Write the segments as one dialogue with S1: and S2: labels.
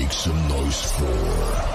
S1: Make some noise for...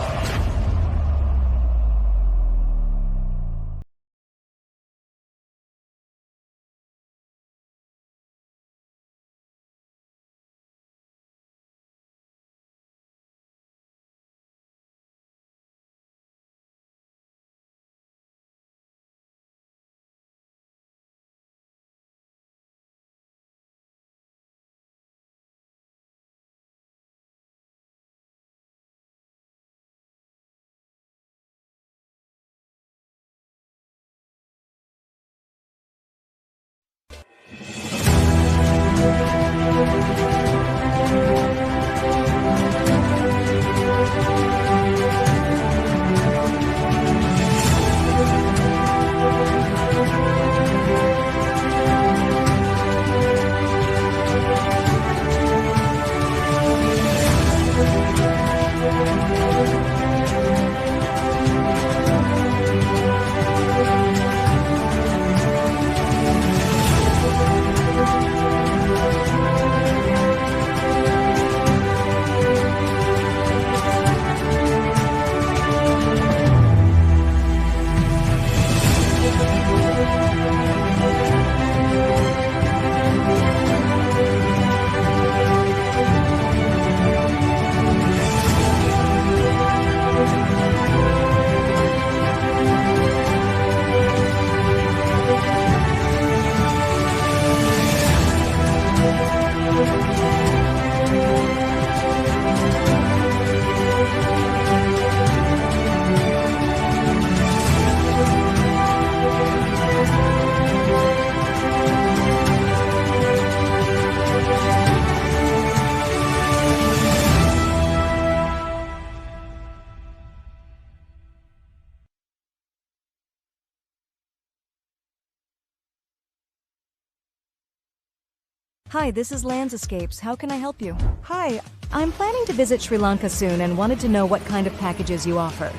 S2: Hi, this is Landscapes. How can I help you? Hi, I'm planning to visit Sri Lanka soon and wanted to know what kind of packages you offer.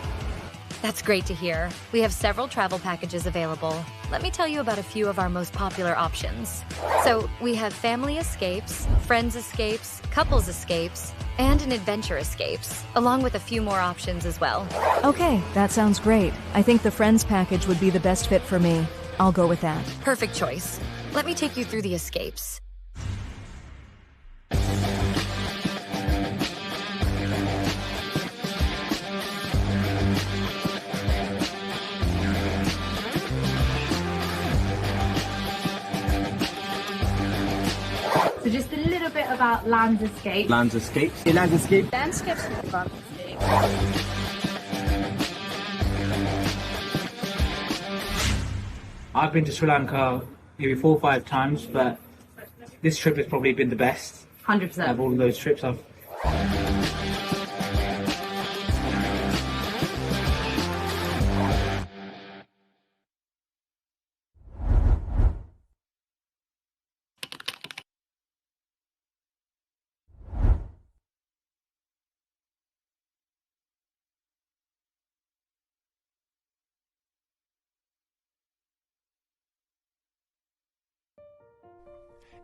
S3: That's great to hear. We have several travel packages available. Let me tell you about a few of our most popular options. So, we have family escapes, friends escapes, couples escapes, and an adventure escapes, along with a few more options as well.
S2: Okay, that sounds great. I think the friends package would be the best fit for me. I'll go with that.
S3: Perfect choice. Let me take you through the escapes.
S4: So just a little bit about Landscapes.
S5: Landscapes. Landscape.
S4: Landscapes with Landscapes.
S5: I've been to Sri Lanka maybe 4 or 5 times, but this trip has probably been the best
S4: 100%.
S5: out of all of those trips I've...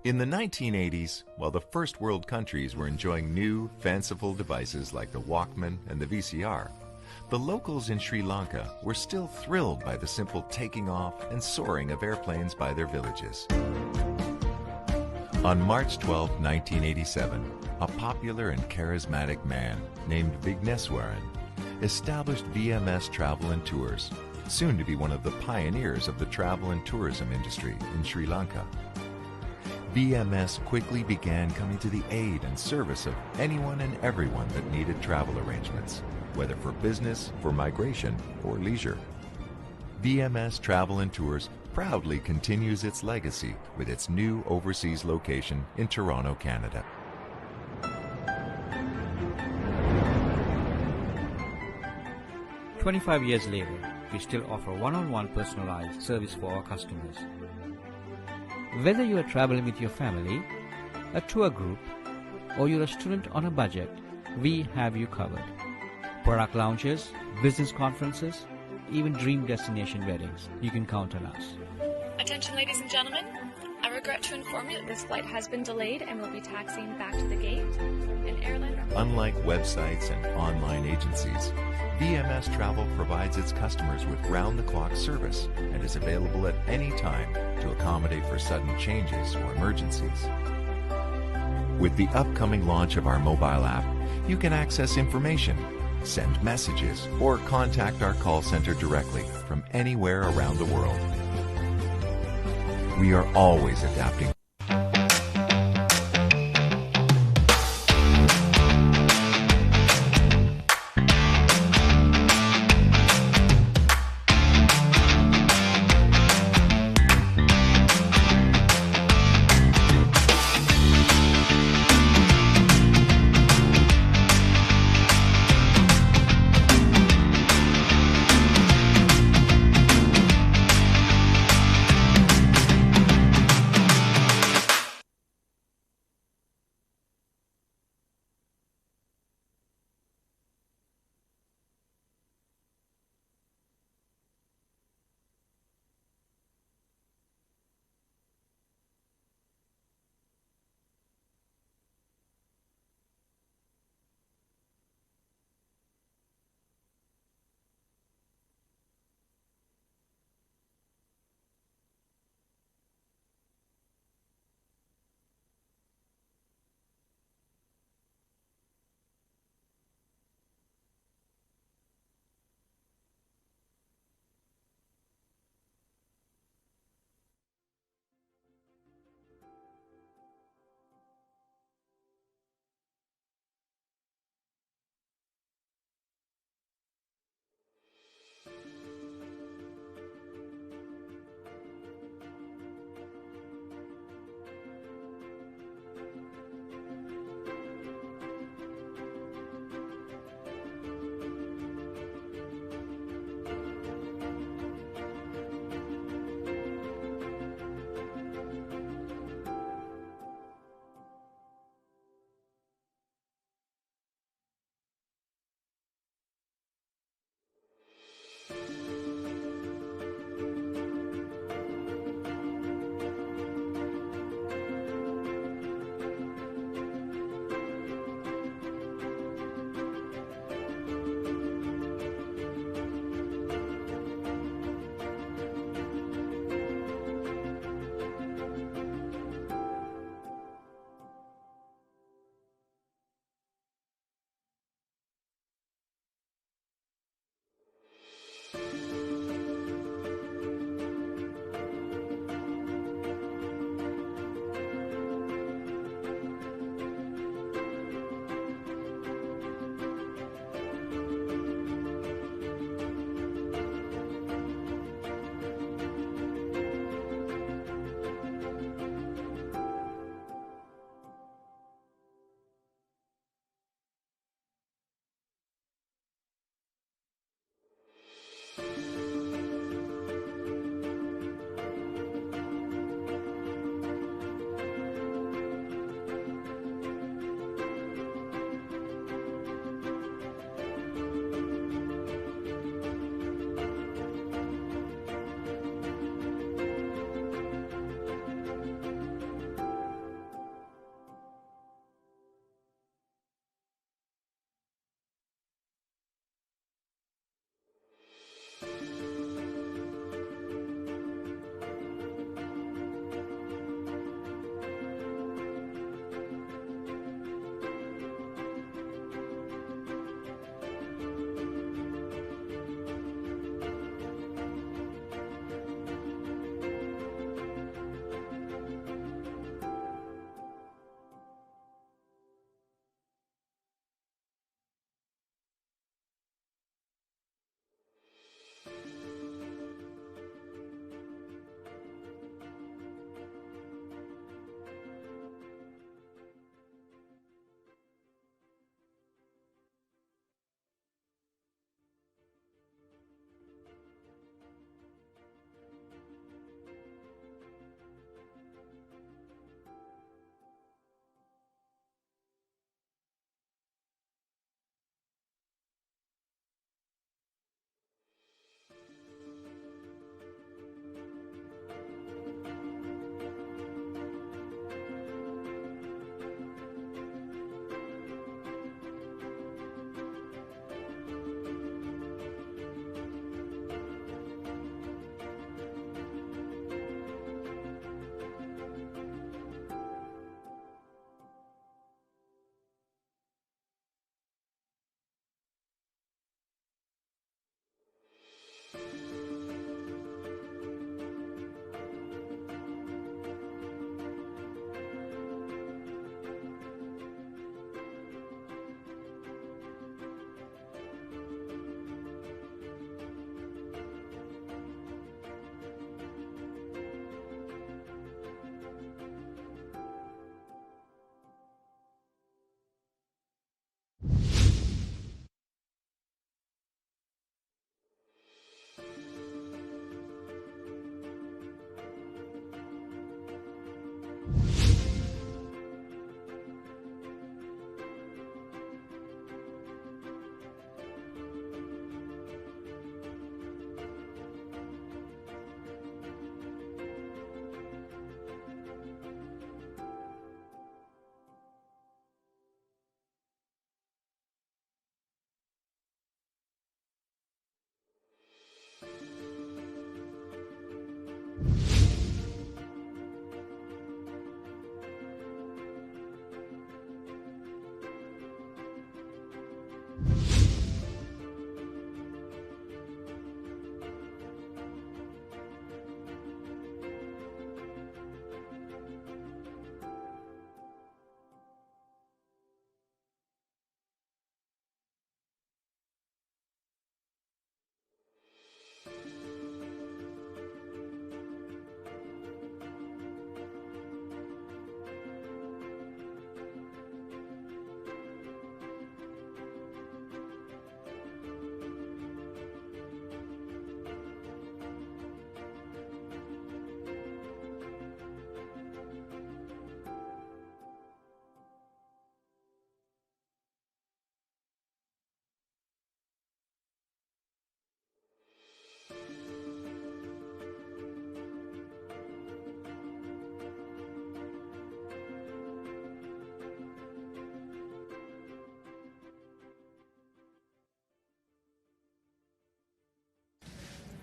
S6: In the 1980s, while the first world countries were enjoying new, fanciful devices like the Walkman and the VCR, the locals in Sri Lanka were still thrilled by the simple taking off and soaring of airplanes by their villages. On March 12, 1987, a popular and charismatic man named Vigneswaran established VMS Travel and Tours, soon to be one of the pioneers of the travel and tourism industry in Sri Lanka. VMS quickly began coming to the aid and service of anyone and everyone that needed travel arrangements, whether for business, for migration, or leisure. VMS Travel and Tours proudly continues its legacy with its new overseas location in Toronto, Canada.
S7: "25 years later, we still offer one-on-one personalized service for our customers. Whether you are traveling with your family, a tour group, or you're a student on a budget, we have you covered. Product launches, business conferences, even dream destination weddings. You can count on us.
S8: Attention ladies and gentlemen, I regret to inform you that this flight has been delayed and will be taxiing back to the gate. An airline...
S6: Unlike websites and online agencies, VMS Travel provides its customers with round-the-clock service and is available at any time to accommodate for sudden changes or emergencies. With the upcoming launch of our mobile app, you can access information, send messages, or contact our call center directly from anywhere around the world. We are always adapting.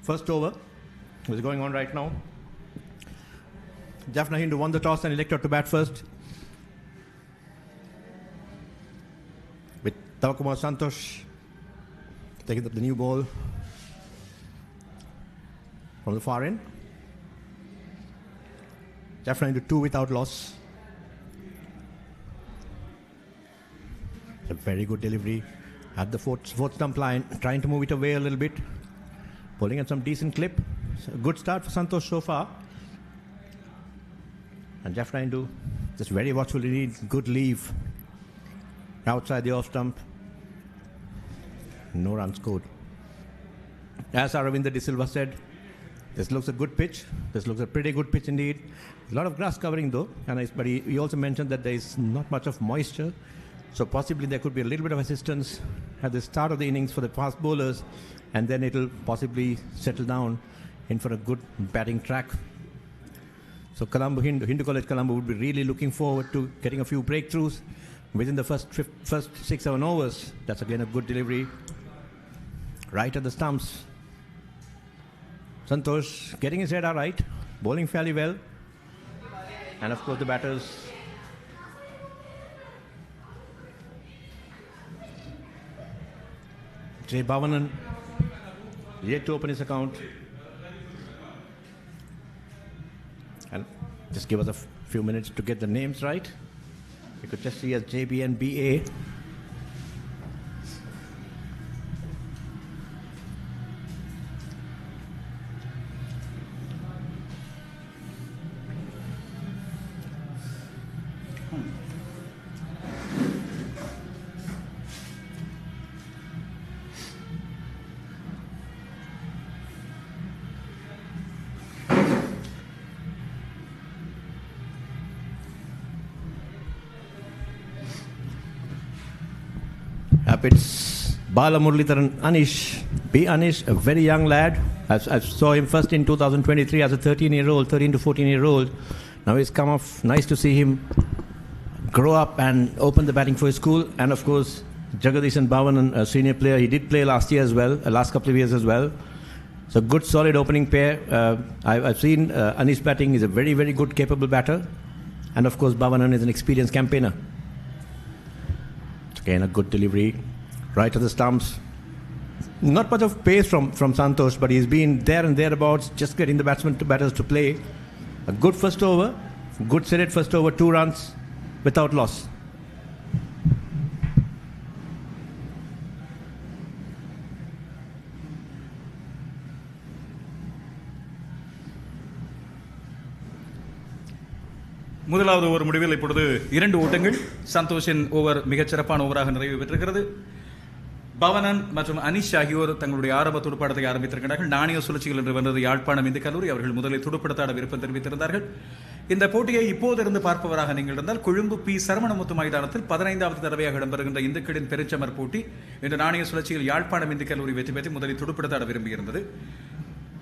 S9: first over, which is going on right now. Jaffna Hindu won the toss and elected to bat first, with Tavakumar Santosh taking up the new ball from the far end. Jaffna Hindu 2 without loss. A very good delivery at the fourth stump line, trying to move it away a little bit, pulling at some decent clip. So a good start for Santosh so far. And Jaffna Hindu just very watchful indeed. Good leave outside the off stump. No runs scored. As Aravinda De Silva said, this looks a good pitch. This looks a pretty good pitch indeed. A lot of grass covering though, but he also mentioned that there is not much of moisture. So possibly there could be a little bit of assistance at the start of the innings for the fast bowlers, and then it'll possibly settle down in for a good batting track. So Colombo, Hindu College Colombo would be really looking forward to getting a few breakthroughs within the first 6-7 overs. That's again a good delivery right at the stumps. Santosh getting his head all right, bowling fairly well, and of course the batters J. Bhavanan yet to open his account. And just give us a few minutes to get the names right. You could just see as JB and BA. It's Bala Muralidharan Anish. B. Anish, a very young lad. I saw him first in 2023 as a 13 to 14-year-old. Now he's come off. Nice to see him grow up and open the batting for his school. And of course, Jagadishan Bhavanan, a senior player. He did play last year as well, last couple of years as well. So good, solid opening pair. I've seen Anish batting. He's a very, very good, capable batter. And of course, Bhavanan is an experienced campaigner. Again, a good delivery right to the stumps. Not much of pace from Santosh, but he's been there and thereabouts, just getting the batters to play. A good first over, good set first over, 2 runs without loss.
S10: முதலாவது over முடிவில் இப்பொழுது 2 ஓட்டங்கள். சந்தோஷின் over மிகச் சிறப்பான ஓவராக நிறைவு பெற்றிருக்கிறது. பவனன் மற்றும் அனிஷ் ஆகியோர் தங்களுடைய ஆரம்ப துடுப்பாட்டத்தை ஆரம்பித்திருக்கிறார்கள். நாணய சுழற்சிகள் என்று வென்றது யாழ்ப்பாணம் இந்து கல்லூரி. அவர்கள் முதலில் துடுப்படுத்தாட விருப்பம் தெரிவித்திருந்தார்கள். இந்த போட்டியை இப்போதிருந்து பார்ப்பவராக நீங்கள் இருந்தால் கொழும்பு பி. சரவணமுத்து மைதானத்தில் 15வது தடவையாக இடம்பெறுகின்ற இந்துக்களின் பெருச்சமர் போட்டி இன்று நாணய சுழற்சியில் யாழ்ப்பாணம் இந்து கல்லூரி வெற்றி பெற்று முதலில் துடுப்படுத்தாட விரும்பியிருந்தது.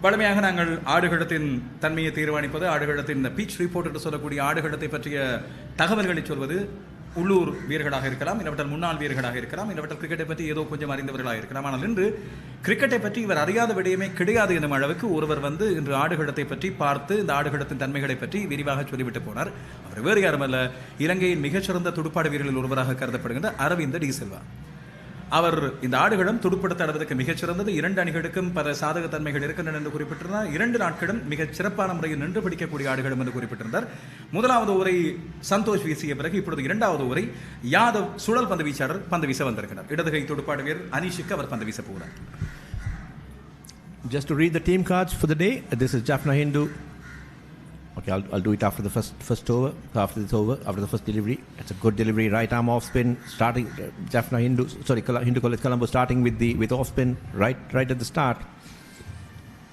S10: வழமையாக நாங்கள் ஆடுகளத்தின் தன்மையை தீர்மானிப்பது, ஆடுகளத்தின் பீச் ரிப்போர்ட் என்று சொல்லக்கூடிய ஆடுகளத்தை பற்றிய தகவல்களை சொல்வது உள்ளூர் வீரர்களாக இருக்கலாம், இல்லாவிட்டால் முன்னாள் வீரர்களாக இருக்கலாம், இல்லாவிட்டால் கிரிக்கெட்டை பற்றி ஏதோ கொஞ்சம் அறிந்தவர்களாக இருக்கலாம். ஆனால் இன்று கிரிக்கெட்டை பற்றி இவர் அறியாத விடயமே கிடையாது என்னும் அளவுக்கு ஒருவர் வந்து இன்று ஆடுகளத்தை பற்றி பார்த்து இந்த ஆடுகளத்தின் தன்மைகளை பற்றி விரிவாக சொல்லிவிட்டு போனார். அவர் வேறு யாருமல்ல, இலங்கையின் மிகச்சிறந்த துடுப்பாடு வீரர்களில் ஒருவராக கருதப்படுகின்ற அரவிந்த டி சில்வா. அவர் இந்த ஆடுகளம் துடுப்படுத்தாடுவதற்கு மிகச்சிறந்தது. 2 அணிகளுக்கும் பல சாதக தன்மைகள் இருக்கின்றன என்று குறிப்பிட்டிருந்தார். 2 நாட்களும் மிகச் சிறப்பான முறையில் நின்று பிடிக்கக்கூடிய ஆடுகளம் என்று குறிப்பிட்டிருந்தார். முதலாவது ஓவரை சந்தோஷ் வீசிய பிறகு இப்பொழுது 2வது ஓவரை யாதவ் சுழல் பந்து வீச்சாளர் பந்து வீச வந்திருக்கிறார். இடதுகை துடுப்பாடு வீரர் அனிஷுக்கு அவர் பந்து வீச போகிறார்.
S9: Just to read the team cards for the day, this is Jaffna Hindu. Okay, I'll do it after the first over, after this over, after the first delivery. It's a good delivery, right arm off spin, starting Jaffna Hindu, Hindu College Colombo starting with off spin right at the start.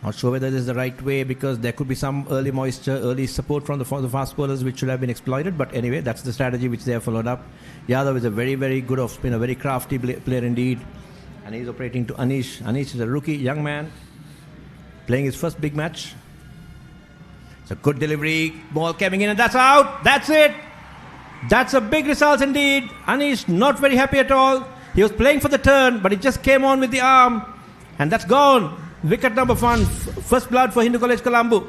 S9: Not sure whether this is the right way because there could be some early moisture, early support from the fast bowlers which should have been exploited. But anyway, that's the strategy which they have followed up. Yadav is a very, very good off spin, a very crafty player indeed, and he's operating to Anish. Anish is a rookie, young man, playing his first big match. It's a good delivery, ball coming in and that's out. That's it. That's a big result indeed. Anish not very happy at all. He was playing for the turn, but it just came on with the arm and that's gone. Wicket number 1, first blood for Hindu College Colombo.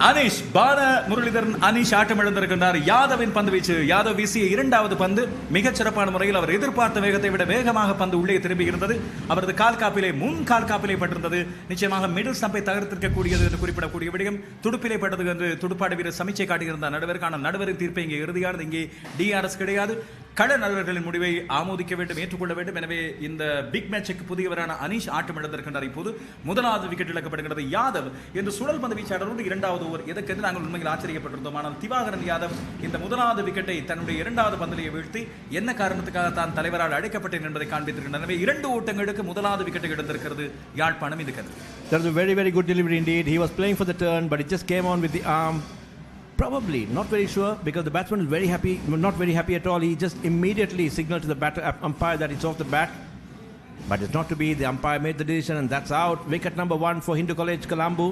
S10: Anish பால முரளிதரன் அனீஷ் ஆட்டம் இழந்திருக்கின்றார். யாதவின் பந்து வீச்சு. யாதவ் வீசிய இரண்டாவது பந்து மிகச் சிறப்பான முறையில் அவர் எதிர்பார்த்த வேகத்தை விட வேகமாக பந்து உள்ளே திரும்பி இருந்தது. அவரது கால் காப்பிலே முன் கால் காப்பிலே பட்டிருந்தது. நிச்சயமாக மிடில் ஸ்டம்பை தகர்த்திருக்கக்கூடியது என்று குறிப்பிடக்கூடிய விடயம். துடுப்பிலே பட்டது என்று துடுப்பாடு வீரர் சமீட்சை காட்டியிருந்தார் நடுவருக்கான நடுவரின் தீர்ப்பை இங்கே இறுதியானது. இங்கே டிஆர்எஸ் கிடையாது. கள நடுவர்களின் முடிவை ஆமோதிக்க வேண்டும், ஏற்றுக்கொள்ள வேண்டும். எனவே இந்த பிக் மேட்சுக்கு புதியவரான அனீஷ் ஆட்டம் இழந்திருக்கின்றார். இப்போது முதலாவது விக்கெட் இழக்கப்படுகிறது. யாதவ் என்று சுழல் பந்து வீச்சாளரோடு இரண்டாவது ஓவர். இதற்கு நாங்கள் உண்மையில் ஆச்சரியப்பட்டிருந்தோம். ஆனால் திவாகரன் யாதவ் இந்த முதலாவது விக்கெட்டை தன்னுடைய இரண்டாவது பந்திலேயே வீழ்த்தி என்ன காரணத்துக்காக தான் தலைவரால் அழைக்கப்பட்டேன் என்பதை காண்பித்திருக்கின்றனர். எனவே 2 ஓட்டங்களுக்கு முதலாவது விக்கெட்டை இழந்திருக்கிறது யாழ்ப்பாணம். இதுக்கு
S9: That was a very, very good delivery indeed. He was playing for the turn, but it just came on with the arm. Probably, not very sure, because the batsman is very happy, not very happy at all. He just immediately signaled to the umpire that it's off the bat. But it's not to be. The umpire made the decision and that's out. Wicket number 1 for Hindu College Colombo.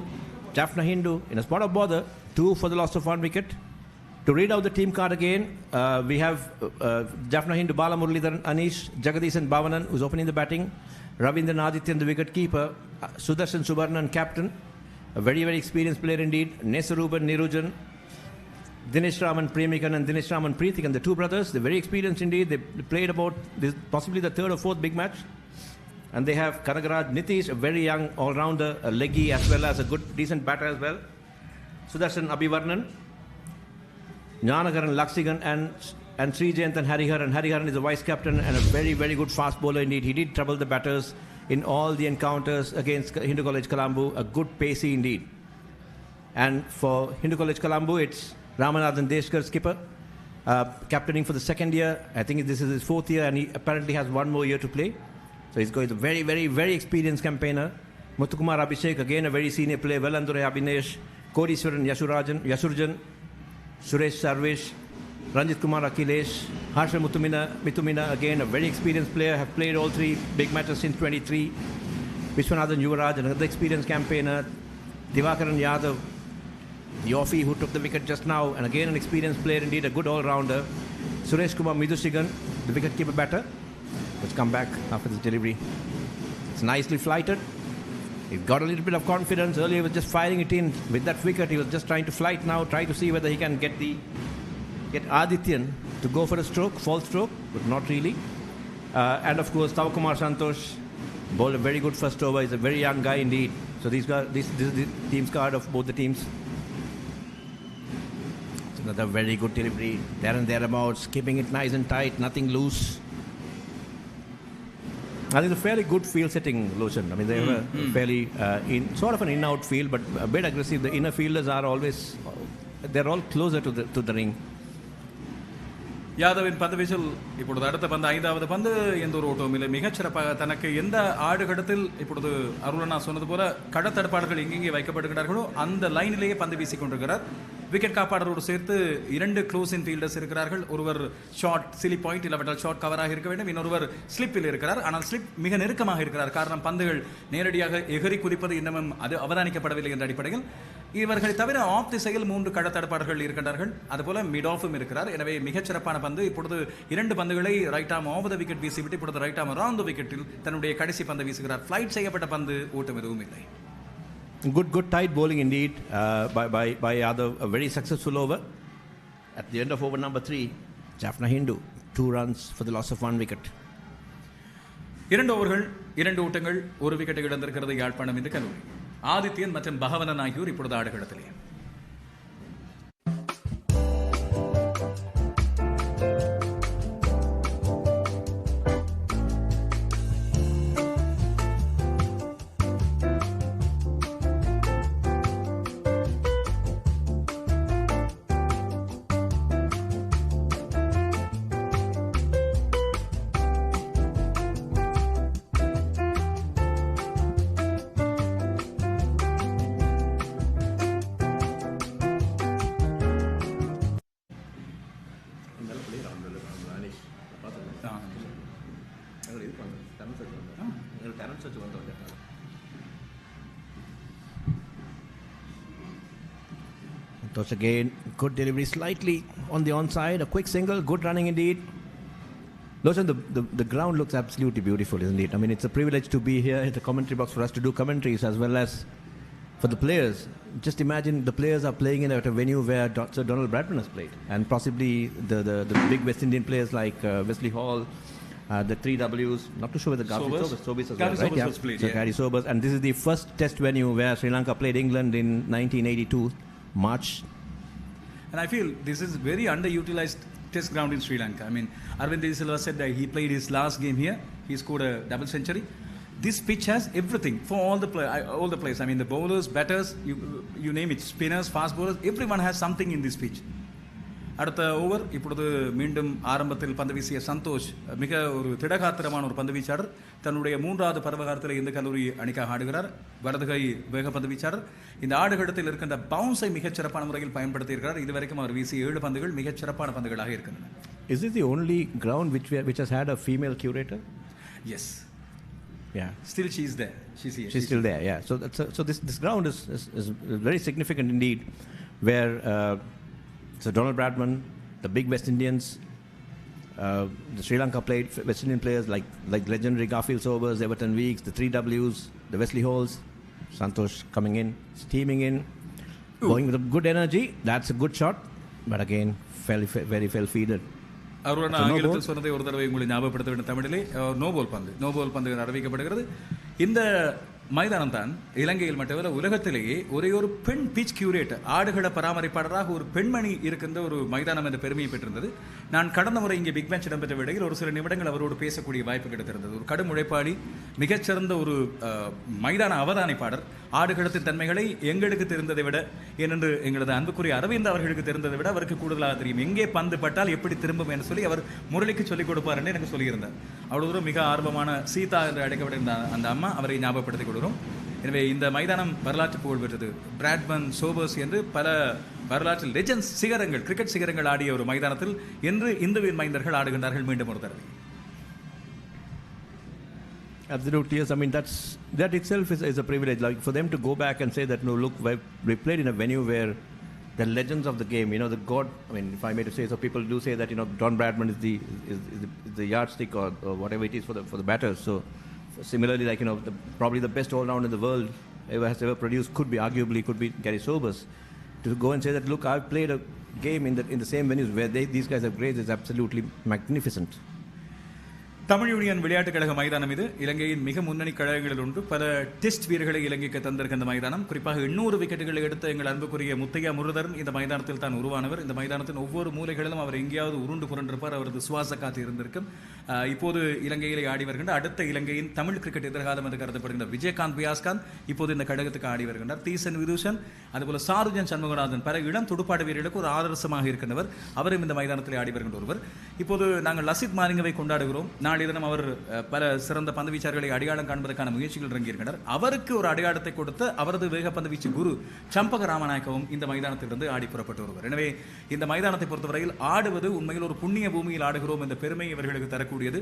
S9: Jaffna Hindu in a spot of bother. 2 for the loss of 1 wicket. To read out the team card again, we have Jaffna Hindu, Bala Muralidharan, Anish, Jagadish and Bhavanan, who's opening the batting. Ravindran Adityan, the wicket keeper. Sudarshan Subarnan, captain. A very, very experienced player indeed. Nesaruban, Nirujan. Dinesh Raman Premikan and Dinesh Raman Preethikan, the 2 brothers, they're very experienced indeed. They played about this, possibly the 3rd or 4th big match. And they have Kanagaraj Nitish, a very young all-rounder, a leggy as well as a good, decent batter as well. Sudarshan Abhivarnan, Jnanagaran Laksigan and Srijayant and Hariharan. Hariharan is a vice captain and a very, very good fast bowler indeed. He did trouble the batters in all the encounters against Hindu College Colombo, a good pacey indeed. And for Hindu College Colombo, it's Ramanathan Deshkar, skipper, captaining for the 2nd year. I think this is his 4th year and he apparently has 1 more year to play. So he's going a very, very, very experienced campaigner. Muthukumar Abhishek, again a very senior player. Velandure Abhinesh, Kodiswaran Yasurjan, Suresh Sarvesh, Ranjit Kumar Akhilesh, Harsha Mithumina, again a very experienced player, have played all 3 big matches since 23. Vishwanathan Yuvaraj, another experienced campaigner. Divakaran Yadav, the offie who took the wicket just now, and again an experienced player indeed, a good all-rounder. Suresh Kumar Midhusigan, the wicket-keeper batter. Let's come back after this delivery. It's nicely flighted. He got a little bit of confidence. Earlier he was just firing it in. With that wicket, he was just trying to flight now, try to see whether he can get Adityan to go for a stroke, false stroke, but not really. And of course, Tavakumar Santosh bowled a very good first over. He's a very young guy indeed. So this is the team's card of both the teams. It's another very good delivery. There and thereabouts, keeping it nice and tight, nothing loose. I think it's a fairly good field setting, Loshan. I mean, they have a fairly sort of an in-out field, but a bit aggressive. The inner fielders are always, they're all closer to the ring.
S10: யாதவின் பந்து வீச்சில் இப்பொழுது அடுத்த பந்து 5வது பந்து எந்த ஒரு ஓட்டமும் இல்லை. மிகச்சிறப்பாக தனக்கு எந்த ஆடுகளத்தில் இப்பொழுது அருளனா சொன்னது போல கடத்தடுப்பாளர்கள் எங்கெங்கே வைக்கப்படுகிறார்களோ அந்த லைனிலேயே பந்து வீசிக் கொண்டிருக்கிறார். விக்கெட் காப்பாளரோடு சேர்த்து 2 க்ளோஸ் இன் ஃபீல்டர்ஸ் இருக்கிறார்கள். ஒருவர் ஷார்ட் சிலி பாயிண்ட் இல்லாவிட்டால் ஷார்ட் கவராக இருக்க வேண்டும். இன்னொருவர் ஸ்லிப்பில் இருக்கிறார். ஆனால் ஸ்லிப் மிக நெருக்கமாக இருக்கிறார். காரணம் பந்துகள் நேரடியாக எகிரி குதிப்பது இன்னமும் அது அவதானிக்கப்படவில்லை என்ற அடிப்படையில் இவர்களை தவிர ஆஃப் திசையில் 3 கடத்தடுப்பாளர்கள் இருக்கின்றார்கள். அதுபோல மிட் ஆஃபும் இருக்கிறார். எனவே மிகச்சிறப்பான பந்து. இப்பொழுது 2 பந்துகளை right arm of the wicket வீசிவிட்டு இப்பொழுது ரைட் ஆம் அரவுண்ட் த விக்கெட்டில் தன்னுடைய கடைசி பந்தை வீசுகிறார். ஃபிளைட் செய்யப்பட்ட பந்து, ஓட்டம் எதுவும் இல்லை.
S9: Good tight bowling indeed by Yadav. A very successful over. At the end of over number 3, Jaffna Hindu, 2 runs for the loss of 1 wicket.
S10: 2 ஓவர்கள் 2 ஓட்டங்கள் 1 விக்கெட்டை இழந்திருக்கிறது யாழ்ப்பாணம் இந்த கல்லூரி. ஆதித்யன் மற்றும் பகவனன் ஆகியோர் இப்பொழுது ஆடுகளத்திலே.
S9: Toss again, good delivery, slightly on the onside, a quick single, good running indeed. Loshan, the ground looks absolutely beautiful, isn't it? I mean, it's a privilege to be here in the commentary box for us to do commentaries as well as for the players. Just imagine the players are playing at a venue where Sir Donald Bradman has played, and possibly the big West Indian players like Wesley Hall, the 3Ws, not too sure whether Sobis as well, right? Yeah.
S10: Played,
S9: so Gary Sobers, and this is the first test venue where Sri Lanka played England in 1982, March.
S10: And I feel this is very underutilized test ground in Sri Lanka. I mean, Arvind De Silva said that he played his last game here. He scored a double century. This pitch has everything for all the players. I mean, the bowlers, batters, you name it, spinners, fast bowlers, everyone has something in this pitch. அடுத்த over இப்பொழுது மீண்டும் ஆரம்பத்தில் பந்து வீசிய சந்தோஷ் மிக ஒரு திடகாத்திரமான ஒரு பந்து வீச்சாளர். தன்னுடைய 3வது பருவகாலத்தில் இந்த கல்லூரி அணிக்காக ஆடுகிறார். வலதுகை வேக பந்து வீச்சாளர். இந்த ஆடுகளத்தில் இருக்கின்ற பவுன்ஸை மிகச் சிறப்பான முறையில் பயன்படுத்தி இருக்கிறார். இதுவரைக்கும் அவர் வீசிய 7 பந்துகள் மிகச் சிறப்பான பந்துகளாக இருக்கின்றன.
S9: Is this the only ground which has had a female curator?
S10: Yes.
S9: Yeah.
S10: Still she is there. She's here.
S9: She's still there. Yeah. So this ground is very significant indeed, where so Donald Bradman, the big West Indians, the Sri Lanka played West Indian players like legendary Garfield Sobers, Everton Weeks, the 3Ws, the Wesley Halls, Santosh coming in, steaming in, going with a good energy. That's a good shot, but again, very feeded.
S10: அவரோட ஆங்கிலத்தில் சொன்னதை ஒரு தடவை உங்களை ஞாபகப்படுத்த வேண்டும். தமிழிலே no ball பந்து அறிவிக்கப்படுகிறது. இந்த மைதானம் தான் இலங்கையில் மட்டுமல்ல உலகத்திலேயே ஒரே ஒரு பெண் பிச் கியூரேட்டர், ஆடுகள பராமரிப்பாளராக ஒரு பெண்மணி இருக்கின்ற ஒரு மைதானம் என்ற பெருமையை பெற்றிருந்தது. நான் கடந்த முறை இங்கே பிக் மேட்ச் இடம்பெற்ற வேளையில் ஒரு சில நிமிடங்கள் அவரோடு பேசக்கூடிய வாய்ப்பு கிடைத்திருந்தது. ஒரு கடும் உழைப்பாளி, மிகச்சிறந்த ஒரு மைதான அவதானிப்பாளர். ஆடுகளத்தின் தன்மைகளை எங்களுக்கு தெரிந்ததை விட, ஏனென்று எங்களது அன்புக்குரிய அரவிந்த் அவர்களுக்கு தெரிந்ததை விட அவருக்கு கூடுதலாக தெரியும். எங்கே பந்து பட்டால் எப்படி திரும்பும் என்று சொல்லி அவர் முரளிக்கு சொல்லிக் கொடுப்பார் என்று எனக்கு சொல்லியிருந்தார். அவ்வளவு தூரம் மிக ஆர்வமான சீதா என்று அழைக்கப்பட்டிருந்த அந்த அம்மா அவரை ஞாபகப்படுத்திக் கொள்கிறோம். எனவே இந்த மைதானம் வரலாற்று புகழ் பெற்றது. பிராட்மன், சோபர்ஸ் என்று பல வரலாற்றில் லெஜெண்ட்ஸ் சிகரங்கள், கிரிக்கெட் சிகரங்கள் ஆடிய ஒரு மைதானத்தில் இன்று இந்துவின் மைந்தர்கள் ஆடுகின்றார்கள் மீண்டும் ஒரு தடவை.
S9: Absolutely, yes. I mean, that itself is a privilege. Like for them to go back and say that, no, look, we played in a venue where the legends of the game, the god. I mean, if I may to say so, people do say that Don Bradman is the yardstick or whatever it is for the batters. So similarly, like probably the best all-round in the world has ever produced could be Gary Sobers. To go and say that, look, I've played a game in the same venues where these guys have grades is absolutely magnificent.
S10: Tamil union விளையாட்டுக் கழக மைதானம் இது. இலங்கையின் மிக முன்னணி கழகங்களில் ஒன்று. பல test வீரர்களை இலங்கைக்கு தந்திருக்கின்ற மைதானம். குறிப்பாக 800 விக்கெட்டுகளை எடுத்த எங்கள் அன்புக்குரிய முத்தையா முருதரன் இந்த மைதானத்தில் தான் உருவானவர். இந்த மைதானத்தின் ஒவ்வொரு மூலைகளிலும் அவர் எங்கேயாவது உருண்டு புரண்டிருப்பார். அவரது சுவாச காற்று இருந்திருக்கும். இப்போது இலங்கையிலே ஆடி வருகின்ற அடுத்த இலங்கையின் தமிழ் கிரிக்கெட் எதிர்காலம் என்று கருதப்படுகின்ற விஜயகாந்த் பியாஸ்காந்த் இப்போது இந்த கழகத்துக்கு ஆடி வருகின்றார். தீசன் விதூஷன், அதுபோல சாருஜன் சண்முகநாதன், பல இளம் துடுப்பாடு வீரர்களுக்கு ஒரு ஆதர்சமாக இருக்கின்றவர். அவரும் இந்த மைதானத்தில் ஆடி வருகின்ற ஒருவர். இப்போது நாங்கள் லசித் மாலிங்கவை கொண்டாடுகிறோம். தினம் அவர் பல சிறந்த பந்து வீச்சாளர்களை அடையாளம் காண்பதற்கான முயற்சிகள் இறங்கியிருக்கிறார். அவருக்கு ஒரு அடையாளத்தை கொடுத்து அவரது வேக பந்து வீச்சு குரு சம்பக ராமநாயக்கவும் இந்த மைதானத்திலிருந்து ஆடி புறப்பட்டு வருவார். எனவே இந்த மைதானத்தை பொறுத்தவரையில் ஆடுவது உண்மையில் ஒரு புண்ணிய பூமியில் ஆடுகிறோம் என்ற பெருமை இவர்களுக்கு தரக்கூடியது.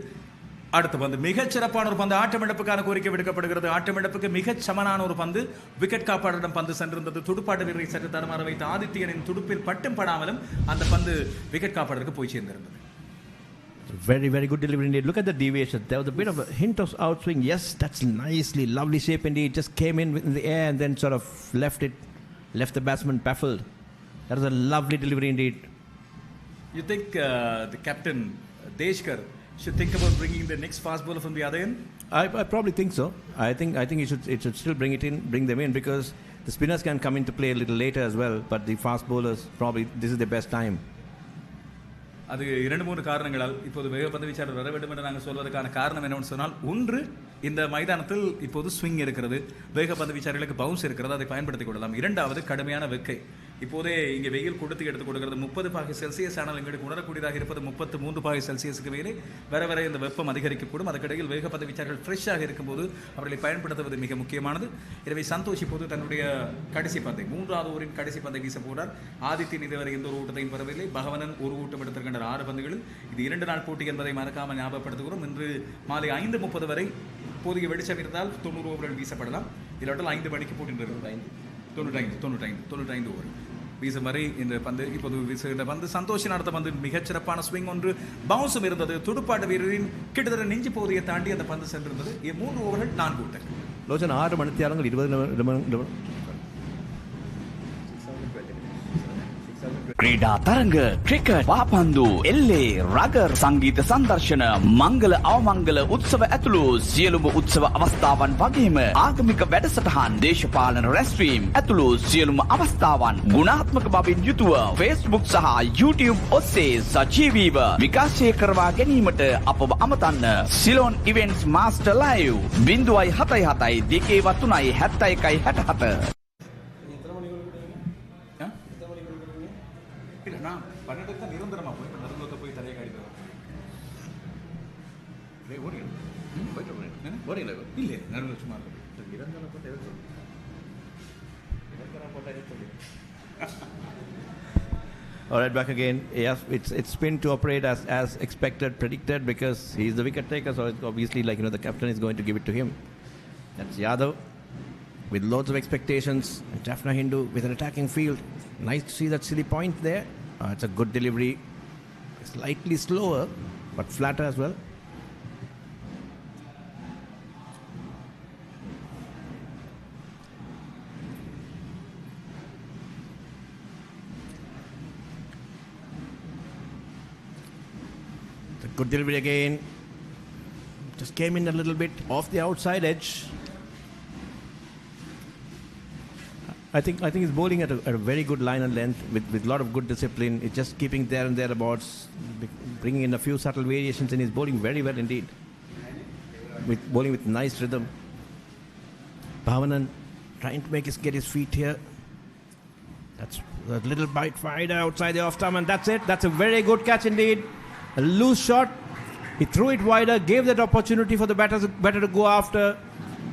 S10: அடுத்த பந்து மிகச் சிறப்பான ஒரு பந்து, ஆட்டமிழப்புக்கான கோரிக்கை விடுக்கப்படுகிறது. ஆட்டமிழப்புக்கு மிகச் சமனான ஒரு பந்து, விக்கெட் காப்பாளரிடம் பந்து சென்றிருந்தது. துடுப்பாட்ட வீரரை சற்று தடுமாற வைத்த ஆதித்யனின் துடுப்பில் பட்டும் படாமலும் அந்த பந்து விக்கெட் காப்பாளருக்கு போய் சேர்ந்திருந்தது.
S9: Very good delivery indeed. Look at the deviation. There was a bit of a hint of outswing. Yes, that's lovely shape indeed. Just came in the air and then sort of left the batsman baffled. That was a lovely delivery indeed.
S10: You think the captain Deshkar should think about bringing the next fast bowler from the other end?
S9: I probably think so. I think it should still bring them in, because the spinners can come into play a little later as well. But the fast bowlers, probably this is the best time.
S10: அது 2-3 காரணங்களால் இப்போது வேக பந்து வீச்சாளர் வர வேண்டும் என்று நாங்கள் சொல்வதற்கான காரணம் என்னவென்று சொன்னால், ஒன்று, இந்த மைதானத்தில் இப்போது ஸ்விங் இருக்கிறது, வேக பந்து வீச்சாளர்களுக்கு பவுன்ஸ் இருக்கிறது, அதை பயன்படுத்திக் கொள்ளலாம். 2வது, கடுமையான வெக்கை. இப்போதே இங்கே வெயில் கொடுத்து எடுத்துக் கொடுக்கிறது. 30 பாகை செல்சியஸ், ஆனால் எங்களுக்கு உணரக்கூடியதாக இருப்பது 33 பாகை செல்சியஸுக்கு மேலே. வர இந்த வெப்பம் அதிகரிக்கக்கூடும். அதுக்கிடையில் வேக பந்து வீச்சாளர்கள் ஃப்ரெஷ்ஷாக இருக்கும்போது அவர்களை பயன்படுத்துவது மிக முக்கியமானது. எனவே சந்தோஷ் இப்போது தன்னுடைய கடைசி பந்தை, 3வது ஓவரின் கடைசி பந்தை வீச போகிறார். ஆதித்யன் இதுவரை எந்த ஒரு ஊட்டத்தையும் பெறவில்லை. பகவனன் ஒரு ஊட்டம் எடுத்திருக்கின்ற 6 பந்துகளில். இது 2 நாள் போட்டி என்பதை மறக்காமல் ஞாபகப்படுத்துகிறோம். இன்று மாலை 5:30 வரை போதிய வெளிச்சம் இருந்தால் 90 ஓவர்கள் வீசப்படலாம். இல்லாட்டால் 5 மணிக்கு போட்டி 95 ஓவர். வீசும் வரை இந்த பந்து இப்போது வீசுகின்ற பந்து சந்தோஷின் அடுத்த பந்து மிகச்சிறப்பான ஸ்விங் ஒன்று பவுன்ஸும் இருந்தது. துடுப்பாட்ட வீரரின் கிட்டத்தட்ட நெஞ்சு பகுதியை தாண்டி அந்த பந்து சென்றிருந்தது. 3 ஓவர்கள் 4 ஓட்டங்கள்.
S9: லோச்சன் 6 மணித்தியாலங்கள் 20
S11: ක්‍රීඩා තරඟ ක්‍රිකට් පාපන්දු එල්ලේ රගර් සංගීත සංදර්ශන මංගල අවමංගල උත්සව ඇතුළු සියලුම උත්සව අවස්ථාවන් වගේම ආගමික වැඩසටහන් දේශපාලන රැස්වීම් ඇතුළු සියලුම අවස්ථාවන් ගුණාත්මක බවින් යුතුව Facebook සහ YouTube ඔස්සේ සජීවීව විකාශය කරවා ගැනීමට අපව අමතන්න. Ceylon events master live 077 2 71 67.
S10: நான் 12 தான் நிரந்தரமா போய் நடுவுல போய் தலைய காடிட்டு வரேன். இல்ல நடுவுல சும்மா நிரந்தரம் போட்டு
S9: All right, back again. Yes, it's been to operate as expected, predicted, because he's the wicket taker. So it's obviously, like, the captain is going to give it to him. That's Yadav with loads of expectations, and Jaffna Hindu with an attacking field. Nice to see that silly point there. It's a good delivery. Slightly slower, but flatter as well. It's a good delivery again. Just came in a little bit off the outside edge. I think he's bowling at a very good line and length with a lot of good discipline. It's just keeping there and thereabouts, bringing in a few subtle variations, and he's bowling very well indeed. Bowling with nice rhythm. Bhavanan trying to get his feet here. That's a little bite wide outside the off stump, and that's it. That's a very good catch indeed. A loose shot. He threw it wider, gave that opportunity for the batter to go after.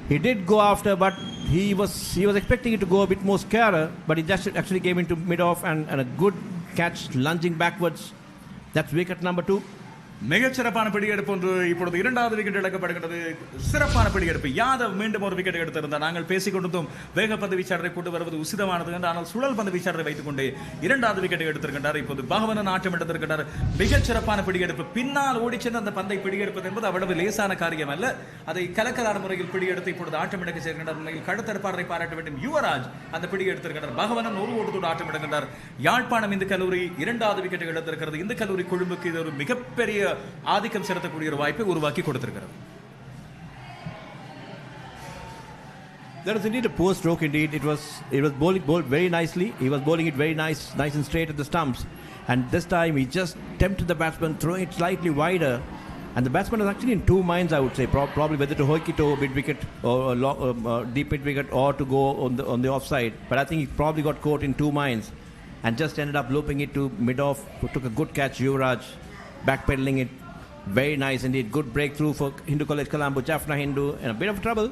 S9: He did go after, but he was expecting it to go a bit more scarer, but he just actually came into mid-off and a good catch, lunging backwards. That's wicket number 2.
S10: மிகச்சிறப்பான பிடியெடுப்பு ஒன்று இப்பொழுது இரண்டாவது wicket எடுக்கப்படுகிறது. சிறப்பான பிடியெடுப்பு. யாதவ் மீண்டும் ஒரு wicket எடுத்திருந்தார். நாங்கள் பேசிக் கொண்டிருந்தோம் வேகப்பந்து வீச்சாளரை கொண்டு வருவது உசிதமானது என்று. ஆனால் சுழல் பந்து வீச்சாளரை வைத்துக் கொண்டு இரண்டாவது விக்கெட் எடுத்திருக்கின்றார். இப்போது பகவனன் ஆட்டம் எடுத்திருக்கின்றார். மிகச்சிறப்பான பிடியெடுப்பு. பின்னால் ஓடிச் சென்று அந்த பந்தை பிடியெடுப்பது என்பது அவ்வளவு லேசான காரியம் அல்ல. அதை கலக்கலான முறையில் பிடியெடுத்து இப்பொழுது ஆட்டம் எடுக்க சேர்க்கின்றார். உண்மையில் கடுத்தடுப்பாளரை பாராட்ட வேண்டும். யுவராஜ் அந்த பிடி எடுத்திருக்கின்றார். பகவனன் ஒரு ஓட்டத்தோடு ஆட்டம் எடுக்கின்றார். யாழ்ப்பாணம் இந்து கல்லூரி இரண்டாவது விக்கெட் எடுத்திருக்கிறது. இந்த கல்லூரி குழுவுக்கு இது ஒரு மிகப்பெரிய ஆதிக்கம் செலுத்தக்கூடிய ஒரு வாய்ப்பை உருவாக்கி கொடுத்திருக்கிறது.
S9: That was indeed a poor stroke indeed. It was bowled very nicely. He was bowling it very nice and straight at the stumps. And this time he just tempted the batsman, throwing it slightly wider. And the batsman was actually in 2 minds, I would say, probably whether to hook it over mid-wicket or deep mid-wicket or to go on the offside. But I think he probably got caught in 2 minds and just ended up looping it to mid-off. Took a good catch, Yuvraj, backpedaling it. Very nice indeed. Good breakthrough for Hindu College Colombo. Jaffna Hindu in a bit of trouble,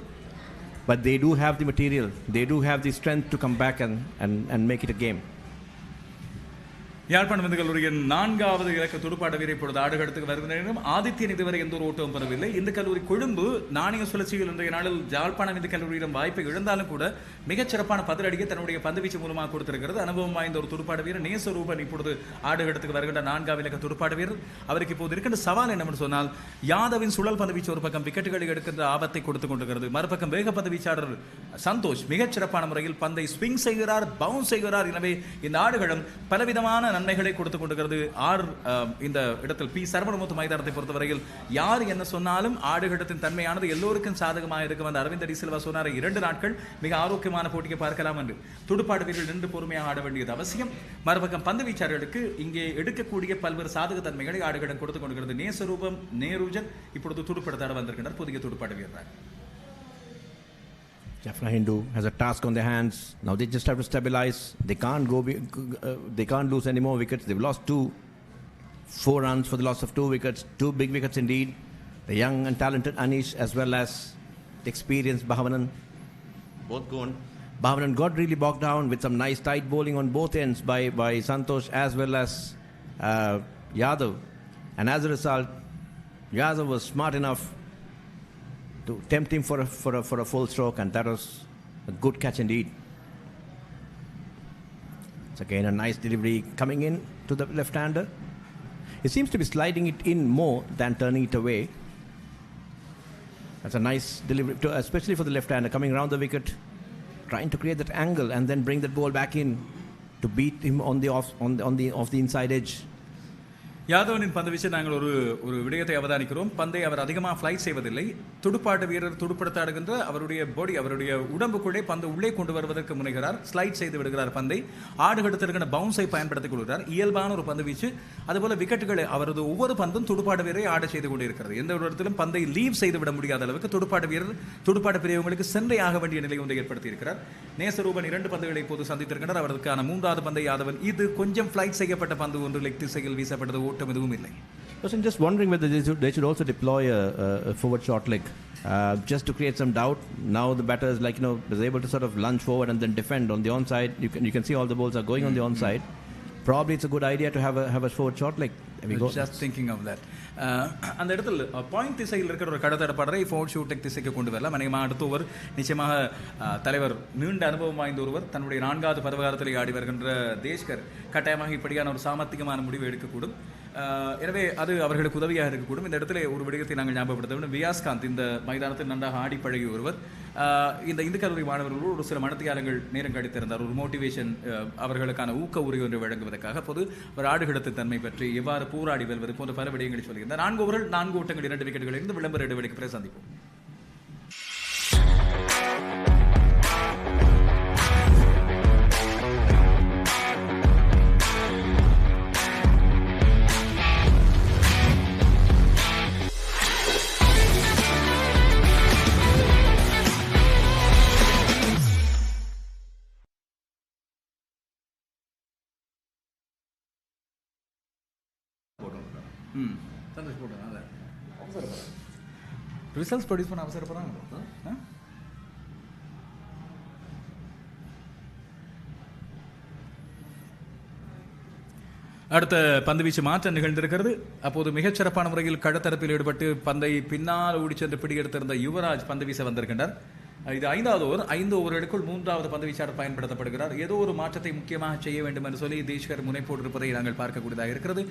S9: but they do have the material. They do have the strength to come back and make it a game.
S10: Yazhpanam Hindu கல்லூரியின் 4வது இலக்க துடுப்பாட்ட வீரர் இப்பொழுது ஆடுகளத்துக்கு வருகின்றனர். ஆதித்யன் இதுவரை எந்த ஒரு ஓட்டமும் பெறவில்லை. இந்த கல்லூரி கொழும்பு நாணய சுழற்சியில் இன்றைய நாளில் யாழ்ப்பாணம் இந்து கல்லூரியிடம் வாய்ப்பை இழந்தாலும் கூட மிகச்சிறப்பான பதிலடியை தன்னுடைய பந்துவீச்சு மூலமாக கொடுத்திருக்கிறது. அனுபவம் வாய்ந்த ஒரு துடுப்பாட்ட வீரர் நேசரூபன் இப்பொழுது ஆடுகளத்துக்கு வருகின்ற 4வது இலக்க துடுப்பாட்ட வீரர். அவருக்கு இப்போது இருக்கின்ற சவால் என்னவென்று சொன்னால், யாதவின் சுழல் பந்துவீச்சு ஒரு பக்கம் விக்கெட்டுகளை எடுக்கின்ற ஆபத்தை கொடுத்துக் கொண்டிருக்கிறது. மறுபக்கம் வேக பந்து வீச்சாளர் சந்தோஷ் மிகச்சிறப்பான முறையில் பந்தை ஸ்விங் செய்கிறார், பவுன்ஸ் செய்கிறார். எனவே இந்த ஆடுகளம் பலவிதமான நன்மைகளை கொடுத்துக் கொண்டிருக்கிறது. இந்த இடத்தில் P.Sara மைதானத்தை பொறுத்தவரையில் யார் என்ன சொன்னாலும் ஆடுகளத்தின் தன்மையானது எல்லோருக்கும் சாதகமாக இருக்கும். அந்த அரவிந்த் டி சில்வா சொன்னார் 2 நாட்கள் மிக ஆரோக்கியமான போட்டியை பார்க்கலாம் என்று. துடுப்பாட்ட வீரர்கள் நின்று பொறுமையாக ஆட வேண்டியது அவசியம். மறுபக்கம் பந்து வீச்சாளர்களுக்கு இங்கே எடுக்கக்கூடிய பல்வேறு சாதக தன்மைகளை ஆடுகளம் கொடுத்துக் கொண்டிருக்கிறது. நேசரூபம் நேருஜன் இப்பொழுது துடுப்படுத்தாட வந்திருக்கிறார், புதிய துடுப்பாட்ட வீரர்.
S9: Jaffna Hindu has a task on their hands. Now they just have to stabilize. They can't lose any more wickets. They've lost 4 runs for the loss of 2 wickets. 2 big wickets indeed. The young and talented Anish as well as the experienced Bhavanan. Both gone. Bhavanan got really bogged down with some nice tight bowling on both ends by Santosh as well as Yadav. And as a result, Yadav was smart enough to tempt him for a full stroke, and that was a good catch indeed. It's again a nice delivery coming in to the left-hander. He seems to be sliding it in more than turning it away. That's a nice delivery, especially for the left-hander, coming around the wicket, trying to create that angle and then bring that ball back in to beat him on the inside edge.
S10: யாதவனின் பந்து வீச்சு நாங்கள் ஒரு விடயத்தை அவதானிக்கிறோம். பந்தை அவர் அதிகமாக flight செய்வதில்லை. துடுப்பாட்ட வீரர் துடுப்படுத்தாடுகின்ற அவருடைய பாடி, அவருடைய உடம்புக்குள்ளே பந்து உள்ளே கொண்டு வருவதற்கு முனைகிறார். ஸ்லைட் செய்து விடுகிறார் பந்தை. ஆடுகளத்திற்கான பவுன்ஸை பயன்படுத்திக் கொள்கிறார். இயல்பான ஒரு பந்து வீச்சு. அதுபோல விக்கெட்டுகளை அவரது ஒவ்வொரு பந்தும் துடுப்பாட்ட வீரரை ஆட செய்து கொண்டிருக்கிறது. எந்த ஒரு இடத்திலும் பந்தை லீவ் செய்து விட முடியாத அளவுக்கு துடுப்பாட்ட வீரர் துடுப்பாட்ட பிரிவுகளுக்கு சென்றை ஆக வேண்டிய நிலை ஒன்றை ஏற்படுத்தியிருக்கிறார். நேசரூபன் 2 பந்துகளை இப்போது சந்தித்திருக்கிறார். அவருக்கான 3வது பந்தை யாதவன், இது கொஞ்சம் ஃப்ளைட் செய்யப்பட்ட பந்து ஒன்று லெக் திசையில் வீசப்பட்டது. ஓட்டம் எதுவும் இல்லை.
S9: I was just wondering whether they should also deploy a forward short leg just to create some doubt. Now the batter is is able to sort of lunge forward and then defend on the onside. You can see all the balls are going on the onside. Probably it's a good idea to have a forward short leg.
S10: Just thinking of that. அந்த இடத்துல point திசையில் இருக்கிற ஒரு கடத்தடப்பாடரை fort shooting திசைக்கு கொண்டு வரலாம். அநேகமாக அடுத்த ஓவர் நிச்சயமாக தலைவர் நீண்ட அனுபவம் வாய்ந்த ஒருவர் தன்னுடைய 4வது பருவகாலத்தில் ஆடி வருகின்ற தேஷ்கர் கட்டாயமாக இப்படியான ஒரு சாமர்த்தியமான முடிவு எடுக்கக்கூடும். எனவே அது அவர்களுக்கு உதவியாக இருக்கக்கூடும். இந்த இடத்துல ஒரு விடயத்தை நாங்கள் ஞாபகப்படுத்த வேண்டும். வியாஸ்காந்த் இந்த மைதானத்தில் நன்றாக ஆடி பழகிய ஒருவர். இந்த இந்து கல்லூரி மாணவர்களோடு ஒரு சில மனத்தியாளர்கள் நேரம் கழித்திருந்தார். ஒரு மோட்டிவேஷன், அவர்களுக்கான ஊக்க உரை ஒன்று வழங்குவதற்காக பொது ஒரு ஆடுகளத்து தன்மை பற்றி எவ்வாறு போராடி வெல்வது போன்ற பல விடயங்களை சொல்லியிருந்தார். 4 ஓவர்கள் 4 ஓட்டங்கள் 2 விக்கெட்டுகள் இருந்து விளம்பர இடைவெளிக்கு பிறகு சந்திப்போம். சந்தோஷ் போடுறேன். அதை அவசரப்படுறேன். ரிசல்ட்ஸ் ப்ரொடியூஸ் பண்ண அவசரப்படுறாங்க. அடுத்த பந்து வீச்சு மாற்றம் நிகழ்ந்திருக்கிறது. அப்போது மிகச்சிறப்பான முறையில் கடத்தரப்பில் ஈடுபட்டு பந்தை பின்னால் ஓடி சென்று பிடியெடுத்திருந்த யுவராஜ் பந்து வீச வந்திருக்கின்றார். இது 5வது ஓவர். 5 ஓவர்களுக்குள் 3வது பந்து வீச்சாளர் பயன்படுத்தப்படுகிறார். ஏதோ ஒரு மாற்றத்தை முக்கியமாக செய்ய வேண்டும் என்று சொல்லி தேஷ்கர் முனைப்போடு இருப்பதை நாங்கள் பார்க்கக்கூடியதாக இருக்கிறது.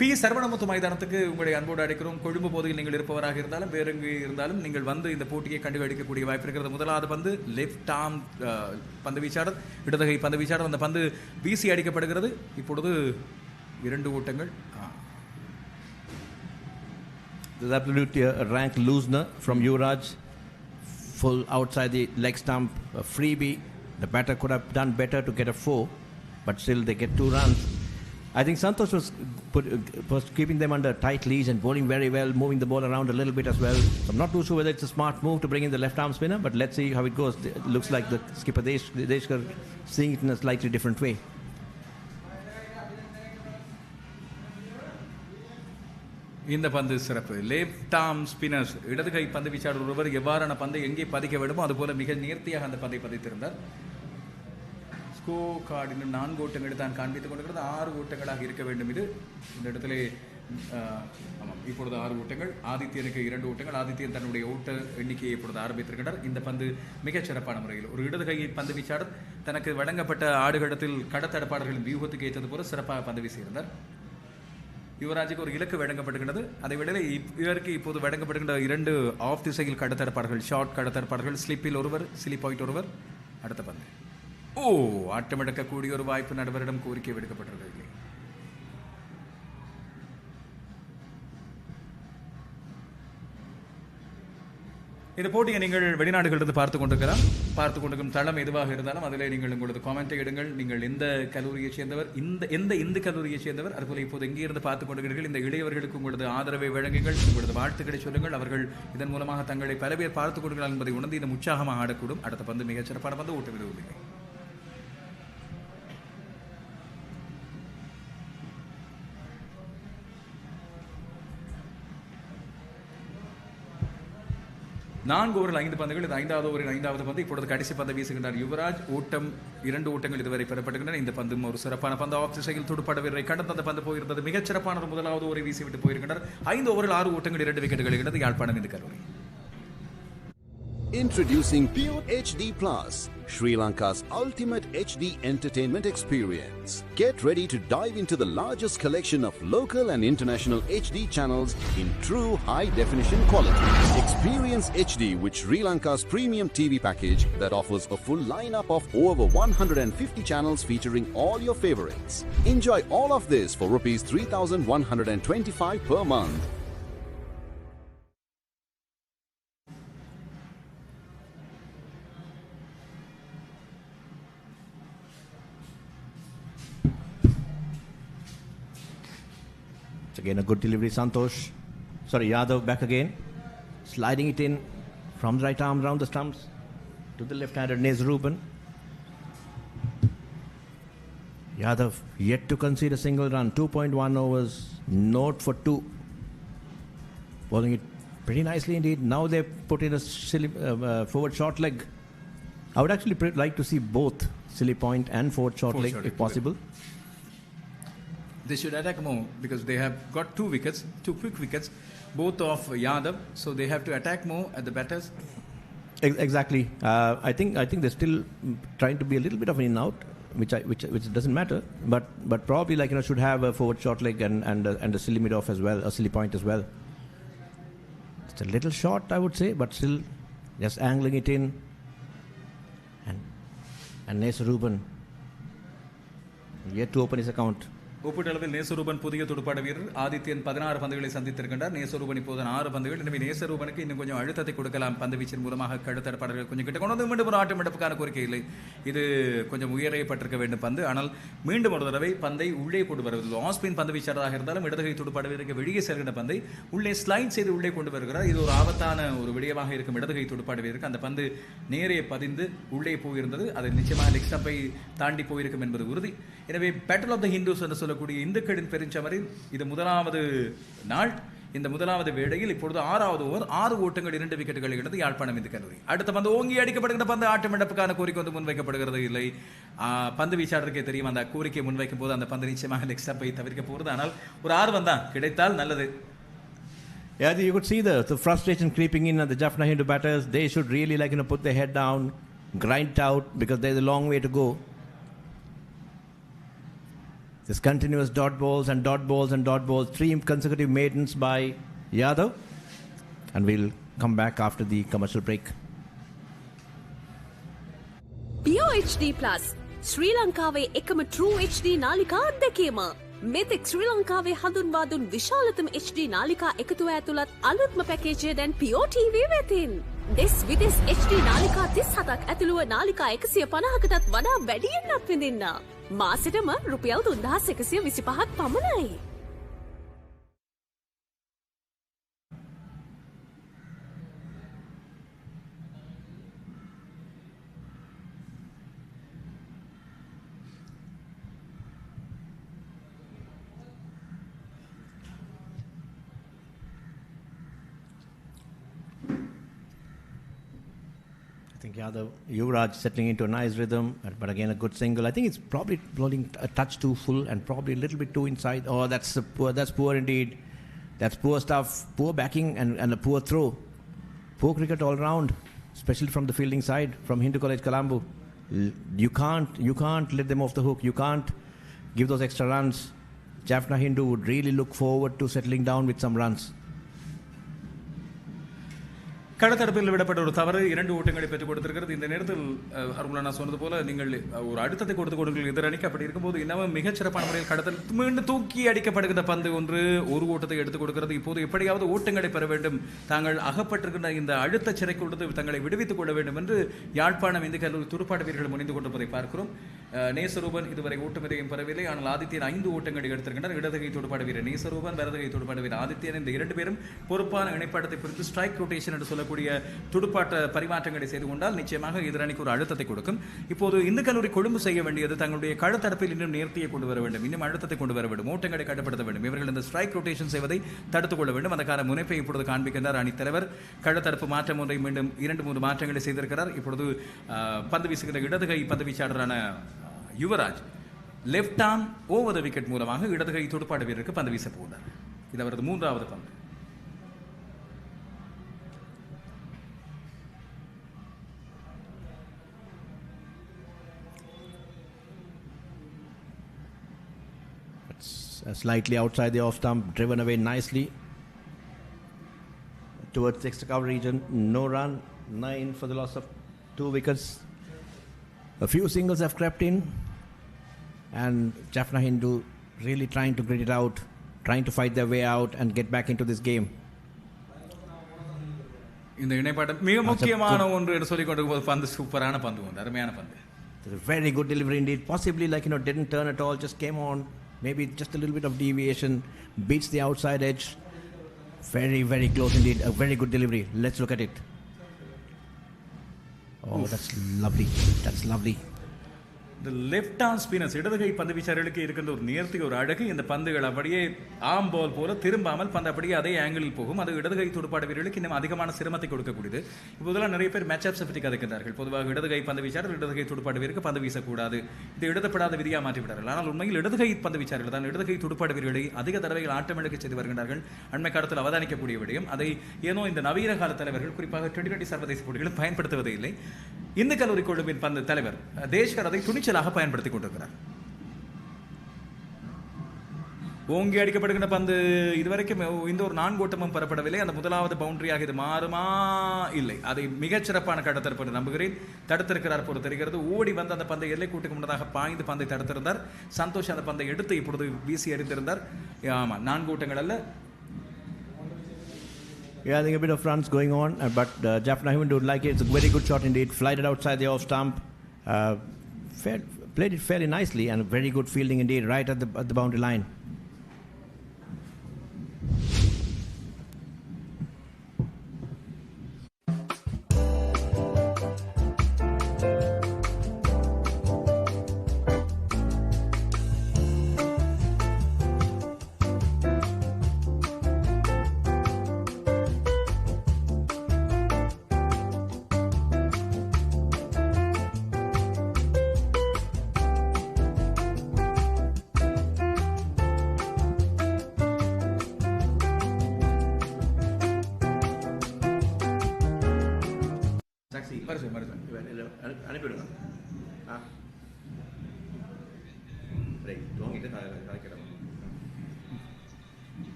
S10: பி. சரவணமுத்து மைதானத்துக்கு உங்களை அன்போடு அழைக்கிறோம். கொழும்பு பகுதியில் நீங்கள் இருப்பவராக இருந்தாலும் வேறெங்கு இருந்தாலும் நீங்கள் வந்து இந்த போட்டியை கண்டு அடிக்கக்கூடிய வாய்ப்பு இருக்கிறது. 1வது பந்து லெஃப்ட் ஆர்ம் பந்து வீச்சாளர், இடதுகை பந்து வீச்சாளர். அந்த பந்து வீசி அடிக்கப்படுகிறது. இப்பொழுது 2 ஓட்டங்கள்.
S9: There's absolutely a rank loosener from Yuvraj. Full outside the leg stump, a freebie. The batter could have done better to get a 4, but still they get 2 runs. I think Santosh was keeping them under tight leash and bowling very well, moving the ball around a little bit as well. So I'm not too sure whether it's a smart move to bring in the left arm spinner, but let's see how it goes. It looks like the skipper Deshkar seeing it in a slightly different way.
S10: இந்த பந்து சிறப்பு. Left arm spinners, இடதுகை பந்து வீச்சாளர் ஒருவர் எவ்வாறான பந்தை எங்கே பதிக்க வேண்டுமோ அதுபோல மிக நேர்த்தியாக அந்த பந்தை பதித்திருந்தார். ஸ்கோ கார்டு இன்னும் 4 ஓட்டங்களை தான் காண்பித்துக் கொண்டிருக்கிறது. 6 ஓட்டங்களாக இருக்க வேண்டும். இது இந்த இடத்துல ஆமாம், இப்பொழுது 6 ஓட்டங்கள். ஆதித்யனுக்கு 2 ஓட்டங்கள். ஆதித்யன் தன்னுடைய ஓட்ட எண்ணிக்கையை இப்பொழுது ஆரம்பித்திருக்கிறார். இந்த பந்து மிகச்சிறப்பான முறையில் ஒரு இடதுகை பந்து வீச்சாளர் தனக்கு வழங்கப்பட்ட ஆடுகளத்தில் கடத்தடப்பாளர்களின் வியூகத்துக்கு ஏற்றது போல சிறப்பாக பந்து வீசியிருந்தார். யுவராஜுக்கு ஒரு இலக்கு வழங்கப்படுகிறது. அதை விட இவருக்கு இப்போது வழங்கப்படுகின்ற 2 ஆஃப் திசையில் கடத்தடப்பாளர்கள், ஷார்ட் கடத்தடப்பாளர்கள், ஸ்லிப்பில் ஒருவர், ஸ்லிப் பாயிண்ட் ஒருவர். அடுத்த பந்து ஆட்டமிழக்கக்கூடிய ஒரு வாய்ப்பு நடுவரிடம் கோரிக்கை விடுக்கப்பட்டிருக்கிறது. இந்த போட்டியை நீங்கள் வெளிநாடுகளிலிருந்து பார்த்து கொண்டிருக்கும் தளம் எதுவாக இருந்தாலும் அதில் நீங்கள் உங்களது காமெண்ட்டை இடுங்கள். நீங்கள் எந்த கல்லூரியைச் சேர்ந்தவர், எந்த இந்து கல்லூரியைச் சேர்ந்தவர், அதுபோல இப்போது எங்கே இருந்து பார்த்துக் கொண்டிருக்கிறீர்கள், இந்த இளையவர்களுக்கு உங்களது ஆதரவை வழங்குங்கள், உங்களது வாழ்த்துக்களை சொல்லுங்கள். அவர்கள் இதன் மூலமாக தங்களை பல பேர் பார்த்துக் கொண்டிருக்கிறார்கள் என்பதை உணர்ந்து இந்த உற்சாகமாக ஆடக்கூடும். அடுத்த பந்து மிகச்சிறப்பான பந்து, ஓட்டம் எதுவும் இல்லை. நான்கு ஓவரில் 5 பந்துகள். இது 5வது ஓவரில் 5வது பந்து. இப்பொழுது கடைசி பந்தை வீசுகின்றார் யுவராஜ். 2 ஓட்டங்கள் இதுவரை பெறப்பட்டுகின்றன. இந்த பந்தும் ஒரு சிறப்பான பந்து. ஆஃப் திசையில் துடுப்பாட்ட வீரரை கடந்த அந்த பந்து போயிருந்தது. மிகச்சிறப்பான ஒரு 1வது ஓவரை வீசிவிட்டு போயிருக்கின்றனர். 5 ஓவரில் 6 ஓட்டங்கள் 2 விக்கெட்டுகள் இருக்கிறது யாழ்ப்பாணம் இந்து கல்லூரி.
S12: Introducing Pure HD Plus, Sri Lanka's ultimate HD entertainment experience. Get ready to dive into the largest collection of local and international HD channels in true high-definition quality. Experience HD with Sri Lanka's premium TV package that offers a full lineup of over 150 channels featuring all your favorites. Enjoy all of this for Rs 3,125 per month.
S9: Again, a good delivery, Santosh. Sorry, Yadav back again. Sliding it in from the right arm round the stumps to the left-hander, Nesruben. Yadav yet to concede a single run. 2.1 overs, note for 2. Bowling it pretty nicely indeed. Now they put in a silly, forward short leg. I would actually like to see both silly point and forward short leg if possible.
S10: They should attack more because they have got 2 wickets, 2 quick wickets, both of Yadav. So they have to attack more at the batters.
S9: Exactly. I think they're still trying to be a little bit of an in-out, which doesn't matter. But probably should have a forward short leg and a silly mid-off as well, a silly point as well. It's a little short, I would say, but still just angling it in. And Nesruben yet to open his account.
S10: ஒப்பீட்டளவில் நேசரூபன் புதிய துடுப்பாட்ட வீரர். ஆதித்யன் 16 பந்துகளை சந்தித்திருக்கின்றார். நேசரூபன் இப்போது 6 பந்துகள். எனவே நேசரூபனுக்கு இன்னும் கொஞ்சம் அழுத்தத்தை கொடுக்கலாம். பந்து வீச்சின் மூலமாக கடுத்தடுப்பாளர்கள் கொஞ்சம் கிட்ட கொண்டு வந்து மீண்டும் ஒரு ஆட்டம் எடுப்புக்கான கோரிக்கை இல்லை. இது கொஞ்சம் உயரையப்பட்டிருக்க வேண்டும் பந்து. ஆனால் மீண்டும் ஒரு தடவை பந்தை உள்ளே கொண்டு வருவதில்லை. ஆஸ்பின் பந்து வீச்சாளராக இருந்தாலும் இடதுகை துடுப்பாட்ட வீரருக்கு வெளியே செல்கின்ற பந்தை உள்ளே ஸ்லைட் செய்து உள்ளே கொண்டு வருகிறார். இது ஒரு ஆபத்தான ஒரு விடயமாக இருக்கும் இடதுகை துடுப்பாட்ட வீரருக்கு. அந்த பந்து நேரே பதிந்து உள்ளே போயிருந்தது. அது நிச்சயமாக லெக் ஸ்டம்பை தாண்டி போயிருக்கும் என்பது உறுதி. எனவே பேட்டில் ஆஃப் த ஹிந்துஸ் என்று சொல்லக்கூடிய இந்துக்களின் பெருஞ்சமரில் இது முதலாவது நாள். இந்த முதலாவது வேளையில் இப்பொழுது 6வது ஓவர் 6 ஓட்டங்கள் 2 விக்கெட்டுகள் இழந்து யாழ்ப்பாணம் இந்து கல்லூரி. அடுத்த பந்து ஓங்கி அடிக்கப்படுகின்ற பந்து ஆட்டம் இழப்புக்கான கோரிக்கை வந்து முன்வைக்கப்படுகிறது. இல்லை, பந்து வீச்சாளருக்கே தெரியும் அந்த கோரிக்கை முன்வைக்கும் போது அந்த பந்து நிச்சயமாக லெக் ஸ்டம்பை தவிர்க்க போகிறது. ஆனால் ஒரு 6 ரன் தான் கிடைத்தால் நல்லது.
S9: Yeah, you could see the frustration creeping in at the Jaffna Hindu batters. They should really put their head down, grind out because there's a long way to go. This continuous dot balls and dot balls and dot balls. 3 consecutive maidens by Yadav. And we'll come back after the commercial break.
S13: Pure HD Plus. Sri Lankaවේ එකම True HD නාලිකා අත්දැකීම. මෙතෙක් ශ්‍රී ලංකාවේ හඳුන්වා දුන් විශාලතම HD නාලිකා එකතුව ඇතුළත් අලුත්ම පැකේජය දැන් Pure TV වෙතින්. දෙස් විදෙස් HD නාලිකා 37ක් ඇතුළුව නාලිකා 150කටත් වඩා වැඩියෙන් අත්විඳින්න. මාසෙටම රුපියල් 3125ක් පමණයි.
S9: I think Yuvraj settling into a nice rhythm, but again a good single. I think it's probably blowing a touch too full and probably a little bit too inside. Oh, that's poor indeed. That's poor stuff. Poor backing and a poor throw. Poor cricket all round, especially from the fielding side from Hindu College Colombo. You can't let them off the hook. You can't give those extra runs. Jaffna Hindu would really look forward to settling down with some runs.
S10: கடத்தடுப்பில் விடப்பட்ட ஒரு தவறு 2 ஓட்டங்களை பெற்றுக் கொடுத்திருக்கிறது. இந்த நேரத்தில் அருள்னா சொன்னது போல நீங்கள் ஒரு அழுத்தத்தை கொடுத்து கொடுங்கள் எதிரணிக்கு. அப்படி இருக்கும்போது இன்னமும் மிகச்சிறப்பான முறையில் கடத்தல் மீண்டும் தூக்கி அடிக்கப்படுகிற பந்து ஒன்று ஒரு ஓட்டத்தை எடுத்துக் கொடுக்கிறது. இப்போது எப்படியாவது ஓட்டங்களை பெற வேண்டும், தாங்கள் அகப்பட்டிருக்கின்ற இந்த அழுத்த சிறைக்குள்ளது தங்களை விடுவித்துக் கொள்ள வேண்டும் என்று யாழ்ப்பாணம் இந்து கல்லூரி துடுப்பாட்ட வீரர்கள் முனைந்து கொண்டிருப்பதை பார்க்கிறோம். நேசரூபன் இதுவரை ஓட்டம் எதையும் பெறவில்லை. ஆனால் ஆதித்யன் 5 ஓட்டங்களை எடுத்திருக்கின்றனர். இடதுகை துடுப்பாட்ட வீரர் நேசரூபன், வலதுகை துடுப்பாட்ட வீரர் ஆதித்யன். இந்த 2 பேரும் பொறுப்பான இணைப்பாட்டத்தை புரிந்து ஸ்ட்ரைக் ரொட்டேஷன் என்று சொல்லக்கூடிய துடுப்பாட்ட பரிமாற்றங்களை செய்து கொண்டால் நிச்சயமாக எதிரணிக்கு ஒரு அழுத்தத்தை கொடுக்கும். இப்போது இந்து கல்லூரி கொழும்பு செய்ய வேண்டியது தங்களுடைய களத்தடுப்பில் இன்னும் நேர்த்தியை கொண்டு வர வேண்டும், இன்னும் அழுத்தத்தை கொண்டு வர வேண்டும், ஓட்டங்களை கட்டுப்படுத்த வேண்டும். இவர்கள் இந்த ஸ்ட்ரைக் ரொட்டேஷன் செய்வதை தடுத்துக் கொள்ள வேண்டும். அதற்கான முனைப்பை இப்பொழுது காண்பிக்கின்றார் அணித்தலைவர். களத்தடுப்பு மாற்றம் ஒன்றை மீண்டும் 2-3 மாற்றங்களை செய்திருக்கிறார். இப்பொழுது பந்து வீசுகிற இடதுகை பந்து வீச்சாளரான Yuvraj left arm over the wicket மூலமாக இடதுகை துடுப்பாட்ட வீரருக்கு பந்து வீச போகிறார். இது அவரது 3வது பந்து.
S9: slightly outside the off stump, driven away nicely towards the extra cover region. No run, 9 for the loss of 2 wickets. A few singles have crept in, and Jaffna Hindu really trying to grit it out, trying to fight their way out and get back into this game.
S10: இந்த இணைப்பாட்டம் மிக முக்கியமான ஒன்று என்று சொல்லிக் கொண்டு போது பந்து சூப்பரான பந்து உண்டு, அருமையான பந்து.
S9: Very good delivery indeed. Possibly didn't turn at all, just came on. Maybe just a little bit of deviation, beats the outside edge. Very, very close indeed. A very good delivery. Let's look at it. Oh, that's lovely. That's lovely.
S10: The left arm spinners, இடது கை பந்து வீச்சாளர்களுக்கு இருக்கின்ற ஒரு நேர்த்தி, ஒரு அழகு. இந்த பந்துகள் அப்படியே ஆம் பால் போல திரும்பாமல் பந்து அப்படியே அதே ஆங்கிளில் போகும். அது இடது கை துடுப்பாட்ட வீரர்களுக்கு இன்னும் அதிகமான சிரமத்தை கொடுக்கக்கூடியது. இப்போதெல்லாம் நிறைய பேர் மேட்ச் அப்ஸ் பற்றி கதைக்கின்றார்கள். பொதுவாக இடது கை பந்து வீச்சாளர் இடது கை துடுப்பாட்ட வீரருக்கு பந்து வீசக்கூடாது, இது எழுதப்படாத விதியாக மாற்றிவிட்டார்கள். ஆனால் உண்மையில் இடது கை பந்து வீச்சாளர்கள் தான் இடது கை துடுப்பாட்ட வீரர்களை அதிக தடவைகள் ஆட்டமிழக்க செய்து வருகின்றார்கள். அண்மை காலத்தில் அவதானிக்கக்கூடிய விடயம். அதை ஏனோ இந்த நவீன கால தலைவர்கள் குறிப்பாக T20 சர்வதேச போட்டிகளில் பயன்படுத்துவதே இல்லை. இந்த கல்லூரி குழுவின் பந்து தலைவர் தேஷ்கர் அதை துணிச்சலாக பயன்படுத்திக் கொண்டிருக்கிறார். ஓங்கி அடிக்கப்படுகின்ற பந்து இதுவரைக்கும் இந்த ஒரு 4 ஓட்டமும் பெறப்படவில்லை. அந்த முதலாவது பவுண்டரியாக இது மாறுமா இல்லை, அதை மிகச்சிறப்பான கடத்தரப்பு நம்புகிறேன். தடுத்திருக்கிறார் போல தெரிகிறது. ஓடி வந்து அந்த பந்தை எல்லை கூட்டுக்கு முன்னதாக பாய்ந்து பந்தை தடுத்திருந்தார். சந்தோஷ் அந்த பந்தை எடுத்து இப்பொழுது வீசி எறிந்திருந்தார். ஆமா, 4 ஓட்டங்கள் அல்ல.
S9: Yeah, I think a bit of runs going on, but Jaffna Hindu would like it. It's a very good shot indeed. Flighted outside the off stump. Played it fairly nicely, and very good fielding indeed, right at the boundary line.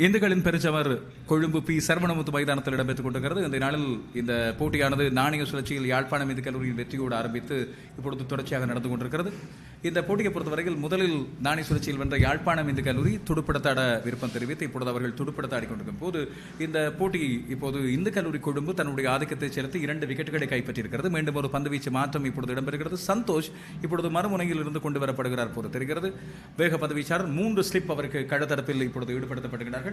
S10: இந்துக்களின் பெருச்சவர் Colombo P.Sara மைதானத்தில் இடம்பெற்றுக் கொண்டிருக்கிறது. இந்த நாளில் இந்த போட்டியானது நாணய சுழற்சியில் யாழ்ப்பாணம் இந்து கல்லூரியின் வெற்றியோடு ஆரம்பித்து இப்பொழுது தொடர்ச்சியாக நடந்து கொண்டிருக்கிறது. இந்த போட்டியை பொறுத்தவரையில் முதலில் நாணய சுழற்சியில் வென்ற யாழ்ப்பாணம் இந்து கல்லூரி துடுப்படுத்தாட விருப்பம் தெரிவித்து இப்பொழுது அவர்கள் துடுப்படுத்த ஆடிக்கொண்டிருக்கும் போது இந்த போட்டி இப்போது இந்து கல்லூரி கொழும்பு தன்னுடைய ஆதிக்கத்தை செலுத்தி 2 விக்கெட்டுகளை கைப்பற்றியிருக்கிறது. மீண்டும் ஒரு பந்துவீச்சு மாற்றம் இப்பொழுது இடம்பெறுகிறது. சந்தோஷ் இப்பொழுது மறுமுனையில் இருந்து கொண்டு வரப்படுகிறார் போல தெரிகிறது. வேக பந்துவீச்சாளர் 3 ஸ்லிப் அவருக்கு கடத்தரப்பில் இப்பொழுது ஈடுபடுத்தப்படுகிறார்கள்.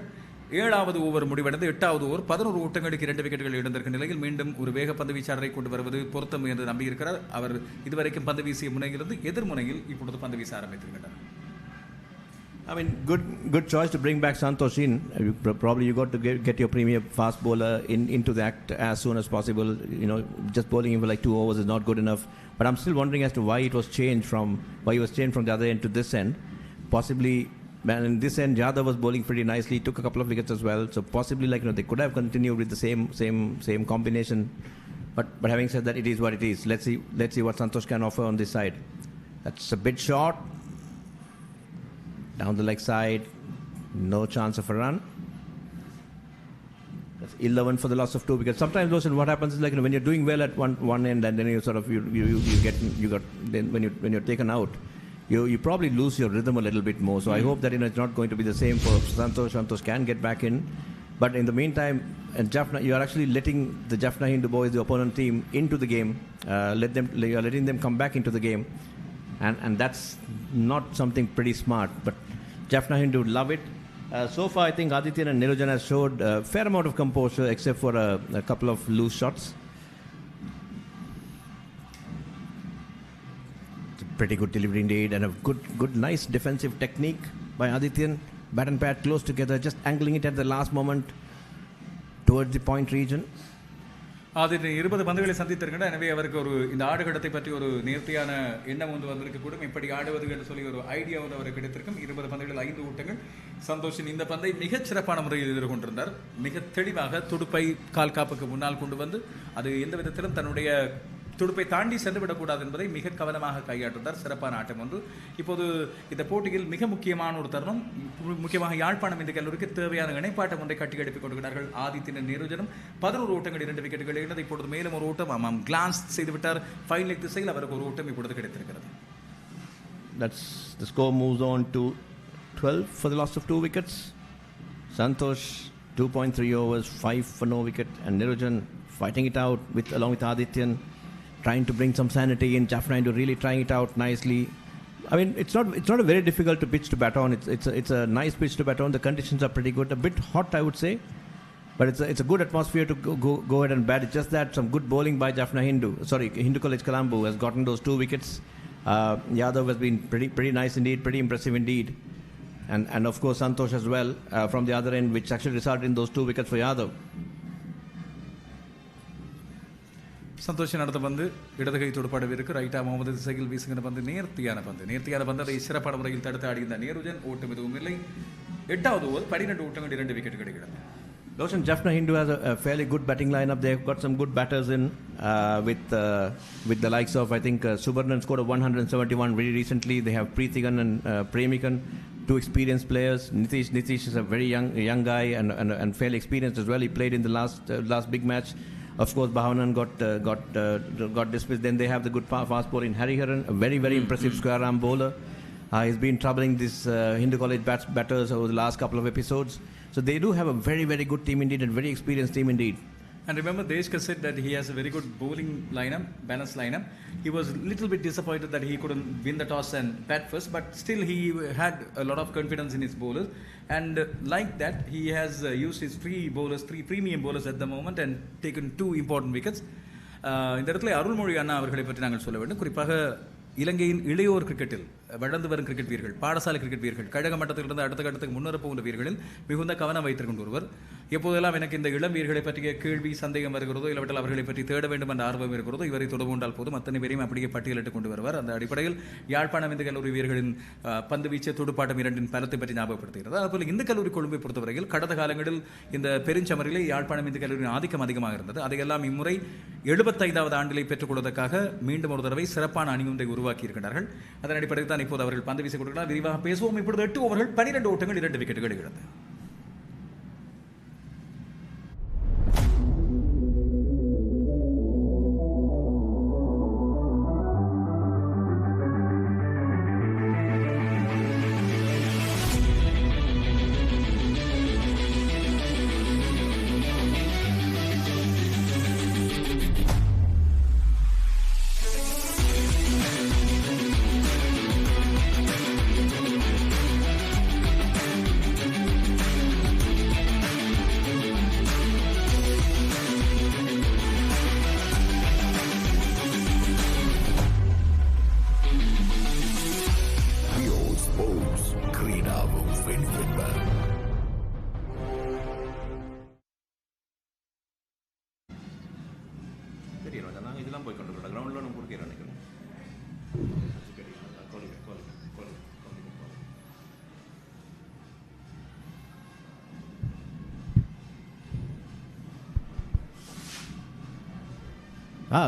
S10: 7வது ஓவர் முடிவடைந்து 8வது ஓவர் 11 ஓட்டங்களுக்கு 2 விக்கெட்டுகள் இழந்திருக்கும் நிலையில் மீண்டும் ஒரு வேக பந்து வீச்சாளரை கொண்டு வருவது பொருத்தம் என்று நம்பியிருக்கிறார். அவர் இதுவரைக்கும் பந்து வீசிய முனையிலிருந்து எதிர்முனையில் இப்பொழுது பந்து வீச ஆரம்பித்திருக்கிறார்.
S9: I mean, good choice to bring back Santosh in. Probably you got to get your premier fast bowler into the act as soon as possible. Just bowling him for like 2 overs is not good enough. But I'm still wondering as to why he was changed from the other end to this end. Possibly, man, in this end, Yadav was bowling pretty nicely. Took a couple of wickets as well. So possibly, they could have continued with the same combination. But having said that, it is what it is. Let's see what Santosh can offer on this side. That's a bit short. Down the leg side, no chance of a run. That's 11 for the loss of 2 wickets. Sometimes, what happens is when you're doing well at one end, and then you sort of then when you're taken out, you probably lose your rhythm a little bit more. So I hope that it's not going to be the same for Santosh. Santosh can get back in, but in the meantime, and Jaffna, you are actually letting the Jaffna Hindu boys, the opponent team, into the game. You are letting them come back into the game. And that's not something pretty smart, but Jaffna Hindu would love it. So far, I think Adityan and Niranjan has showed a fair amount of composure, except for a couple of loose shots. It's a pretty good delivery indeed, and a good, nice defensive technique by Adityan. Bat and pad close together, just angling it at the last moment towards the point region.
S10: அதில் 20 பந்துகளை சந்தித்திருக்கின்றனர். எனவே அவருக்கு இந்த ஆடுகளத்தை பற்றி ஒரு நேர்த்தியான எண்ணம் வந்திருக்கக்கூடும். இப்படி ஆடுவது என்று சொல்லி ஒரு ஐடியா அவருக்கு கிடைத்திருக்கும். 20 பந்துகளில் 5 ஓட்டங்கள். சந்தோஷின் இந்த பந்தை மிகச் சிறப்பான முறையில் எதிர்கொண்டிருந்தார். மிக தெளிவாக துடுப்பை கால் காப்புக்கு முன்னால் கொண்டு வந்து அது எந்த விதத்திலும் தன்னுடைய துடுப்பை தாண்டி சென்று விடக்கூடாது என்பதை மிக கவனமாக கையாட்டுகிறார். சிறப்பான ஆட்டம் ஒன்று. இப்போது இந்த போட்டியில் மிக முக்கியமான ஒரு தருணம், முக்கியமாக யாழ்ப்பாணம் இந்த கல்லூரிக்கு தேவையான இணைப்பாட்டம் ஒன்றை கட்டி எழுப்பிக் கொடுக்கிறார்கள். ஆதித்யன் நிருஜனும் 11 ஓட்டங்கள் 2 விக்கெட்டுகள் இழந்தது. இப்பொழுது மேலும் ஒரு ஓட்டம் கிளான்ஸ் செய்துவிட்டார் ஃபைன் லெக் திசையில். அவருக்கு ஒரு ஓட்டம் இப்பொழுது கிடைத்திருக்கிறது.
S9: The score moves on to 12 for the loss of 2 wickets. Santosh 2.3 overs, 5 for no wicket, and Nirujan fighting it out along with Adityan, trying to bring some sanity in. Jaffna really trying it out nicely. I mean, it's not a very difficult pitch to bat on. It's a nice pitch to bat on. The conditions are pretty good. A bit hot, I would say, but it's a good atmosphere to go ahead and bat. It's just that some good bowling by Jaffna Hindu College Colombo has gotten those 2 wickets. Yadav has been pretty nice indeed, pretty impressive indeed. And of course Santosh as well from the other end, which actually resulted in those 2 wickets for Yadav.
S10: சந்தோஷம் நடந்த பந்து இடது கை துடுப்பாட வீருக்கு ரைட்டா முகமது திசையில் வீசுகிற பந்து நேர்த்தியான பந்து அதை சிறப்பான முறையில் தடுத்து ஆடியிருந்த நிருஜன். ஓட்டம் எதுவும் இல்லை. 8வது ஓவர் 12 ஓட்டங்கள் 2 விக்கெட் கிடைக்கிறது.
S9: Loshan Jaffna Hindu has a fairly good batting lineup. They've got some good batters in with the likes of, I think, Subarnan scored a 171 very recently. They have Preethigan and Premikan, 2 experienced players. Nitish is a very young guy and fairly experienced as well. He played in the last big match. Of course, Bhavanan got dismissed. Then they have the good fast bowler in Hariharan, a very impressive square arm bowler. He's been troubling this Hindu College batters over the last couple of episodes. So they do have a very good team indeed, and very experienced team indeed.
S10: And remember, Deshka said that he has a very good bowling lineup, balanced lineup. He was a little bit disappointed that he couldn't win the toss and bat first, but still he had a lot of confidence in his bowlers. And like that, he has used his 3 premium bowlers at the moment and taken 2 important wickets. இந்த இடத்துல அருள்மொழி அண்ணா அவர்களை பற்றி நாங்கள் சொல்ல வேண்டும். குறிப்பாக இலங்கையின் இளையோர் கிரிக்கெட்டில் வளர்ந்து வரும் கிரிக்கெட் வீரர்கள், பாடசாலை கிரிக்கெட் வீரர்கள், கழக மட்டத்திலிருந்து அடுத்த கட்டத்துக்கு முன்னேற போகின்ற வீரர்களில் மிகுந்த கவனம் வைத்திருக்கின்ற ஒருவர். எப்போதெல்லாம் எனக்கு இந்த இளம் வீரர்களை பற்றிய கேள்வி சந்தேகம் வருகிறதோ, இல்லாவிட்டால் அவர்களை பற்றி தேட வேண்டும் என்ற ஆர்வம் இருக்கிறதோ, இவரை தொடர்பு கொண்டால் போதும் அத்தனை பேரையும் அப்படியே பட்டியலிட்டு கொண்டு வருவார். அந்த அடிப்படையில் யாழ்ப்பாணம் இந்த கல்லூரி வீரர்களின் பந்து வீச்சு, துடுப்பாட்டம் இரண்டின் பலத்தை பற்றி ஞாபகப்படுத்துகிறது. அதுபோல் இந்த கல்லூரி கொழும்பை பொறுத்தவரையில் கடந்த காலங்களில் இந்த பெருஞ்சமரிலே யாழ்ப்பாணம் இந்த கல்லூரியின் ஆதிக்கம் அதிகமாக இருந்தது. அதையெல்லாம் இம்முறை 75வது ஆண்டிலே பெற்றுக் கொள்வதற்காக மீண்டும் ஒரு தடவை சிறப்பான அணி ஒன்றை உருவாக்கி இருக்கிறார்கள். அதன் அடிப்படையில் தான் இப்போது அவர்கள் பந்து வீசி கொடுக்கிறார். விரிவாக பேசுவோம். இப்பொழுது 8 ஓவர்கள் 12 ஓட்டங்கள் 2 விக்கெட்டுகள் இழந்தது.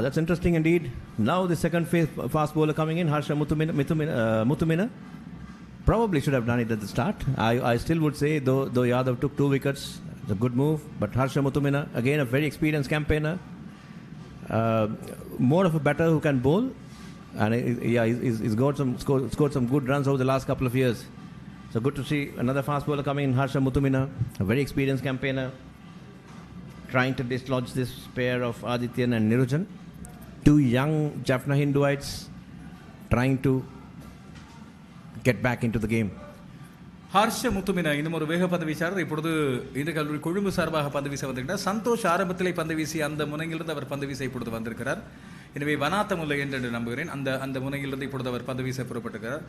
S9: That's interesting indeed. Now the second fast bowler coming in, Harsha Muthumina. Probably should have done it at the start. I still would say, though Yadav took 2 wickets, it's a good move. But Harsha Muthumina, again a very experienced campaigner, more of a batter who can bowl, and he's scored some good runs over the last couple of years. So good to see another fast bowler coming in, Harsha Muthumina, a very experienced campaigner, trying to dislodge this pair of Adityan and Nirujan. 2 young Jaffna Hinduites trying to get back into the game.
S10: Harsh முத்துமினா இன்னும் ஒரு வேக பந்து வீச்சாளர். இப்பொழுது இந்த கல்லூரி கொழும்பு சார்பாக பந்து வீச வந்திருக்கிறார். சந்தோஷ் ஆரம்பத்திலே பந்து வீசி அந்த முனையிலிருந்து அவர் பந்து வீச இப்பொழுது வந்திருக்கிறார். எனவே வனாத்தமுல்லை என்று நம்புகிறேன். அந்த முனையிலிருந்து இப்பொழுது அவர் பந்து வீச புறப்பட்டிருக்கிறார்.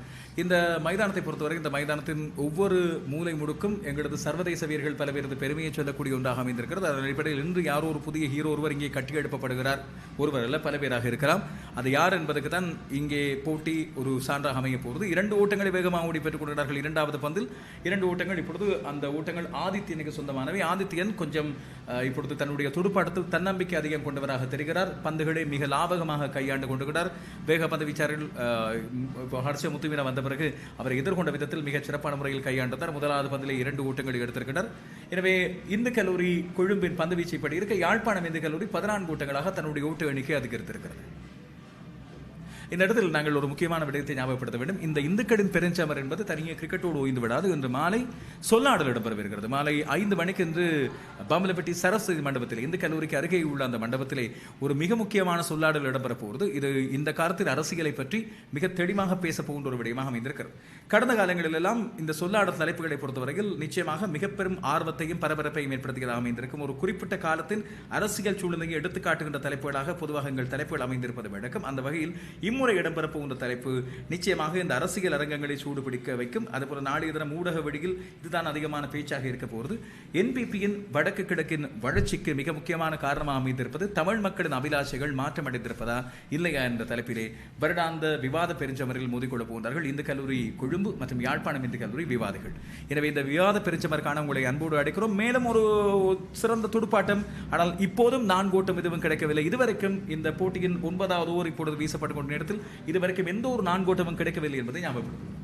S10: இந்த மைதானத்தை பொறுத்தவரை இந்த மைதானத்தின் ஒவ்வொரு மூலை முடுக்கும் எங்களது சர்வதேச வீரர்கள் பல பேரது பெருமையை சொல்லக்கூடிய ஒன்றாக அமைந்திருக்கிறது. அதன் அடிப்படையில் இன்று யாரோ ஒரு புதிய ஹீரோ ஒருவர் இங்கே கட்டி எழுப்பப்படுகிறார். ஒருவர் அல்ல, பல பேராக இருக்கலாம். அது யார் என்பதற்கு தான் இங்கே போட்டி ஒரு சான்றாக அமைய போகிறது. 2 ஓட்டங்களை வேகமாக ஓடி பெற்றுக் கொண்டார்கள். 2வது பந்தில் 2 ஓட்டங்கள். இப்பொழுது அந்த ஓட்டங்கள் ஆதித்யனுக்கு சொந்தமானவை. ஆதித்யன் கொஞ்சம் இப்பொழுது தன்னுடைய துடுப்பாட்டத்தில் தன்னம்பிக்கை அதிகம் கொண்டவராக தெரிகிறார். பந்துகளை மிக லாப லாபகமாக கையாண்டு கொண்டிருக்கிறார். வேகப்பந்து வீச்சாளர்கள் ஹர்ஷ முத்துவின வந்த பிறகு அவரை எதிர்கொண்ட விதத்தில் மிகச் சிறப்பான முறையில் கையாண்டார். முதலாவது பந்திலே 2 ஓட்டங்களை எடுத்திருக்கிறார். எனவே இந்து கல்லூரி கொழும்பின் பந்து வீச்சைப்படி இருக்க யாழ்ப்பாணம் இந்து கல்லூரி 14 ஓட்டங்களாக தன்னுடைய ஓட்ட எண்ணிக்கை அதிகரித்திருக்கிறது. இந்த இடத்தில் நாங்கள் ஒரு முக்கியமான விடயத்தை ஞாபகப்படுத்த வேண்டும். இந்த இந்துக்களின் பெருஞ்சமர் என்பது தனியே கிரிக்கெட்டோடு ஓய்ந்து விடாது. இன்று மாலை சொல்லாடல் இடம்பெறுகிறது. மாலை 5 மணிக்கு இன்று பாம்பலப்பட்டி சரஸ்வதி மண்டபத்தில் இந்து கல்லூரிக்கு அருகே உள்ள அந்த மண்டபத்திலே ஒரு மிக முக்கியமான சொல்லாடல் இடம்பெற போகிறது. இது இந்த காலத்தில் அரசியலை பற்றி மிக தெளிவாக பேச போகின்ற ஒரு விடயமாக அமைந்திருக்கிறது. கடந்த காலங்களில் எல்லாம் இந்த சொல்லாடல் தலைப்புகளை பொறுத்தவரையில் நிச்சயமாக மிக பெரும் ஆர்வத்தையும் பரபரப்பையும் ஏற்படுத்துகிறதாக அமைந்திருக்கும். ஒரு குறிப்பிட்ட காலத்தின் அரசியல் சூழ்நிலையை எடுத்துக்காட்டுகின்ற தலைப்புகளாக பொதுவாக எங்கள் தலைப்புகள் அமைந்திருப்பது வழக்கம். அந்த வகையில் முறை இடம்பெற போகின்ற தலைப்பு நிச்சயமாக இந்த அரசியல் அரங்கங்களை சூடுபிடிக்க வைக்கும். அதுபோல நாளைய தினம் ஊடக வெளியில் இதுதான் அதிகமான பேச்சாக இருக்க போகிறது. என்பிபியின் வடக்கு கிழக்கின் வளர்ச்சிக்கு மிக முக்கியமான காரணமாக அமைந்திருப்பது தமிழ் மக்களின் அபிலாஷைகள் மாற்றம் அடைந்திருப்பதா இல்லையா என்ற தலைப்பிலே வருடாந்த விவாத பெருஞ்சமரில் மோதிக்கொள்ள போகின்றார்கள் இந்து கல்லூரி கொழும்பு மற்றும் யாழ்ப்பாணம் இந்து கல்லூரி விவாதிகள். எனவே இந்த விவாத பெருஞ்சமருக்கான உங்களை அன்போடு அழைக்கிறோம். மேலும் ஒரு சிறந்த துடுப்பாட்டம், ஆனால் இப்போதும் 4 ஓட்டம் எதுவும் கிடைக்கவில்லை. இதுவரைக்கும் இந்த போட்டியின் 9வது ஓவர் இப்பொழுது வீசப்பட்டுக் கொண்ட நேரத்தில் இதுவரைக்கும் எந்த ஒரு 4 ஓட்டமும் கிடைக்கவில்லை என்பதை ஞாபகப்படுத்தும்.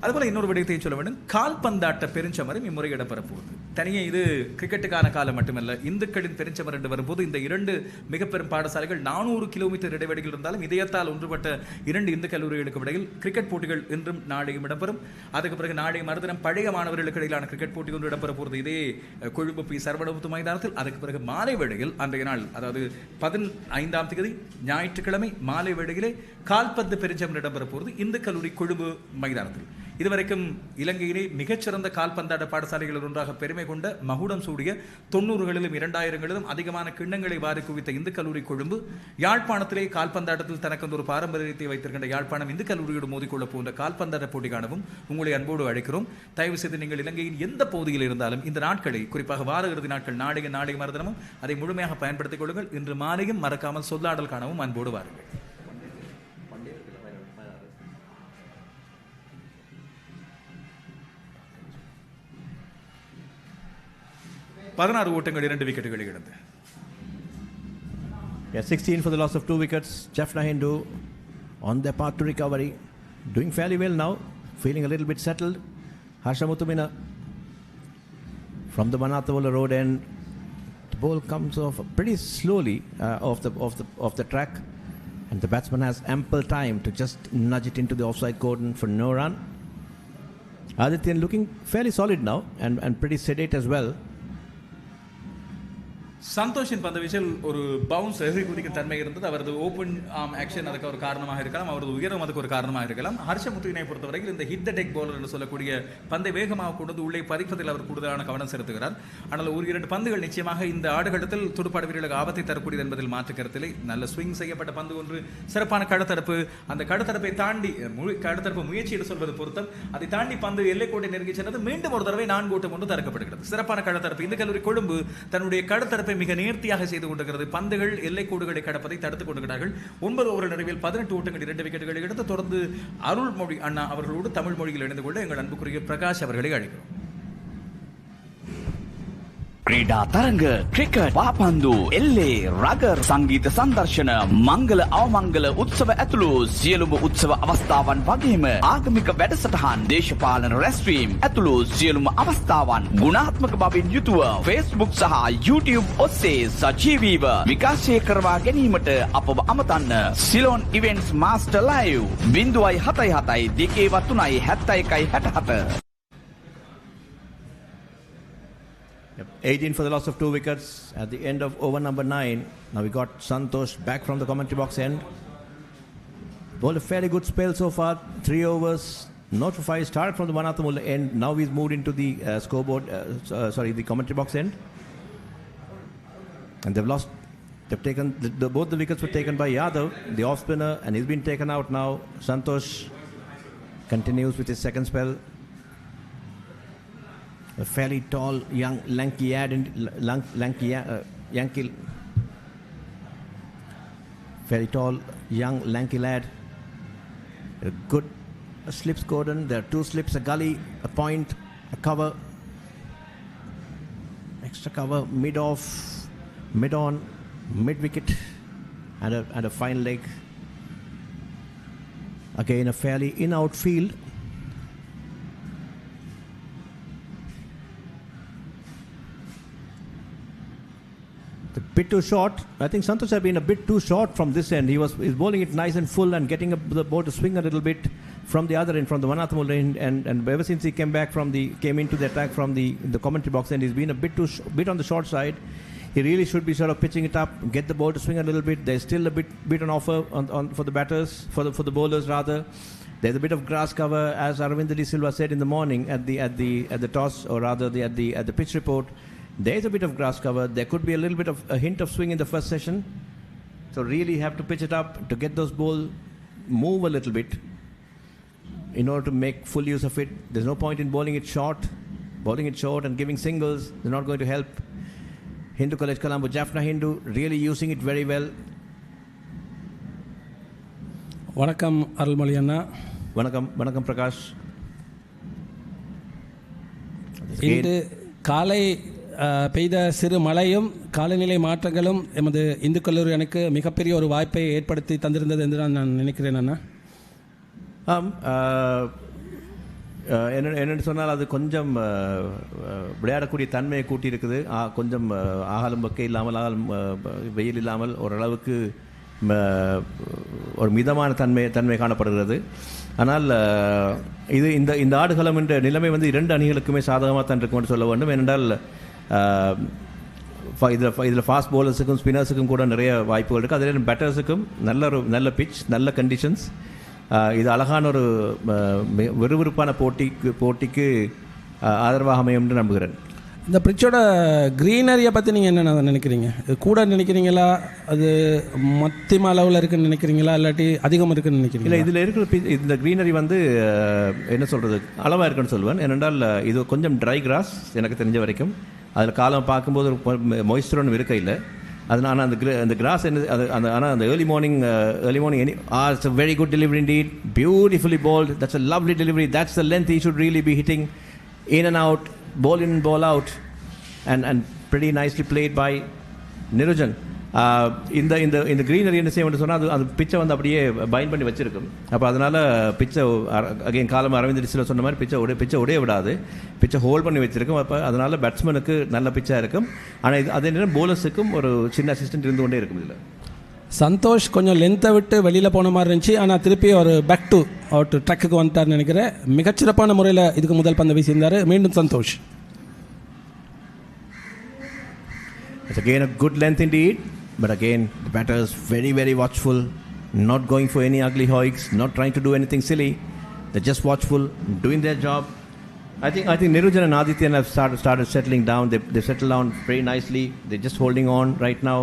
S10: அதுபோல இன்னொரு விடயத்தை சொல்ல வேண்டும். கால்பந்தாட்ட பெருஞ்சமரம் இம்முறை இடம்பெறப்போகுது. தனியே இது கிரிக்கெட்டுக்கான காலம் மட்டுமல்ல. இந்துக்களின் பெருஞ்சமர் என்று வரும்போது இந்த 2 மிக பெரும் பாடசாலைகள் 400 கிலோமீட்டர் இடைவெளியில் இருந்தாலும் இதயத்தால் ஒன்றுபட்ட 2 இந்து கல்லூரிகளுக்கு இடையில் கிரிக்கெட் போட்டிகள் இன்றும் நாளையும் இடம்பெறும். அதுக்கு பிறகு நாளை மறுதினம் பழைய மாணவர்களுக்கு இடையிலான கிரிக்கெட் போட்டி ஒன்று இடம்பெற போகிறது இதே கொழும்பு P.Sara மைதானத்தில். அதுக்கு பிறகு மாலை வேளையில் அன்றைய நாள், அதாவது 15ஆம் தேதி ஞாயிற்றுக்கிழமை மாலை வேளையிலே கால்பந்து பெருஞ்சமர் இடம்பெற போகிறது இந்து கல்லூரி கொழும்பு மைதானத்தில். இதுவரைக்கும் இலங்கையிலே மிகச்சிறந்த கால்பந்தாட்ட பாடசாலைகளில் ஒன்றாக பெருமை கொண்ட மகுடம் சூடிய 90களிலும் 2000களிலும் அதிகமான கிண்ணங்களை வாரி குவித்த இந்து கல்லூரி கொழும்பு யாழ்ப்பாணத்திலே கால்பந்தாட்டத்தில் தனக்கு ஒரு பாரம்பரியத்தை வைத்திருக்கின்ற யாழ்ப்பாணம் இந்து கல்லூரியோடு மோதிக்கொள்ள போன்ற கால்பந்தாட்ட போட்டி காணவும் உங்களை அன்போடு அழைக்கிறோம். தயவு செய்து நீங்கள் இலங்கையின் எந்த பகுதியில் இருந்தாலும் இந்த நாட்களை, குறிப்பாக வார இறுதி நாட்கள் நாளை மறுதினமும் அதை முழுமையாக பயன்படுத்திக் கொள்ளுங்கள். இன்று மாலையும் மறக்காமல் சொல்லாடல் காணவும் அன்போடு வாருங்கள். 16 ஓட்டங்கள் 2 விக்கெட்டுகளை இழந்து.
S9: 16 for the loss of 2 wickets. Jaffna Hindu on their path to recovery, doing fairly well now, feeling a little bit settled. Harsha Mutumina from the Manathavala road end. The ball comes off pretty slowly off the track, and the batsman has ample time to just nudge it into the offside cordon for no run. Adityan looking fairly solid now and pretty sedate as well.
S10: சந்தோஷின் பந்து வீச்சில் ஒரு bounce எதிரி குதிக்கும் தன்மை இருந்தது. அவரது open arm action அதுக்கு ஒரு காரணமாக இருக்கலாம், அவரது உயரம் அதுக்கு ஒரு காரணமாக இருக்கலாம். ஹர்ஷ முத்துவினை பொறுத்தவரையில் இந்த ஹிட் த டெக் பவுலர் என்று சொல்லக்கூடிய பந்தை வேகமாக கொண்டு உள்ளே பதிப்பதில் அவர் கூடுதலான கவனம் செலுத்துகிறார். ஆனால் ஒரு 2 பந்துகள் நிச்சயமாக இந்த ஆடுகளத்தில் துடுப்பாடு வீரர்களுக்கு ஆபத்தை தரக்கூடியது என்பதில் மாற்று கருத்தில்லை. நல்ல ஸ்விங் செய்யப்பட்ட பந்து ஒன்று, சிறப்பான கடத்தரப்பு, அந்த கடத்தரப்பை தாண்டி கடத்தரப்பு முயற்சி என்று சொல்வது பொருத்தம், அதை தாண்டி பந்து எல்லைக்கோட்டை நெருங்கி சென்றது. மீண்டும் ஒரு தடவை 4 ஓட்டம் ஒன்று தடுக்கப்படுகிறது. சிறப்பான கடத்தரப்பு. இந்த கல்லூரி கொழும்பு தன்னுடைய கடத்தரப்பை மிக நேர்த்தியாக செய்து கொண்டிருக்கிறது. பந்துகள் எல்லை கோடுகளை கடப்பதை தடுத்துக் கொண்டிருக்கிறார்கள். 9 ஓவர் நிறைவில் 18 ஓட்டங்கள் 2 விக்கெட்டுகளை எடுத்து தொடர்ந்து அருள்மொழி அண்ணா அவர்களோடு தமிழ் மொழியில் இணைந்து கொள்ள எங்கள் அன்புக்குரிய பிரகாஷ் அவர்களை அழைக்கிறோம்.
S11: ක්‍රීඩා තරඟ ක්‍රිකට් පාපන්දු එල්ලේ රගර් සංගීත සංදර්ශන මංගල අවමංගල උත්සව ඇතුළු සියලුම උත්සව අවස්ථාවන් වගේම ආගමික වැඩසටහන් දේශපාලන රැස්වීම් ඇතුළු සියලුම අවස්ථාවන් ගුණාත්මක බවින් යුතුව Facebook සහ YouTube ඔස්සේ සජීවීව විකාශය කරවා ගැනීමට අපව අමතන්න. Ceylon events master live 077 2 71 77.
S9: 18 for the loss of 2 wickets at the end of over number 9. Now we got Santosh back from the commentary box end. Bowled a fairly good spell so far. 3 overs, not for 5. Started from the Manathamulla end. Now he's moved into the scoreboard. The commentary box end. And they've lost. They've taken both the wickets were taken by Yadav, the off spinner, and he's been taken out now. Santosh continues with his second spell. A fairly tall, young, lanky fairly tall, young, lanky lad. A good slips cordon. There are 2 slips, a gully, a point, a cover, extra cover, mid off, mid on, mid wicket. and a fine leg. Again, a fairly in-out field. A bit too short. I think Santosh had been a bit too short from this end. He's bowling it nice and full and getting the ball to swing a little bit from the other end, from the Vanathamul end. And ever since he came into the attack from the commentary box end, he's been a bit on the short side. He really should be sort of pitching it up, get the ball to swing a little bit. There's still a bit on offer for the batters, for the bowlers rather. There's a bit of grass cover, as Aravinda De Silva said in the morning at the toss, or rather at the pitch report. There's a bit of grass cover. There could be a little bit of a hint of swing in the first session. So really have to pitch it up to get those balls move a little bit in order to make full use of it. There's no point in bowling it short and giving singles. They're not going to help. Hindu College Colombo, Jaffna Hindu really using it very well.
S14: வணக்கம் அருள்மொழி அண்ணா.
S9: வணக்கம் பிரகாஷ்.
S14: இன்று காலை பெய்த சிறு மழையும் காலநிலை மாற்றங்களும் எமது இந்து கல்லூரி எனக்கு மிகப்பெரிய ஒரு வாய்ப்பை ஏற்படுத்தி தந்திருந்தது என்று நான் நினைக்கிறேன் அண்ணா.
S9: என்னென்னு சொன்னால் அது கொஞ்சம் விளையாடக்கூடிய தன்மையை கூட்டியிருக்குது. கொஞ்சம் ஆகலும் பக்கை இல்லாமல் வெயில் இல்லாமல் ஓரளவுக்கு ஒரு மிதமான தன்மை காணப்படுகிறது. ஆனால் இது இந்த ஆடுகளம் என்ற நிலைமை வந்து இரண்டு அணிகளுக்குமே சாதகமாக தான் இருக்கும் என்று சொல்ல வேண்டும். ஏனென்றால் இதில் ஃபாஸ்ட் பவுலர்ஸுக்கும் ஸ்பின்னர்ஸுக்கும் கூட நிறைய வாய்ப்புகள் இருக்குது. அதில் பேட்டர்ஸுக்கும் நல்ல பிட்ச், நல்ல கண்டிஷன்ஸ். இது அழகான ஒரு விறுவிறுப்பான போட்டிக்கு ஆதரவாக அமையும் என்று நம்புகிறேன்.
S14: இந்த பிரிட்ஜோட க்ரீனரியை பற்றி நீங்கள் என்ன நினைக்கிறீங்க? இது கூட நினைக்கிறீங்களா, அது மத்தியம அளவில் இருக்குன்னு நினைக்கிறீங்களா, இல்லாட்டி அதிகமாக இருக்குன்னு நினைக்கிறீங்களா?
S9: இல்லை, இதில் இருக்கிற இந்த க்ரீனரி வந்து என்ன சொல்கிறது, அளவாக இருக்குன்னு சொல்லுவேன். ஏனென்றால் இது கொஞ்சம் ட்ரை கிராஸ் எனக்கு தெரிஞ்ச வரைக்கும். அதில் காலம் பார்க்கும்போது மொய்ஸ்டர் ஒன்றும் இருக்க இல்லை. அதனால் அந்த கிராஸ் என்ன ஆனால் அந்த early morning it's a very good delivery indeed, beautifully bowled. That's a lovely delivery. That's the length he should really be hitting, in and out, ball in and ball out, and pretty nicely played by Nirujan. இந்த greenery என்ன செய்ய வேண்டும் சொன்னால் அது பிச்சை வந்து அப்படியே find பண்ணி வச்சிருக்கும். அப்போ அதனால் பிச்சை அகைன் காலம் அரவிந்த் டிஸ்ல சொன்ன மாதிரி பிச்சை உடைய விடாது, பிச்சை ஹோல்ட் பண்ணி வச்சிருக்கும். அப்போ அதனால் பேட்ஸ்மேனுக்கு நல்ல பிச்சாக இருக்கும். ஆனால் அதே நேரம் போலர்ஸுக்கும் ஒரு சின்ன அசிஸ்டன்ட் இருந்து கொண்டே இருக்கும். இதில்
S14: சந்தோஷ் கொஞ்சம் லென்த்தை விட்டு வெளியில் போன மாதிரி இருந்துச்சு. ஆனால் திருப்பி ஒரு பேக் டு அவுட் ட்ரக்குக்கு வந்துட்டார்னு நினைக்கிறேன். மிகச்சிறப்பான முறையில் இதுக்கு முதல் பந்து வீசியிருந்தார். மீண்டும் Santhosh.
S9: It's again a good length indeed. But again, the batters very, very watchful, not going for any ugly hoiks, not trying to do anything silly. They're just watchful, doing their job. I think Nirujan and Adityan have started settling down. They've settled down very nicely. They're just holding on right now.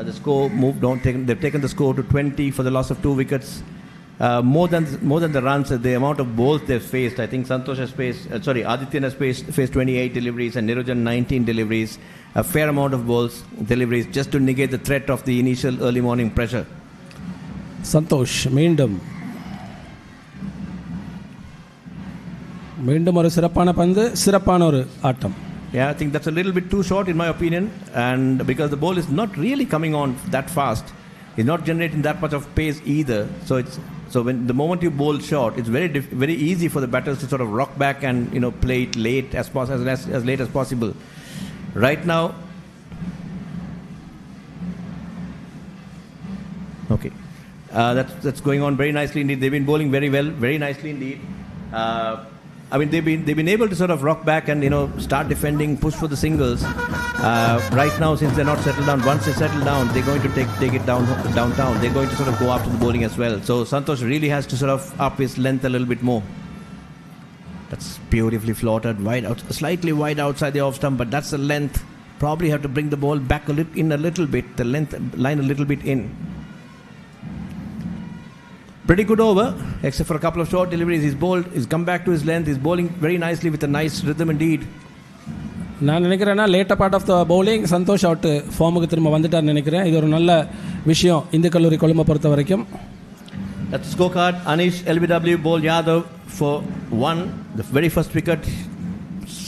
S9: The score moved on. They've taken the score to 20 for the loss of 2 wickets. More than the runs, the amount of balls they've faced. I think Santosh has Adityan has faced 28 deliveries and Nirujan 19 deliveries. A fair amount of balls deliveries just to negate the threat of the initial early morning pressure.
S14: Santosh மீண்டும் ஒரு சிறப்பான பந்து, சிறப்பான ஒரு ஆட்டம்.
S9: Yeah, I think that's a little bit too short in my opinion, and because the ball is not really coming on that fast, it's not generating that much of pace either. So when the moment you bowl short, it's very easy for the batters to sort of rock back and play it late as late as possible. Right now, okay, that's going on very nicely indeed. They've been bowling very well, very nicely indeed. I mean, they've been able to sort of rock back and start defending, push for the singles. Right now, since they're not settled down, once they settle down, they're going to take it downtown. They're going to sort of go after the bowling as well. So Santosh really has to sort of up his length a little bit more. That's beautifully floated, slightly wide outside the off stump, but that's the length. Probably have to bring the ball back in a little bit, the length line a little bit in. Pretty good over, except for a couple of short deliveries. He's come back to his length. He's bowling very nicely with a nice rhythm indeed.
S14: நான் நினைக்கிறேன்னா later part of the bowling Santosh out ஃபார்முக்கு திரும்ப வந்துட்டார்னு நினைக்கிறேன். இது ஒரு நல்ல விஷயம் இந்து கல்லூரி கொழும்பை பொறுத்த வரைக்கும்.
S9: That's the scorecard. Anish LBW bowled Yadav for 1. The very first wicket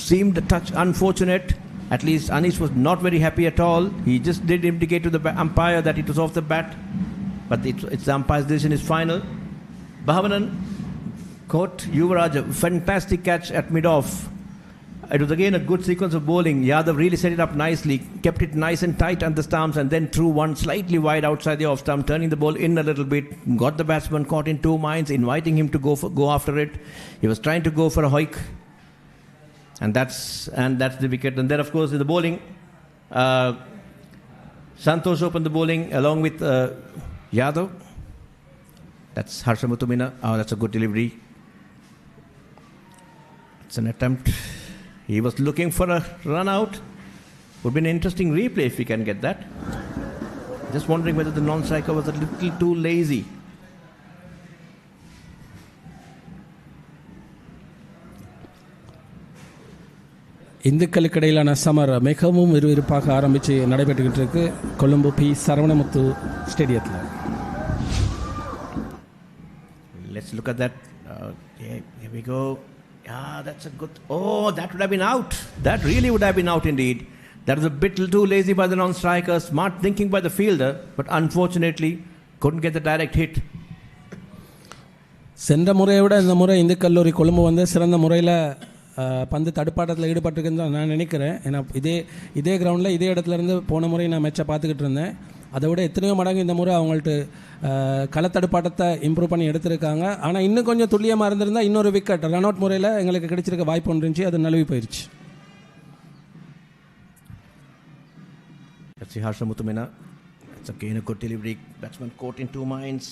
S9: seemed a touch unfortunate. At least Anish was not very happy at all. He just did indicate to the umpire that it was off the bat. But it's the umpire's decision is final. Bhavanan caught Yuvaraj, a fantastic catch at mid-off. It was again a good sequence of bowling. Yadav really set it up nicely, kept it nice and tight on the stumps, and then threw one slightly wide outside the off stump, turning the ball in a little bit. Got the batsman caught in two minds, inviting him to go after it. He was trying to go for a hoik, and that's the wicket. And then, of course, in the bowling, Santosh opened the bowling along with Yadav. That's Harsha Mutumina. Oh, that's a good delivery. It's an attempt. He was looking for a run out. Would be an interesting replay if we can get that. Just wondering whether the non-striker was a little too lazy.
S14: இந்துக்களுக்கு இடையிலான சமர் மிகவும் விறுவிறுப்பாக ஆரம்பித்து நடைபெற்றுக்கிட்டு இருக்கு Colombo P.Sara ஸ்டேடியத்தில்.
S9: Let's look at that. Okay, here we go. Yeah, that's a good... Oh, that would have been out. That really would have been out indeed. That was a bit too lazy by the non-striker. Smart thinking by the fielder. But unfortunately, couldn't get the direct hit.
S14: சென்ற முறையை விட இந்த முறை இந்து கல்லூரி கொழும்பு சிறந்த முறையில் பந்து தடுப்பாட்டத்தில் ஈடுபட்டிருக்குன்னு தான் நான் நினைக்கிறேன். ஏன்னா இதே கிரவுண்டில் இதே இடத்துலேருந்து போன முறை நான் மேட்சை பார்த்துக்கிட்டு இருந்தேன். அதை விட எத்தனையோ மடங்கு இந்த முறை அவங்கள்ட்ட களத்தடுப்பாட்டத்தை இம்ப்ரூவ் பண்ணி எடுத்திருக்காங்க. ஆனால் இன்னும் கொஞ்சம் துல்லியமாக இருந்திருந்தால் இன்னொரு விக்கெட் ரன் அவுட் முறையில் எங்களுக்கு கிடைச்சிருக்க வாய்ப்பு ஒன்று இருந்துச்சு. அது நழுவி போயிடுச்சு.
S9: Let's see Harsha Mutumina. It's again a good delivery. Batsman caught in two minds.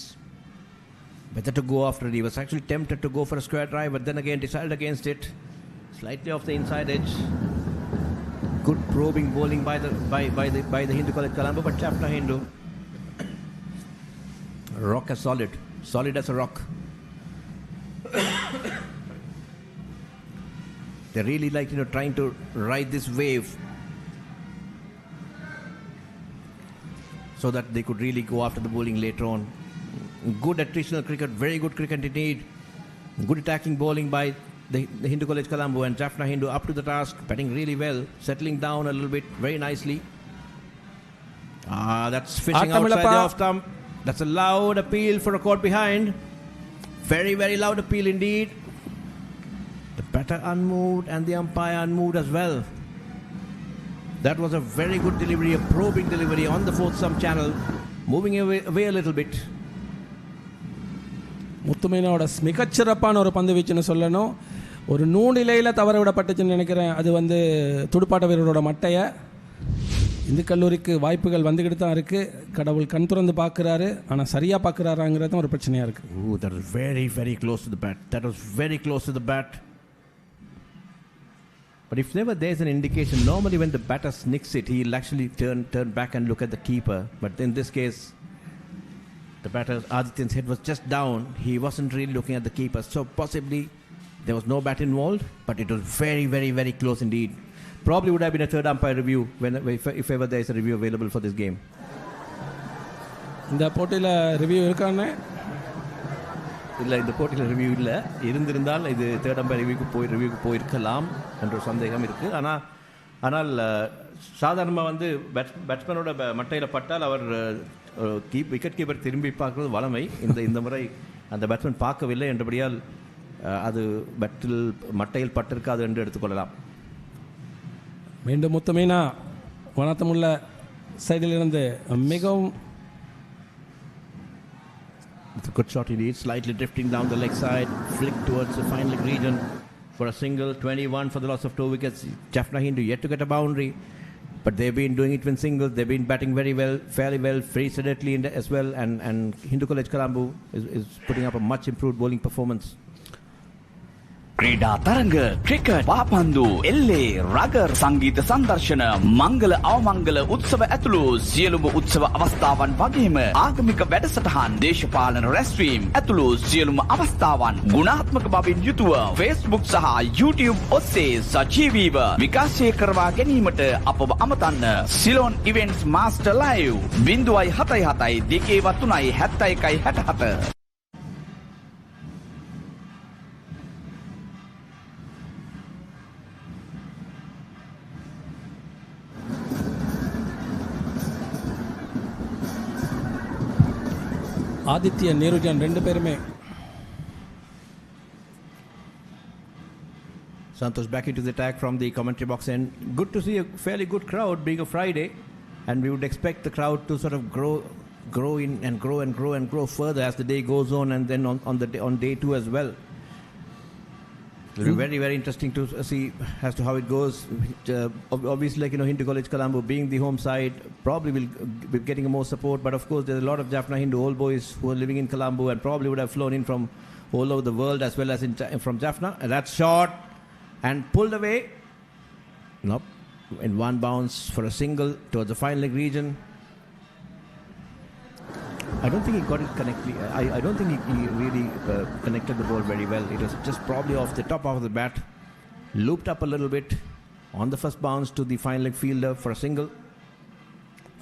S9: Better to go after it. He was actually tempted to go for a square drive, but then again decided against it. Slightly off the inside edge. Good probing bowling by the Hindu College Colombo, but Jaffna Hindu. Rock as solid as a rock. They really like trying to ride this wave so that they could really go after the bowling later on. Good attritional cricket, very good cricket indeed. Good attacking bowling by the Hindu College Colombo, and Jaffna Hindu up to the task, batting really well, settling down a little bit, very nicely. That's fishing outside the off stump. That's a loud appeal for a caught behind. Very, very loud appeal indeed. The batter unmoved and the umpire unmoved as well. That was a very good delivery, a probing delivery on the fourth stump channel, moving away a little bit.
S14: முத்துமீனோட மிகச்சிறப்பான ஒரு பந்து வீச்சுன்னு சொல்லணும். ஒரு நூலிலையில் தவற விடப்பட்டுச்சுன்னு நினைக்கிறேன். அது துடுப்பாட்ட வீரரோட மட்டையை இந்து கல்லூரிக்கு வாய்ப்புகள் வந்துக்கிட்டு தான் இருக்குது. கடவுள் கண் திறந்து பார்க்குறாரு, ஆனால் சரியாக பார்க்குறாராங்கிறது ஒரு பிரச்சனையாக இருக்குது.
S9: Ooh, that was very, very close to the bat. That was very close to the bat. But if never there's an indication, normally when the batter snicks it, he'll actually turn back and look at the keeper. But in this case, the batter, Adityan's head was just down. He wasn't really looking at the keeper. So possibly there was no bat involved, but it was very, very, very close indeed. Probably would have been a third umpire review if ever there is a review available for this game.
S14: இந்த போட்டியில் review இருக்கானே?
S9: இல்லை, இந்த போட்டியில் review இல்லை. இருந்திருந்தால் இது third umpire ரிவ்யூக்கு போயிருக்கலாம் என்ற ஒரு சந்தேகம் இருக்குது. ஆனால் சாதாரணமாக பேட்ஸ்மேனோட மட்டையில் பட்டால் அவர் விக்கெட் கீப்பர் திரும்பி பார்க்குறது வளமை. இந்த முறை அந்த பேட்ஸ்மேன் பார்க்கவில்லை என்றபடியால் அது மட்டையில் பட்டிருக்காது என்று எடுத்துக்கொள்ளலாம்.
S14: மீண்டும் முத்துமீனா வனத்தமுள்ள சைடிலிருந்து மிகவும்
S9: It's a good shot indeed, slightly drifting down the leg side, flick towards the fine leg region for a single. 21 for the loss of 2 wickets. Jaffna Hindu yet to get a boundary, but they've been doing it with singles. They've been batting very well, fairly well, very steadily as well, and Hindu College Colombo is putting up a much improved bowling performance.
S11: ක්‍රීඩා තරඟ cricket පාපන්දු එල්ලේ rugger සංගීත සංදර්ශන මංගල අවමංගල උත්සව ඇතුළු සියලුම උත්සව අවස්ථාවන් වගේම ආගමික වැඩසටහන් දේශපාලන රැස්වීම් ඇතුළු සියලුම අවස්ථාවන් ගුණාත්මක බවින් යුතුව Facebook සහ YouTube ඔස්සේ සජීවීව විකාශය කරවා ගැනීමට අපව අමතන්න. Ceylon events master live 077 2 71 67.
S14: Adithyan Nirujan ரெண்டு பேருமே.
S9: Santosh back into the attack from the commentary box, and good to see a fairly good crowd being a Friday, and we would expect the crowd to sort of grow in and grow further as the day goes on, and then on day 2 as well. It'll be very, very interesting to see as to how it goes. Obviously, like, Hindu College Colombo being the home side probably will be getting more support, but of course there's a lot of Jaffna Hindu old boys who are living in Colombo and probably would have flown in from all over the world as well as from Jaffna. And that's shot and pulled away. Nope. In one bounce for a single towards the final leg region. I don't think he got it correctly. I don't think he really connected the ball very well. It was just probably off the top of the bat, looped up a little bit on the first bounce to the final leg fielder for a single.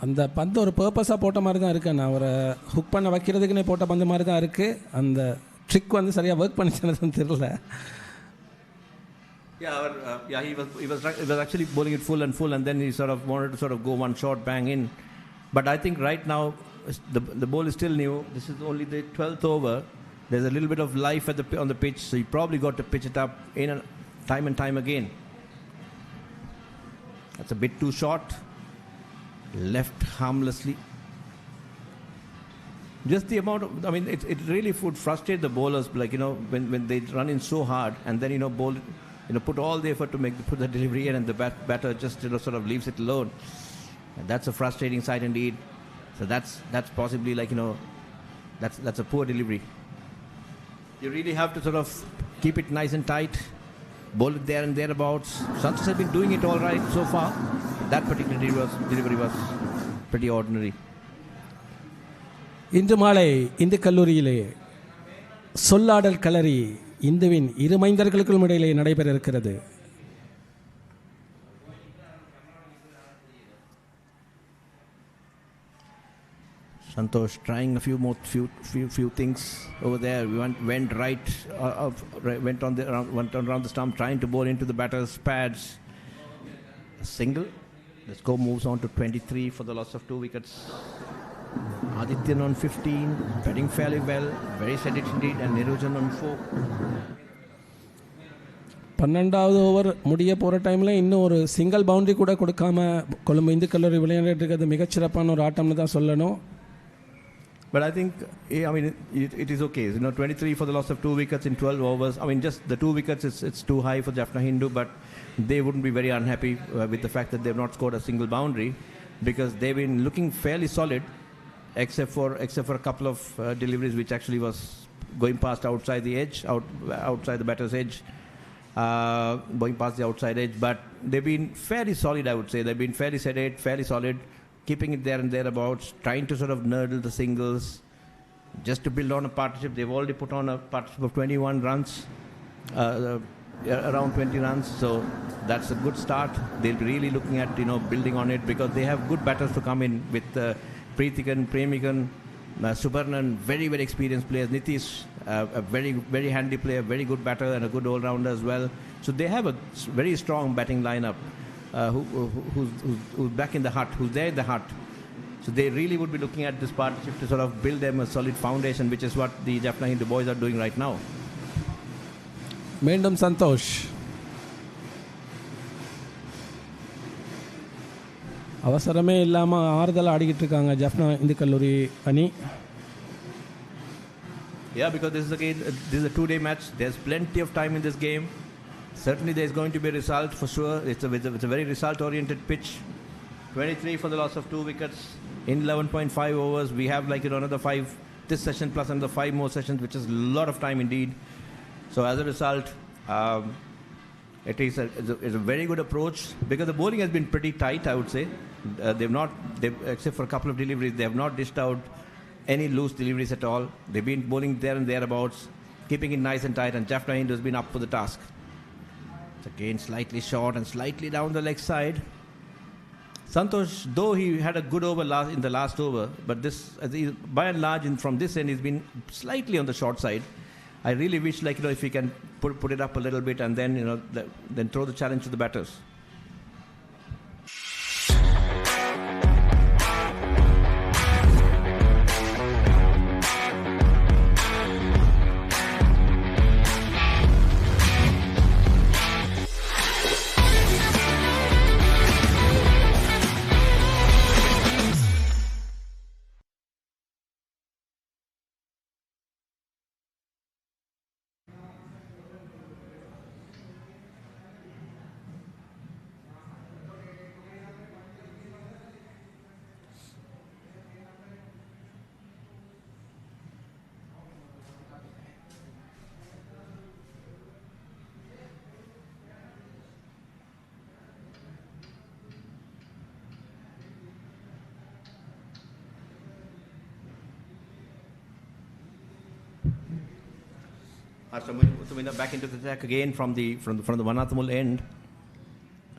S14: அந்த பந்து ஒரு பர்பஸாக போட்ட மாதிரி தான் இருக்குது. நான் ஒரு hook பண்ண வைக்கிறதுக்குன்னே போட்ட பந்து மாதிரி தான் இருக்குது. அந்த ட்ரிக் வந்து சரியாக ஒர்க் பண்ணிச்சுன்னு தெரியல.
S9: Yeah, he was actually bowling it full, and then he sort of wanted to sort of go one shot bang in. But I think right now the ball is still new. This is only the 12th over. There's a little bit of life on the pitch, so he probably got to pitch it up time and time again. That's a bit too short. Left harmlessly. Just the amount of, I mean, it really would frustrate the bowlers, like, when they run in so hard and then bowl, put all the effort to put the delivery in, and the batter just sort of leaves it alone. And that's a frustrating sight indeed. So that's possibly like, that's a poor delivery. You really have to sort of keep it nice and tight, bowl it there and thereabouts. Santosh has been doing it all right so far. That particular delivery was pretty ordinary.
S14: இன்று மாலை இந்து கல்லூரியிலே சொல்லாடல் களரி இந்துவின் இரு மைந்தர்களுக்கும் இடையிலே நடைபெற இருக்கிறது.
S9: Santosh trying a few things over there. We went right, went around the stump, trying to bowl into the batter's pads. A single. The score moves on to 23 for the loss of 2 wickets. Adityan on 15, batting fairly well, very steady indeed, and Nirujan on 4.
S14: 12வது over முடிய போகிற டைமில் இன்னும் ஒரு single boundary கூட கொடுக்காம கொழும்பு இந்து கல்லூரி விளையாண்டுட்டு இருக்கிறது மிகச்சிறப்பான ஒரு ஆட்டம்னு தான் சொல்லணும்.
S9: But I think, it is okay. 23 for the loss of 2 wickets in 12 overs. I mean, just the 2 wickets, it's too high for Jaffna Hindu, but they wouldn't be very unhappy with the fact that they've not scored a single boundary, because they've been looking fairly solid, except for a couple of deliveries which actually was going past outside the edge, outside the batter's edge, going past the outside edge. But they've been fairly solid, I would say. They've been fairly sedate, fairly solid, keeping it there and thereabouts, trying to sort of nurdle the singles, just to build on a partnership. They've already put on a partnership of 21 runs, around 20 runs, so that's a good start. They'll be really looking at building on it, because they have good batters to come in with Preethikan, Premikan, Subarnan, very, very experienced players. Nitish, a very, very handy player, very good batter and a good all-rounder as well. So they have a very strong batting lineup, who's back in the hut, who's there in the hut. So they really would be looking at this partnership to sort of build them a solid foundation, which is what the Jaffna Hindu boys are doing right now.
S14: மீண்டும் சந்தோஷ். அவசரமே இல்லாமல் ஆறுதல் ஆடிக்கிட்டு இருக்காங்க ஜாஃப்னா இந்து கல்லூரி அணி.
S9: Yeah, because this is a 2-day match. There's plenty of time in this game. Certainly there's going to be a result for sure. It's a very result-oriented pitch. 23 for the loss of 2 wickets in 11.5 overs. We have another 5 this session plus another 5 more sessions, which is a lot of time indeed. So as a result, it's a very good approach, because the bowling has been pretty tight, I would say. Except for a couple of deliveries, they have not dished out any loose deliveries at all. They've been bowling there and thereabouts, keeping it nice and tight, and Jaffna Hindu has been up for the task. It's again slightly short and slightly down the leg side. Santosh, though he had a good over in the last over, but this, by and large, from this end, he's been slightly on the short side. I really wish, if he can put it up a little bit, and then then throw the challenge to the batters. Mutumina back into the attack again from the Vanathamul end.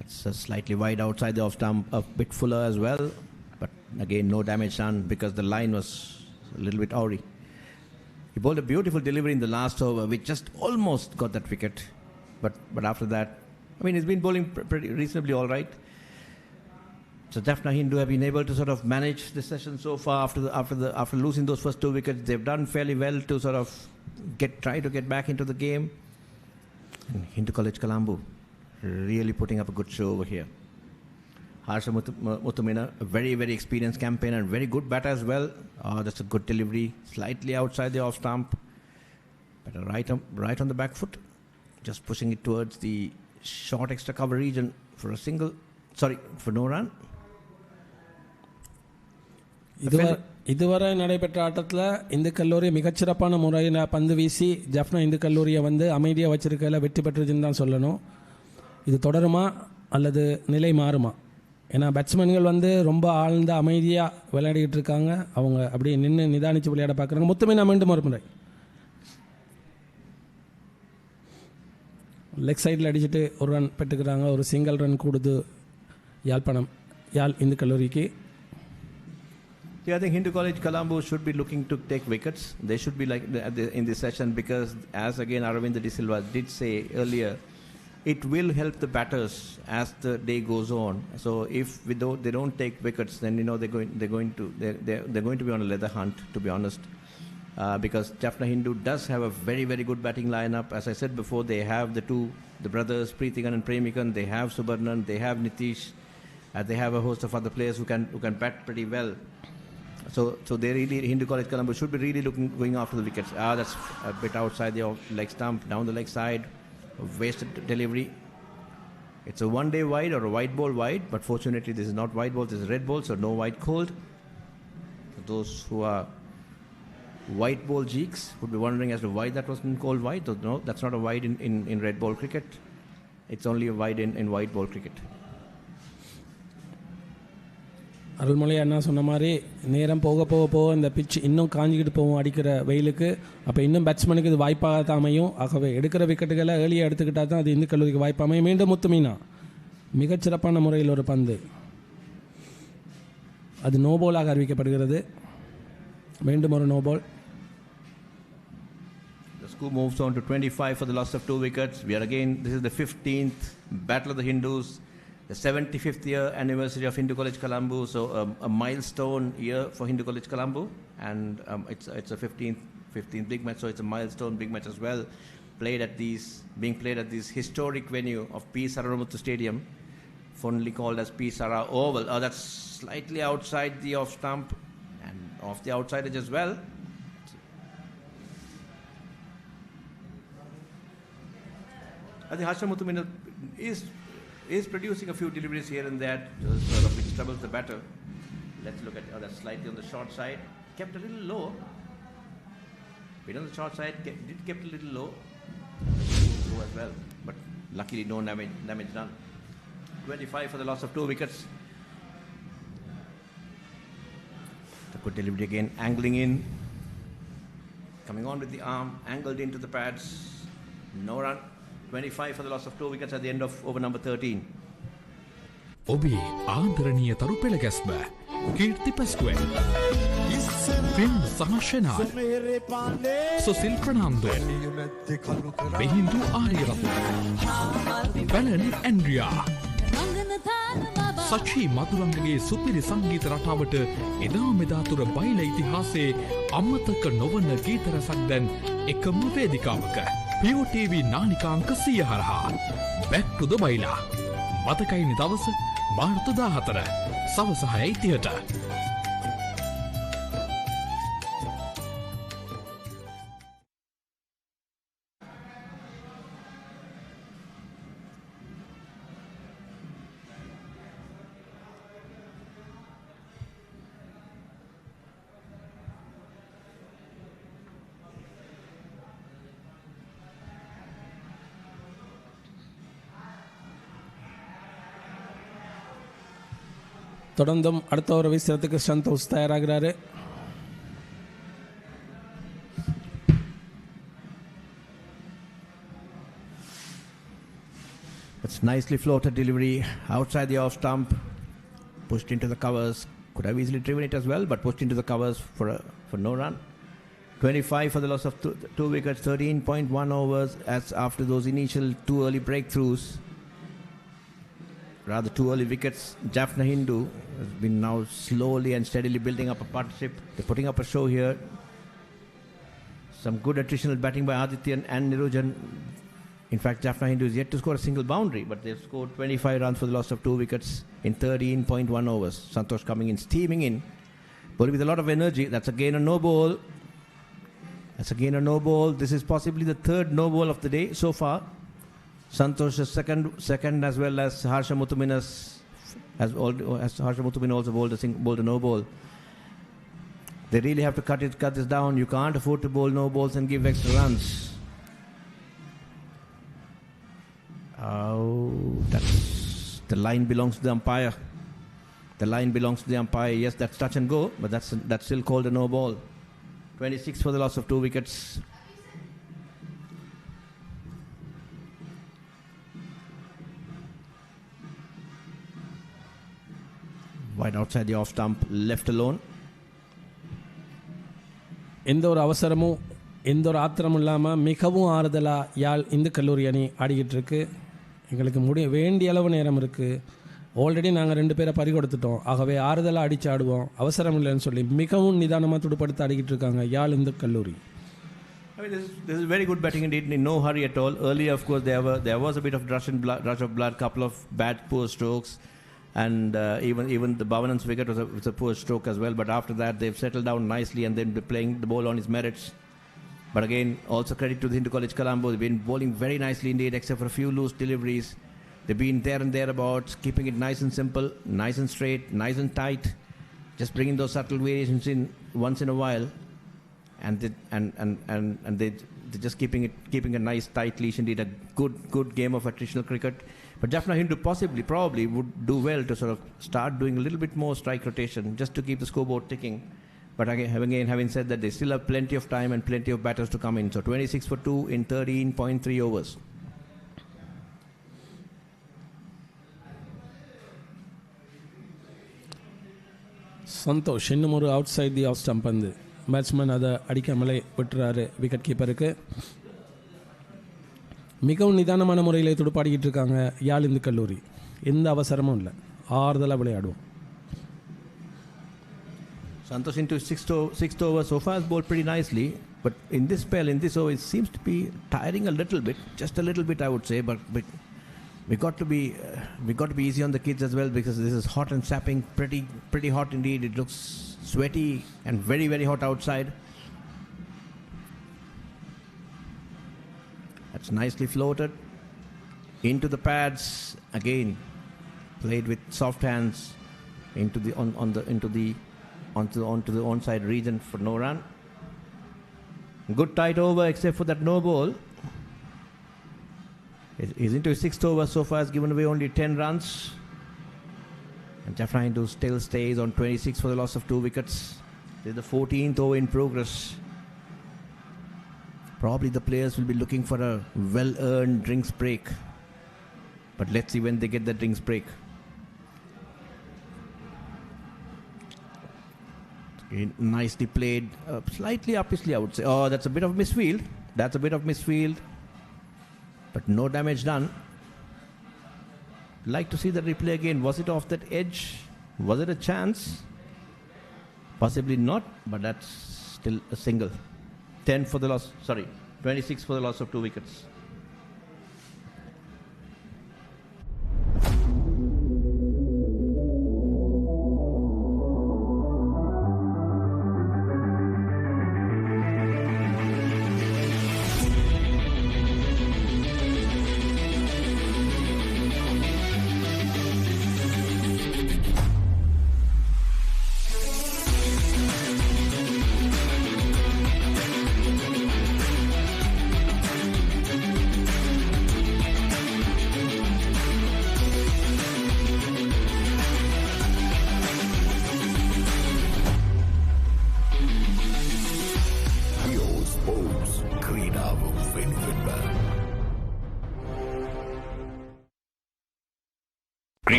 S9: It's slightly wide outside the off stump, a bit fuller as well. But again, no damage done because the line was a little bit awry. He bowled a beautiful delivery in the last over, which just almost got that wicket. But after that, I mean, he's been bowling pretty reasonably all right. So Jaffna Hindu have been able to sort of manage the session so far after losing those first 2 wickets. They've done fairly well to sort of try to get back into the game. And Hindu College Colombo really putting up a good show over here. Harsha Mutumina, a very, very experienced campaigner and very good batter as well. That's a good delivery, slightly outside the off stump, but right on the back foot, just pushing it towards the short extra cover region for no run.
S14: இதுவரை நடைபெற்ற ஆட்டத்தில் இந்து கல்லூரி மிகச்சிறப்பான முறையில் பந்து வீசி ஜஃப்னா இந்து கல்லூரியை வந்து அமைதியாக வச்சிருக்கல வெற்றி பெற்றுச்சுன்னு தான் சொல்லணும். இது தொடருமா அல்லது நிலை மாறுமா? ஏன்னா பேட்ஸ்மேன்கள் வந்து ரொம்ப ஆழ்ந்த அமைதியாக விளையாடிக்கிட்டு இருக்காங்க. அவங்க அப்படியே நின்று நிதானித்து விளையாட பார்க்குறாங்க. முத்துமீனா மீண்டும் ஒரு முறை லெக் சைடில் அடிச்சுட்டு ஒரு ரன் பெற்றுக்கிறாங்க. ஒரு சிங்கிள் ரன் கூடுது யாழ் இந்து கல்லூரிக்கு.
S9: Yeah, I think Hindu College Colombo should be looking to take wickets. They should be like in this session because, as again Aravind De Silva did say earlier, it will help the batters as the day goes on. So if they don't take wickets, then they're going to be on a leather hunt, to be honest. Because Jaffna Hindu does have a very, very good batting lineup. As I said before, they have the brothers Preethigan and Premikan. They have Subarnan. They have Nitish. They have a host of other players who can bat pretty well. So they really, Hindu College Colombo should be really going after the wickets. That's a bit outside the leg stump, down the leg side, wasted delivery. It's a one-day wide or a white ball wide, but fortunately this is not white ball, this is red ball, so no white cold. For those who are white ball geeks would be wondering as to why that wasn't called white. No, that's not a wide in red ball cricket. It's only a wide in white ball cricket.
S14: Arulmozhi அண்ணா சொன்ன மாதிரி நேரம் போக போக போக இந்த pitch இன்னும் காஞ்சிக்கிட்டு போகும் அடிக்கிற வெயிலுக்கு. அப்போ இன்னும் பேட்ஸ்மேனுக்கு இது வாய்ப்பாக தான் அமையும். ஆகவே எடுக்கிற விக்கெட்டுகளை ஏர்லியாக எடுத்துக்கிட்டால் தான் அது இந்து கல்லூரிக்கு வாய்ப்பு அமையும். மீண்டும் முத்துமீனா மிகச்சிறப்பான முறையில் ஒரு பந்து, அது நோபாலாக அறிவிக்கப்படுகிறது. மீண்டும் ஒரு no ball.
S9: The score moves on to 25 for the loss of 2 wickets. This is the 15th Battle of the Hindus, the 75th year anniversary of Hindu College Colombo, so a milestone year for Hindu College Colombo, and it's a 15th big match, so it's a milestone big match as well, being played at this historic venue of P.Sara Stadium, fondly called as P.Sara Ovel. That's slightly outside the off stump and off the outside edge as well. I think Harsha Mutumina is producing a few deliveries here and there, sort of which troubles the batter. Let's look at that's slightly on the short side. Kept a little low. Bit on the short side, kept a little low. Low as well, but luckily no damage done. 25 for the loss of 2 wickets. The good delivery again, angling in. Coming on with the arm, angled into the pads. No run. 25 for the loss of 2 wickets at the end of over number 13.
S1: ඔබේ ආදරණීය තරු පෙළ ගැස්ම කීර්ති පැස්කුවෙන් පෙන් සහශනාල් Susil Fernando බෙහින්දු Ariyaratne බැලන් Andrea සචී මදුරංගගේ සුපිරි සංගීත රටාවට එදා මෙදාතුර බයිල ඉතිහාසයේ අමතක නොවන ගීත රසක් දැන් එකම වේදිකාවක POTV නාලිකාංක 100 හරහා Back to the Baila. මතකයිනි දවස මාර්තු 14 සවස 6:30ට.
S14: தொடர்ந்தும் அடுத்த ஒரு வீசுறதுக்கு Santhosh தயாராகிறாரு.
S9: nicely floated delivery outside the off stump, pushed into the covers. Could have easily driven it as well, but pushed into the covers for no run. 25 for the loss of two wickets, 13.1 overs as after those initial two early breakthroughs. Rather two early wickets. Jaffna Hindu has been now slowly and steadily building up a partnership. They're putting up a show here. Some good attritional batting by Adityan and Nirujan. In fact, Jaffna Hindu is yet to score a single boundary, but they've scored 25 runs for the loss of two wickets in 13.1 overs. Santosh coming in, steaming in, bowling with a lot of energy. That's again a no ball. This is possibly the third no ball of the day so far. Santosh's second as well as Harsha Muthumina's as Harsha Muthumin also bowled a no ball. They really have to cut this down. You can't afford to bowl no balls and give extra runs. The line belongs to the umpire. Yes, that's touch and go, but that's still called a no ball. 26 for the loss of two wickets. Wide outside the off stump, left alone.
S14: எந்த ஒரு அவசரமும் எந்த ஒரு ஆத்திரமும் இல்லாமல் மிகவும் ஆறுதலாக யாழ் இந்து கல்லூரி அணி ஆடிக்கிட்டு இருக்கு. எங்களுக்கு வேண்டிய அளவு நேரம் இருக்குது. ஆல்ரெடி நாங்கள் 2 பேரை பறி கொடுத்துட்டோம். ஆகவே ஆறுதலாக அடித்து ஆடுவோம், அவசரம் இல்லைன்னு சொல்லி மிகவும் நிதானமாக துடுப்படுத்த ஆடிக்கிட்டு இருக்காங்க யாழ் இந்து கல்லூரி.
S9: This is very good batting indeed, in no hurry at all. Earlier, of course, there was a bit of rush of blood, couple of bad, poor strokes. And even the Bhavanan's wicket was a poor stroke as well. But after that, they've settled down nicely and then playing the ball on his merits. But again, also credit to the Hindu College Colombo. They've been bowling very nicely indeed, except for a few loose deliveries. They've been there and thereabouts, keeping it nice and simple, nice and straight, nice and tight. Just bringing those subtle variations in once in a while, and they're just keeping a nice tight leash indeed. A good game of attritional cricket. But Jaffna Hindu probably would do well to sort of start doing a little bit more strike rotation just to keep the scoreboard ticking. But again, having said that, they still have plenty of time and plenty of batters to come in. So 26 for 2 in 13.3 overs.
S14: Santhosh இன்னும் ஒரு out side the of stump வந்து batsman அதை அடிக்காமலே விட்டுறாரு wicket கீப்பருக்கு. மிகவும் நிதானமான முறையில் துடுப்பாடிக்கிட்டு இருக்காங்க யாழ் இந்து கல்லூரி. எந்த அவசரமும் இல்லை, ஆறுதலாக விளையாடுவோம்.
S9: Santosh into sixth over so far has bowled pretty nicely, but in this over it seems to be tiring a little bit, just a little bit I would say. But we got to be easy on the kids as well, because this is hot and sapping, pretty hot indeed. It looks sweaty and very, very hot outside. That's nicely floated into the pads again, played with soft hands onto the onside region for no run. Good tight over except for that no ball. He's into his 6th over so far, has given away only 10 runs. And Jaffna Hindu still stays on 26 for the loss of 2 wickets. This is the 14th over in progress. Probably the players will be looking for a well-earned drinks break. But let's see when they get the drinks break. Nicely played, slightly upishly I would say. Oh, that's a bit of misfield. But no damage done. Like to see the replay again. Was it off that edge? Was it a chance? Possibly not, but that's still a single. 26 for the loss of 2 wickets.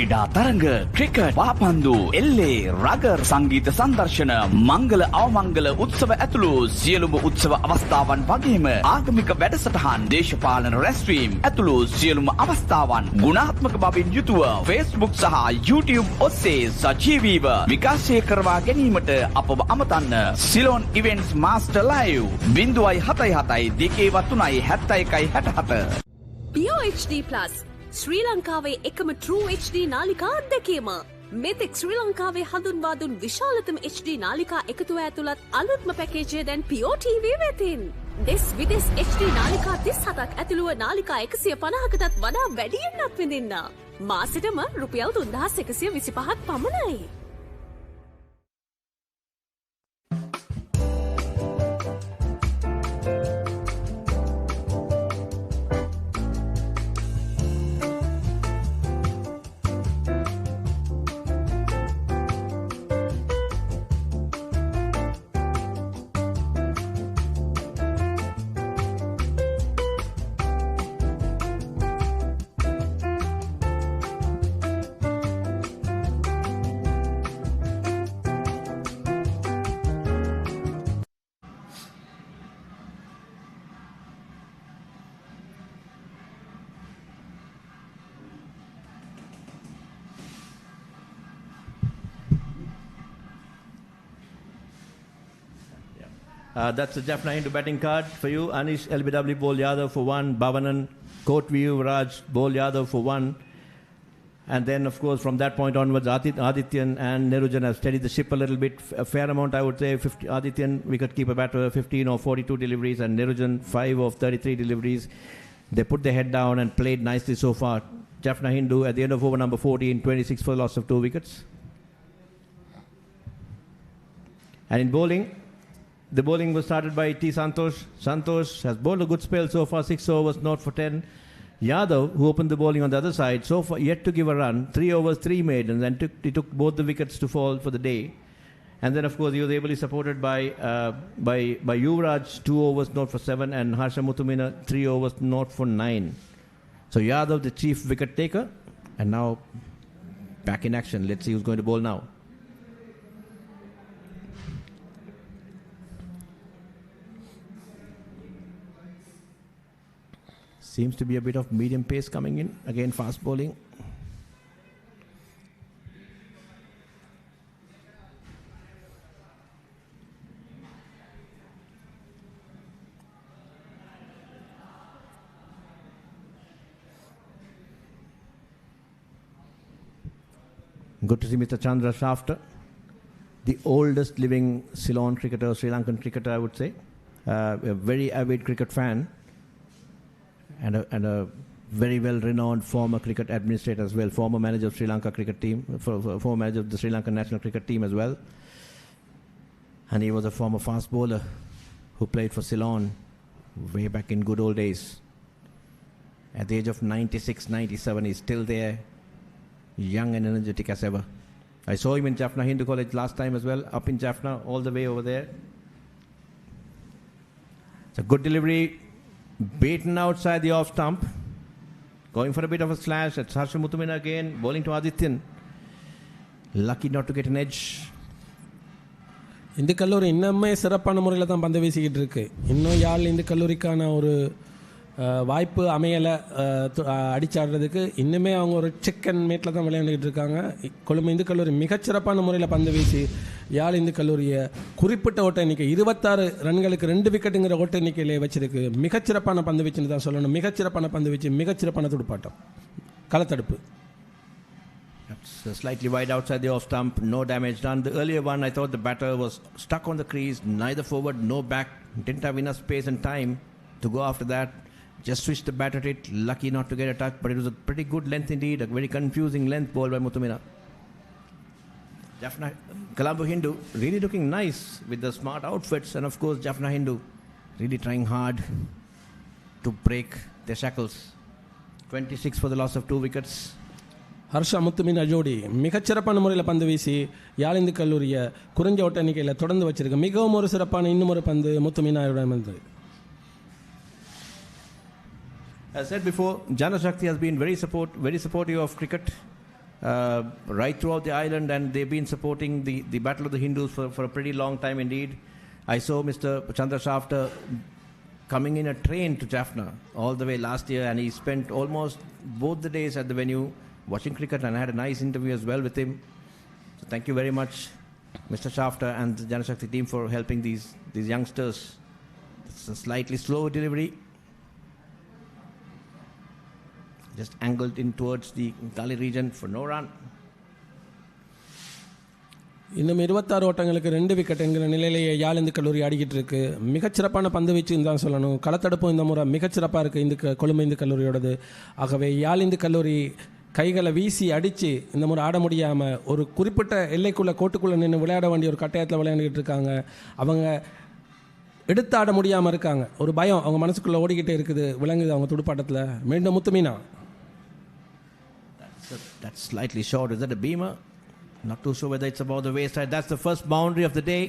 S11: ක්‍රීඩා තරඟ cricket පාපන්දු එල්ලේ rugger සංගීත සංදර්ශන මංගල අවමංගල උත්සව ඇතුළු සියලුම උත්සව අවස්ථාවන් වගේම ආගමික වැඩසටහන් දේශපාලන රැස්වීම් ඇතුළු සියලුම අවස්ථාවන් ගුණාත්මක බවින් යුතුව Facebook සහ YouTube ඔස්සේ සජීවීව විකාශය කරවා ගැනීමට අපව අමතන්න. Ceylon events master live 077 2 71 67.
S13: POHD Plus ශ්‍රී ලංකාවේ එකම True HD නාලිකා අත්දැකීම. මෙතෙක් ශ්‍රී ලංකාවේ හඳුන්වා දුන් විශාලතම HD නාලිකා එකතුව ඇතුළත් අලුත්ම පැකේජය දැන් POTV වෙතින්. දෙස් විදෙස් HD නාලිකා 37ක් ඇතුළුව නාලිකා 150කටත් වඩා වැඩියෙන් අත්විඳින්න. මාසෙටම රුපියල් 3125ක් පමණයි.
S9: That's the Jaffna Hindu batting card for you. Anish LBW Bol Yadav for 1. Bhavanan Court View Raj Bol Yadav for 1. And then, of course, from that point onwards, Adityan and Nerujan have steadied the ship a little bit. A fair amount, I would say. Adityan, wicket-keeper batter, 15 or 42 deliveries, and Nerujan, 5 of 33 deliveries. They put their head down and played nicely so far. Jaffna Hindu at the end of over number 14, 26 for the loss of 2 wickets. And in bowling, the bowling was started by T. Santosh. Santosh has bowled a good spell so far, 6 overs, not for 10. Yadav, who opened the bowling on the other side, so far yet to give a run, 3 overs, 3 maidens, and he took both the wickets to fall for the day. And then, of course, he was ably supported by Yuvraj, 2 overs, not for 7, and Harsha Muthumina, 3 overs, not for 9. So Yadav, the chief wicket taker, and now back in action. Let's see who's going to bowl now. Seems to be a bit of medium pace coming in. Again, fast bowling. Good to see Mr. Chandra Shafter, the oldest living Ceylon cricketer, Sri Lankan cricketer, I would say. A very avid cricket fan. And a very well-renowned former cricket administrator as well, former manager of Sri Lanka cricket team, former manager of the Sri Lankan national cricket team as well. And he was a former fast bowler who played for Ceylon way back in good old days. At the age of 96, 97, he's still there, young and energetic as ever. I saw him in Jaffna Hindu College last time as well, up in Jaffna, all the way over there. It's a good delivery. Beaten outside the off stump. Going for a bit of a slash. It's Harsha Muthumina again. Bowling to Adityan. Lucky not to get an edge.
S14: இந்த கல்லூரி இன்னுமே சிறப்பான முறையில் தான் பந்து வீசிக்கிட்டு இருக்கு. இன்னும் யாழ் இந்த கல்லூரிக்கான ஒரு வாய்ப்பு அமையலை அடிச்சாடுறதுக்கு. இன்னுமே அவங்க ஒரு செக் அண்ட் மேட்டில் தான் விளையாண்டுக்கிட்டு இருக்காங்க. கொழும்பு இந்து கல்லூரி மிகச்சிறப்பான முறையில் பந்து வீசி யாழ் இந்து கல்லூரியை குறிப்பிட்ட ஓட்ட எண்ணிக்கை 26 ரன்களுக்கு 2 விக்கெட்டுங்கிற ஓட்ட எண்ணிக்கையிலே வச்சிருக்கு. மிகச்சிறப்பான பந்து வீச்சுன்னு தான் சொல்லணும். மிகச்சிறப்பான பந்து வீச்சு, மிகச்சிறப்பான துடுப்பாட்டம், களத்தடுப்பு.
S9: Slightly wide outside the off stump, no damage done. The earlier one, I thought the batter was stuck on the crease, neither forward, no back, didn't have enough space and time to go after that. Just switched the bat at it, lucky not to get a touch, but it was a pretty good length indeed, a very confusing length ball by Muthumina. Jaffna, Colombo Hindu really looking nice with the smart outfits, and of course Jaffna Hindu really trying hard to break their shackles. 26 for the loss of 2 wickets.
S14: Harsha முத்துமினா ஜோடி மிகச்சிறப்பான முறையில் பந்து வீசி யாழிந்து கல்லூரியை குறைஞ்ச ஓட்ட எண்ணிக்கையில் தொடர்ந்து வச்சிருக்கு. மிகவும் ஒரு சிறப்பான இன்னும் ஒரு பந்து முத்துமினாவிடம் இருந்தது.
S9: As said before, Jana Shakti has been very supportive of cricket right throughout the island, and they've been supporting the Battle of the Hindus for a pretty long time indeed. I saw Mr. Chandra Shafter coming in a train to Jaffna all the way last year, and he spent almost both the days at the venue watching cricket, and I had a nice interview as well with him. So thank you very much, Mr. Shafter and the Janashakti team, for helping these youngsters. It's a slightly slow delivery. Just angled in towards the gully region for no run.
S14: இன்னும் 26 ஓட்டங்களுக்கு 2 wicket என்கிற நிலையிலேயே யாழ் கல்லூரி ஆடிக்கிட்டு இருக்கு. மிகச்சிறப்பான பந்து வீச்சுன்னு தான் சொல்லணும். களத்தடுப்பும் இந்த முறை மிகச்சிறப்பாக இருக்குது கொழும்பு கல்லூரியோடது. ஆகவே யாழ் கல்லூரி கைகளை வீசி அடித்து இந்த முறை ஆட முடியாமல் ஒரு குறிப்பிட்ட எல்லைக்குள்ளே கோட்டுக்குள்ளே நின்று விளையாட வேண்டிய ஒரு கட்டாயத்தில் விளையாண்டுக்கிட்டு இருக்காங்க. அவங்க எடுத்து ஆட முடியாமல் இருக்காங்க. ஒரு பயம் அவங்க மனசுக்குள்ளே ஓடிக்கிட்டே இருக்குது, விளங்குது அவங்க துடுப்பாட்டத்தில். மீண்டும் Muthumeena.
S9: That's slightly short. Is that a beamer? Not too sure whether it's above the waist. That's the first boundary of the day.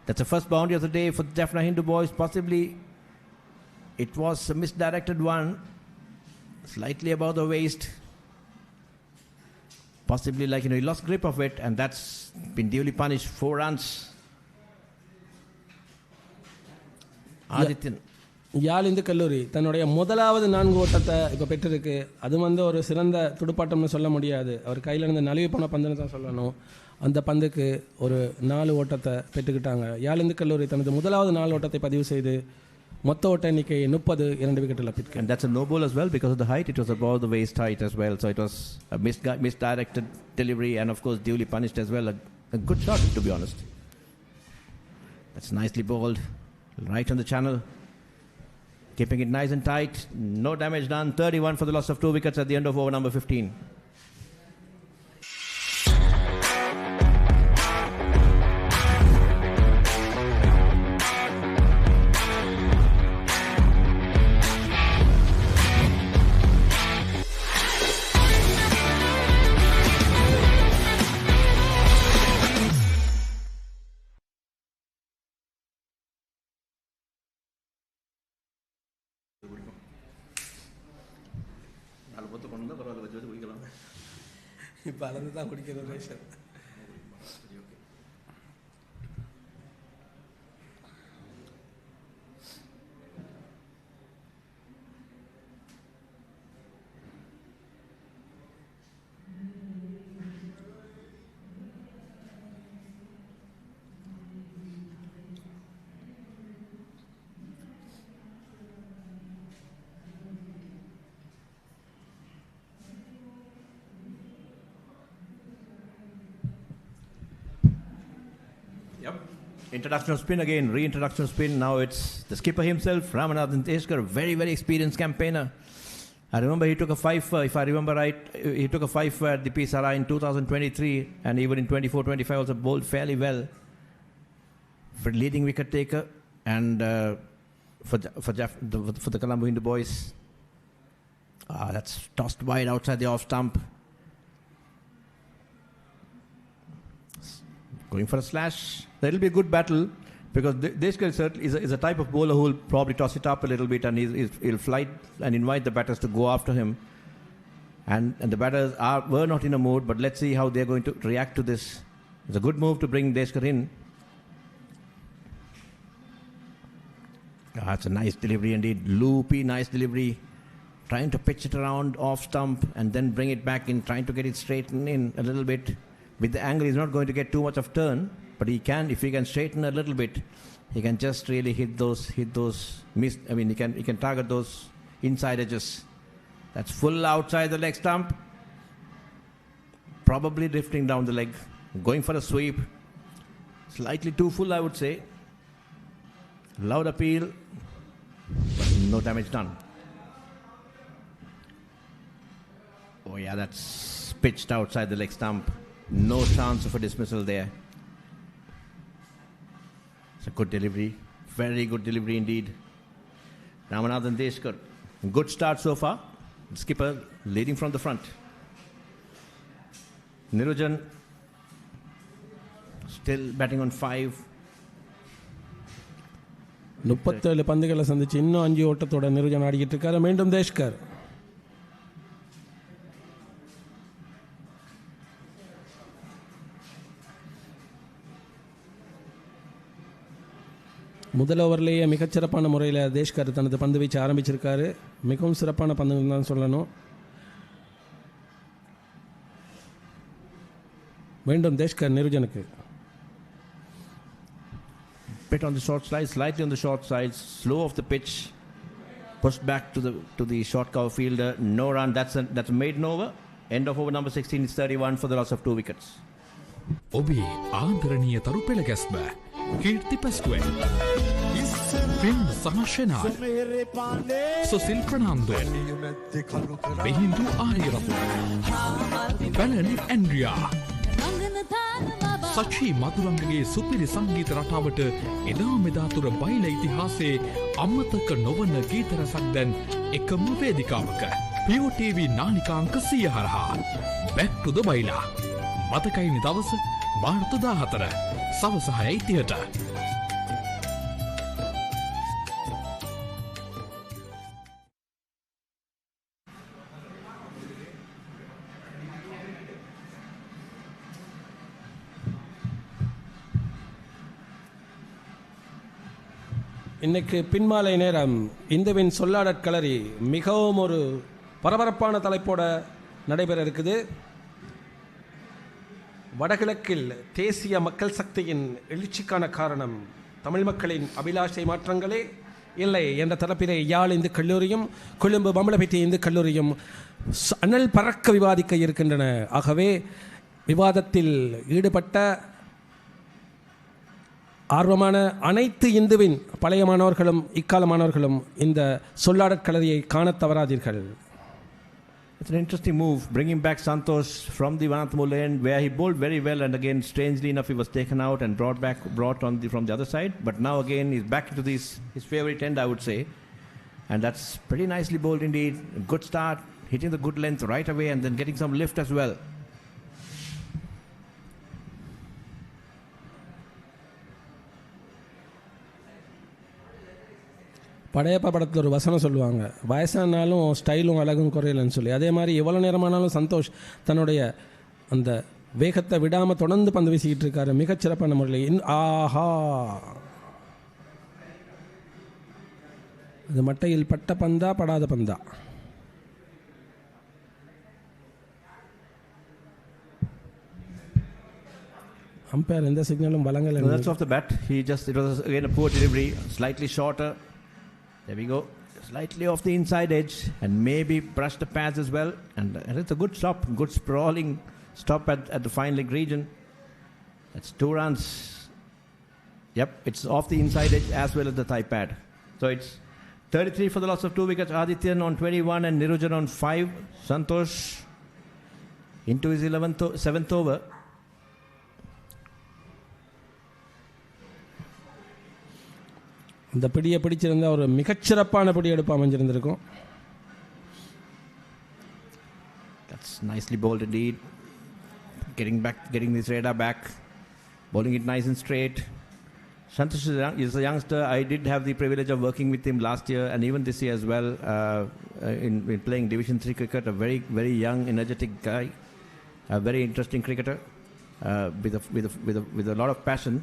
S9: That's the first boundary of the day for the Jaffna Hindu boys. Possibly it was a misdirected one. Slightly above the waist. Possibly he lost grip of it, and that's been duly punished. 4 runs. Adityan.
S14: யாழ் கல்லூரி தன்னுடைய முதலாவது 4 ஓட்டத்தை இப்போ பெற்றிருக்கு. அது ஒரு சிறந்த துடுப்பாட்டம்னு சொல்ல முடியாது. அவர் கையில் இருந்த நழுவி போன பந்துன்னு தான் சொல்லணும். அந்த பந்துக்கு ஒரு 4 ஓட்டத்தை பெற்றுக்கிட்டாங்க. யாழ் கல்லூரி தனது முதலாவது 4 ஓட்டத்தை பதிவு செய்து மொத்த ஓட்ட எண்ணிக்கை 30, 2 விக்கெட்டில் பிடிக்கும்.
S9: And that's a no ball as well because of the height. It was above the waist height as well. So it was a misdirected delivery, and of course duly punished as well. A good shot, to be honest. That's nicely bowled. Right on the channel. Keeping it nice and tight. No damage done. 31 for the loss of 2 wickets at the end of over number 15.
S14: இப்போ அளந்து தான் குடிக்கிற ration.
S9: Introduction of spin again, reintroduction of spin. Now it's the skipper himself, Ramanathan Teskar, very, very experienced campaigner. I remember he took a 5, if I remember right, he took a 5 at the P.Sara in 2023, and even in 24-25 also bowled fairly well for leading wicket taker, and for the Colombo Hindu boys. That's tossed wide outside the off stump. Going for a slash. That'll be a good battle because Deskar is a type of bowler who will probably toss it up a little bit, and he'll flight and invite the batters to go after him. And the batters were not in a mood, but let's see how they're going to react to this. It's a good move to bring Deskar in. It's a nice delivery indeed. Loopy, nice delivery. Trying to pitch it around off stump and then bring it back in, trying to get it straightened in a little bit. With the angle, he's not going to get too much of turn, but he can straighten a little bit, he can just really hit those he can target those inside edges. That's full outside the leg stump, probably drifting down the leg, going for a sweep, slightly too full, I would say. Loud appeal, but no damage done. Oh yeah, that's pitched outside the leg stump. No chance of a dismissal there. It's a good delivery. Very good delivery indeed. Ramanathan Teskar. Good start so far. The skipper leading from the front. Nirujan still batting on 5.
S14: 37 பந்துகளை சந்திச்சு இன்னும் 5 ஓட்டத்தோட நிருஜன் ஆடிக்கிட்டு இருக்காரு. மீண்டும் தேஷ்கர். முதல் ஓவர்லேயே மிகச்சிறப்பான முறையில் தேஷ்கர் தனது பந்து வீச்சு ஆரம்பிச்சிருக்காரு. மிகவும் சிறப்பான பந்துன்னு தான் சொல்லணும். மீண்டும் தேஷ்கர் நிருஜனுக்கு.
S9: Bit on the short side, slightly on the short side, slow off the pitch, pushed back to the short cover fielder. No run. That's a maiden over. End of over number 16 is 31 for the loss of 2 wickets.
S1: ඔබේ ආදරණීය තරු පෙළ ගැස්ම කීර්ති පැස්ටුවෙන් පෙන් සමශනාල් Susil ප්‍රනාන්දුවෙන් බෙහින්දු ආරියරපු බැලන් Andrea සචී මදුරංගගේ සුපිරි සංගීත රටාවට එදා මෙදාතුර බයිල ඉතිහාසයේ අමතක නොවන ගීත රසක් දැන් එකම වේදිකාවක POTV නාලිකාංක 100 හරහා Back to the බයිලා මතකයිනි දවස මාර්තු 14 සවස 6:30ට.
S14: இன்னைக்கு பின்மாலை நேரம் இந்துவின் சொல்லாடற் களரி மிகவும் ஒரு பரபரப்பான தலைப்போட நடைபெற இருக்குது. வடகிழக்கில் தேசிய மக்கள் சக்தியின் எழுச்சிக்கான காரணம் தமிழ் மக்களின் அபிலாஷை மாற்றங்களே இல்லை என்ற தரப்பிலே யாழ் இந்து கல்லூரியும் கொழும்பு பம்பளப்பட்டி இந்து கல்லூரியும் அனல் பறக்க விவாதிக்க இருக்கின்றன. ஆகவே விவாதத்தில் ஈடுபட்ட ஆர்வமான அனைத்து இந்துவின் பழைய மாணவர்களும் இக்கால மாணவர்களும் இந்த சொல்லாடற் களரியை காணத் தவறாதீர்கள்.
S9: It's an interesting move, bringing back Santosh from the Vanathamul end where he bowled very well, and again strangely enough he was taken out and brought on from the other side, but now again he's back into his favourite end, I would say, and that's pretty nicely bowled indeed. Good start, hitting the good length right away and then getting some lift as well.
S14: Padayappa படத்தில் ஒரு வசனம் சொல்லுவாங்க, வயசானாலும் ஸ்டைலும் அழகும் குறையலன்னு சொல்லி. அதே மாதிரி எவ்வளோ நேரமானாலும் சந்தோஷ் தன்னுடைய அந்த வேகத்தை விடாமல் தொடர்ந்து பந்து வீசிக்கிட்டு இருக்காரு மிகச்சிறப்பான முறையில். ஆஹா, அது மட்டையில் பட்ட பந்தா படாத பந்தா? அம்பையர் எந்த சிக்னலும் வழங்கலை.
S9: That's off the bat. It was again a poor delivery, slightly shorter. There we go, slightly off the inside edge and maybe brush the pads as well, and it's a good stop, good sprawling stop at the fine leg region. That's 2 runs. Yep, it's off the inside edge as well as the thigh pad. So it's 33 for the loss of 2 wickets. Adityan on 21 and Nirujan on 5. Santosh into his 7th over.
S14: இந்த பிடியை பிடிச்சிருந்தால் ஒரு மிகச்சிறப்பான பிடி எடுப்பு அமைஞ்சிருந்திருக்கும்.
S9: That's nicely bowled indeed. Getting this radar back, bowling it nice and straight. Santosh is a youngster. I did have the privilege of working with him last year and even this year as well in playing Division 3 cricket. A very, very young, energetic guy, a very interesting cricketer with a lot of passion.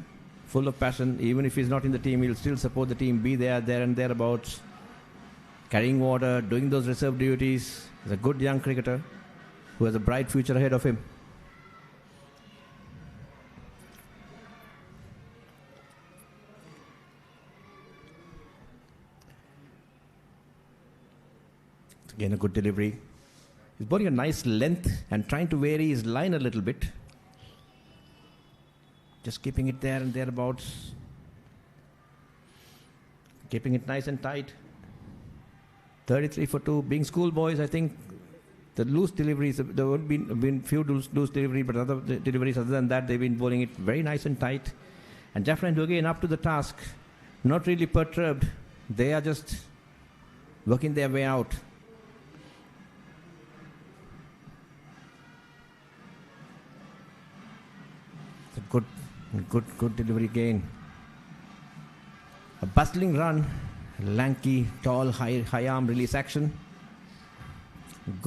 S9: Full of passion. Even if he's not in the team, he'll still support the team, be there and thereabouts, carrying water, doing those reserve duties. He's a good young cricketer who has a bright future ahead of him. Again, a good delivery. He's bowling a nice length and trying to vary his line a little bit. Just keeping it there and thereabouts. Keeping it nice and tight. 33 for 2. Being schoolboys, I think the loose deliveries, there have been few loose deliveries, but other deliveries other than that, they've been bowling it very nice and tight. And Jaffna again up to the task. Not really perturbed. They are just working their way out. It's a good delivery again. A bustling run, lanky, tall, high arm release action.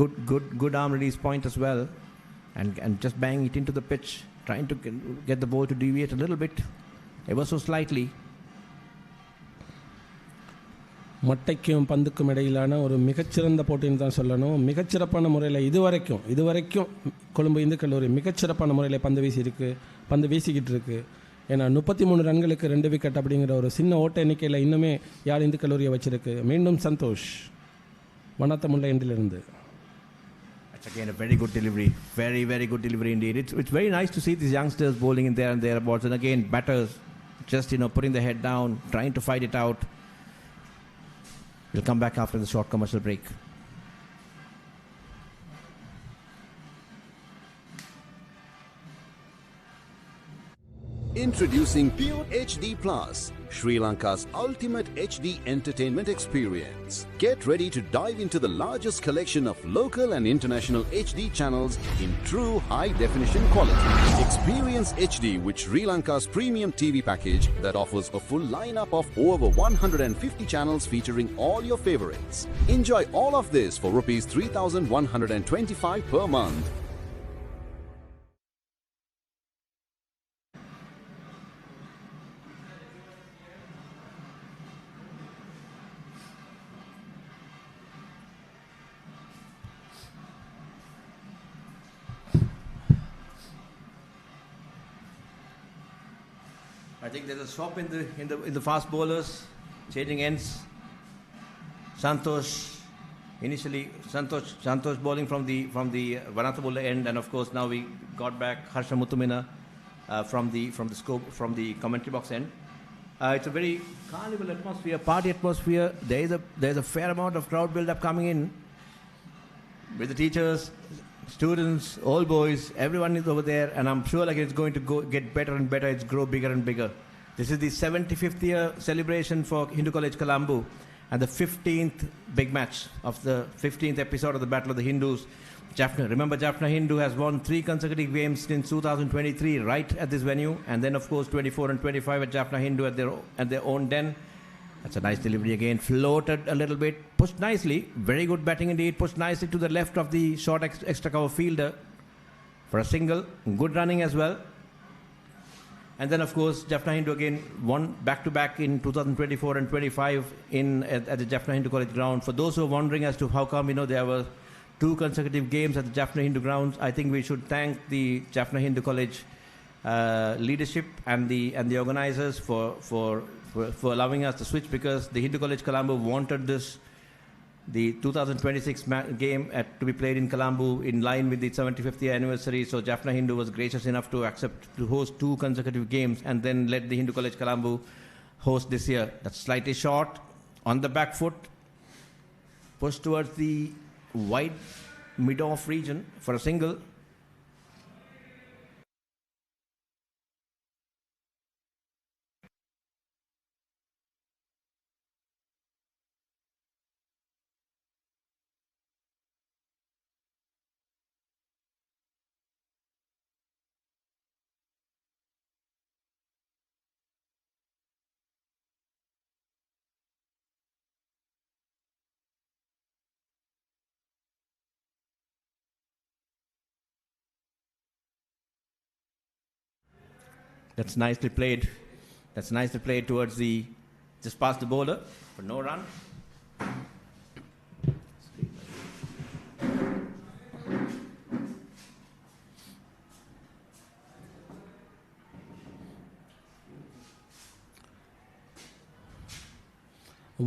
S9: Good arm release point as well, and just bang it into the pitch, trying to get the ball to deviate a little bit, ever so slightly.
S14: மட்டைக்கும் பந்துக்கும் இடையிலான ஒரு மிகச்சிறந்த போட்டின்னு தான் சொல்லணும். மிகச்சிறப்பான முறையில் இதுவரைக்கும் கொழும்பு இந்து கல்லூரி மிகச்சிறப்பான முறையில் பந்து வீசிக்கிட்டு இருக்கு. ஏன்னா 33 ரன்களுக்கு 2 விக்கெட் அப்படிங்கிற ஒரு சின்ன ஓட்ட எண்ணிக்கையில் இன்னுமே யாழ் இந்து கல்லூரியை வச்சிருக்கு. மீண்டும் Santhosh வனத்தமுள்ள எண்டிலிருந்து.
S9: That's again a very good delivery. Very, very good delivery indeed. It's very nice to see these youngsters bowling in there and thereabouts. And again, batters just, putting their head down, trying to fight it out. We'll come back after the short commercial break.
S12: Introducing Pure HD Plus, Sri Lanka's ultimate HD entertainment experience. Get ready to dive into the largest collection of local and international HD channels in true high-definition quality. Experience HD with Sri Lanka's premium TV package that offers a full lineup of over 150 channels featuring all your favorites. Enjoy all of this for Rs 3,125 per month.
S9: I think there's a swap in the fast bowlers, changing ends. Santosh bowling from the Vanathamulla end, and of course now we got back Harsha Muttumina from the commentary box end. It's a very carnival atmosphere, party atmosphere. There's a fair amount of crowd build-up coming in with the teachers, students, all boys, everyone is over there, and I'm sure it's going to get better and better. It's grow bigger and bigger. This is the 75th year celebration for Hindu College Colombo and the 15th big match of the 15th episode of the Battle of the Hindus. Jaffna, remember Jaffna Hindu has won 3 consecutive games since 2023 right at this venue, and then of course 24 and 25 at Jaffna Hindu at their own den. That's a nice delivery again, floated a little bit, pushed nicely, very good batting indeed, pushed nicely to the left of the short extra cover fielder for a single, good running as well. And then of course Jaffna Hindu again won back-to-back in 2024 and 25 at the Jaffna Hindu College ground. For those who are wondering as to how come there were 2 consecutive games at the Jaffna Hindu grounds, I think we should thank the Jaffna Hindu College leadership and the organizers for allowing us to switch, because the Hindu College Colombo wanted the 2026 game to be played in Colombo in line with the 75th year anniversary. So Jaffna Hindu was gracious enough to accept to host 2 consecutive games and then let the Hindu College Colombo host this year. That's slightly short on the back foot, pushed towards the wide mid-off region for a single. That's nicely played. That's nicely played towards just past the bowler for no run.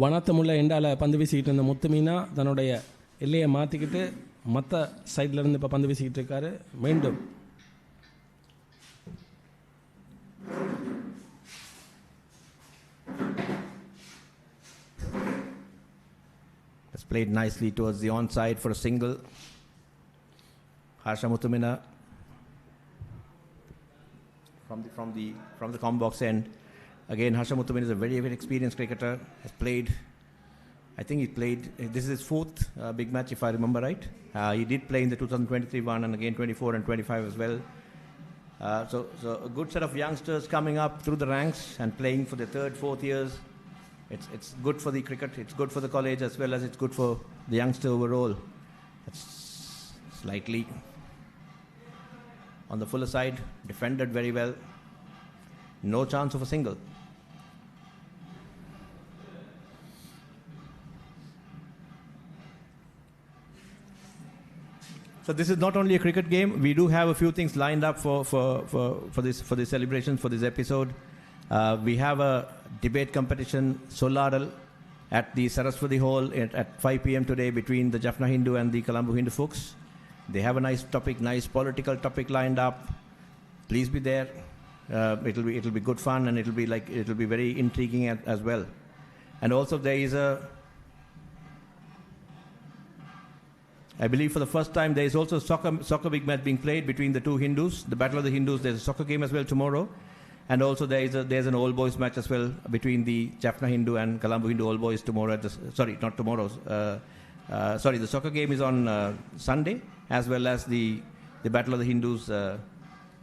S14: வனத்தமுள்ள எண்டால் பந்து வீசிக்கிட்டு இருந்த முத்துமீனா தன்னுடைய எல்லையை மாற்றிக்கிட்டு மற்ற சைட்லேருந்து இப்போ பந்து வீசிக்கிட்டு இருக்காரு. மீண்டும்
S9: That's played nicely towards the onside for a single. Harsha Muttumina from the com box end. Again, Harsha Muttumina is a very, very experienced cricketer. Has played, I think he played, this is his 4th big match if I remember right. He did play in the 2023 one and again 24 and 25 as well. So a good set of youngsters coming up through the ranks and playing for their 3rd, 4th years. It's good for the cricket, it's good for the college as well as it's good for the youngster overall. That's slightly on the fuller side, defended very well. No chance of a single. So this is not only a cricket game. We do have a few things lined up for this celebration, for this episode. We have a debate competition, Soladal, at the Saraswati Hall at 5 p.m. today between the Jaffna Hindu and the Colombo Hindu folks. They have a nice topic, nice political topic lined up. Please be there. It'll be good fun, and it'll be very intriguing as well. And also there is I believe for the first time there is also soccer big match being played between the two Hindus. The Battle of the Hindus. There's a soccer game as well tomorrow, and also there's an old boys match as well between the Jaffna Hindu and Colombo Hindu old boys tomorrow. Not tomorrow. The soccer game is on Sunday, as well as the Battle of the Hindus.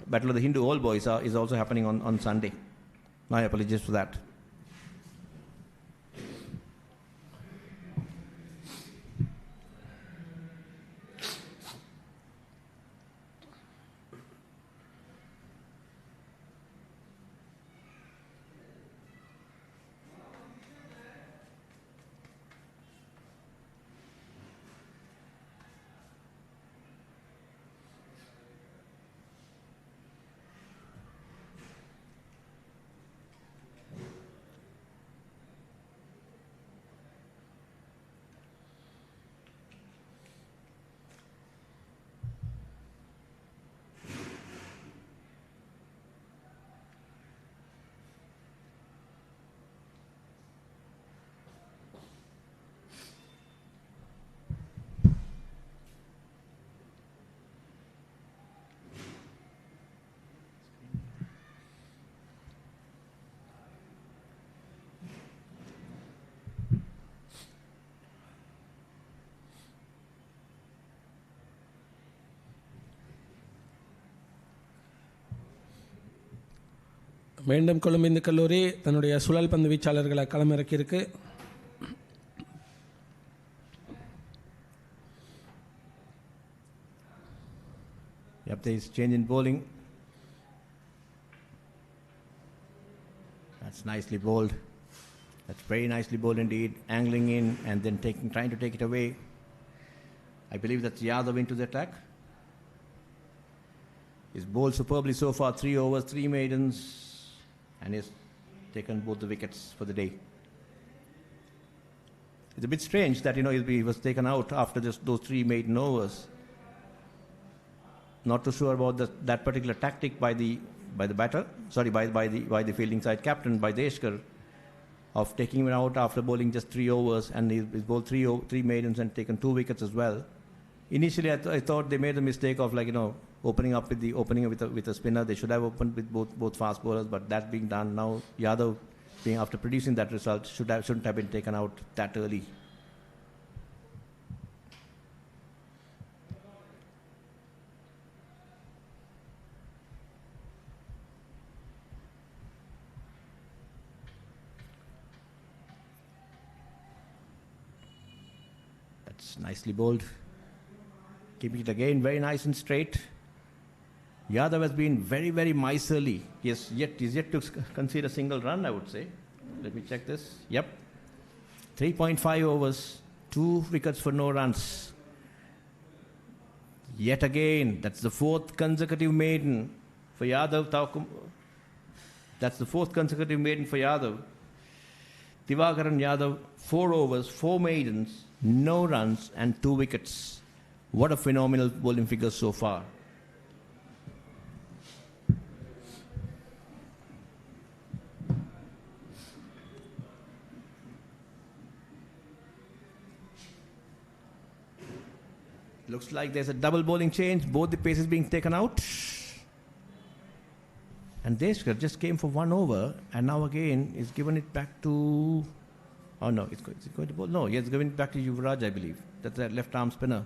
S9: Battle of the Hindu old boys is also happening on Sunday. My apologies for that.
S14: மீண்டும் கொழும்பு இந்து கல்லூரி தன்னுடைய சுழல் பந்து வீச்சாளர்களை களமிறக்கியிருக்கு.
S9: Yep, there is change in bowling. That's nicely bowled. That's very nicely bowled indeed. Angling in and then trying to take it away. I believe that's Yadav into the attack. He's bowled superbly so far. 3 overs, 3 maidens, and he's taken both the wickets for the day. It's a bit strange that he was taken out after just those 3 maiden overs. Not too sure about that particular tactic by the batter. Sorry, by the fielding side captain, by Deshkar, of taking him out after bowling just 3 overs, and he's bowled 3 maidens and taken 2 wickets as well. Initially, I thought they made the mistake of opening with a spinner. They should have opened with both fast bowlers, but that being done now, Yadav, after producing that result, shouldn't have been taken out that early. That's nicely bowled. Keeping it again very nice and straight. Yadav has been very, very miserly. He's yet to concede a single run, I would say. Let me check this. Yep. 3.5 overs, 2 wickets for no runs. Yet again, that's the 4th consecutive maiden for Yadav. That's the 4th consecutive maiden for Yadav. Divakaran Yadav, 4 overs, 4 maidens, no runs and 2 wickets. What a phenomenal bowling figure so far. Looks like there's a double bowling change. Both the paces being taken out. And Deshkar just came for 1 over, and now again is given it back to... Oh no, it's going to bowl. No, he's giving it back to Yuvraj, I believe. That's a left arm spinner.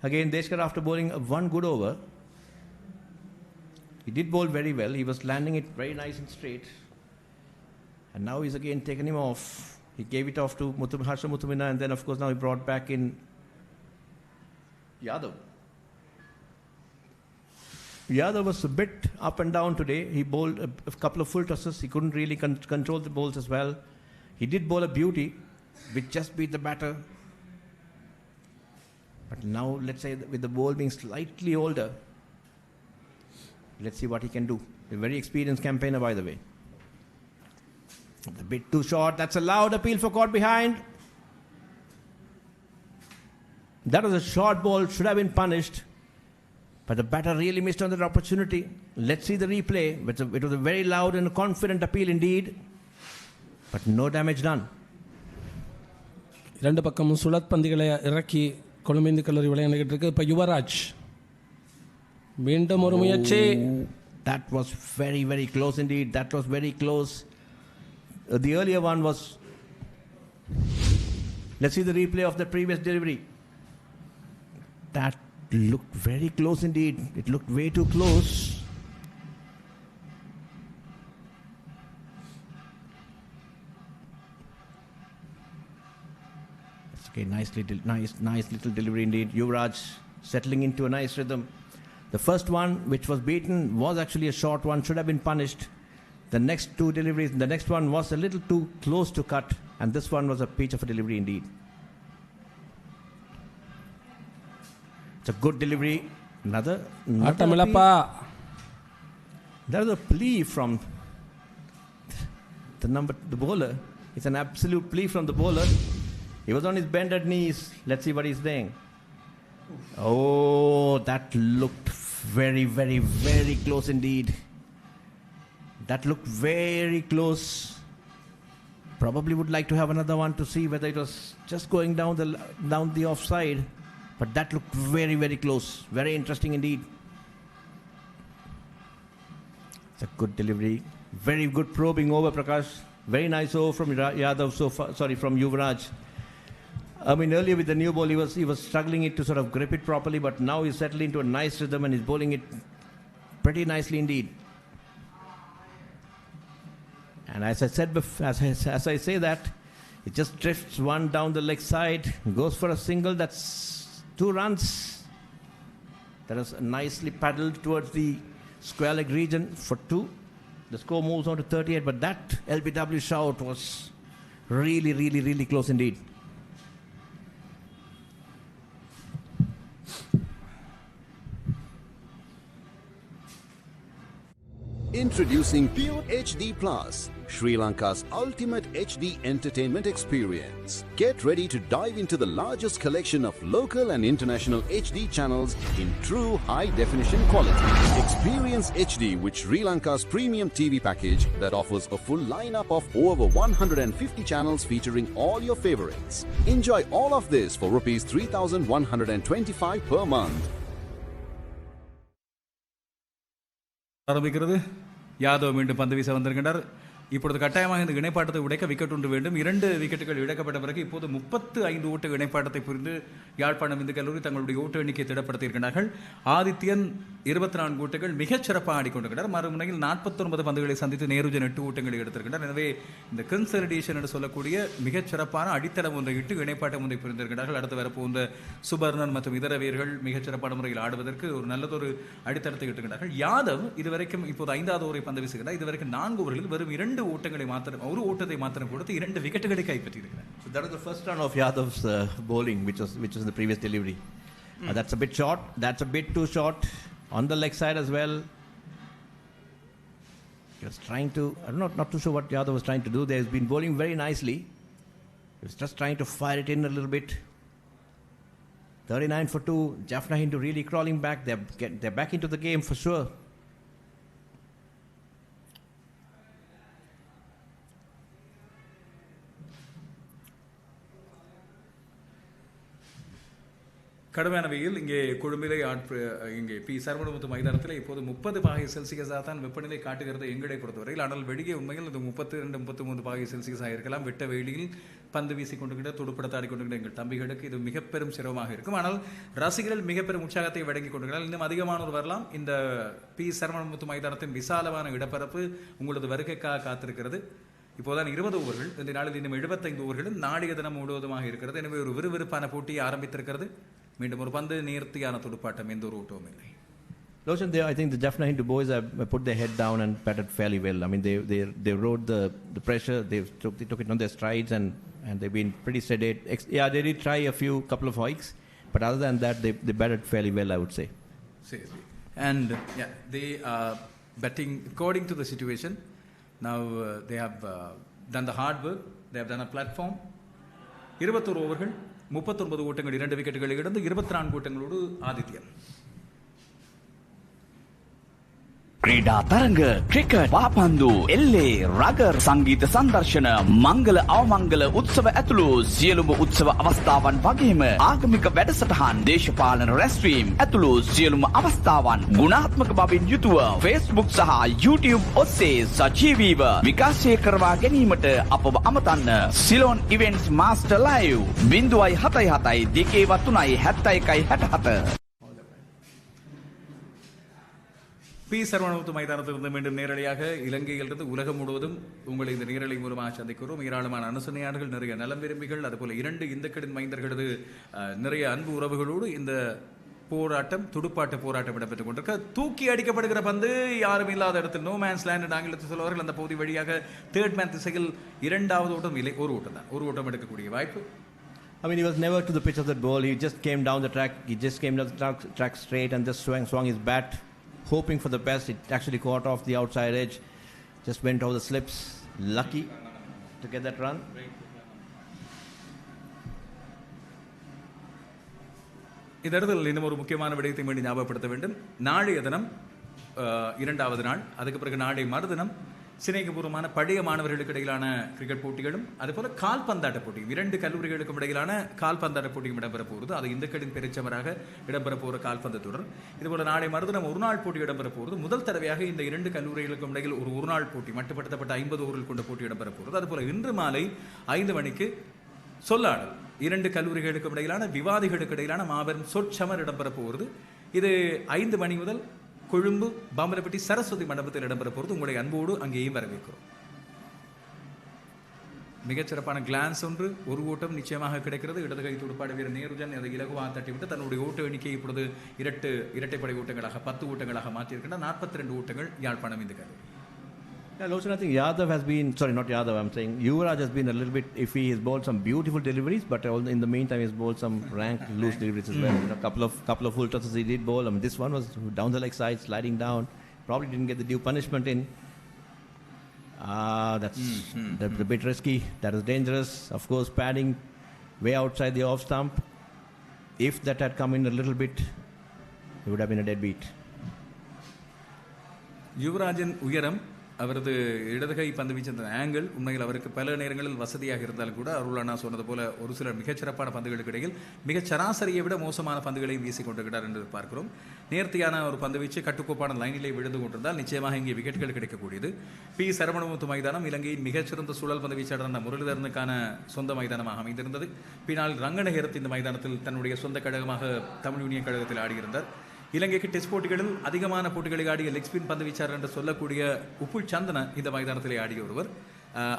S9: Again, Deshkar after bowling 1 good over. He did bowl very well. He was landing it very nice and straight. And now he's again taken him off. He gave it off to Harsha Muthumina, and then of course now he brought back in Yadav. Yadav was a bit up and down today. He bowled a couple of full tosses. He couldn't really control the bowls as well. He did bowl a beauty, which just beat the batter. But now, let's say with the ball being slightly older, let's see what he can do. A very experienced campaigner, by the way. A bit too short. That's a loud appeal for caught behind. That was a short ball, should have been punished. But the batter really missed on that opportunity. Let's see the replay. It was a very loud and confident appeal indeed. But no damage done.
S14: இரண்டு பக்கமும் சுழற் பந்துகளை இறக்கி கொழும்பு இந்து கல்லூரி விளையாண்டுகிட்டு இருக்கு. இப்போ யுவராஜ் மீண்டும் ஒரு முயற்சி.
S9: That was very, very close indeed. That was very close. The earlier one was... Let's see the replay of the previous delivery. That looked very close indeed. It looked way too close. Okay, nice little delivery indeed. Yuvraj settling into a nice rhythm. The first one, which was beaten, was actually a short one, should have been punished. The next two deliveries, the next one was a little too close to cut, and this one was a peach of a delivery indeed. It's a good delivery. Another there was a plea from the bowler. It's an absolute plea from the bowler. He was on his bended knees. Let's see what he's saying. Oh, that looked very, very, very close indeed. That looked very close. Probably would like to have another one to see whether it was just going down the offside. But that looked very, very close. Very interesting indeed. It's a good delivery. Very good probing over, Prakash. Very nice over from Yadav so far. Sorry, from Yuvraj. I mean, earlier with the new ball, he was struggling it to sort of grip it properly, but now he's settled into a nice rhythm and he's bowling it pretty nicely indeed. And as I said, as I say that, it just drifts one down the leg side, goes for a single. That's 2 runs. That is nicely paddled towards the square leg region for 2. The score moves on to 38, but that LBW shout was really, really, really close indeed.
S12: Introducing Pure HD Plus, Sri Lanka's ultimate HD entertainment experience. Get ready to dive into the largest collection of local and international HD channels in true high-definition quality. Experience HD with Sri Lanka's premium TV package that offers a full lineup of over 150 channels featuring all your favorites. Enjoy all of this for Rs 3,125 per month.
S10: ஆரம்பிக்கிறது. யாதவ் மீண்டும் பந்து வீச வந்திருக்கின்றார். இப்பொழுது கட்டாயமாக இந்த இணைப்பாட்டத்தை உடைக்க wicket ஒன்று வேண்டும். 2 விக்கெட்டுகள் இழக்கப்பட்ட பிறகு இப்போது 35 ஓட்டு இணைப்பாட்டத்தை புரிந்து யாழ்ப்பாணம் இந்து கல்லூரி தங்களுடைய ஓட்டு எண்ணிக்கையை திடப்படுத்தியிருக்கிறார்கள். ஆதித்யன் 24 ஓட்டுகள் மிகச் சிறப்பாக ஆடிக்கொண்டிருக்கிறார். மறுமுனையில் 49 பந்துகளை சந்தித்து நேருஜன் 8 ஓட்டங்களை எடுத்திருக்கிறார். எனவே இந்த கன்சல்டேஷன் என்று சொல்லக்கூடிய மிகச் சிறப்பான அடித்தளம் ஒன்றை இட்டு இணைப்பாட்டம் ஒன்றை புரிந்திருக்கிறார்கள். அடுத்து வரப்போன்ற சுபர்ணன் மற்றும் இதர வீரர்கள் மிகச் சிறப்பான முறையில் ஆடுவதற்கு ஒரு நல்லதொரு அடித்தளத்தை இட்டுகிறார்கள். யாதவ் இதுவரைக்கும் இப்போது 5வது ஓவரை பந்து வீசுகிறார். இதுவரைக்கும் 4 ஓவர்களில் வெறும் 2 ஓட்டங்களை மாத்திரம், ஒரு ஓட்டத்தை மாத்திரம் கொடுத்து 2 விக்கெட்டுகளை கைப்பற்றியிருக்கிறார்.
S9: So that was the first run of Yadav's bowling, which was in the previous delivery. That's a bit short. That's a bit too short on the leg side as well. He was trying to. I'm not too sure what Yadav was trying to do. He's been bowling very nicely. He was just trying to fire it in a little bit. 39 for 2. Jaffna Hindu really crawling back. They're back into the game for sure.
S10: கடுமையான வெயில் இங்கே கொழும்பிலே இங்கே P.Sara மைதானத்தில் இப்போது 30 பாகை செல்சியஸாக தான் வெப்பநிலை காட்டுகிறது எங்களை பொறுத்தவரையில். ஆனால் வெளியே உண்மையில் இது 32-33 பாகை செல்சியஸாக இருக்கலாம். வெட்ட வெயிலில் பந்து வீசிக் கொண்டுகிட்ட துடுப்படத்தாடி கொண்டுகிட்ட எங்கள் தம்பிகளுக்கு இது மிக பெரும் சிரமமாக இருக்கும். ஆனால் ரசிகர்கள் மிக பெரும் உற்சாகத்தை வழங்கி கொண்டிருக்கிறார்கள். இன்னும் அதிகமானோர் வரலாம். இந்த P.Sara மைதானத்தின் விசாலமான இடப்பரப்பு உங்களது வருகைக்காக காத்திருக்கிறது. இப்போதான் 20 ஓவர்கள், இந்த நாளில் இன்னும் 75 ஓவர்களும் நாளைய தினம் முழுவதுமாக இருக்கிறது. எனவே ஒரு விறுவிறுப்பான போட்டியை ஆரம்பித்திருக்கிறது. மீண்டும் ஒரு பந்து நேர்த்தியான துடுப்பாட்டம், எந்த ஒரு ஓட்டமும் இல்லை.
S9: Loshan, I think the Jaffna Hindu boys have put their head down and batted fairly well. I mean, they rode the pressure. They took it on their strides and they've been pretty sedate. Yeah, they did try a couple of hikes. But other than that, they batted fairly well, I would say.
S10: Seriously. And yeah, they are betting according to the situation. Now they have done the hard work. They have done a platform. 21 ஓவர்கள் 39 ஓட்டங்கள் 2 விக்கெட்டுகளை இழந்து 24 ஓட்டங்களோடு ஆதித்யன்.
S11: ක්‍රීඩා තරඟ cricket පාපන්දු එල්ලේ rugger සංගීත සංදර්ශන මංගල අවමංගල උත්සව ඇතුළු සියලුම උත්සව අවස්ථාවන් වගේම ආගමික වැඩසටහන් දේශපාලන රැස්වීම් ඇතුළු සියලුම අවස්ථාවන් ගුණාත්මක බවින් යුතුව Facebook සහ YouTube ඔස්සේ සජීවීව විකාශය කරවා ගැනීමට අපව අමතන්න. Ceylon events master live 077 2
S10: P.Sara மைதானத்திலிருந்து மீண்டும் நேரடியாக இலங்கையிலிருந்து உலகம் முழுவதும் உங்களை இந்த நேரலை மூலமாக சந்திக்கிறோம். ஏராளமான அனுசரணையாளர்கள், நிறைய நலம் விரும்பிகள், அதுபோல 2 இந்துக்களின் மைந்தர்களது நிறைய அன்பு உறவுகளோடு இந்த போராட்டம், துடுப்பாட்ட போராட்டம் இடம்பெற்றுக் கொண்டிருக்க, தூக்கி அடிக்கப்படுகிற பந்து யாரும் இல்லாத இடத்தில் நோ மேன்ஸ் லேண்ட் ஆங்கிலத்தில் சொல்வார்கள். அந்த பகுதி வழியாக தேர்ட் மேன் திசையில் 2வது ஓட்டம் இல்லை, ஒரு ஓட்டம் தான், ஒரு ஓட்டம் எடுக்கக்கூடிய வாய்ப்பு.
S9: I mean, he was never to the pitch of that ball. He just came down the track. He just came down the track straight and just swung his bat, hoping for the best. It actually caught off the outside edge, just went over the slips. Lucky to get that run.
S10: இந்த இடத்தில் இன்னும் ஒரு முக்கியமான விடயத்தை மீண்டும் ஞாபகப்படுத்த வேண்டும். நாளைய தினம் 2வது நாள், அதுக்கு பிறகு நாளை மறுதினம் சிநேகபூர்வமான பழைய மாணவர்களுக்கு இடையிலான கிரிக்கெட் போட்டிகளும் அதுபோல கால்பந்தாட்ட போட்டியும் 2 கல்லூரிகளுக்கும் இடையிலான கால்பந்தாட்ட போட்டியும் இடம்பெற போகிறது. அது இந்துக்களின் பெருச்சவராக இடம்பெற போகிற கால்பந்து தொடர். இதுபோல நாளை மறுதினம் ஒரு நாள் போட்டி இடம்பெற போகிறது. முதல் தடவையாக இந்த 2 கல்லூரிகளுக்கும் இடையில் ஒரு நாள் போட்டி, மட்டுப்படுத்தப்பட்ட 50 ஓவர்கள் கொண்ட போட்டி இடம்பெற போகிறது. அதுபோல இன்று மாலை 5 மணிக்கு சொல்லாடல், 2 கல்லூரிகளுக்கும் இடையிலான விவாதிகளுக்கு இடையிலான மாபெரும் சொற்சமர் இடம்பெற போகிறது. இது 5 மணி முதல் கொழும்பு பாம்பலப்பட்டி சரஸ்வதி மண்டபத்தில் இடம்பெற போகிறது. உங்களை அன்போடு அங்கேயும் வரவேற்கிறோம். மிகச்சிறப்பான கிளான்ஸ் ஒன்று, ஒரு ஓட்டம் நிச்சயமாக கிடைக்கிறது. இடது கை துடுப்பாடு வீரர் நேருஜன் அதை இலகுவாக தட்டிவிட்டு தன்னுடைய ஓட்ட எண்ணிக்கை இப்பொழுது இரட்டைப்படை ஓட்டங்களாக 10 ஓட்டங்களாக மாற்றியிருக்கின்ற 42 ஓட்டங்கள் யாழ்ப்பாணம் இந்த கல்லூரி.
S9: Yeah, Loshan, I think Yadav has been, sorry, not Yadav, I'm saying Yuvraj has been a little bit iffy. He's bowled some beautiful deliveries, but in the meantime he's bowled some rank loose deliveries as well. A couple of full tosses he did bowl. I mean, this one was down the leg side, sliding down. Probably didn't get the due punishment in. That's a bit risky. That is dangerous. Of course, padding way outside the off stump. If that had come in a little bit, it would have been a dead beat.
S10: Yuvarajan உயரம், அவரது இடது கை பந்து வீச்சந்த angle உண்மையில் அவருக்கு பல நேரங்களில் வசதியாக இருந்தாலும் கூட அருளானா சொன்னது போல ஒரு சில மிகச்சிறப்பான பந்துகளுக்கு இடையில் மிகச் சராசரியை விட மோசமான பந்துகளையும் வீசிக் கொண்டிருக்கிறார் என்று பார்க்கிறோம். நேர்த்தியான ஒரு பந்து வீச்சு கட்டுக்கோப்பான லைனிலே விழுந்து கொண்டிருந்தால் நிச்சயமாக இங்கே விக்கெட்டுகள் கிடைக்கக்கூடியது. P.Sara மைதானம் இலங்கையின் மிகச்சிறந்த சுழல் பந்து வீச்சாளரான முரளிதரனுக்கான சொந்த மைதானமாக அமைந்திருந்தது. பின்னால் ரங்கநகரத்து இந்த மைதானத்தில் தன்னுடைய சொந்த கழகமாக தமிழ் யூனியன் கழகத்தில் ஆடியிருந்தார். இலங்கைக்கு டெஸ்ட் போட்டிகளில் அதிகமான போட்டிகளை ஆடிய லெக் ஸ்பின் பந்து வீச்சாளர் என்று சொல்லக்கூடிய உப்புல் சந்தன இந்த மைதானத்திலே ஆடிய ஒருவர்.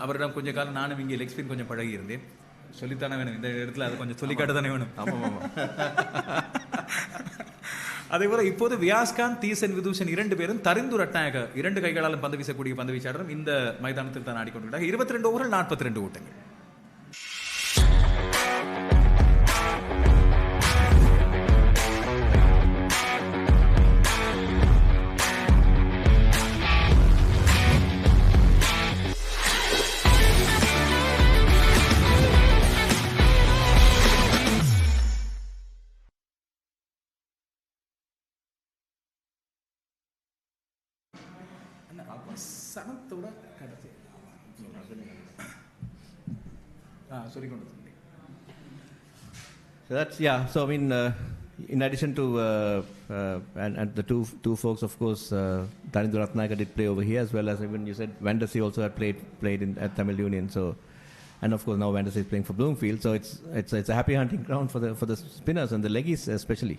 S10: அவரிடம் கொஞ்ச காலம் நானும் இங்கே லெக் ஸ்பின் கொஞ்சம் பழகி இருந்தேன். சொல்லித்தானே வேணும், இந்த இடத்துல அதை கொஞ்சம் சொல்லிக்காட்டுதானே வேணும். அதே போல இப்போது வியாஸ்கான், தீசன் விதூஷன் 2 பேரும் தரிந்து ரட்டாக 2 கைகளாலும் பந்து வீசக்கூடிய பந்து வீச்சாளரும் இந்த மைதானத்தில் தான் ஆடிக்கொண்டிருக்கிறார். 22 ஓவர்கள் 42 ஓட்டங்கள். சனத்தோட கடைசி
S9: So that's, yeah, so I mean in addition to and the two folks, of course, Dharindu Ratnayaka did play over here, as well as even you said Vandasi also had played at Tamil Union. So, and of course now Vandasi is playing for Bloomfield, so it's a happy hunting ground for the spinners and the leggies especially.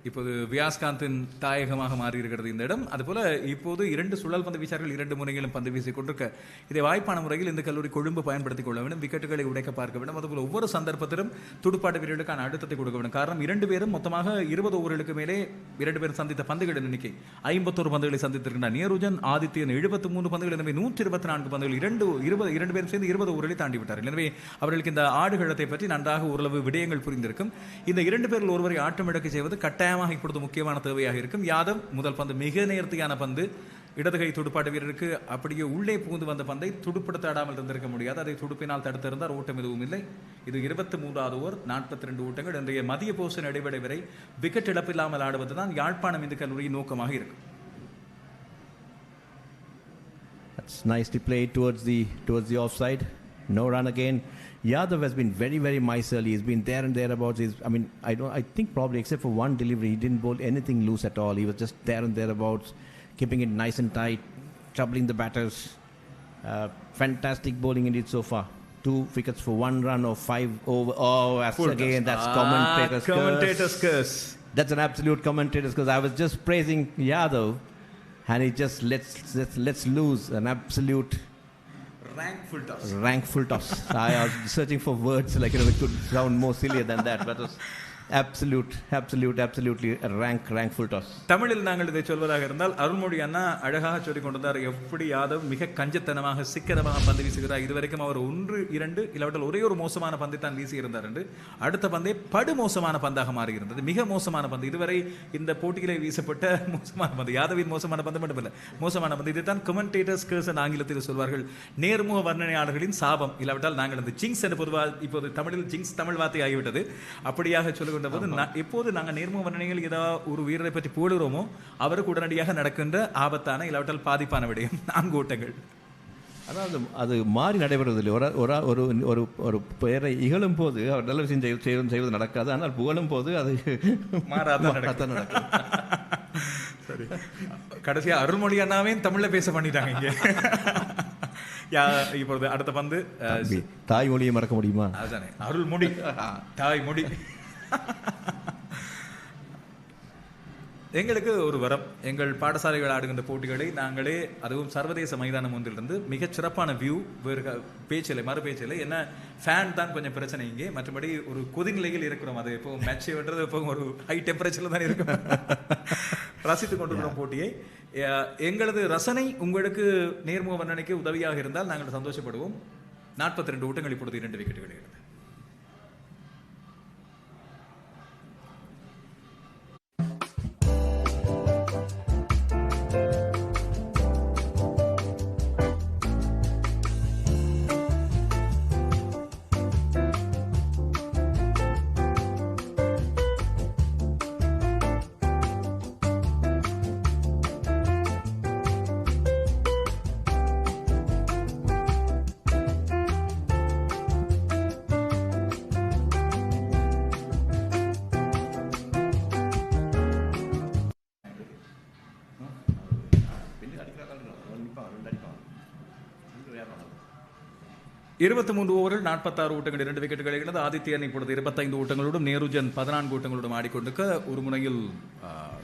S10: இப்போது வியாஸ்காந்தின் தாயகமாக மாறி இருக்கிறது இந்த இடம். அதுபோல இப்போது 2 சுழல் பந்து வீச்சார்கள் 2 முனைகளும் பந்து வீசிக் கொண்டிருக்க இதை வாய்ப்பான முறையில் இந்த கல்லூரி கொழும்பு பயன்படுத்திக் கொள்ள வேண்டும். விக்கெட்டுகளை உடைக்க பார்க்க வேண்டும். அதுபோல ஒவ்வொரு சந்தர்ப்பத்திலும் துடுப்பாட்ட வீரர்களுக்கான அழுத்தத்தை கொடுக்க வேண்டும். காரணம் 2 பேரும் மொத்தமாக 20 ஓவர்களுக்கு மேலே 2 பேரும் சந்தித்த பந்துகளின் எண்ணிக்கை 51 பந்துகளை சந்தித்திருக்கின்றனர். நேருஜன் ஆதித்யன் 73 பந்துகள், எனவே 124 பந்துகள் 2 பேரும் சேர்ந்து 20 ஓவர்களை தாண்டி விட்டார்கள். எனவே அவர்களுக்கு இந்த ஆடுகளத்தை பற்றி நன்றாக ஓரளவு விடயங்கள் புரிந்திருக்கும். இந்த 2 பேரில் ஒருவரை ஆட்டம் இழக்க செய்வது கட்டாயமாக இப்பொழுது முக்கியமான தேவையாக இருக்கும். யாதவ் முதல் பந்து மிக நேர்த்தியான பந்து, இடதுகை துடுப்பாட்ட வீரருக்கு அப்படியே உள்ளே புகுந்து வந்த பந்தை துடுப்படுத்தாடாமல் இருந்திருக்க முடியாது. அதை துடுப்பினால் தடுத்திருந்தார். ஓட்டம் எதுவும் இல்லை. இது 23வது ஓவர், 42 ஓட்டங்கள். இன்றைய மதிய போசன் இடைவெளி வரை விக்கெட் இழப்பில்லாமல் ஆடுவதுதான் யாழ்ப்பாணம் இந்து கல்லூரியின் நோக்கமாக இருக்கும்.
S9: That's nicely played towards the offside. No run again. Yadav has been very, very miserly. He's been there and thereabouts. I think probably except for one delivery, he didn't bowl anything loose at all. He was just there and thereabouts, keeping it nice and tight, troubling the batters. Fantastic bowling indeed so far. 2 wickets for 1 run or 5 over. Oh, that's commentator's curse. That's an absolute commentator's curse. I was just praising Yadav, and he just lets loose an absolute Rankful toss. I was searching for words like it could sound more sillier than that, but it was absolutely a rankful toss.
S10: தமிழில் நாங்கள் இதை சொல்வதாக இருந்தால் அருள்மொழி அண்ணா அழகாக சொல்லிக் கொண்டிருந்தார். எப்படி யாதவ் மிக கஞ்சத்தனமாக சிக்கனமாக பந்து வீசுகிறார். இதுவரைக்கும் அவர் 1-2 இல்லாவிட்டால் ஒரே ஒரு மோசமான பந்தை தான் வீசியிருந்தார் என்று. அடுத்த பந்தே படு மோசமான பந்தாக மாறியிருந்தது. மிக மோசமான பந்து, இதுவரை இந்த போட்டியிலே வீசப்பட்ட மோசமான பந்து. யாதவின் மோசமான பந்து மட்டுமல்ல, மோசமான பந்து. இதைத்தான் கமெண்டேட்டர்ஸ் கர்ஸ் என ஆங்கிலத்தில் சொல்வார்கள். நேர்முக வர்ணனையாளர்களின் சாபம், இல்லாவிட்டால் நாங்கள் அந்த ஜிங்ஸ் என்று பொதுவாக இப்போது தமிழில் ஜிங்ஸ் தமிழ் வார்த்தை ஆகிவிட்டது. அப்படியாக சொல்லுகின்ற போது எப்போது நாங்கள் நேர்முக வர்ணனைகள் ஏதாவது ஒரு வீரரை பற்றி போடுகிறோமோ அவருக்கு உடனடியாக நடக்கின்ற ஆபத்தான இல்லாவிட்டால் பாதிப்பான விடயம் 4 ஓட்டங்கள்.
S9: அதாவது அது மாறி நடைபெறுவதில்லை. ஒரு பெயரை இகழும் போது அவர் நல்ல விஷயம் செய்வது நடக்காது. ஆனால் புகழும் போது அது
S10: மாறாதான் நடக்கும். சரி, கடைசியா அருள்மொழி அண்ணாவே தமிழ்ல பேச பண்ணிட்டாங்க இங்க. இப்பொழுது அடுத்த பந்து
S9: தாய்மொழியை மறக்க முடியுமா?
S10: அதுதானே அருள்மொழி, தாய்மொழி. எங்களுக்கு ஒரு வரம், எங்கள் பாடசாலைகள் ஆடுகின்ற போட்டிகளை நாங்களே, அதுவும் சர்வதேச மைதானம் ஒன்றிலிருந்து மிகச் சிறப்பான வியூ, வேறு பேச்சில்லை, மறு பேச்சில்லை. என்ன ஃபேன் தான் கொஞ்சம் பிரச்சனை இங்கே, மற்றபடி ஒரு கொதிநிலையில் இருக்கிறோம். அது இப்போ மேட்ச் வென்றது இப்போ ஒரு ஹை டெம்பரேச்சரில் தான் இருக்கும். ரசித்துக் கொண்டிருக்கிறோம் போட்டியை. எங்களது ரசனை உங்களுக்கு நேர்முக வர்ணனைக்கு உதவியாக இருந்தால் நாங்கள் சந்தோஷப்படுவோம். 42 ஓட்டங்கள், இப்பொழுது 2 விக்கெட்டுகள் எடுத்து. இருபத்தி 23 ஓவரில் 46 ஓட்டங்கள், 2 விக்கெட்டுகளை இழந்து ஆதித்யன் இப்பொழுது 25 ஓட்டங்களோடும் நேருஜன் 14 ஓட்டங்களோடும் ஆடிக்கொண்டிருக்க, ஒரு முனையில்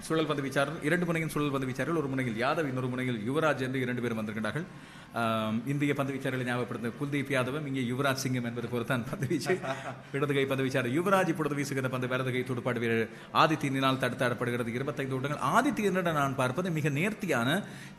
S10: சுழல் பந்து வீச்சாளர், 2 முனையில் சுழல் பந்து வீச்சாளர்கள், ஒரு முனையில் யாதவ், இன்னொரு முனையில் யுவராஜ் என்று 2 பேரும் வந்திருக்கிறார்கள். இந்திய பந்து வீச்சாளர்களை ஞாபகப்படுத்த குல்தீப் யாதவும் இங்கே யுவராஜ் சிங்கம் என்பது பொறுத்தான் பந்து வீச்சு. இடதுகை பந்து வீச்சாளர் யுவராஜ் இப்பொழுது வீசுகிற பந்து வலதுகை துடுப்பாடு வீரர் ஆதித்யனால் தடுத்தாடப்படுகிறது. 25 ஓட்டங்கள். ஆதித்யனிடம் நான் பார்ப்பது மிக நேர்த்தியான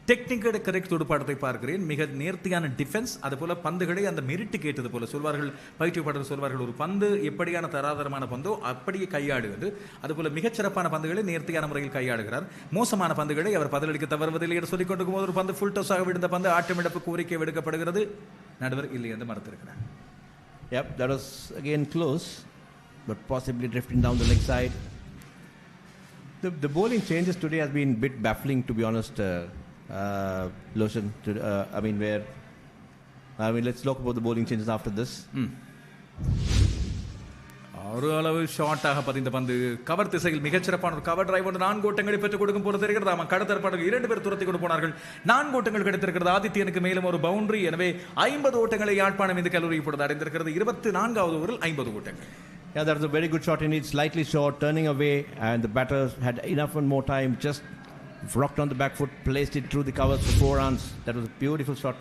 S10: டெக்னிக்கல் கரெக்ட் துடுப்பாட்டத்தை பார்க்கிறேன். மிக நேர்த்தியான டிஃபென்ஸ், அதுபோல பந்துகளை அந்த மெரிட்டு கேட்டது போல சொல்வார்கள், பயிற்றுவிப்பாளர்கள் சொல்வார்கள், ஒரு பந்து எப்படியான தராதரமான பந்தோ அப்படியே கையாடுவது. அதுபோல மிகச்சிறப்பான பந்துகளை நேர்த்தியான முறையில் கையாடுகிறார். மோசமான பந்துகளை அவர் பதிலளிக்க தவறுவதில்லை என்று சொல்லிக் கொண்டிருக்கும் போது ஒரு பந்து ஃபுல் டோஸாக விழுந்த பந்து ஆட்டமிழப்பு கோரிக்கை விடுக்கப்படுகிறது. நடுவர் இல்லை என்று மறுத்திருக்கிறார்.
S9: Yep, that was again close, but possibly drifting down the leg side. The bowling changes today has been a bit baffling, to be honest, Loshan. Let's talk about the bowling changes after this.
S10: ஒரு அளவு ஷார்ட்டாக பதிந்த பந்து cover திசையில் மிகச்சிறப்பான ஒரு cover drive ஒன்று 4 ஓட்டங்களை பெற்றுக் கொடுக்கும் போது தெரிகிறது. ஆமாம், கடத்தற்பாடு 2 பேர் துரத்தி கொண்டு போனார்கள். 4 ஓட்டங்கள் கிடைத்திருக்கிறது. ஆதித்யனுக்கு மேலும் ஒரு பவுண்டரி. எனவே 50 ஓட்டங்களை யாழ்ப்பாணம் இந்த கல்லூரி இப்பொழுது அடைந்திருக்கிறது. 24வது ஓவரில் 50 ஓட்டங்கள்.
S9: Yeah, that was a very good shot indeed. Slightly short, turning away, and the batter had enough and more time. Just rocked on the back foot, placed it through the covers for 4 runs. That was a beautiful shot.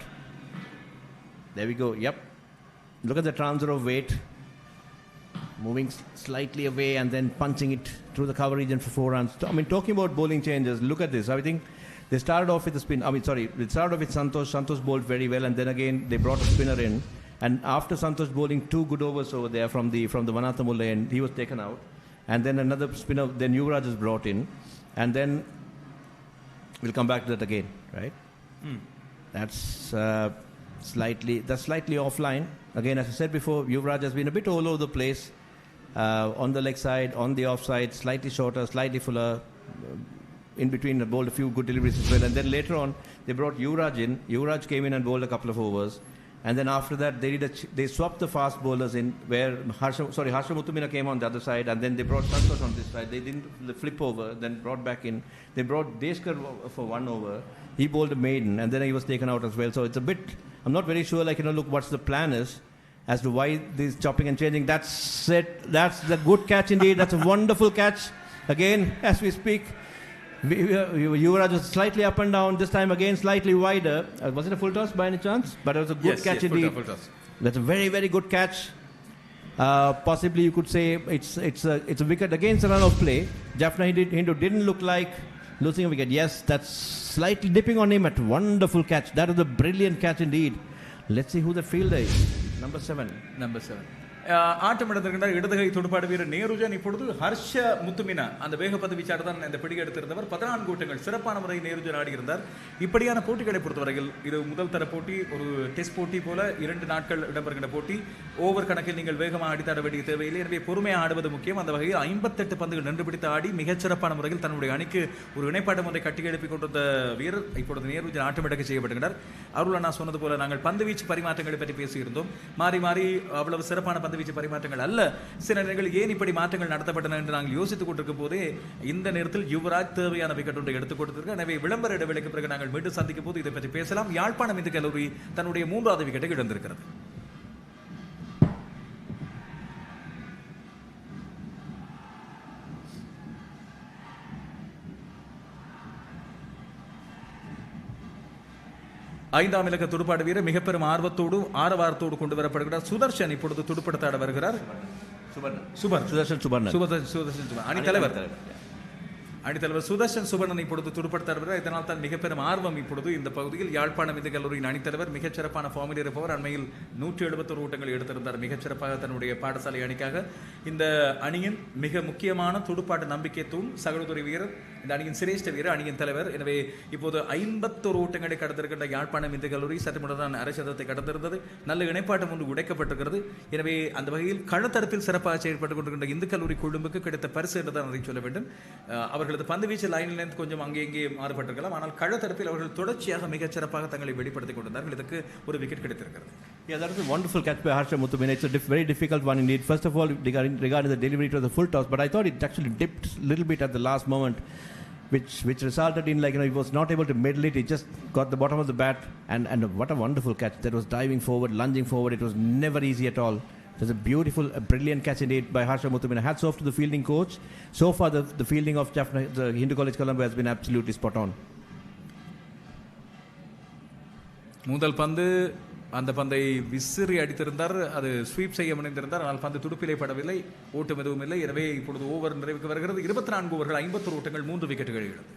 S9: There we go. Yep. Look at the transfer of weight. Moving slightly away and then punching it through the cover region for 4 runs. I mean, talking about bowling changes, look at this. I think they started off with a spin. They started off with Santosh. Santosh bowled very well, and then again they brought a spinner in. And after Santosh bowling 2 good overs over there from the Vanathamulle end, he was taken out. And then another spinner, then Yuvraj is brought in. And then we'll come back to that again, right? That's slightly offline. Again, as I said before, Yuvraj has been a bit all over the place. On the leg side, on the off side, slightly shorter, slightly fuller. In between, bowled a few good deliveries as well. And then later on, they brought Yuvraj in. Yuvraj came in and bowled a couple of overs. And then after that, they swapped the fast bowlers in, where Harsha Muttumina came on the other side, and then they brought Santosh on this side. They didn't flip over, then brought back in. They brought Deshkar for 1 over. He bowled a maiden, and then he was taken out as well. So it's a bit, I'm not very sure, look, what's the plan is as to why this chopping and changing. That's it. That's the good catch indeed. That's a wonderful catch. Again, as we speak, Yuvraj was slightly up and down. This time again, slightly wider. Was it a full toss by any chance? But it was a good catch indeed. Full toss. That's a very, very good catch. Possibly you could say it's a wicket against a run of play. Jaffna Hindu didn't look like losing a wicket. Yes, that's slightly dipping on him. At wonderful catch. That was a brilliant catch indeed. Let's see who the fielder is. Number 7.
S10: ஆட்டம் எடுத்திருக்கின்ற இடதுகை துடுப்பாடு வீரர் நேருஜன் இப்பொழுது ஹர்ஷ முத்துமினா அந்த வேகப்பந்து வீச்சாளர் தான் இந்த பிடிக்க எடுத்திருந்தவர். 14 ஓட்டங்கள் சிறப்பான முறை நேருஜன் ஆடியிருந்தார். இப்படியான போட்டிகளை பொறுத்தவரையில் இது முதல் தர போட்டி, ஒரு டெஸ்ட் போட்டி போல 2 நாட்கள் இடம்பெறுகின்ற போட்டி. ஓவர் கணக்கில் நீங்கள் வேகமாக அடித்தாட வேண்டிய தேவையில்லை. எனவே பொறுமையாக ஆடுவது முக்கியம். அந்த வகையில் 58 பந்துகள் நின்று பிடித்து ஆடி மிகச்சிறப்பான முறையில் தன்னுடைய அணிக்கு ஒரு இணைப்பாட்டம் ஒன்றை கட்டி எழுப்பி கொண்டிருந்த வீரர் இப்பொழுது நேருஜன் ஆட்டமிடக்க செய்யப்படுகிறார். அருள் நான் சொன்னது போல நாங்கள் பந்து வீச்சு பரிமாற்றங்களை பற்றி பேசியிருந்தோம். மாறி மாறி அவ்வளவு சிறப்பான பந்து வீச்சு பரிமாற்றங்கள் அல்ல. சில நேரங்கள் ஏன் இப்படி மாற்றங்கள் நடத்தப்பட்டன என்று நாங்கள் யோசித்துக் கொண்டிருக்கும் போதே இந்த நேரத்தில் யுவராஜ் தேவையான விக்கெட் ஒன்றை எடுத்துக் கொடுத்திருக்கிறார். எனவே விளம்பர இடைவெளிக்கு பிறகு நாங்கள் மீண்டும் சந்திக்கும் போது இதை பற்றி பேசலாம். யாழ்ப்பாணம் இந்து கல்லூரி தன்னுடைய 3வது விக்கெட்டை இழந்திருக்கிறது. ஐந்தாம் இலக்க துடுப்பாடு வீரர் மிக பெரும் ஆரவாரத்தோடு கொண்டு வரப்படுகிறார். சுதர்ஷன் இப்பொழுது துடுப்படுத்தாட வருகிறார். சுதர்ஷன் சுபர்ணன் அணித்தலைவர் சுதர்ஷன் சுபர்ணன் இப்பொழுது துடுப்படுத்தாடுகிறார். இதனால் தான் மிக பெரும் ஆர்வம் இப்பொழுது இந்த பகுதியில். யாழ்ப்பாணம் இந்து கல்லூரியின் அணித்தலைவர் மிகச்சிறப்பான ஃபார்மில் இருப்பவர். அண்மையில் 171 ஓட்டங்கள் எடுத்திருந்தார். மிகச்சிறப்பாக தன்னுடைய பாடசாலை அணிக்காக. இந்த அணியின் மிக முக்கியமான துடுப்பாட்டு நம்பிக்கை தூண் சகோதரி வீரர், இந்த அணியின் சிரேஷ்ட வீரர், அணியின் தலைவர். எனவே இப்போது 51 ஓட்டங்களை கடந்திருக்கின்ற யாழ்ப்பாணம் இந்து கல்லூரி சற்று முன்னதான் அரைசதத்தை கடந்திருந்தது. நல்ல இணைப்பாட்டம் ஒன்று உடைக்கப்பட்டிருக்கிறது. எனவே அந்த வகையில் களத்தரத்தில் சிறப்பாக செயல்பட்டுக் கொண்டிருக்கின்ற இந்து கல்லூரி குழும்புக்கு கிடைத்த பரிசு என்றுதான் அதை சொல்ல வேண்டும். அவர்கள் பந்து வீச்சு லைனிலிருந்து கொஞ்சம் அங்கே இங்கே மாறுபட்டிருக்கலாம். ஆனால் களத்தரப்பில் அவர்கள் தொடர்ச்சியாக மிகச் சிறப்பாக தங்களை வெளிப்படுத்திக் கொண்டிருந்தார்கள். இதுக்கு ஒரு விக்கெட் கிடைத்திருக்கிறது.
S9: Yeah, that was a wonderful catch by Harsha Muttumina. It's a very difficult one indeed. First of all, regarding the delivery to the full toss, but I thought it actually dipped a little bit at the last moment, which resulted in, he was not able to middle it. He just got the bottom of the bat, and what a wonderful catch. That was diving forward, lunging forward. It was never easy at all. It was a beautiful, brilliant catch indeed by Harsha Muttumina. Hats off to the fielding coach. So far, the fielding of Jaffna, the Hindu College Colombo has been absolutely spot on.
S10: முதல் பந்து அந்த பந்தை விசிறி அடித்திருந்தார். அது sweep செய்ய முனைந்திருந்தார். ஆனால் பந்து துடுப்பிலே படவில்லை. ஓட்டம் எதுவும் இல்லை. எனவே இப்பொழுது ஓவர் நிறைவுக்கு வருகிறது. 24 ஓவர்கள் 51 ஓட்டங்கள் 3 விக்கெட்டுகள் இழந்தது.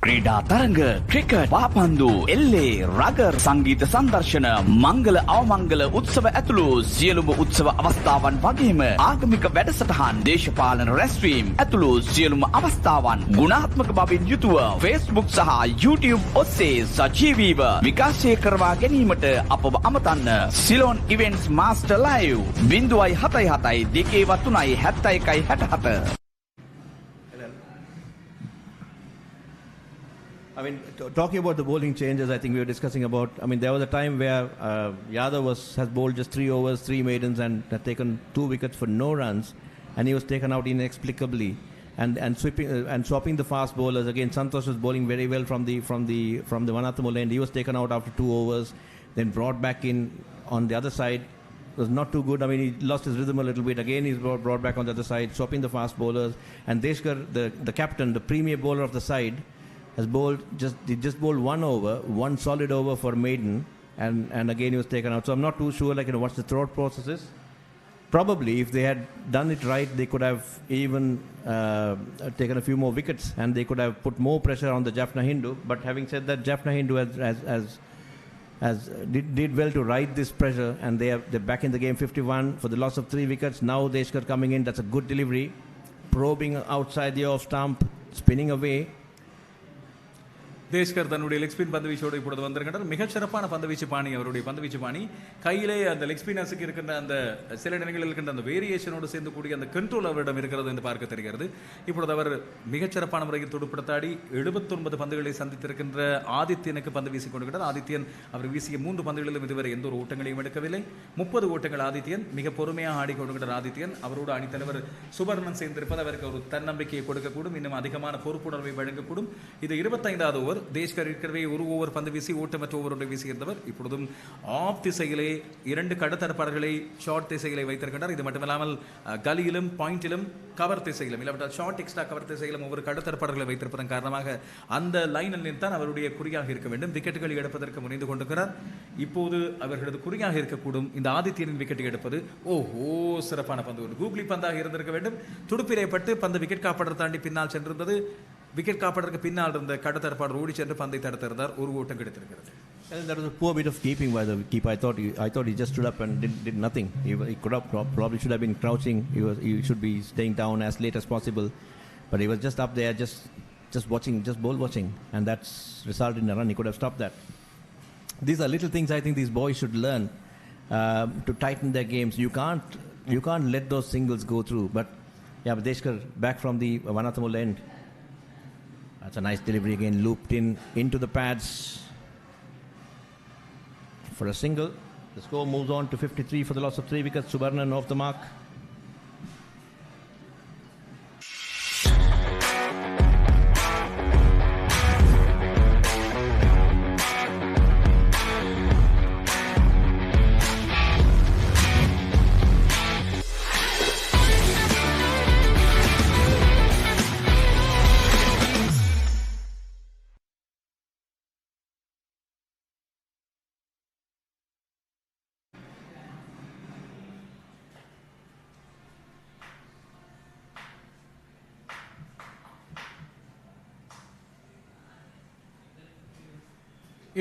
S11: ක්‍රීඩා තරඟ ක්‍රිකට් පාපන්දු එල්ලේ රගර් සංගීත සංදර්ශන මංගල අවමංගල උත්සව ඇතුළු සියලුම උත්සව අවස්ථාවන් වගේම ආගමික වැඩසටහන් දේශපාලන රැස්වීම් ඇතුළු සියලුම අවස්ථාවන් ගුණාත්මක බවින් යුතුව Facebook සහ YouTube ඔස්සේ සජීවීව විකාශය කරවා ගැනීමට අපව අමතන්න. Ceylon events master live 077 2 71 77.
S9: I mean, talking about the bowling changes, I think we were discussing about, there was a time where Yadav has bowled just 3 overs, 3 maidens, and had taken 2 wickets for no runs, and he was taken out inexplicably. And swapping the fast bowlers. Again, Santosh was bowling very well from the Vanathamulle end. He was taken out after 2 overs, then brought back in on the other side. was not too good. I mean, he lost his rhythm a little bit. Again, he's brought back on the other side, swapping the fast bowlers. And Deshkar, the captain, the premier bowler of the side, has just bowled one over, one solid over for maiden, and again he was taken out. So I'm not too sure, what the thought process is. Probably, if they had done it right, they could have even taken a few more wickets, and they could have put more pressure on the Jaffna Hindu. But having said that, Jaffna Hindu did well to ride this pressure, and they're back in the game 51 for the loss of 3 wickets. Now Deshkar coming in, that's a good delivery, probing outside the off stump, spinning away.
S10: தேஷ்கர் தன்னுடைய leg spin பந்து வீச்சோடு இப்பொழுது வந்திருக்கிறார். மிகச்சிறப்பான பந்து வீச்சு பாணி அவருடைய பந்து வீச்சு பாணி. கையிலே அந்த லெக் ஸ்பின்னர்ஸுக்கு இருக்கின்ற அந்த சில இடங்களில் இருக்கின்ற அந்த வேரியேஷனோடு சேர்ந்து கூடிய அந்த கண்ட்ரோல் அவரிடம் இருக்கிறது என்று பார்க்க தெரிகிறது. இப்பொழுது அவர் மிகச்சிறப்பான முறையில் துடுப்படுத்தாடி 79 பந்துகளை சந்தித்திருக்கின்ற ஆதித்யனுக்கு பந்து வீசிக் கொண்டிருக்கிறார். ஆதித்யன் அவர் வீசிய 3 பந்துகளிலும் இதுவரை எந்த ஒரு ஓட்டங்களையும் எடுக்கவில்லை. 30 ஓட்டங்கள் ஆதித்யன். மிக பொறுமையாக ஆடிக்கொண்டிருக்கிறார் ஆதித்யன். அவரோடு அணித்தலைவர் சுபர்ணன் சேர்ந்திருப்பது அவருக்கு ஒரு தன்னம்பிக்கையை கொடுக்கக்கூடும், இன்னும் அதிகமான பொறுப்புணர்வை வழங்கக்கூடும். இது 25வது ஓவர். தேஷ்கர் இருக்கிறவே ஒரு ஓவர் பந்து வீசி ஓட்டமற்ற ஓவரோடு வீசியிருந்தவர். இப்பொழுதும் ஆஃப் திசையிலே 2 கடத்தரப்பாளர்களை ஷார்ட் திசைகளை வைத்திருக்கின்றார். இது மட்டுமில்லாமல் கலியிலும் பாயிண்டிலும் கவர் திசையிலும் இல்லாவிட்டால் ஷார்ட் எக்ஸ்ட்ரா கவர் திசையிலும் ஒவ்வொரு கடத்தரப்பாளர்களை வைத்திருப்பதன் காரணமாக அந்த லைனில் தான் அவருடைய குறியாக இருக்க வேண்டும். விக்கெட்டுகள் எடுப்பதற்கு முனைந்து கொண்டிருக்கிறார். இப்போது அவர்களது குறியாக இருக்கக்கூடும் இந்த ஆதித்யனின் விக்கெட் எடுப்பது. ஓஹோ, சிறப்பான பந்து, ஒரு கூகுளி பந்தாக இருந்திருக்க வேண்டும். துடுப்பிலே பட்டு பந்து விக்கெட் காப்பாளர் தாண்டி பின்னால் சென்றிருந்தது. விக்கெட் காப்பாளருக்கு பின்னால் இருந்த கடத்தரப்பாளர் ஓடி சென்று பந்தை தடுத்திருந்தார். ஒரு ஓட்டம் கிடைத்திருக்கிறது.
S9: That was a poor bit of keeping by the keeper. I thought he just stood up and did nothing. He could have probably should have been crouching. He should be staying down as late as possible, but he was just up there, just watching, just ball watching, and that's resulted in a run. He could have stopped that. These are little things I think these boys should learn to tighten their games. You can't let those singles go through. But yeah, Deshkar back from the Vanathamul end. That's a nice delivery again, looped into the pads for a single. The score moves on to 53 for the loss of 3 wickets. Subarnan off the mark.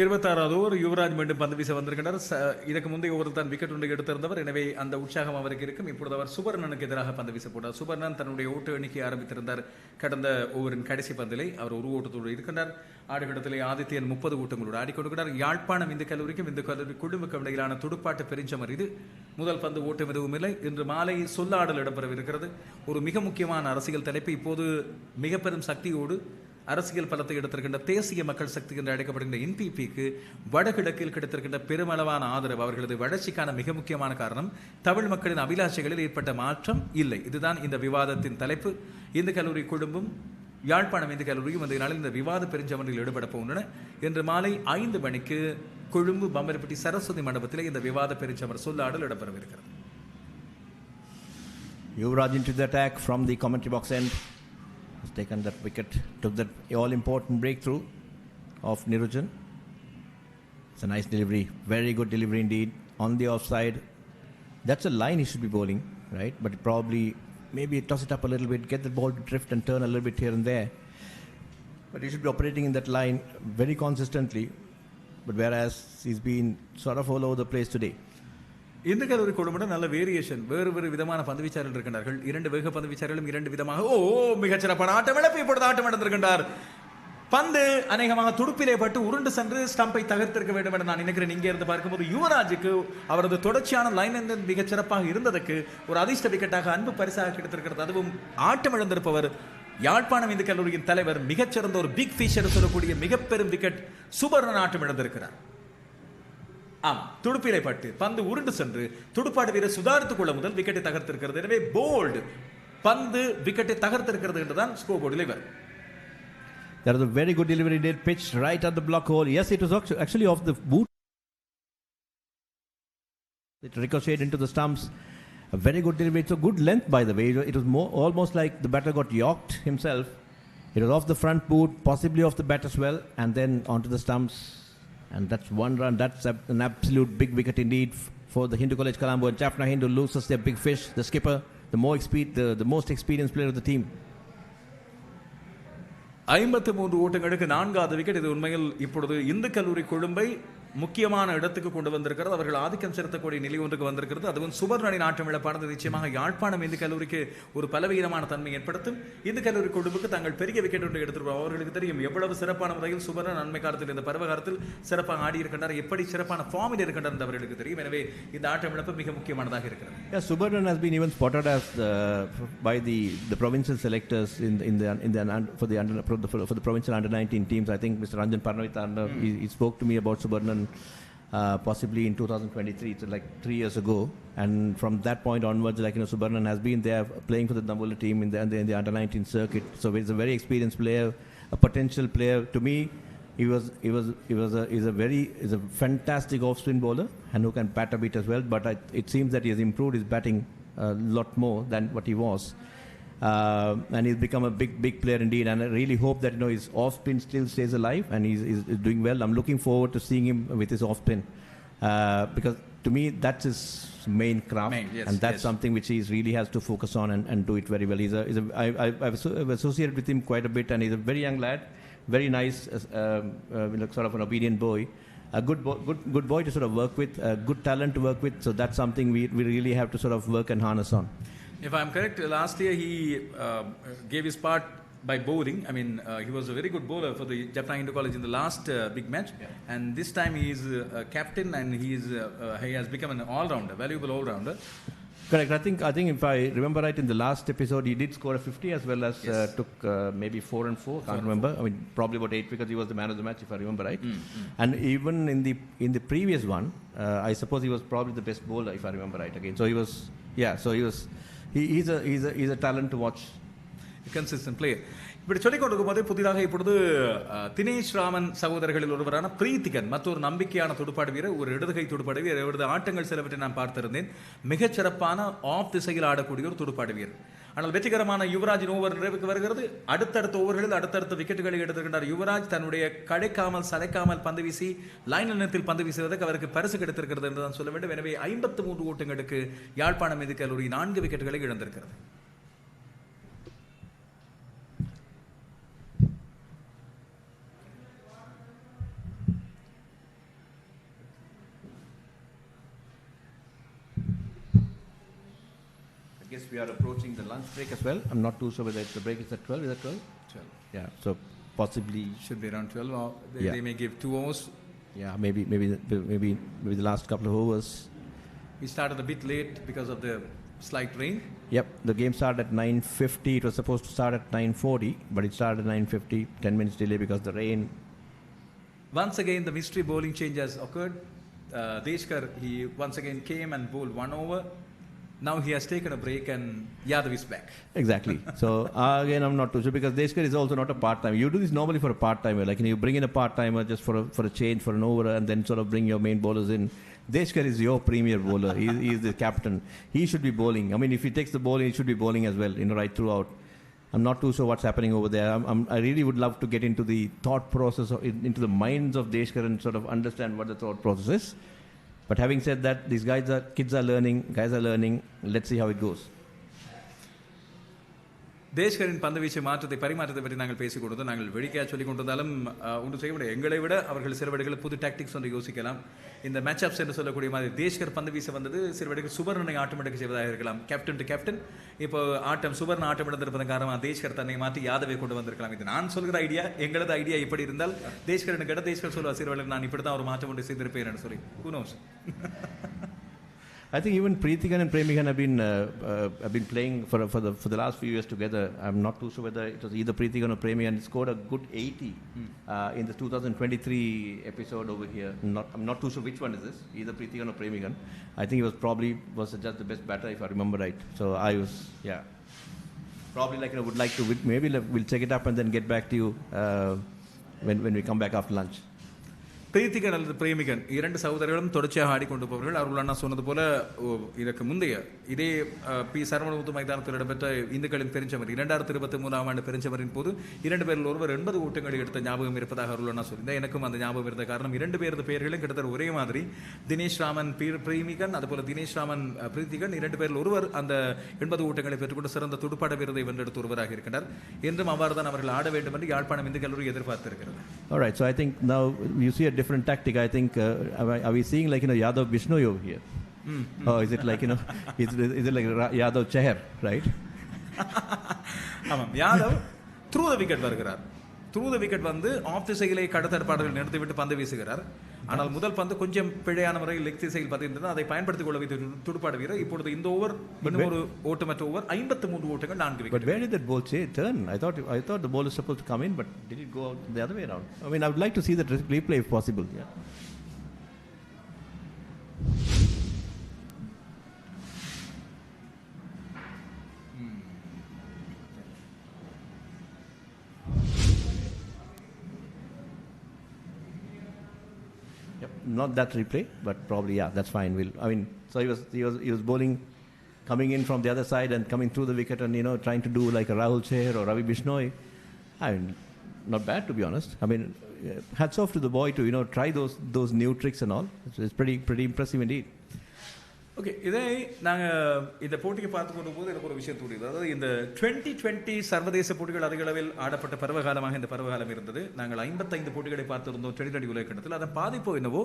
S10: இருபத்தாறாவது over Yuvraj மீண்டும் பந்து வீச வந்திருக்கிறார். இதற்கு முந்தைய over தான் wicket ஒன்றை எடுத்திருந்தவர். எனவே அந்த உற்சாகம் அவருக்கு இருக்கும். இப்பொழுது அவர் சுபர்ணனுக்கு எதிராக பந்து வீச போட்டார். சுபர்ணன் தன்னுடைய ஓட்டு எண்ணிக்கை ஆரம்பித்திருந்தார். கடந்த ஓவரின் கடைசி பந்திலே அவர் ஒரு ஓட்டத்தோடு இருக்கின்றார். ஆடுகளத்திலே ஆதித்யன் 30 ஓட்டங்களோடு ஆடிக்கொண்டிருக்கிறார். யாழ்ப்பாணம் இந்த கல்லூரிக்கும் இந்த கல்லூரி குழுவுக்கும் இடையிலான துடுப்பாட்ட பெருஞ்சமர் இது. முதல் பந்து ஓட்டம் எதுவும் இல்லை. இன்று மாலை சொல்லாடல் இடம்பெறவிருக்கிறது. ஒரு மிக முக்கியமான அரசியல் தலைப்பு. இப்போது மிக பெரும் சக்தியோடு அரசியல் பலத்தை எடுத்திருக்கின்ற தேசிய மக்கள் சக்தி என்று அழைக்கப்படுகின்ற என்பிபிக்கு வடகிழக்கில் கிடைத்திருக்கின்ற பெருமளவான ஆதரவு அவர்களது வளர்ச்சிக்கான மிக முக்கியமான காரணம் தமிழ் மக்களின் அபிலாஷைகளில் ஏற்பட்ட மாற்றம் இல்லை. இதுதான் இந்த விவாதத்தின் தலைப்பு. இந்து கல்லூரி குழும்பும் யாழ்ப்பாணம் இந்து கல்லூரியும் இந்த நாளில் இந்த விவாத பெருஞ்சமரில் ஈடுபட போகின்றன. இன்று மாலை 5 மணிக்கு கொழும்பு பம்பரப்பட்டி சரஸ்வதி மண்டபத்திலே இந்த விவாத பெருஞ்சமர் சொல்லாடல் இடம்பெறவிருக்கிறது.
S9: Yuvraj into the attack from the commentary box end. Has taken that wicket, took that all-important breakthrough of Nirujan. It's a nice delivery, very good delivery indeed, on the offside. That's a line he should be bowling, right? But probably, maybe toss it up a little bit, get the ball to drift and turn a little bit here and there. But he should be operating in that line very consistently. But whereas he's been sort of all over the place today.
S10: இந்த கல்லூரி குழுமுடன் நல்ல variation, வேறு விதமான பந்துவீச்சாளர்கள் இருக்கின்றார்கள். 2 வேக பந்துவீச்சாளர்களும் 2 விதமாக மிகச்சிறப்பான ஆட்டம் இழப்பு. இப்பொழுது ஆட்டம் இழந்திருக்கின்றார். பந்து அநேகமாக துடுப்பிலே பட்டு உருண்டு சென்று ஸ்டம்பை தகர்த்திருக்க வேண்டும் என்று நான் நினைக்கிறேன். இங்கே இருந்து பார்க்கும்போது யுவராஜுக்கு அவரது தொடர்ச்சியான லைன் மிகச்சிறப்பாக இருந்ததற்கு ஒரு அதிர்ஷ்ட விக்கெட்டாக அன்பு பரிசாக கிடைத்திருக்கிறது. அதுவும் ஆட்டம் இழந்திருப்பவர் யாழ்ப்பாணம் இந்து கல்லூரியின் தலைவர், மிகச்சிறந்த ஒரு பிக் ஃபிஷர் சொல்லக்கூடிய மிக பெரும் விக்கெட் சுபர்ணன் ஆட்டம் இழந்திருக்கிறார். ஆம், துடுப்பிலை பட்டு பந்து உருண்டு சென்று துடுப்பாடு வீரர் சுதாரித்துக் கொள்ள முதல் விக்கெட்டை தகர்த்திருக்கிறது. எனவே போல்டு, பந்து விக்கெட்டை தகர்த்திருக்கிறது என்றுதான் ஸ்கோர் போர்டில் இவர்.
S9: That was a very good delivery, did pitch right at the block hole. Yes, it was actually off the boot It ricocheted into the stumps. A very good delivery. It's a good length, by the way. It was almost like the batter got yorked himself. It was off the front boot, possibly off the bat as well, and then onto the stumps. And that's one run. That's an absolute big wicket indeed for the Hindu College Colombo. And Jaffna Hindu loses their big fish, the skipper, the most experienced player of the team.
S10: 53 ஓட்டங்களுக்கு 4வது wicket. இது உண்மையில் இப்பொழுது இந்து கல்லூரி கொழும்பை முக்கியமான இடத்துக்கு கொண்டு வந்திருக்கிறது. அவர்கள் ஆதிக்கம் செலுத்தக்கூடிய நிலை ஒன்றுக்கு வந்திருக்கிறது. அதுவும் சுபர்ணனின் ஆட்டம் இழப்பானது நிச்சயமாக யாழ்ப்பாணம் இந்து கல்லூரிக்கு ஒரு பலவீனமான தன்மை ஏற்படுத்தும். இந்து கல்லூரி கொழும்புக்கு தாங்கள் பெரிய விக்கெட் ஒன்று எடுத்துருவோம். அவர்களுக்கு தெரியும் எவ்வளவு சிறப்பான முறையில் சுபர்ணன் அண்மை காலத்தில் இந்த பருவகாலத்தில் சிறப்பாக ஆடி இருக்கின்றார், எப்படி சிறப்பான ஃபார்மில் இருக்கின்றார் என்று அவர்களுக்கு தெரியும். எனவே இந்த ஆட்டம் இழப்பு மிக முக்கியமானதாக இருக்கிறது.
S9: Yeah, Subarnan has been even spotted as by the provincial selectors for the provincial under-19 teams. I think Mr. Ranjan Parnavitha, he spoke to me about Subarnan possibly in 2023. It's like 3 years ago, and from that point onwards, Subarnan has been there playing for the Dambulla team in the under-19 circuit. So he's a very experienced player, a potential player. To me, he's a fantastic off-spin bowler and who can bat a bit as well. But it seems that he has improved his batting a lot more than what he was. And he's become a big player indeed, and I really hope that his off spin still stays alive and he's doing well. I'm looking forward to seeing him with his off spin because to me that's his main craft, and that's something which he really has to focus on and do it very well. I've associated with him quite a bit, and he's a very young lad, very nice, sort of an obedient boy. A good boy to sort of work with, a good talent to work with. So that's something we really have to sort of work and harness on.
S10: If I'm correct, last year he gave his part by bowling. I mean, he was a very good bowler for the Jaffna Hindu College in the last big match. Yeah. And this time he is a captain, and he has become an all-rounder, valuable all-rounder.
S9: Correct. I think if I remember right, in the last episode he did score a 50 as well as took maybe 4 and 4. Can't remember. I mean, probably about 8 because he was the man of the match, if I remember right. And even in the previous one, I suppose he was probably the best bowler, if I remember right. Again, so he was. He's a talent to watch.
S10: A consistent player. இப்படி சொல்லிக் கொடுக்கும்போது புதிதாக இப்பொழுது தினேஷ் ராமன் சகோதரர்களில் ஒருவரான பிரீத்திகன் மற்றொரு நம்பிக்கையான துடுப்பாடு வீரர், ஒரு இடதுகை துடுப்பாடு வீரர். இவரது ஆட்டங்கள் சிலவற்றை நான் பார்த்திருந்தேன். மிகச்சிறப்பான ஆஃப் திசையில் ஆடக்கூடிய ஒரு துடுப்பாடு வீரர். ஆனால் வெற்றிகரமான யுவராஜின் ஓவர் நிறைவுக்கு வருகிறது. அடுத்தடுத்த ஓவர்களில் அடுத்தடுத்த விக்கெட்டுகளை எடுத்திருக்கின்றார் யுவராஜ். தன்னுடைய கடைக்காமல் சளைக்காமல் பந்து வீசி லைன் நிலத்தில் பந்து வீசுவதற்கு அவருக்கு பரிசு கிடைத்திருக்கிறது என்று தான் சொல்ல வேண்டும். எனவே 53 ஓட்டங்களுக்கு யாழ்ப்பாணம் இந்து கல்லூரி 4 விக்கெட்டுகளை இழந்திருக்கிறது.
S9: I guess we are approaching the lunch break as well. I'm not too sure whether the break is at 12. Is it 12?
S10: 12.
S9: Yeah, so possibly
S10: should be around 12. Or they may give 2 hours.
S9: Yeah, maybe the last couple of overs.
S10: We started a bit late because of the slight rain.
S9: Yep, the game started at 9:50. It was supposed to start at 9:40, but it started at 9:50. 10 minutes delay because of the rain.
S10: Once again, the mystery bowling change has occurred. Deshkar, he once again came and bowled 1 over. Now he has taken a break and Yadav is back.
S9: Exactly. So again, I'm not too sure because Deshkar is also not a part-timer. You do this normally for a part-timer. Like you bring in a part-timer just for a change, for an over, and then sort of bring your main bowlers in. Deshkar is your premier bowler. He is the captain. He should be bowling. I mean, if he takes the bowling, he should be bowling as well, right throughout. I'm not too sure what's happening over there. I really would love to get into the thought process, into the minds of Deshkar and sort of understand what the thought process is. But having said that, these kids are learning, guys are learning. Let's see how it goes.
S10: தேஷ்கரின் பந்து வீச்சு பரிமாற்றத்தை பற்றி நாங்கள் பேசிக் கொடுத்தோம். நாங்கள் வேடிக்கையாக சொல்லிக் கொண்டிருந்தாலும் ஒன்று செய்ய முடியும். எங்களை விட அவர்கள் சிறுவடிகள் புது டாக்டிக்ஸ் ஒன்று யோசிக்கலாம். இந்த மேட்ச் அப்ஸ் என்று சொல்லக்கூடிய மாதிரி தேஷ்கர் பந்து வீச வந்தது சிறுவடிகள் சுபர்ணனை ஆட்டம் எடுக்க செய்வதாக இருக்கலாம். கேப்டன் டு கேப்டன் இப்போ சுபர்ண ஆட்டம் எடுத்திருப்பதன் காரணமாக தேஷ்கர் தன்னை மாற்றி யாதவை கொண்டு வந்திருக்கலாம். இது நான் சொல்கிற ஐடியா. எங்களது ஐடியா இப்படி இருந்தால் தேஷ்கரனுக்கு இட தேஷ்கர் சொல்லுவார் சிறுவடிகள் நான் இப்படி தான் ஒரு மாற்றம் ஒன்று செய்திருப்பேன் என்று சொல்லி. Who knows?
S9: I think even Preethikan and Premikan have been playing for the last few years together. I'm not too sure whether it was either Preethikan or Premikan. He scored a good 80 in the 2023 episode over here. I'm not too sure which one is this, either Preethikan or Premikan. I think he was just the best batter if I remember right. So I was probably would like to maybe we'll check it up and then get back to you when we come back after lunch.
S10: பிரீத்திகன் அல்லது பிரேமிகன் 2 சகோதரர்களும் தொடர்ச்சியாக ஆடிக்கொண்டு போவர்கள். அவர்கள் அண்ணா சொன்னது போல இதற்கு முந்தைய இதே B Saravanamuthu மைதானத்தில் இடம்பெற்ற இந்துக்களின் பெருஞ்சமர் 2023 ஆண்டு பெருஞ்சமரின் போது 2 பேரில் ஒருவர் 80 ஓட்டங்களை எடுத்த ஞாபகம் இருப்பதாக அவர்கள் அண்ணா சொல்லியிருந்தார். எனக்கும் அந்த ஞாபகம் இருந்த காரணம் 2 பேரது பெயர்களும் கிட்டத்தட்ட ஒரே மாதிரி. தினேஷ் ராமன் பிரேமிகன், அதுபோல தினேஷ் ராமன் பிரீத்திகன் 2 பேரில் ஒருவர் அந்த 80 ஓட்டங்களை பெற்றுக்கொண்டு சிறந்த துடுப்பாட வீரரை வென்றெடுத்த ஒருவராக இருக்கின்றார். என்றும் அவ்வாறு தான் அவர்கள் ஆட வேண்டும் என்று யாழ்ப்பாணம் இந்து கல்லூரி எதிர்பார்த்திருக்கிறது.
S9: All right, so I think now you see a different tactic. I think are we seeing like Yadav Bishnoi over here? Or is it like is it like Yadav Chahar, right?
S10: ஆமாம், Yadav through the wicket வருகிறார். Through the wicket வந்து of திசையிலே கடத்தற்பாடுகள் நிறுத்திவிட்டு பந்து வீசுகிறார். ஆனால் முதல் பந்து கொஞ்சம் பிழையான முறையில் லெக் திசையில் பதிந்திருந்தது. அதை பயன்படுத்திக் கொள்ள வைத்த துடுப்பாடு வீரர். இப்பொழுது இந்த ஓவர் இன்னும் ஒரு ஓட்டமற்ற ஓவர் 53 ஓட்டங்கள் 4 wicket.
S9: But where did that ball turn? I thought the ball is supposed to come in, but did it go out the other way around? I mean, I would like to see that replay if possible. Yeah. Not that replay, but probably that's fine. So he was bowling, coming in from the other side and coming through the wicket and trying to do like a Rahul Chahar or Ravi Bishnoi. I mean, not bad to be honest. I mean, hats off to the boy to try those new tricks and all. It's pretty impressive indeed.
S10: Okay, இதை நாங்கள் இந்த போட்டியை பார்த்து கொண்டு போது எனக்கு ஒரு விஷயம் தோன்றியது. அதாவது இந்த 2020 சர்வதேச போட்டிகள் அதிக அளவில் ஆடப்பட்ட பருவகாலமாக இந்த பருவகாலம் இருந்தது. நாங்கள் 55 போட்டிகளை பார்த்திருந்தோம் 2020 உலகக்கட்டத்தில். அதன் பாதிப்போ என்னவோ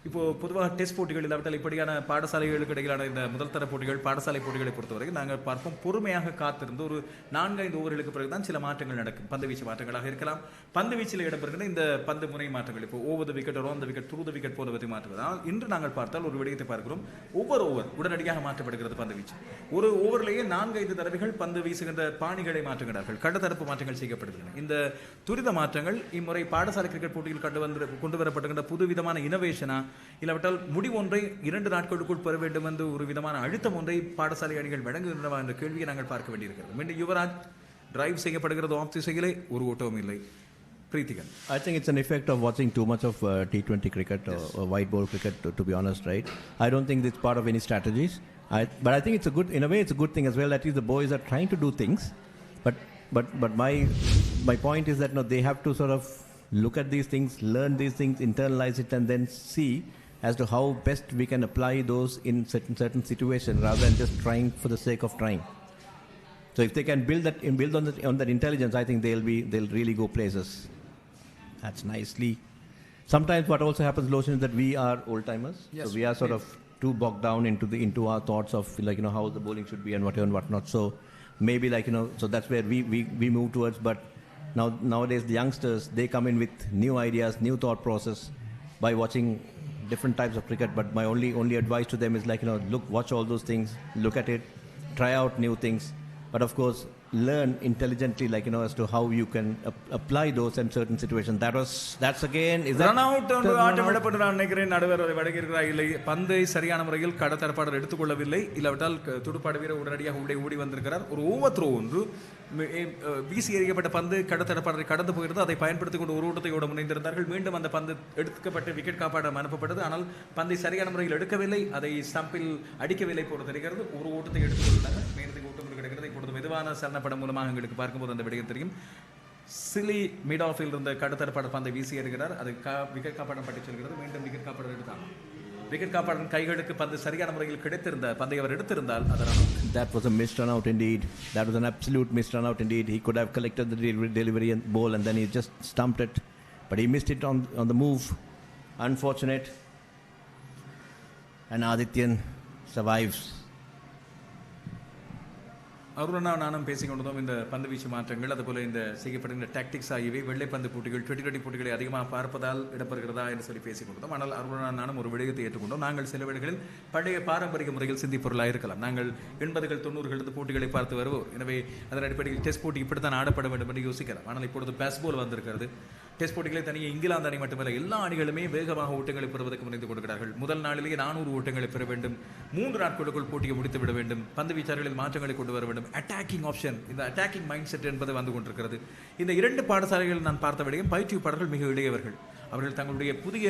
S10: இப்போ பொதுவாக டெஸ்ட் போட்டிகள் இல்லாவிட்டால் இப்படியான பாடசாலைகளுக்கு இடையிலான இந்த முதல் தர போட்டிகள் பாடசாலை போட்டிகளை பொறுத்தவரை நாங்கள் பார்ப்போம் பொறுமையாக காத்திருந்து ஒரு 4-5 ஓவர்களுக்கு பிறகுதான் சில மாற்றங்கள் நடக்கும். பந்து வீச்சு மாற்றங்களாக இருக்கலாம். பந்து வீச்சில் இடம்பெறுகிற இந்த பந்து முறை மாற்றங்கள் இப்போ over the wicket on the wicket through the wicket போலவற்றை மாற்றுவதால் இன்று நாங்கள் பார்த்தால் ஒரு விடயத்தை பார்க்கிறோம். ஒவ்வொரு ஓவர் உடனடியாக மாற்றப்படுகிறது பந்து வீச்சு. ஒரு ஓவரிலேயே 4-5 தடவைகள் பந்து வீசுகின்ற பாணிகளை மாற்றுகிறார்கள். கடத்தரப்பு மாற்றங்கள் செய்யப்படுகின்றன. இந்த துரித மாற்றங்கள் இம்முறை பாடசாலை கிரிக்கெட் போட்டியில் கொண்டு வரப்படுகின்ற புதுவிதமான இனோவேஷனா இல்லாவிட்டால் முடிவு ஒன்றை 2 நாட்களுக்குள் பெற வேண்டும் என்று ஒரு விதமான அழுத்தம் ஒன்றை பாடசாலை அணிகள் வழங்குகின்றன என்ற கேள்வியை நாங்கள் பார்க்க வேண்டியிருக்கிறது. மீண்டும் யுவராஜ் டிரைவ் செய்யப்படுகிறது ஆஃப் திசையிலே, ஒரு ஓட்டமும் இல்லை. பிரீத்திகன்,
S9: I think it's an effect of watching too much of T20 cricket or white ball cricket to be honest, right? I don't think it's part of any strategies. But I think in a way it's a good thing as well. At least the boys are trying to do things. But my point is that they have to sort of look at these things, learn these things, internalize it, and then see as to how best we can apply those in certain situations rather than just trying for the sake of trying. So if they can build on that intelligence, I think they'll really go places. That's nicely. Sometimes what also happens, Loshin, is that we are old timers. Yes, so we are sort of too bogged down into our thoughts of how the bowling should be and whatever and whatnot. So maybe so that's where we move towards. But nowadays the youngsters, they come in with new ideas, new thought process by watching different types of cricket. But my only advice to them is watch all those things, look at it, try out new things, but of course learn intelligently as to how you can apply those in certain situations. That's again is
S10: run out on ஆட்டம் விடப்பட்டதான் நினைக்கிறேன். நடுவர் வடகிருக்கிறார் இல்லை, பந்தை சரியான முறையில் கடத்தரப்பாளர் எடுத்துக்கொள்ளவில்லை. இல்லாவிட்டால் துடுப்பாடு வீரர் உடனடியாக ஓடி வந்திருக்கிறார். ஒரு ஓவர் த்ரோ ஒன்று வீசி எறியப்பட்ட பந்து கடத்தரப்பாளரை கடந்து போகிறது. அதை பயன்படுத்திக் கொண்டு ஒரு ஓட்டத்தை ஓட முனைந்திருந்தார்கள். மீண்டும் அந்த பந்து எடுக்கப்பட்டு விக்கெட் காப்பாடம் அனுப்பப்பட்டது. ஆனால் பந்தை சரியான முறையில் எடுக்கவில்லை, அதை ஸ்டம்பில் அடிக்கவில்லை போல தெரிகிறது. ஒரு ஓட்டத்தை எடுத்துக்கொண்டார்கள். மேலத்துக்கு ஓட்டம் கிடைக்கிறது. இப்பொழுது மெதுவான சலனப்படம் மூலமாக எங்களுக்கு பார்க்கும்போது அந்த விடயம் தெரியும். சிலி மிட் ஆஃபில் இருந்த கடத்தரப்பாளர் பந்தை வீசி எறிகிறார். அது விக்கெட் காப்பாடம் பட்டி செல்கிறது. மீண்டும் விக்கெட் காப்பாளர் எடுத்தாங்க. விக்கெட் காப்பாளன் கைகளுக்கு பந்து சரியான முறையில் கிடைத்திருந்த பந்தை அவர் எடுத்திருந்தால் அதனால்
S9: that was a missed run out indeed. That was an absolute missed run out indeed. He could have collected the delivery and ball and then he just stumped it, but he missed it on the move. Unfortunate. And Adityan survives.
S10: அவருடன் நானும் பேசிக்கொண்டதும் இந்த பந்து வீச்சு மாற்றங்கள் அதுபோல இந்த செய்யப்படுகின்ற tactics ஆகியவை வெள்ளைப்பந்து போட்டிகள் 2020 போட்டிகளை அதிகமாக பார்ப்பதால் இடம்பெறுகிறதா என்று சொல்லி பேசிக்கொண்டோம். ஆனால் அவருடன் நானும் ஒரு விடயத்தை ஏற்றுக்கொண்டோம். நாங்கள் சில வேளைகளில் பழைய பாரம்பரிய முறையில் சிந்திப்பொருளாக இருக்கலாம். நாங்கள் 80கள் 90கள் போட்டிகளை பார்த்து வருவோம். எனவே அதன் அடிப்படையில் டெஸ்ட் போட்டி இப்படித்தான் ஆடப்பட வேண்டும் என்று யோசிக்கலாம். ஆனால் இப்பொழுது பேஸ்பால் வந்திருக்கிறது. டெஸ்ட் போட்டிகளை தனியே இங்கிலாந்து அணி மட்டுமல்ல, எல்லா அணிகளுமே வேகமாக ஓட்டங்களை பெறுவதற்கு முனைந்து கொடுக்கிறார்கள். முதல் நாளிலேயே 400 ஓட்டங்களை பெற வேண்டும். 3 நாட்களுக்குள் போட்டியை முடித்து விட வேண்டும். பந்து வீச்சாளர்களில் மாற்றங்களை கொண்டு வர வேண்டும். அட்டாக்கிங் ஆப்ஷன், இந்த அட்டாக்கிங் மைண்ட் செட் என்பது வந்து கொண்டிருக்கிறது. இந்த 2 பாடசாலைகள் நான் பார்த்த விடையும் பயிற்றுவிப்பாளர்கள் மிக இளையவர்கள். அவர்கள் தங்களுடைய புதிய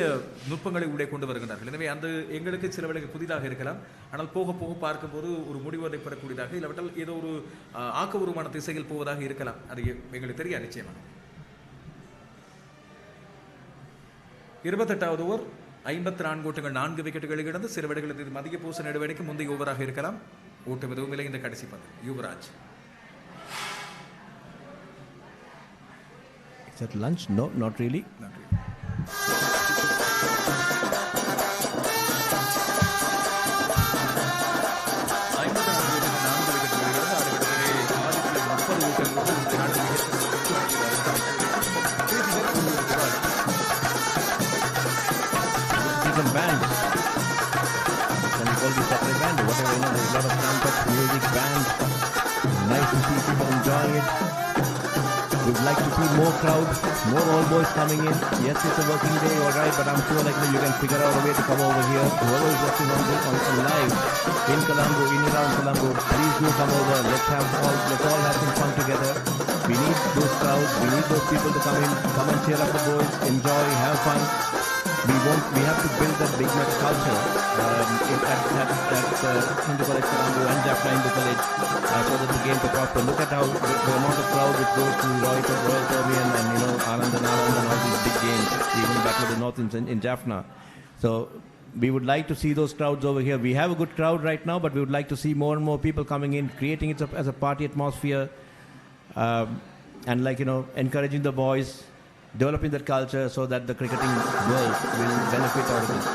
S10: நுட்பங்களை உள்ளே கொண்டு வருகிறார்கள். எனவே அந்த எங்களுக்கு சில வேளைகள் புதிதாக இருக்கலாம், ஆனால் போக போக பார்க்கும்போது ஒரு முடிவதை பெறக்கூடியதாக இல்லாவிட்டால் ஏதோ ஒரு ஆக்கபூர்வமான திசையில் போவதாக இருக்கலாம். அது எங்களுக்கு தெரியாது நிச்சயமாக. 28வது ஓவர் 54 ஓட்டங்கள் 4 விக்கெட்டுகளை இழந்து சில வேளைகளில் இது மதிய பூச நடுவடைக்கு முந்தைய ஓவராக இருக்கலாம். ஓட்டம் எதுவும் இல்லை இந்த கடைசி பந்து. Yuvraj.
S9: Is that lunch? No, not really.
S10: Not really.
S9: Some bands. Can we call this separate band or whatever? You know, there's a lot of trumpets, music, bands. Nice to see people enjoying it. We'd like to see more crowds, more old boys coming in. Yes, it's a working day, all right, but I'm sure like you can figure out a way to come over here. Whoever is watching on live in Colombo, in around Colombo, please do come over. Let's all have some fun together. We need those crowds. We need those people to come in, come and cheer up the boys, enjoy, have fun. We have to build that big match culture at Hindu College Colombo and Jaffna Hindu College so that the game to prosper. Look at how the amount of crowd which goes to Royal Caribbean and Anand and all these big games, even back to the north in Jaffna. So we would like to see those crowds over here. We have a good crowd right now, but we would like to see more and more people coming in, creating it as a party atmosphere, and encouraging the boys, developing that culture so that the cricketing world will benefit out of it.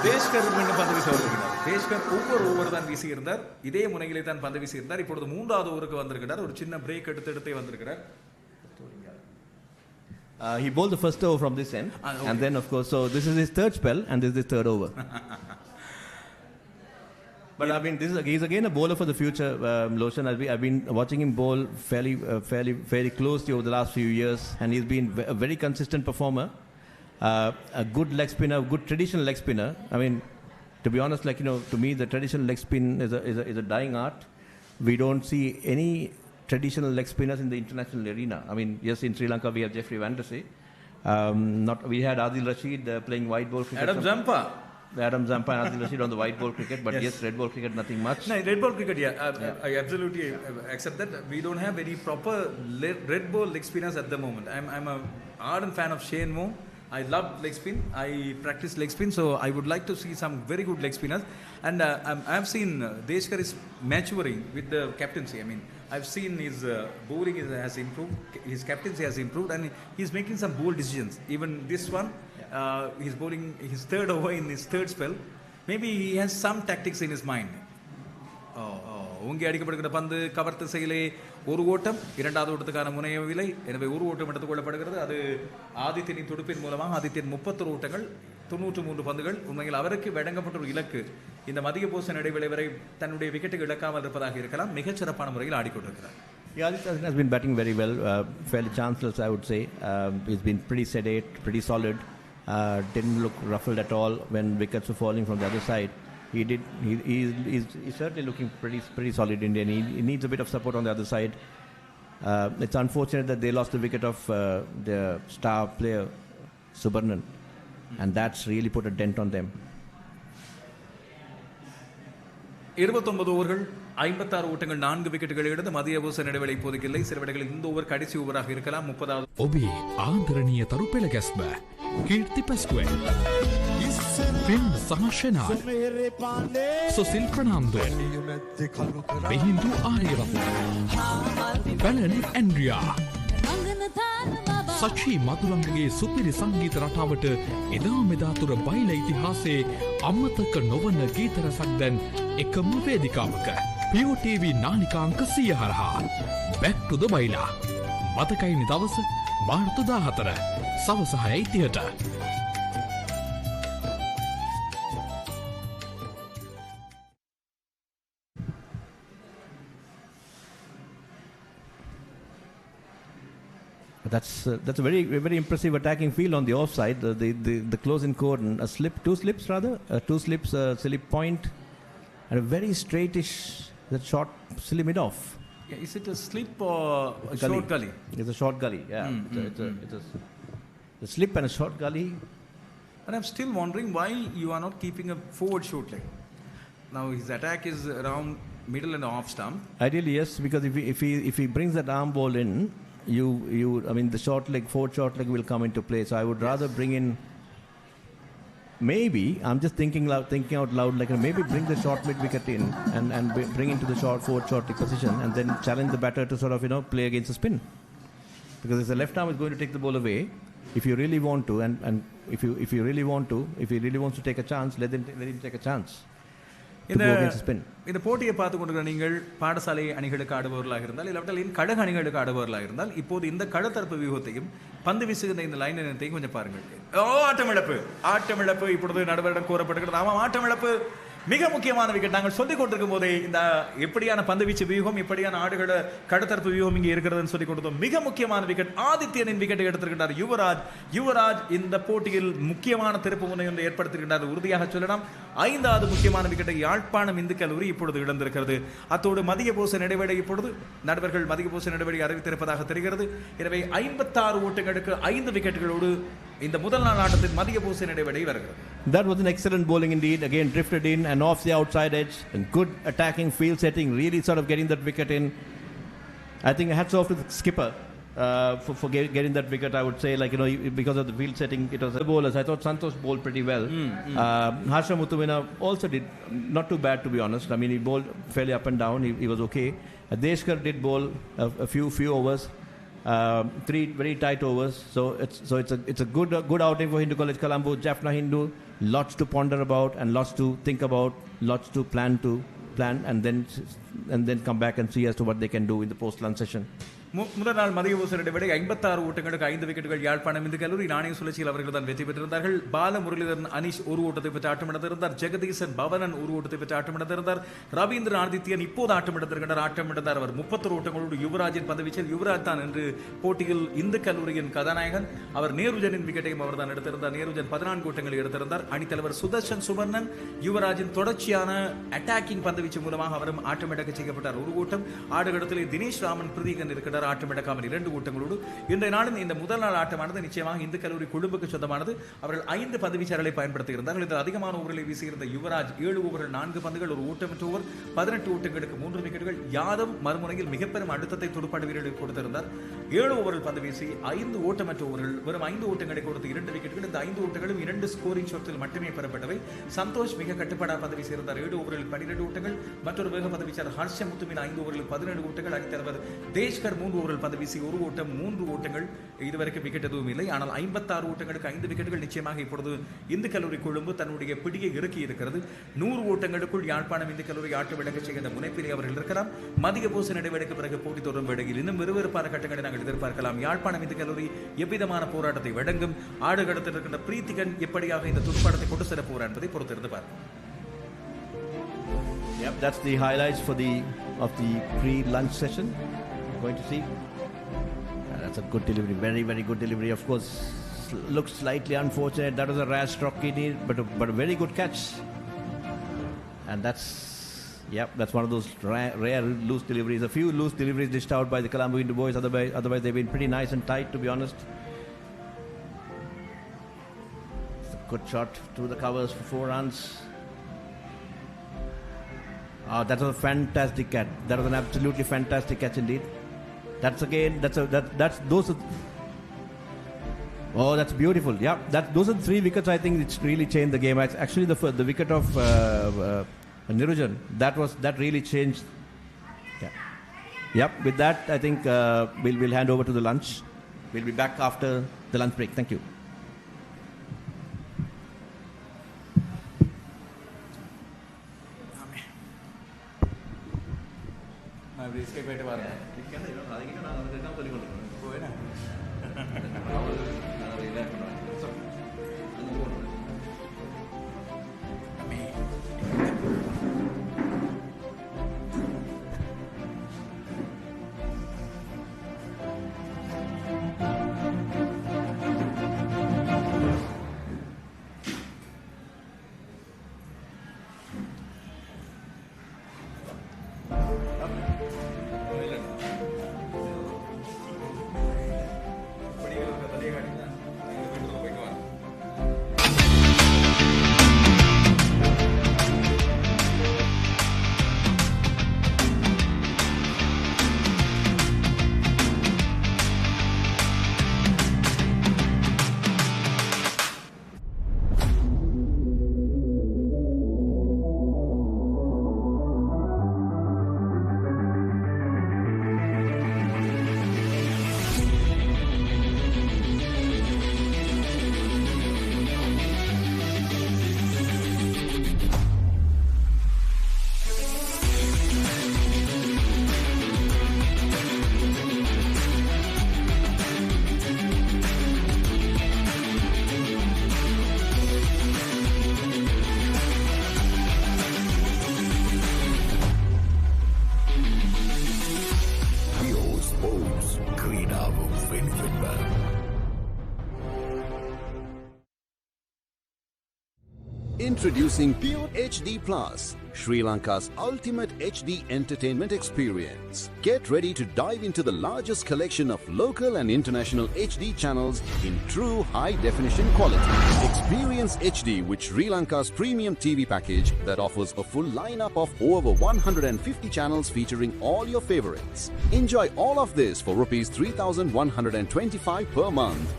S10: தேஷ்கர் மீண்டும் பந்து வீச வருகிறார். தேஷ்கர் ஒவ்வொரு over தான் வீசியிருந்தார், இதே முனையிலே தான் பந்து வீசியிருந்தார். இப்பொழுது 3வது ஓவருக்கு வந்திருக்கிறார். ஒரு சின்ன பிரேக் எடுத்தே வந்திருக்கிறார்.
S9: He bowled the first over from this end, okay. And then of course, so this is his third spell and this is his third over. But I mean, he's again a bowler for the future, Loshan. I've been watching him bowl fairly closely over the last few years, and he's been a very consistent performer. A good leg spinner, good traditional leg spinner. I mean, to be honest, to me, the traditional leg spin is a dying art. We don't see any traditional leg spinners in the international arena. I mean, yes, in Sri Lanka we have Jeffrey Van Der See. We had Adil Rashid playing white ball cricket. Adam Zampa and Adil Rashid on the white ball cricket, but yes, red ball cricket, nothing much.
S10: No, red ball cricket, I absolutely accept that. We don't have any proper red ball leg spinners at the moment. I'm an ardent fan of Shane Moore. I love leg spin. I practice leg spin, so I would like to see some very good leg spinners. And I've seen Deshkar is maturing with the captaincy. I mean, I've seen his bowling has improved, his captaincy has improved, and he's making some bold decisions. Even this one, he's bowling his third over in his third spell. Maybe he has some tactics in his mind. அடிக்கப்படுகிற பந்து cover திசையிலே ஒரு ஓட்டம், 2வது ஓட்டத்துக்கான முனையவில்லை. எனவே ஒரு ஓட்டம் எடுத்துக் கொள்ளப்படுகிறது. அது ஆதித்யனின் துடுப்பின் மூலமாக ஆதித்யன் 31 ஓட்டங்கள் 93 பந்துகள். உண்மையில் அவருக்கு வழங்கப்பட்ட ஒரு இலக்கு இந்த மதிய போசன் இடைவெளி வரை தன்னுடைய விக்கெட்டுக்கு இழக்காமல் இருப்பதாக இருக்கலாம். மிகச்சிறப்பான முறையில் ஆடிக்கொண்டிருக்கிறார்.
S9: Yeah, Aditya has been batting very well, fairly chanceless, I would say. He's been pretty sedate, pretty solid. Didn't look ruffled at all when wickets were falling from the other side. He's certainly looking pretty solid Indian. He needs a bit of support on the other side. It's unfortunate that they lost the wicket of their star player Subarnan, and that's really put a dent on them.
S10: 29 ஓவர்கள் 56 ஓட்டங்கள் 4 விக்கெட்டுகளை எடுத்து மதிய போசன் இடைவெளி இப்போதைக்கு இல்லை. சில வேளைகளில் இந்த ஓவர் கடைசி ஓவராக இருக்கலாம். 30வது
S1: ඔබේ ආදරණීය තරු පෙළ ගැස්ම කීර්ති පැස්කුවෙන් පින් සහශනාත් සොසිල් ප්‍රනාම්දුවෙන් බෙහින්දු ආරියරත්න බැලන් ඇන්ඩ්‍රියා සචී මදුරංගගේ සුපිරි සංගීත රටාවට එදා මෙදාතුර බයිල ඉතිහාසයේ අමතක නොවන ගීත රසක් දැන් එකම වේදිකාවක POTV නාලිකාංක 100 හරහා Back to the Baila මතකයිනි දවස මාර්තු 14 සවස 6:30ට.
S9: That's a very impressive attacking field on the offside. The close-in cordon, two slips, silly point, and a very straightish short silly mid-off.
S10: Yeah, is it a slip or a short gully?
S9: It's a short gully. Yeah, it's a a slip and a short gully.
S10: And I'm still wondering why you are not keeping a forward short leg. Now his attack is around middle and off stump.
S9: Ideally, yes, because if he brings that arm ball in, I mean the forward short leg will come into play. So I would rather bring in. Maybe I'm just thinking out loud, like maybe bring the short mid wicket in and bring into the forward short leg position, and then challenge the batter to sort of play against the spin. Because if the left arm is going to take the ball away, if you really want to, and if he really wants to take a chance, let him take a chance to go against the spin.
S10: இந்த போட்டியை பார்த்து கொண்டிருக்கிற நீங்கள் பாடசாலை அணிகளுக்கு ஆடுபவர்களாக இருந்தால் இல்லாவிட்டால் கழக அணிகளுக்கு ஆடுபவர்களாக இருந்தால் இப்போது இந்த கடத்தரப்பு வியூகத்தையும் பந்து வீசுகின்ற இந்த லைன் இனத்தையும் கொஞ்சம் பாருங்கள். ஆட்டமிழப்பு இப்பொழுது நடுவரிடம் கூறப்படுகிறது. ஆமாம், ஆட்டமிழப்பு மிக முக்கியமான விக்கெட். நாங்கள் சொல்லிக் கொண்டிருக்கும் போதே இந்த எப்படியான பந்து வீச்சு வியூகம், எப்படியான ஆடுகள கடத்தரப்பு வியூகம் இங்கே இருக்கிறதுன்னு சொல்லிக் கொடுத்தோம். மிக முக்கியமான விக்கெட் ஆதித்யனின் விக்கெட்டை எடுத்திருக்கிறார் யுவராஜ். இந்த போட்டியில் முக்கியமான திருப்பு முனை ஒன்று ஏற்படுத்தியிருக்கிறார். உறுதியாக சொல்லலாம் 5வது முக்கியமான விக்கெட்டை யாழ்ப்பாணம் இந்து கல்லூரி இப்பொழுது இழந்திருக்கிறது. அத்தோடு மதிய போச இடைவேளை இப்பொழுது நடுவர்கள் மதிய போச இடைவேளை அறிவித்திருப்பதாக தெரிகிறது. எனவே 56 ஓட்டங்களுக்கு 5 விக்கெட்டுகளோடு இந்த முதல் நாள் ஆட்டத்தின் மதிய போச இடைவேளை வருகிறது.
S9: That was an excellent bowling indeed. Again drifted in and off the outside edge, and good attacking field setting, really sort of getting that wicket in. I think hats off to the skipper for getting that wicket. I would say, because of the field setting, it was the bowlers. I thought Santosh bowled pretty well. Harsha Muthuvina also did not too bad, to be honest. I mean, he bowled fairly up and down. He was okay. Deshkar did bowl a few overs. 3 very tight overs, so it's a good outing for Hindu College Colombo. Jaffna Hindu, lots to ponder about and lots to think about, lots to plan and then come back and see as to what they can do in the post-lunch session.
S10: முதல் நாள் மதிய ஓசர் இடைவெளி 56 ஓட்டங்களுக்கு 5 விக்கெட்டுகள் யாழ்ப்பாணம் இந்து கல்லூரி. நாணய சுழற்சியில் அவர்கள் தான் வெற்றி பெற்றிருந்தார்கள். பால முரளிதரன் அனீஷ் ஒரு ஓட்டத்தை பெற்று ஆட்டமிழந்திருந்தார். ஜெகதீசன் பவனன் ஒரு ஓட்டத்தை பெற்று ஆட்டமிழந்திருந்தார். ரவீந்திரன் ஆதித்யன் இப்போது ஆட்டமிழந்தார். அவர் 31 ஓட்டங்களோடு யுவராஜின் பதவியில் யுவராஜ் தான் என்று போட்டியில் இந்து கல்லூரியின் கதாநாயகன். அவர் நேருஜனின் விக்கெட்டையும் அவர் தான் எடுத்திருந்தார். நேருஜன் 14 ஓட்டங்களை எடுத்திருந்தார். அணித்தலைவர் சுதர்ஷன் சுவர்ணன் யுவராஜின் தொடர்ச்சியான அட்டாக்கிங் பந்துவீச்சு மூலமாக அவரும் ஆட்டமிழக்க செய்யப்பட்டார். ஒரு ஓட்டம். ஆடுகளத்திலே தினேஷ் ராமன் பிரதீகன் இருக்கிறார் ஆட்டமிழக்காமல் 2 ஓட்டங்களோடு. இன்றைய நாளின் இந்த முதல் நாள் ஆட்டமானது நிச்சயமாக இந்து கல்லூரி குழுவுக்கு சொந்தமானது. அவர்கள் 5 பந்துவீச்சாளர்களை பயன்படுத்தியிருந்தார்கள். இதில் அதிகமான ஓவர்களை வீசியிருந்த யுவராஜ் 7 ஓவர்கள் 4 பந்துகள், ஒரு ஓட்டமற்ற ஓவர், 18 ஓட்டங்களுக்கு 3 விக்கெட்டுகள். யாதவ் மறுமுனையில் மிகப்பெரும் அழுத்தத்தை துடுப்பாடு வீரர்களுக்கு கொடுத்திருந்தார். 7 ஓவர்கள் பந்து வீசி 5 ஓட்டமற்ற ஓவர்கள், வெறும் 5 ஓட்டங்களை கொடுத்து 2 விக்கெட்டுகள். இந்த 5 ஓட்டங்களும் 2 ஸ்கோரிங் ஷாட்ஸில் மட்டுமே பெறப்பட்டவை. சந்தோஷ் மிக கட்டுப்பாடாக பந்து வீசியிருந்தார். 7 ஓவர்களில் 12 ஓட்டங்கள். மற்றொரு வேக பந்து வீச்சாளர் ஹர்ஷ முத்துமின் 5 ஓவர்களில் 17 ஓட்டங்கள். அணித்தலைவர் தேஷ்கர் 3 ஓவர்கள் பந்து வீசி 1 ஓட்டம், 3 ஓட்டங்கள். இதுவரைக்கும் விக்கெட் எதுவும் இல்லை. ஆனால் 56 ஓட்டங்களுக்கு 5 விக்கெட்டுகள். நிச்சயமாக இப்பொழுது இந்து கல்லூரி கொழும்பு தன்னுடைய பிடியை இறக்கி இருக்கிறது. 100 ஓட்டங்களுக்குள் யாழ்ப்பாணம் இந்து கல்லூரி ஆட்டம் விளங்க செய்கின்ற முனைப்பிலே அவர்கள் இருக்கலாம். மதிய போச இடைவேளைக்கு பிறகு போட்டி தொடரும் வேளையில் இன்னும் விறுவிறுப்பான கட்டங்களை நாங்கள் எதிர்பார்க்கலாம். யாழ்ப்பாணம் இந்து கல்லூரி எவ்விதமான போராட்டத்தை வழங்கும், ஆடுகளத்தில் இருக்கின்ற பிரீத்திகன் எப்படியாக இந்த துடுப்பாட்டத்தை கொண்டு செல்ல போறார் என்பதை பொறுத்திருந்து பார்ப்போம்.
S9: Yep, that's the highlights of the pre-lunch session. We're going to see. That's a good delivery, very, very good delivery. Of course, looks slightly unfortunate. That was a rash stroke he did, but a very good catch. And that's one of those rare loose deliveries. A few loose deliveries dished out by the Colombo Hindu boys. Otherwise, they've been pretty nice and tight, to be honest. It's a good shot through the covers for 4 runs. Oh, that was a fantastic catch. That was an absolutely fantastic catch indeed. That's beautiful. Yeah, those are the 3 wickets. I think it's really changed the game. Actually, the wicket of Nirujan, that really changed. Yeah. Yep. With that, I think we'll hand over to the lunch. We'll be back after the lunch break. Thank you.
S12: Introducing Pure HD Plus, Sri Lanka's ultimate HD entertainment experience. Get ready to dive into the largest collection of local and international HD channels in true high-definition quality. Experience HD with Sri Lanka's premium TV package that offers a full lineup of over 150 channels featuring all your favorites. Enjoy all of this for Rs 3,125 per month.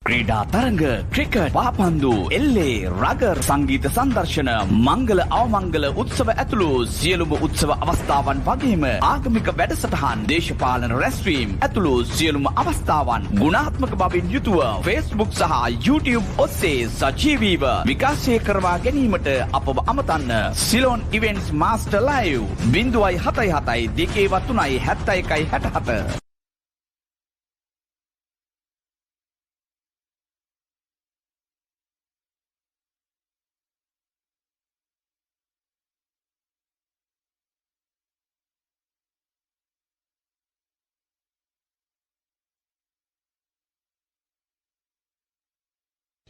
S11: ක්‍රීඩා තරඟ cricket පාපන්දු එල්ලේ rugger සංගීත සංදර්ශන මංගල අවමංගල උත්සව ඇතුළු සියලුම උත්සව අවස්ථාවන් වගේම ආගමික වැඩසටහන් දේශපාලන රැස්වීම් ඇතුළු සියලුම අවස්ථාවන් ගුණාත්මක බවින් යුතුව Facebook සහ YouTube ඔස්සේ සජීවීව විකාශය කරවා ගැනීමට අපව අමතන්න Ceylon events master live 077 2 71 67.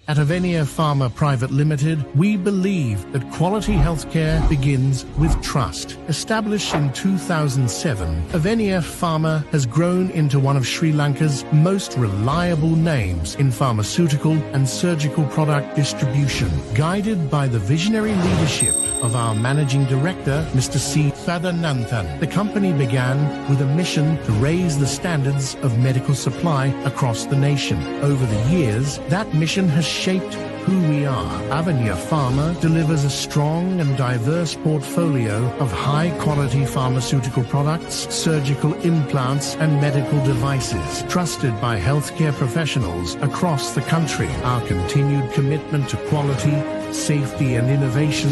S15: At Avenia Pharma Private Limited, we believe that quality healthcare begins with trust. Established in 2007, Avenia Pharma has grown into one of Sri Lanka's most reliable names in pharmaceutical and surgical product distribution. Guided by the visionary leadership of our managing director, Mr. C. Fadananthan, the company began with a mission to raise the standards of medical supply across the nation. Over the years, that mission has shaped who we are. Avenia Pharma delivers a strong and diverse portfolio of high-quality pharmaceutical products, surgical implants, and medical devices, trusted by healthcare professionals across the country. Our continued commitment to quality, safety, and innovation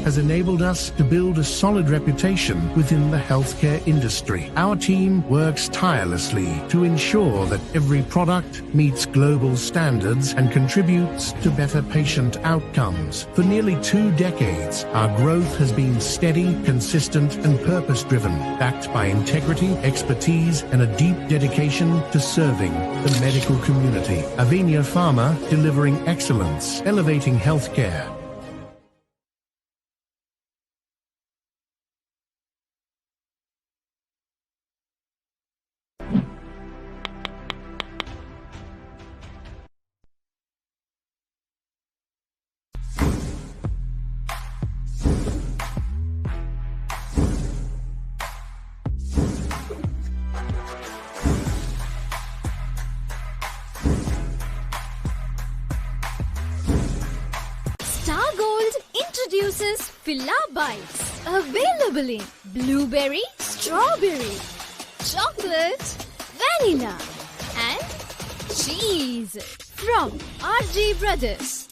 S15: has enabled us to build a solid reputation within the healthcare industry. Our team works tirelessly to ensure that every product meets global standards and contributes to better patient outcomes. For nearly 2 decades, our growth has been steady, consistent, and purpose-driven, backed by integrity, expertise, and a deep dedication to serving the medical community. Avenia Pharma, delivering excellence, elevating healthcare.
S16: Introduces Filla Bites. Available in blueberry, strawberry, chocolate, vanilla, and cheese from RG Brothers.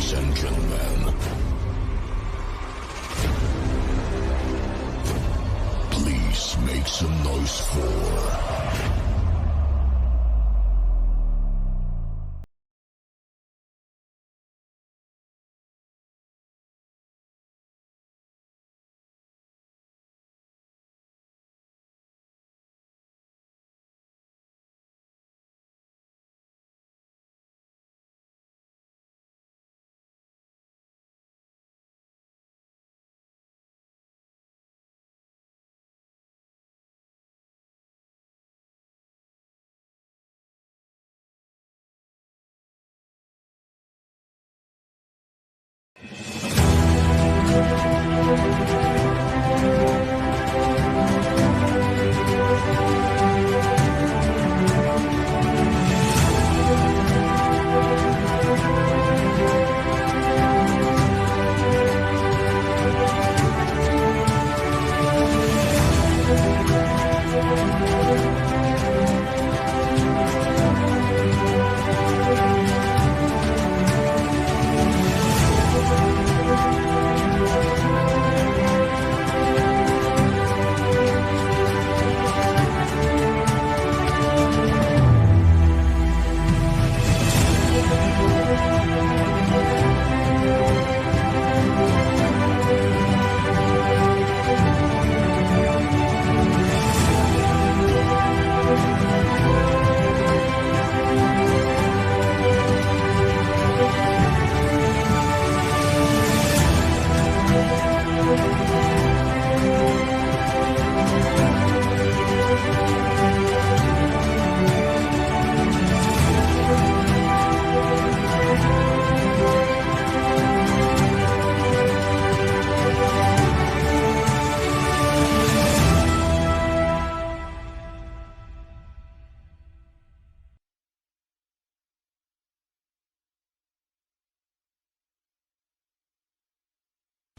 S17: Ladies and gentlemen, please make some noise for...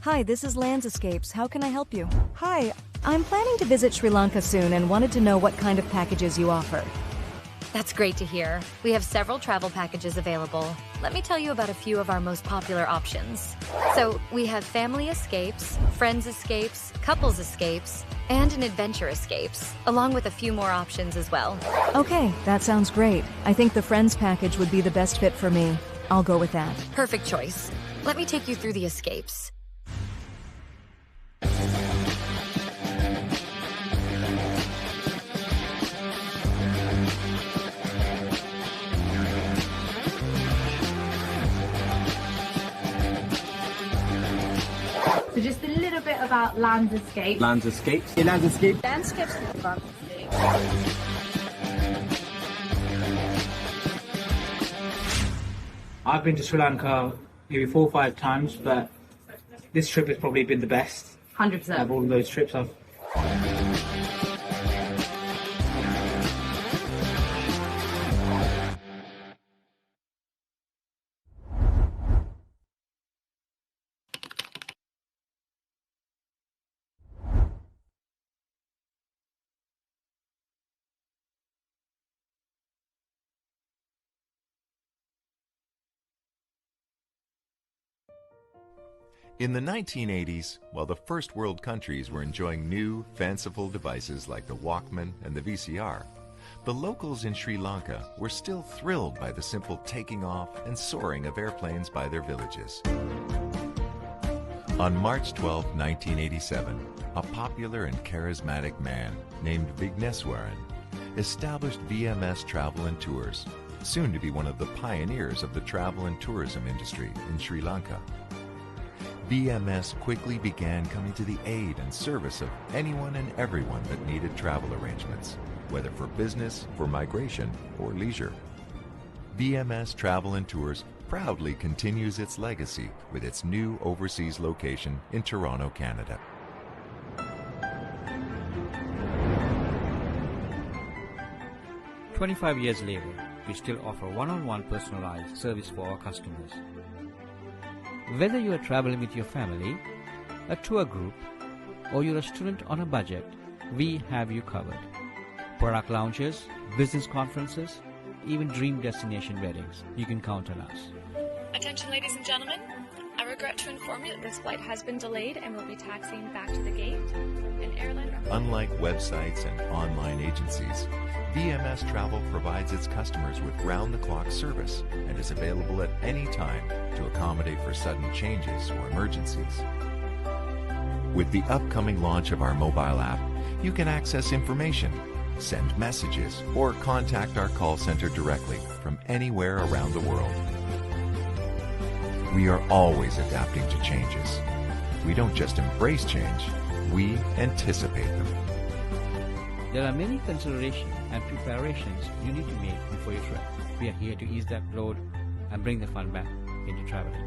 S2: Hi, this is Landscapes. How can I help you? Hi, I'm planning to visit Sri Lanka soon and wanted to know what kind of packages you offer.
S3: That's great to hear. We have several travel packages available. Let me tell you about a few of our most popular options. So, we have family escapes, friends escapes, couples escapes, and an adventure escapes, along with a few more options as well.
S2: Okay, that sounds great. I think the friends package would be the best fit for me. I'll go with that.
S3: Perfect choice. Let me take you through the escapes.
S4: So just a little bit about Landscapes.
S18: Landscapes. Landscape.
S4: Landscapes.
S5: I've been to Sri Lanka maybe 4 or 5 times, but this trip has probably been the best.
S4: 100%.
S5: Of all of those trips I've...
S6: In the 1980s, while the first world countries were enjoying new, fanciful devices like the Walkman and the VCR, the locals in Sri Lanka were still thrilled by the simple taking off and soaring of airplanes by their villages. On March 12, 1987, a popular and charismatic man named Vigneswaran established VMS Travel and Tours, soon to be one of the pioneers of the travel and tourism industry in Sri Lanka. VMS quickly began coming to the aid and service of anyone and everyone that needed travel arrangements, whether for business, for migration, or leisure. VMS Travel and Tours proudly continues its legacy with its new overseas location in Toronto, Canada.
S7: "25 years later, we still offer one-on-one personalized service for our customers. Whether you are traveling with your family, a tour group, or you're a student on a budget, we have you covered. Product launches, business conferences, even dream destination weddings, you can count on us.
S8: Attention, ladies and gentlemen. I regret to inform you that this flight has been delayed and will be taxiing back to the gate. An airline...
S6: Unlike websites and online agencies, VMS Travel provides its customers with round-the-clock service and is available at any time to accommodate for sudden changes or emergencies. With the upcoming launch of our mobile app, you can access information, send messages, or contact our call center directly from anywhere around the world. We are always adapting to changes. We don't just embrace change, we anticipate them.
S7: There are many considerations and preparations you need to make before your trip. We are here to ease that load and bring the fun back into traveling.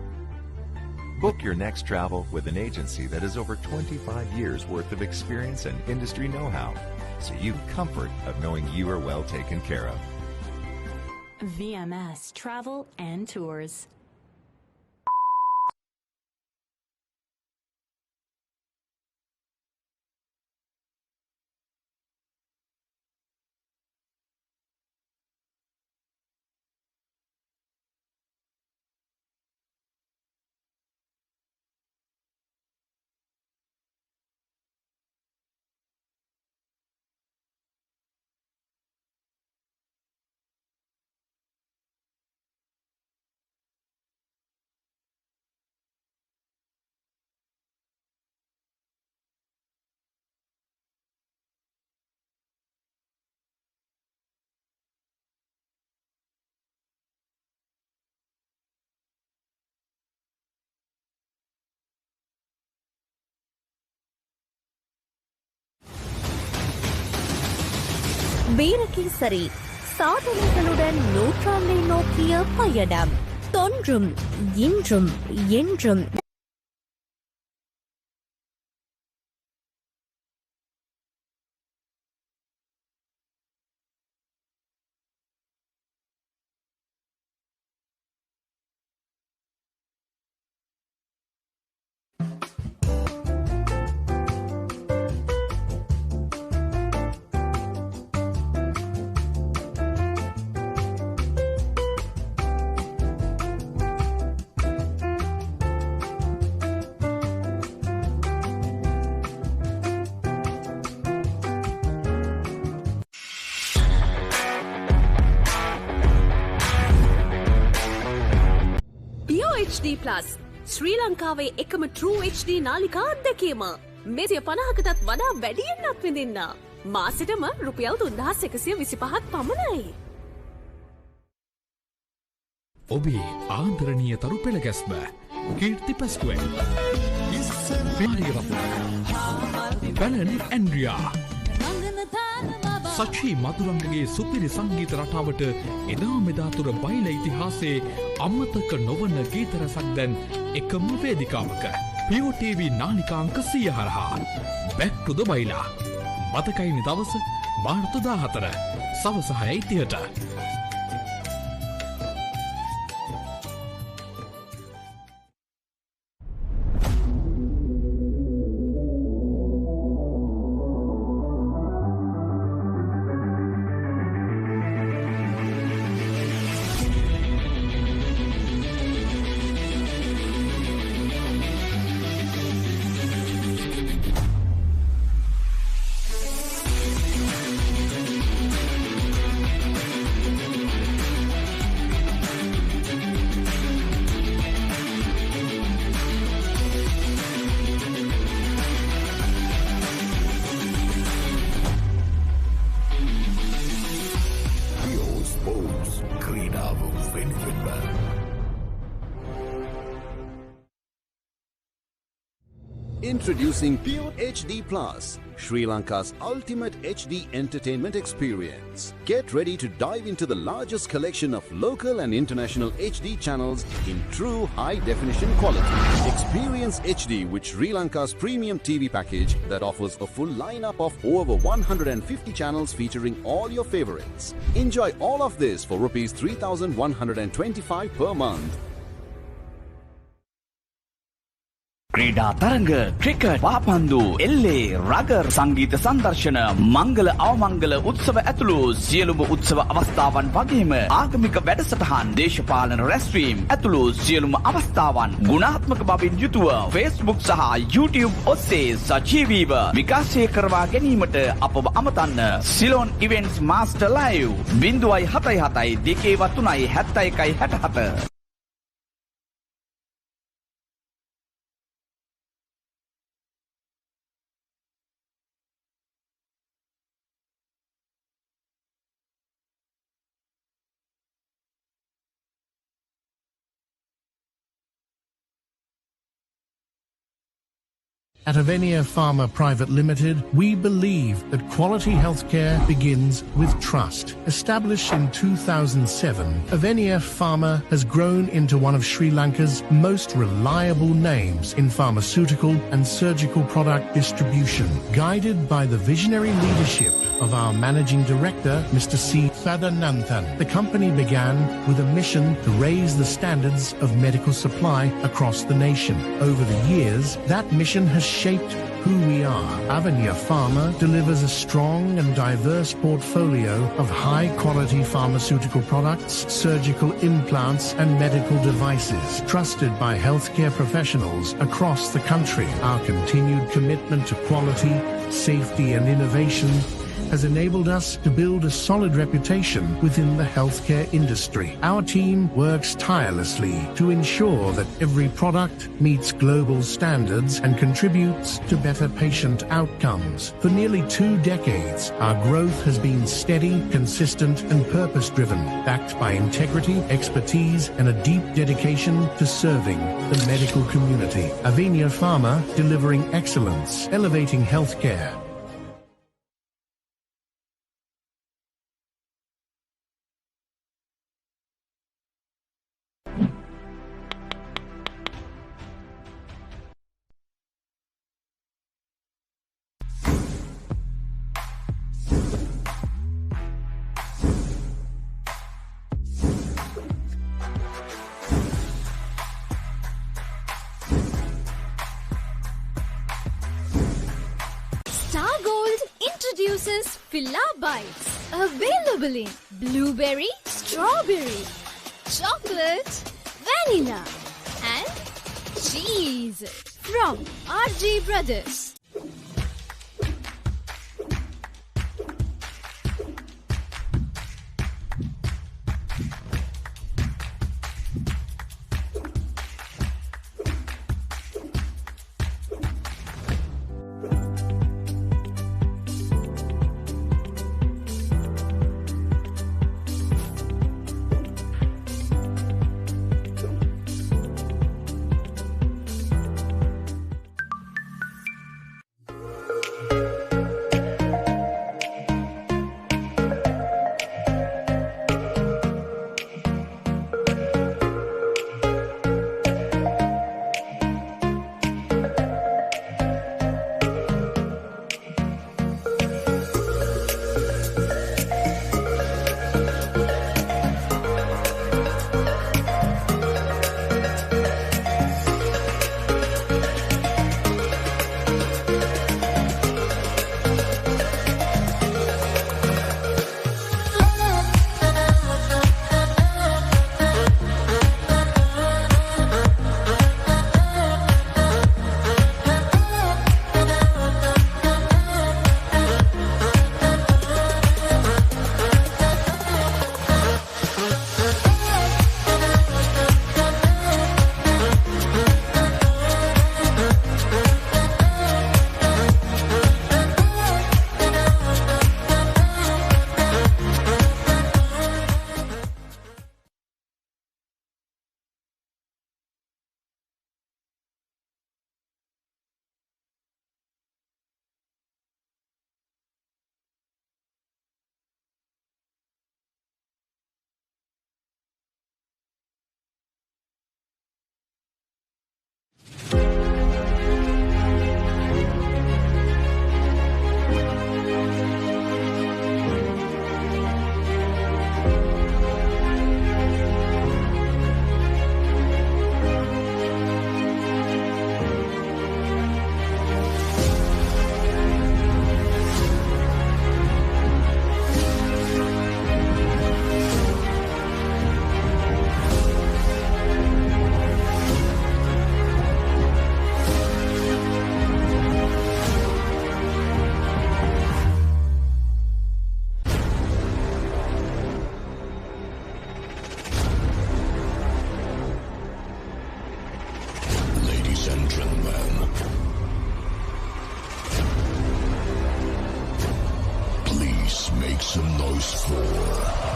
S6: Book your next travel with an agency that has over 25 years worth of experience and industry know-how, so you have comfort of knowing you are well taken care of.
S18: VMS Travel and Tours.
S19: Virakesari சாதனைகளுடன் நூற்றாண்டை நோக்கிய பயணம் தொன்றும் இன்றும் என்றும்.
S13: HD Plus ශ්‍රී ලංකාවේ එකම True HD නාලිකා අත්දැකීම. මෙසිය 50කටත් වඩා වැඩියෙන් අත්විඳින්න. මාසෙටම රුපියල් 3125ක් පමණයි.
S1: ඔබේ ආදරණීය තරු පෙළ ගැස්ම කීර්ති පැස්කුවෙන් මාරිය රත්න බැලන් ඇන්ඩ්‍රියා සචී මදුරංගගේ සුපිරි සංගීත රටාවට එදා මෙදා තුර බයිල ඉතිහාසයේ අමතක නොවන ගීත රසක් දැන් එකම වේදිකාවක POTV නාලිකාංක 100 හරහා Back to the බයිලා මතකයිනි දවස මාර්තු 14 සවස 6:30ට.
S12: Introducing Pure HD Plus, Sri Lanka's ultimate HD entertainment experience. Get ready to dive into the largest collection of local and international HD channels in true high-definition quality. Experience HD with Sri Lanka's premium TV package that offers a full lineup of over 150 channels featuring all your favorites. Enjoy all of this for Rs 3,125 per month.
S11: ක්‍රීඩා තරඟ, cricket, පාපන්දු, එල්ලේ, rugger, සංගීත සංදර්ශන, මංගල අවමංගල උත්සව ඇතුළු සියලුම උත්සව අවස්ථාවන් වගේම ආගමික වැඩසටහන්, දේශපාලන රැස්වීම් ඇතුළු සියලුම අවස්ථාවන් ගුණාත්මක බවින් යුතුව Facebook සහ YouTube ඔස්සේ සජීවීව විකාශය කරවා ගැනීමට අපව අමතන්න. Ceylon events master live 077 203 71 67.
S15: At Avenia Pharma Private Limited, we believe that quality healthcare begins with trust. Established in 2007, Avenia Pharma has grown into one of Sri Lanka's most reliable names in pharmaceutical and surgical product distribution. Guided by the visionary leadership of our Managing Director, Mr. C. Sadananthan, the company began with a mission to raise the standards of medical supply across the nation. Over the years, that mission has shaped who we are. Avenia Pharma delivers a strong and diverse portfolio of high-quality pharmaceutical products, surgical implants, and medical devices, trusted by healthcare professionals across the country. Our continued commitment to quality, safety, and innovation has enabled us to build a solid reputation within the healthcare industry. Our team works tirelessly to ensure that every product meets global standards and contributes to better patient outcomes. For nearly 2 decades, our growth has been steady, consistent, and purpose-driven, backed by integrity, expertise, and a deep dedication to serving the medical community. Avenia Pharma, delivering excellence, elevating healthcare.
S16: Introduces Filla Bites. Available in blueberry, strawberry, chocolate, vanilla, and cheese. From RG Brothers.
S17: and gentlemen, please make some noise for...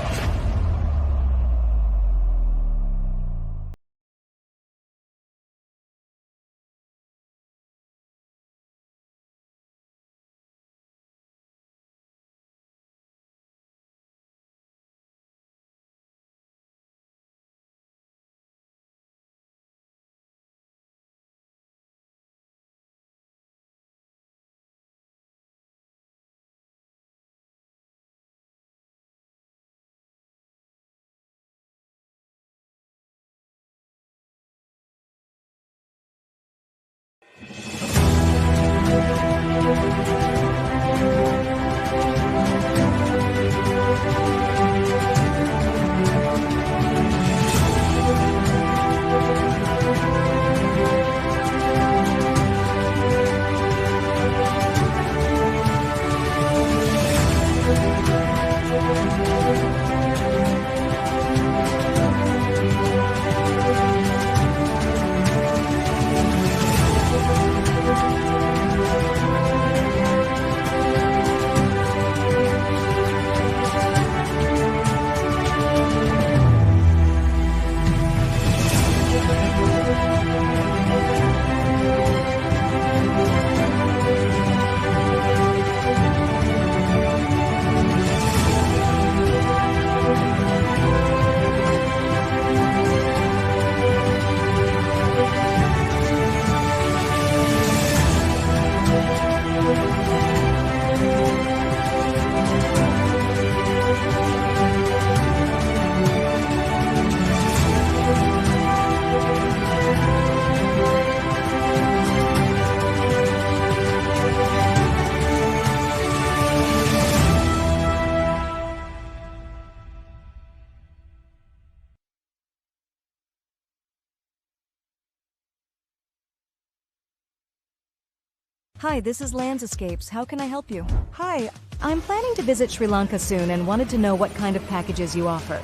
S2: Hi, this is Landscapes. How can I help you? Hi, I'm planning to visit Sri Lanka soon and wanted to know what kind of packages you offer.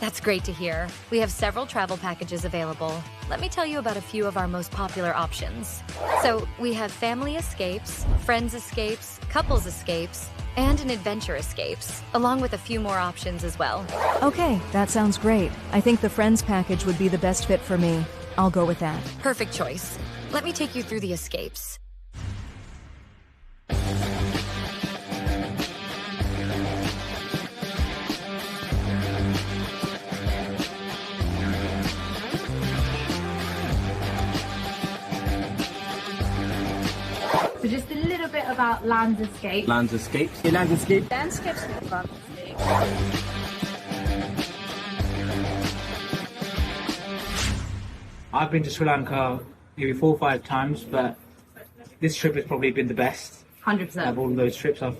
S3: That's great to hear. We have several travel packages available. Let me tell you about a few of our most popular options. So, we have family escapes, friends escapes, couples escapes, and an adventure escapes, along with a few more options as well.
S2: Okay, that sounds great. I think the friends package would be the best fit for me. I'll go with that.
S3: Perfect choice. Let me take you through the escapes.
S4: So just a little bit about Landscapes.
S5: Landscapes. Landscape.
S4: Landscapes.
S5: I've been to Sri Lanka maybe 4 or 5 times, but this trip has probably been the best.
S4: 100%.
S5: Of all those trips I've...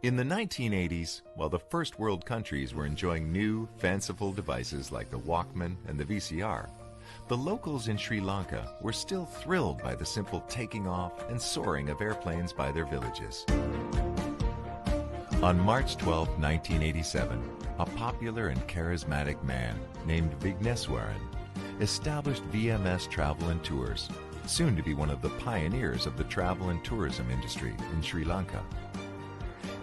S6: In the 1980s, while the first world countries were enjoying new, fanciful devices like the Walkman and the VCR, the locals in Sri Lanka were still thrilled by the simple taking off and soaring of airplanes by their villages. On March 12, 1987, a popular and charismatic man named Vigneswaran established VMS Travel and Tours, soon to be one of the pioneers of the travel and tourism industry in Sri Lanka.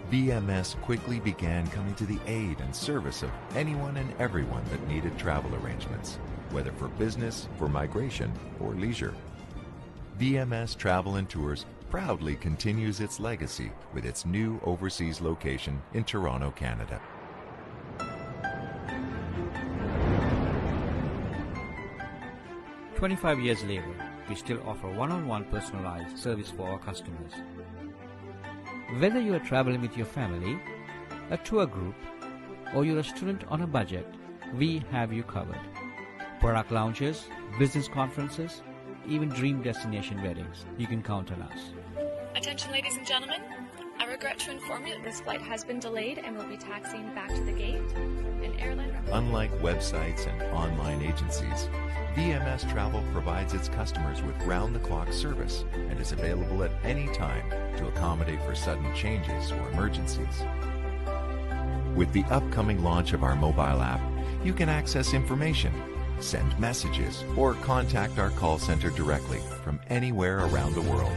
S6: VMS quickly began coming to the aid and service of anyone and everyone that needed travel arrangements, whether for business, for migration, or leisure. VMS Travel and Tours proudly continues its legacy with its new overseas location in Toronto, Canada.
S7: "25 years later, we still offer one-on-one personalized service for our customers. Whether you are traveling with your family, a tour group, or you're a student on a budget, we have you covered. Product launches, business conferences, even dream destination weddings, you can count on us.
S8: A Attention, ladies and gentlemen. I regret to inform you that this flight has been delayed and will be taxiing back to the gate. An airline...
S6: Unlike websites and online agencies, VMS Travel provides its customers with round-the-clock service and is available at any time to accommodate for sudden changes or emergencies. With the upcoming launch of our mobile app, you can access information, send messages, or contact our call center directly from anywhere around the world.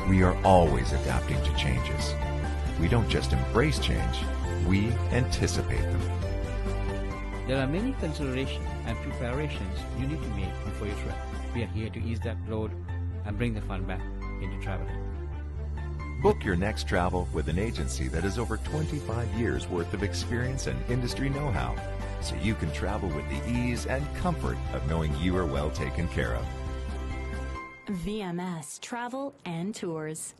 S6: We are always adapting to changes. We don't just embrace change, we anticipate them.
S7: There are many considerations and preparations you need to make before your trip. We are here to ease that load and bring the fun back into traveling.
S6: Book your next travel with an agency that has over 25 years worth of experience and industry know-how, so you can travel with the ease and comfort of knowing you are well taken care of.
S18: VMS Travel and Tours.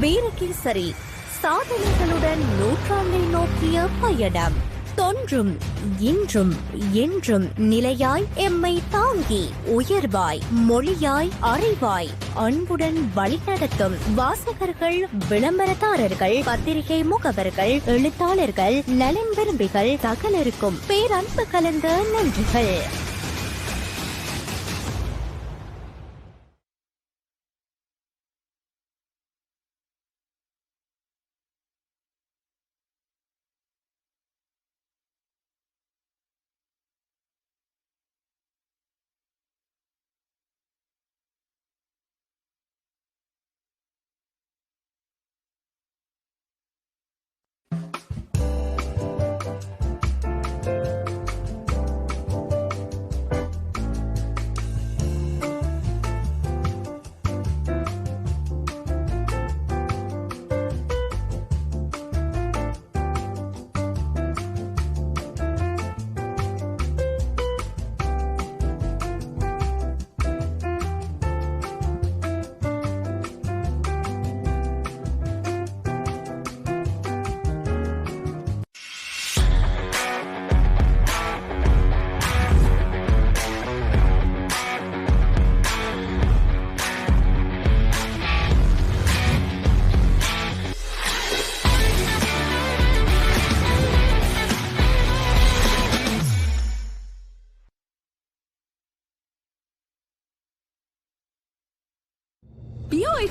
S19: Virakesari சாதனைகளுடன் நூற்றாண்டை நோக்கிய பயணம். தொன்றும் இன்றும் என்றும் நிலையாய் எம்மை தாங்கி உயர்வாய் மொழியாய் அறிவாய் அன்புடன் வழிநடத்தும் வாசகர்கள், விளம்பரதாரர்கள், பத்திரிகை முகவர்கள், எழுத்தாளர்கள், நலன் விரும்பிகள் சகலருக்கும் பேரன்பு கலந்த நன்றிகள்.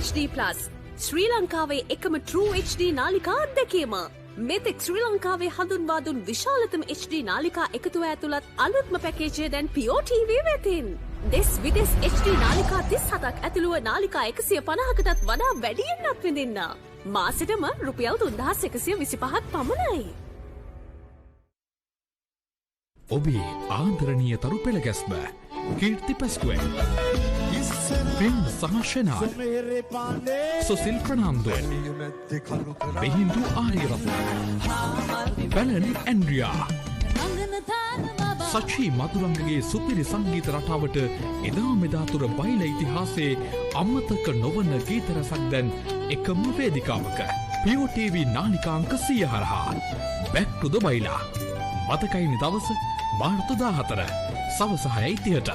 S13: HD Plus ශ්‍රී ලංකාවේ එකම True HD නාලිකා අත්දැකීම. මෙතෙක් ශ්‍රී ලංකාවේ හඳුන්වා දුන් විශාලතම HD නාලිකා එකතුව ඇතුළත් අලුත්ම පැකේජය දැන් POTV වෙතින්. දෙස් විදෙස් HD නාලිකා 37ක් ඇතුළුව නාලිකා 150කටත් වඩා වැඩියෙන් අත්විඳින්න. මාසෙටම රුපියල් 3125ක් පමණයි.
S1: ඔබේ ආදරණීය තරු පෙළ ගැස්ම කීර්ති පැස්කුවෙන් පෙන් සහශනාන් සොසිල් ප්‍රනාම්දෝ බෙහින්දු ආරියරත්න බැලන් ඇන්ඩ්‍රියා සචී මදුරංගගේ සුපිරි සංගීත රටාවට එදා මෙදාතුර බයිල ඉතිහාසයේ අමතක නොවන ගීත රසක් දැන් එකම වේදිකාවක POTV නාලිකාංක 100 හරහා Back to the බයිලා මතකයිනි දවස මාර්තු 14 සවස 6:30ට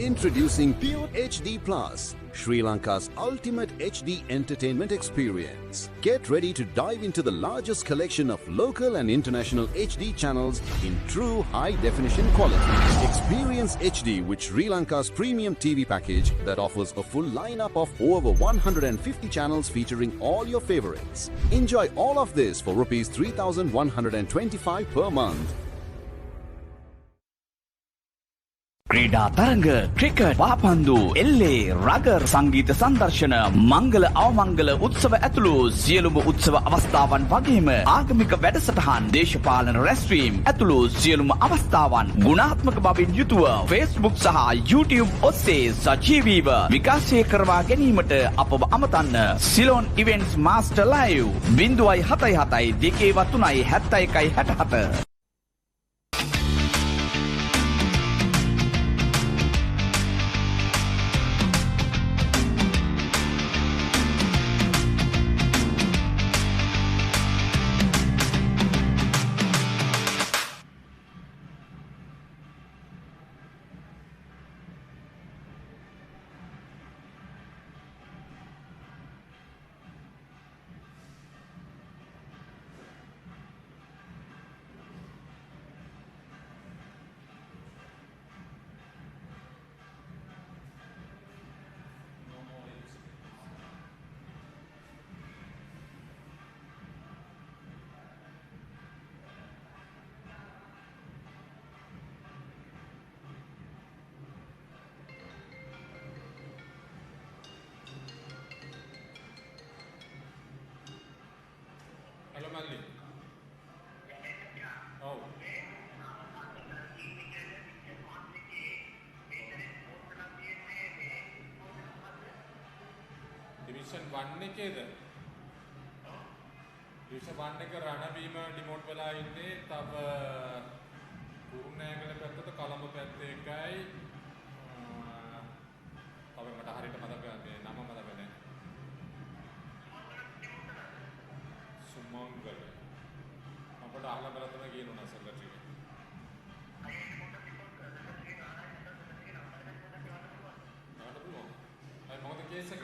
S12: Introducing Pure HD Plus, Sri Lanka's ultimate HD entertainment experience. Get ready to dive into the largest collection of local and international HD channels in true high-definition quality. Experience HD with Sri Lanka's premium TV package that offers a full lineup of over 150 channels featuring all your favorites. Enjoy all of this for Rs 3,125 per month.
S11: ක්‍රීඩා තරඟ cricket පාපන්දු එල්ලේ rugger සංගීත සංදර්ශන මංගල අවමංගල උත්සව ඇතුළු සියලුම උත්සව අවස්ථාවන් වගේම ආගමික වැඩසටහන් දේශපාලන රැස්වීම් ඇතුළු සියලුම අවස්ථාවන් ගුණාත්මක බවින් යුතුව Facebook සහ YouTube ඔස්සේ සජීවීව විකාශය කරවා ගැනීමට අපව අමතන්න Ceylon events master live 077 2 71 67.
S1: Hello, Malli. Oh. Division 1 එකේද? Division 1 එක රණබීම ඩිමෝට් වෙලා ඉන්නේ. තව කුරුණෑගල පැත්තට කොළඹ පැත්තේ එකයි. තව මට හරියට මතක නැහැ. නම මතක නැහැ. Sumangal. අපට අහලා බලලා තමයි කියනවා සෙක්‍රටරි. නඩ පුළුවන්. අය මොකද කේස් එක?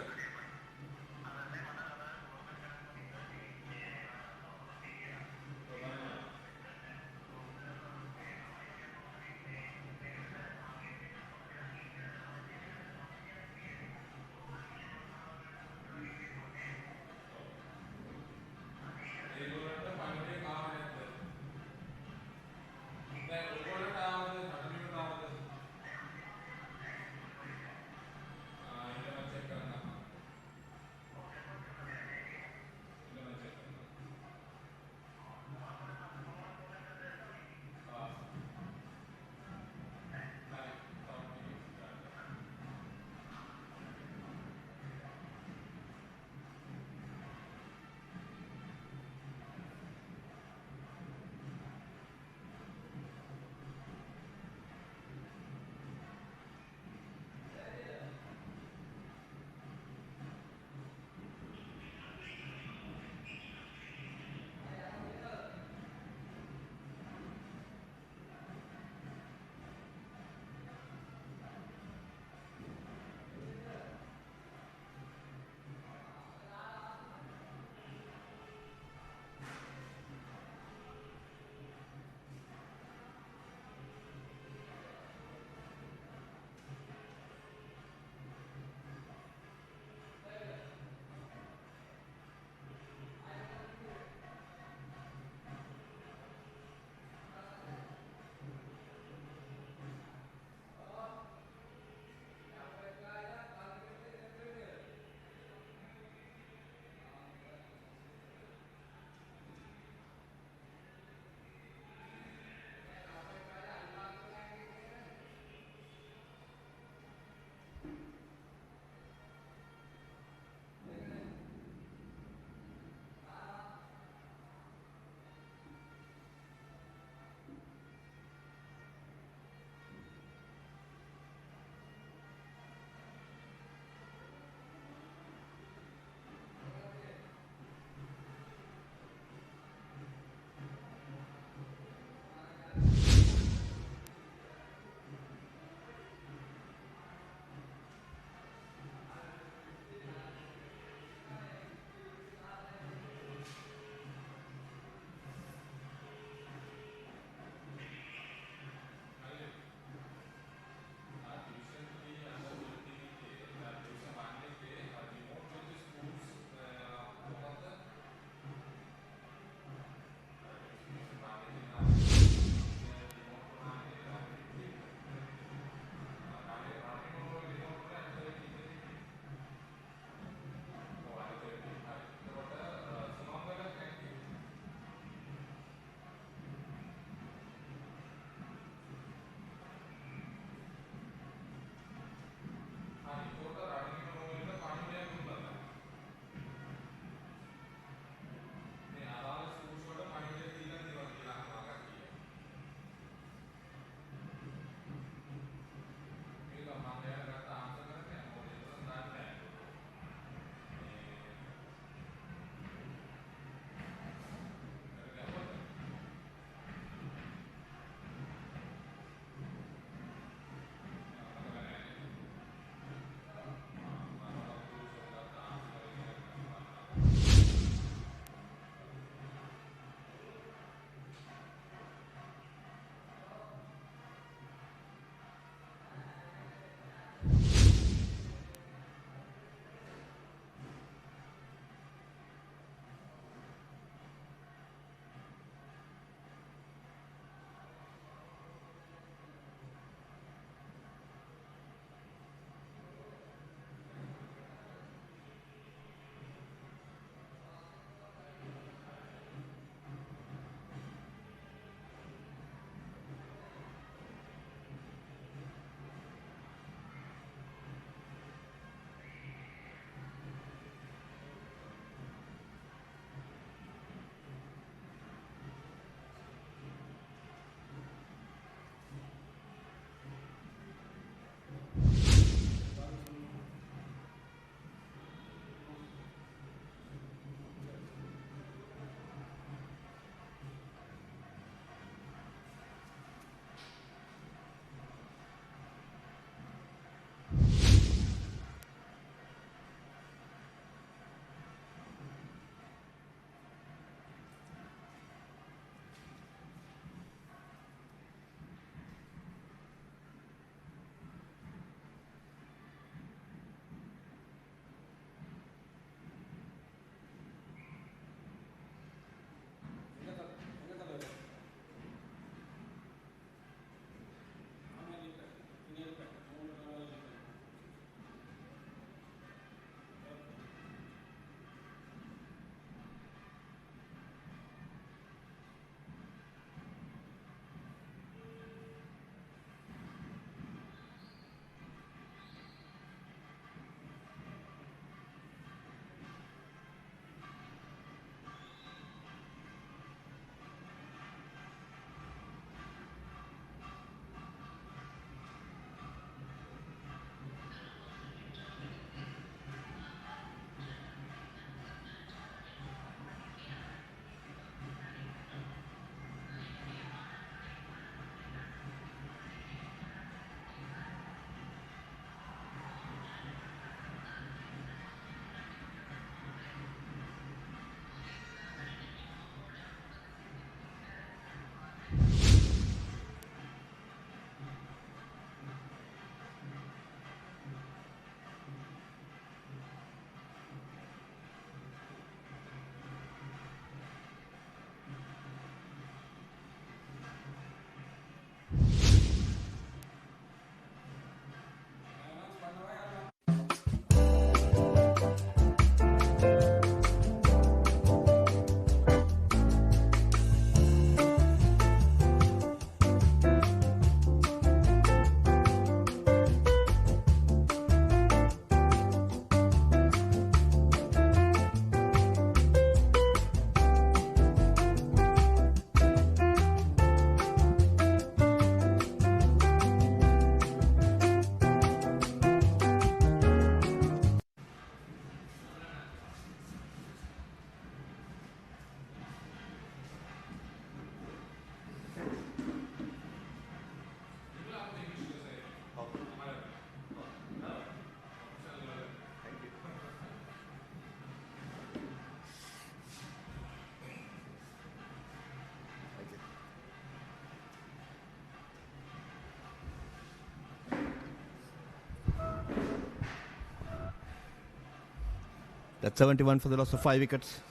S9: That's 71 for the loss of 5 wickets.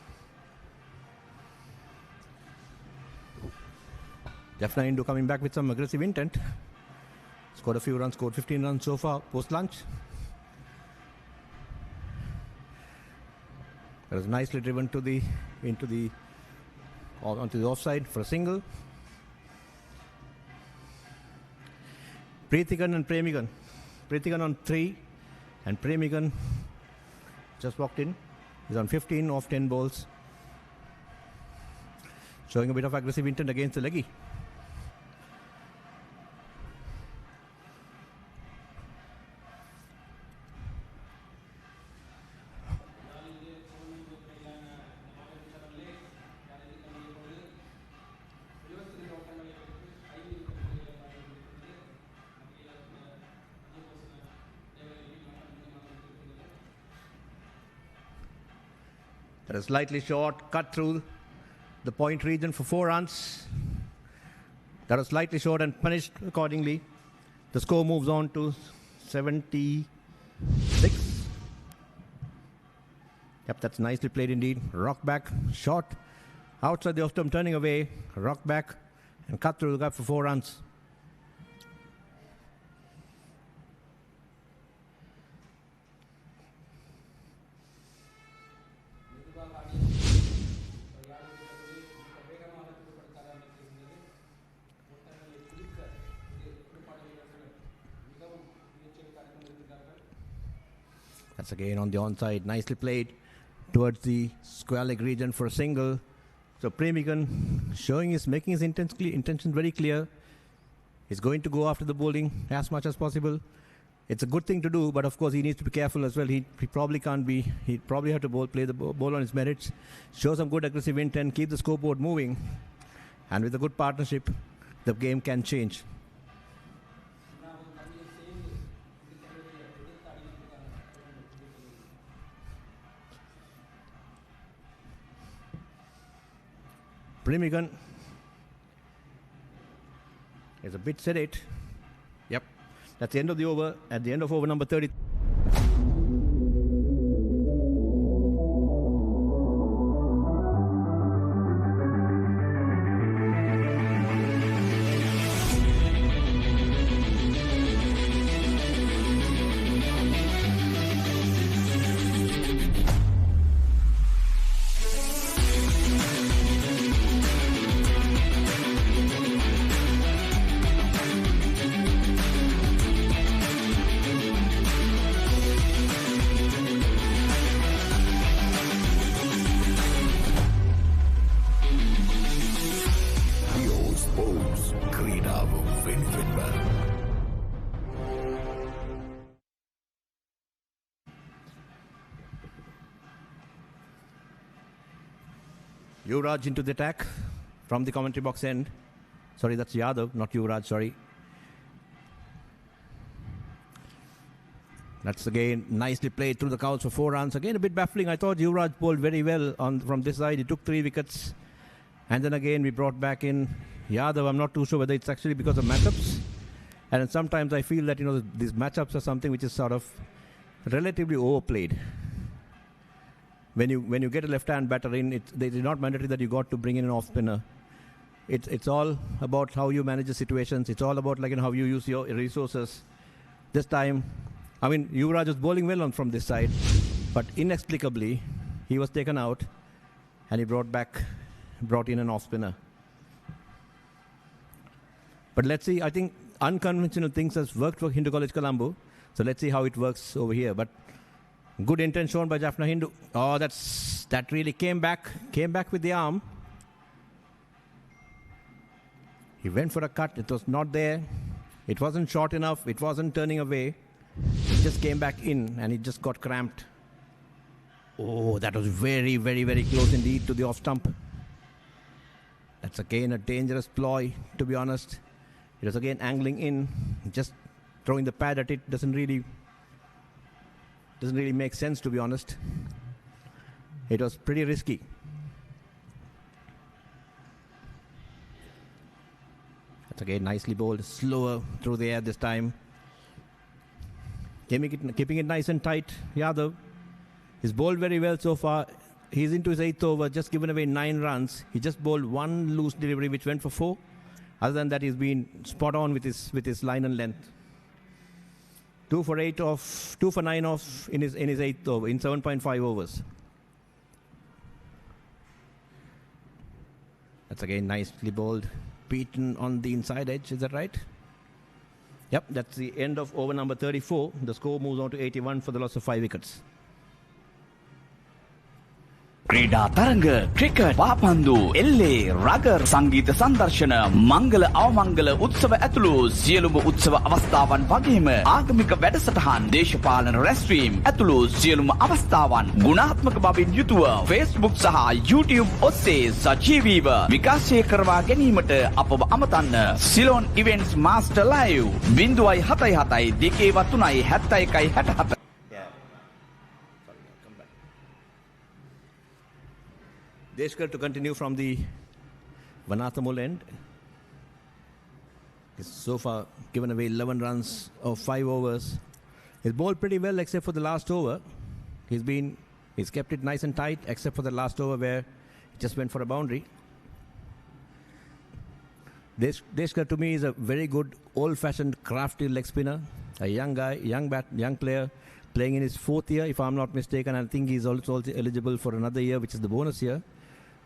S9: Jaffna Hindu coming back with some aggressive intent. Scored a few runs, scored 15 runs so far post-lunch. That was nicely driven onto the offside for a single. Preethigan and Premigan. Preethigan on 3 and Premigan just walked in. He's on 15 off 10 balls. Showing a bit of aggressive intent against the leggy. That is slightly short, cut through the point region for 4 runs. That was slightly short and punished accordingly. The score moves on to 76. Yep, that's nicely played indeed. Rock back, short, outside the off stump, turning away, rock back and cut through the gap for 4 runs. That's again on the onside, nicely played towards the square leg region for a single. So Premigan making his intentions very clear. He's going to go after the bowling as much as possible. It's a good thing to do, but of course he needs to be careful as well. He probably can't be. He probably have to play the ball on his merits, show some good aggressive intent, keep the scoreboard moving, and with a good partnership, the game can change. Premigan is a bit sedate. Yep, that's the end of the over. At the end of over number 30. Yuvraj into the attack from the commentary box end. Sorry, that's Yadav, not Yuvraj, sorry. That's again nicely played through the counts for 4 runs. Again, a bit baffling. I thought Yuvraj bowled very well from this side. He took 3 wickets. And then again, we brought back in Yadav. I'm not too sure whether it's actually because of matchups. And sometimes I feel that, these matchups are something which is sort of relatively overplayed. When you get a left-hand batter in, it is not mandatory that you got to bring in an off-spinner. It's all about how you manage the situations. It's all about how you use your resources. This time, Yuvraj was bowling well from this side, but inexplicably, he was taken out, and he brought in an off-spinner. But let's see. I think unconventional things has worked for Hindu College Colombo, so let's see how it works over here. But good intent shown by Jaffna Hindu. Oh, that really came back with the arm. He went for a cut. It was not there. It wasn't short enough. It wasn't turning away. It just came back in and it just got cramped. Oh, that was very, very, very close indeed to the off stump. That's again a dangerous ploy, to be honest. It was again angling in. Just throwing the pad at it doesn't really make sense, to be honest. It was pretty risky. That's again nicely bowled, slower through the air this time. Keeping it nice and tight, Yadav. He's bowled very well so far. He's into his 8th over, just given away 9 runs. He just bowled one loose delivery which went for 4. Other than that, he's been spot on with his line and length. 2 for 9 off in his 8th over, in 7.5 overs. That's again nicely bowled. Beaten on the inside edge, is that right? Yep, that's the end of over number 34. The score moves on to 81 for the loss of 5 wickets.
S11: ක්‍රීඩා තරඟ cricket පාපන්දු එල්ලේ rugger සංගීත සංදර්ශන මංගල අවමංගල උත්සව ඇතුළු සියලුම උත්සව අවස්ථාවන් වගේම ආගමික වැඩසටහන් දේශපාලන රැස්වීම් ඇතුළු සියලුම අවස්ථාවන් ගුණාත්මක බවින් යුතුව Facebook සහ YouTube ඔස්සේ සජීවීව විකාශය කරවා ගැනීමට අපව අමතන්න Ceylon events master live 077 2 71 67
S9: Deshkar to continue from the Vanathamul end. He's so far given away 11 runs of 5 overs. He's bowled pretty well except for the last over. He's kept it nice and tight except for the last over where he just went for a boundary. Deshkar to me is a very good old-fashioned crafty leg spinner. A young guy, young player playing in his 4th year if I'm not mistaken. I think he's also eligible for another year which is the bonus year.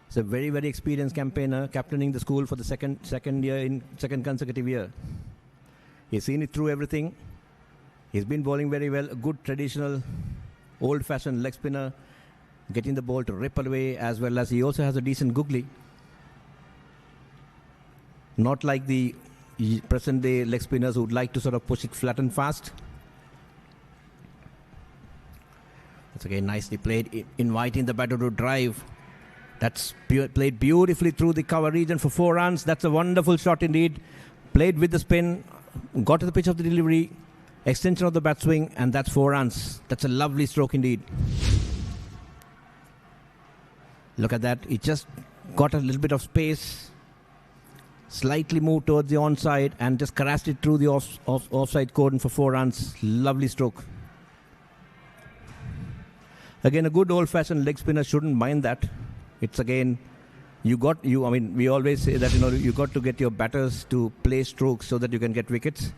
S9: He's a very, very experienced campaigner, captaining the school for the second consecutive year. He's seen it through everything. He's been bowling very well. A good traditional, old-fashioned leg spinner, getting the ball to ripple away, as well as he also has a decent googly. Not like the present-day leg spinners who would like to sort of push it flat and fast. That's again nicely played, inviting the batter to drive. That's played beautifully through the cover region for 4 runs. That's a wonderful shot indeed. Played with the spin, got to the pitch of the delivery, extension of the bat swing, and that's 4 runs. That's a lovely stroke indeed. Look at that. He just got a little bit of space, slightly moved towards the onside, and just crashed it through the offside cordon for 4 runs. Lovely stroke. Again, a good old-fashioned leg spinner shouldn't mind that. It's again, we always say that, you got to get your batters to play strokes so that you can get wickets.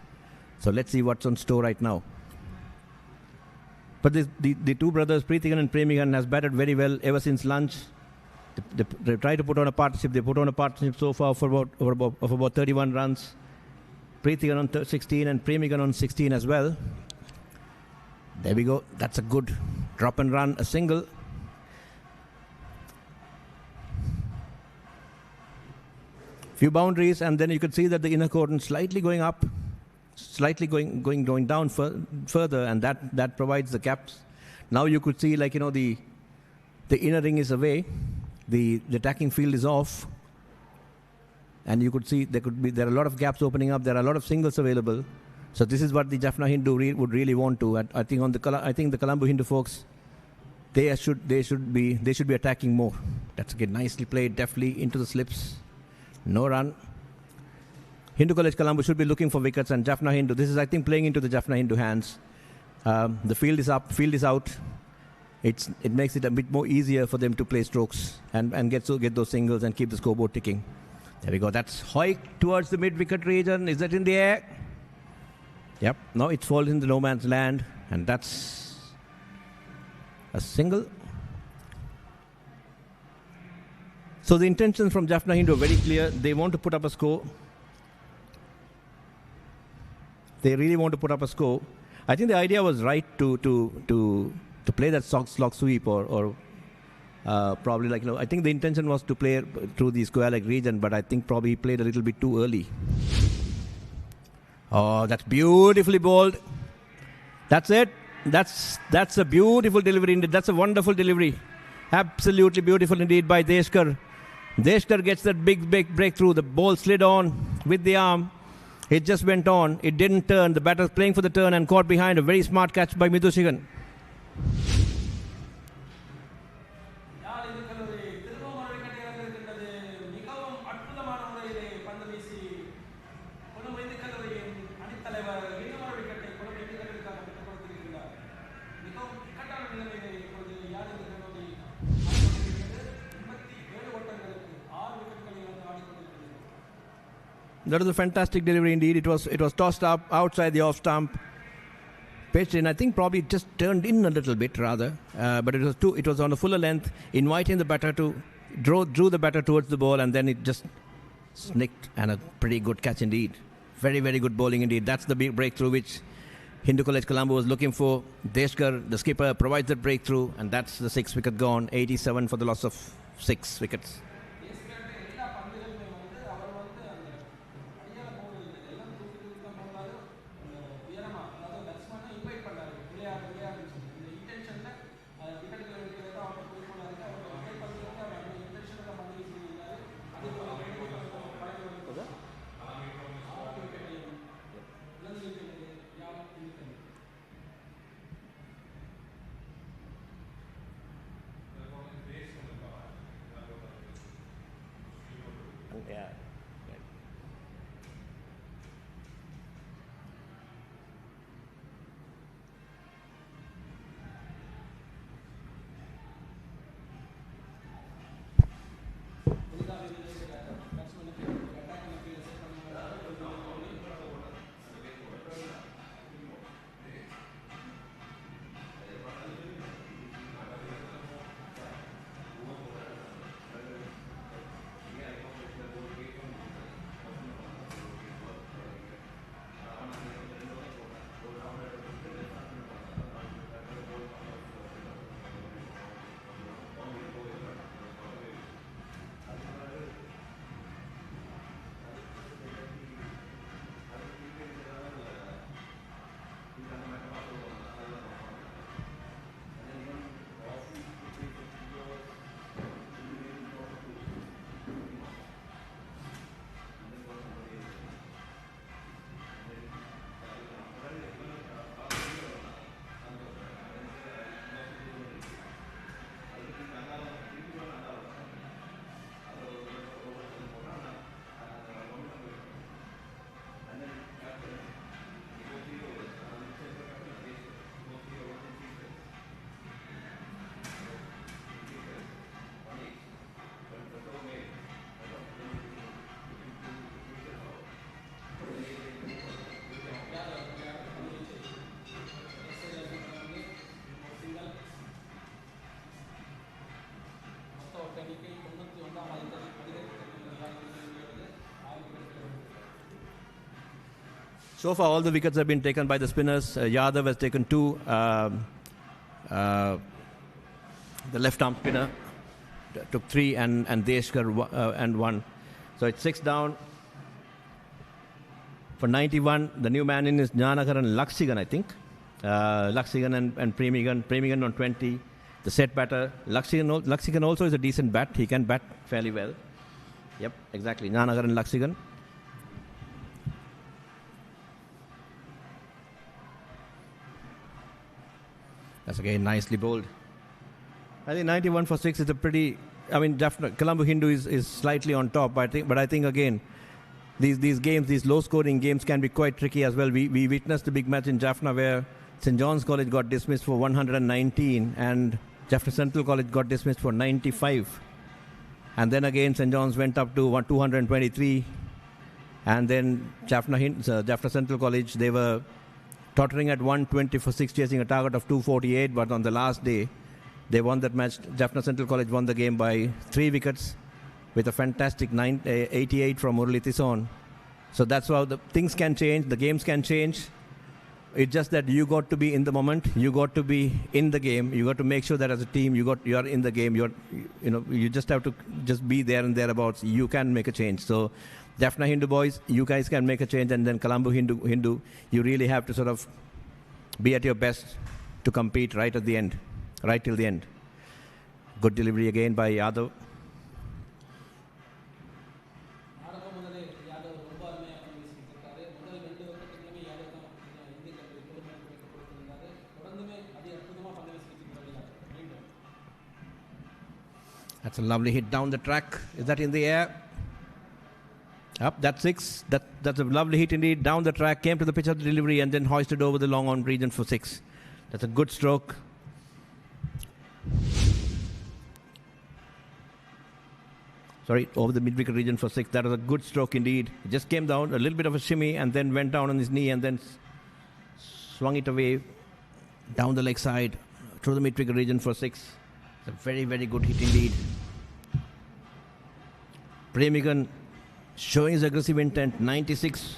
S9: So let's see what's on store right now. But the two brothers, Preethigan and Premigan, has batted very well ever since lunch. They tried to put on a partnership. They put on a partnership so far for about 31 runs. Preethigan on 16 and Premigan on 16 as well. There we go. That's a good drop and run, a single. Few boundaries, and then you could see that the inner cordon slightly going up, slightly going down further, and that provides the gaps. Now you could see, the inner ring is away, the attacking field is off, and you could see there are a lot of gaps opening up. There are a lot of singles available. So this is what the Jaffna Hindu would really want to. I think the Colombo Hindu folks, they should be attacking more. That's again nicely played, deftly into the slips. No run. Hindu College Colombo should be looking for wickets, and Jaffna Hindu, this is, I think, playing into the Jaffna Hindu hands. The field is up, field is out. It makes it a bit more easier for them to play strokes and get those singles and keep the scoreboard ticking. There we go. That's Hoik towards the mid-wicket region. Is that in the air? Yep. Now it falls in the no man's land, and that's a single. So the intentions from Jaffna Hindu are very clear. They want to put up a score. They really want to put up a score. I think the idea was right to play that slog sweep or probably I think the intention was to play through the square leg region, but I think probably he played a little bit too early. Oh, that's beautifully bowled. That's it. That's a beautiful delivery indeed. That's a wonderful delivery. Absolutely beautiful indeed by Deshkar. Deshkar gets that big breakthrough. The ball slid on with the arm. It just went on. It didn't turn. The batter playing for the turn and caught behind. A very smart catch by Midushigan. That was a fantastic delivery indeed. It was tossed up outside the off stump. Pitched in, I think probably just turned in a little bit rather, but it was on a fuller length, inviting the batter to drew the batter towards the ball, and then it just snicked, and a pretty good catch indeed. Very, very good bowling indeed. That's the big breakthrough which Hindu College Colombo was looking for. Deshkar, the skipper, provides that breakthrough, and that's the 6th wicket gone. 87 for the loss of 6 wickets. Yeah. So far, all the wickets have been taken by the spinners. Yadav has taken 2. The left-arm spinner took 3, and Deshkar and 1. So it's 6 down. For 91, the new man in is Janakar and Laksigan, I think. Laksigan and Premigan. Premigan on 20. The set batter. Laksigan also is a decent bat. He can bat fairly well. Yep, exactly. Janakar and Laksigan. That's again nicely bowled. I think 91 for 6 is a pretty. I mean, Jaffna, Colombo Hindu is slightly on top, but I think again, these games, these low-scoring games, can be quite tricky as well. We witnessed the big match in Jaffna where St. John's College got dismissed for 119, and Jaffna Central College got dismissed for 95, and then again St. John's went up to 223, and then Jaffna Central College, they were tottering at 120 for 6, chasing a target of 248, but on the last day, they won that match. Jaffna Central College won the game by 3 wickets with a fantastic 88 from Murali Tison. So that's how the things can change, the games can change. It's just that you got to be in the moment, you got to be in the game, you got to make sure that as a team you are in the game. You just have to just be there and thereabouts. You can make a change. So Jaffna Hindu boys, you guys can make a change, and then Colombo Hindu, you really have to sort of be at your best to compete right till the end. Good delivery again by Yadav. That's a lovely hit down the track. Is that in the air? Up, that's 6. That's a lovely hit indeed. Down the track, came to the pitch of the delivery, and then hoisted over the long on region for 6. That's a good stroke. Sorry, over the mid-wicket region for 6. That was a good stroke indeed. He just came down, a little bit of a shimmy, and then went down on his knee and then swung it away down the leg side through the mid-wicket region for 6. It's a very, very good hit indeed. Premigan showing his aggressive intent. 26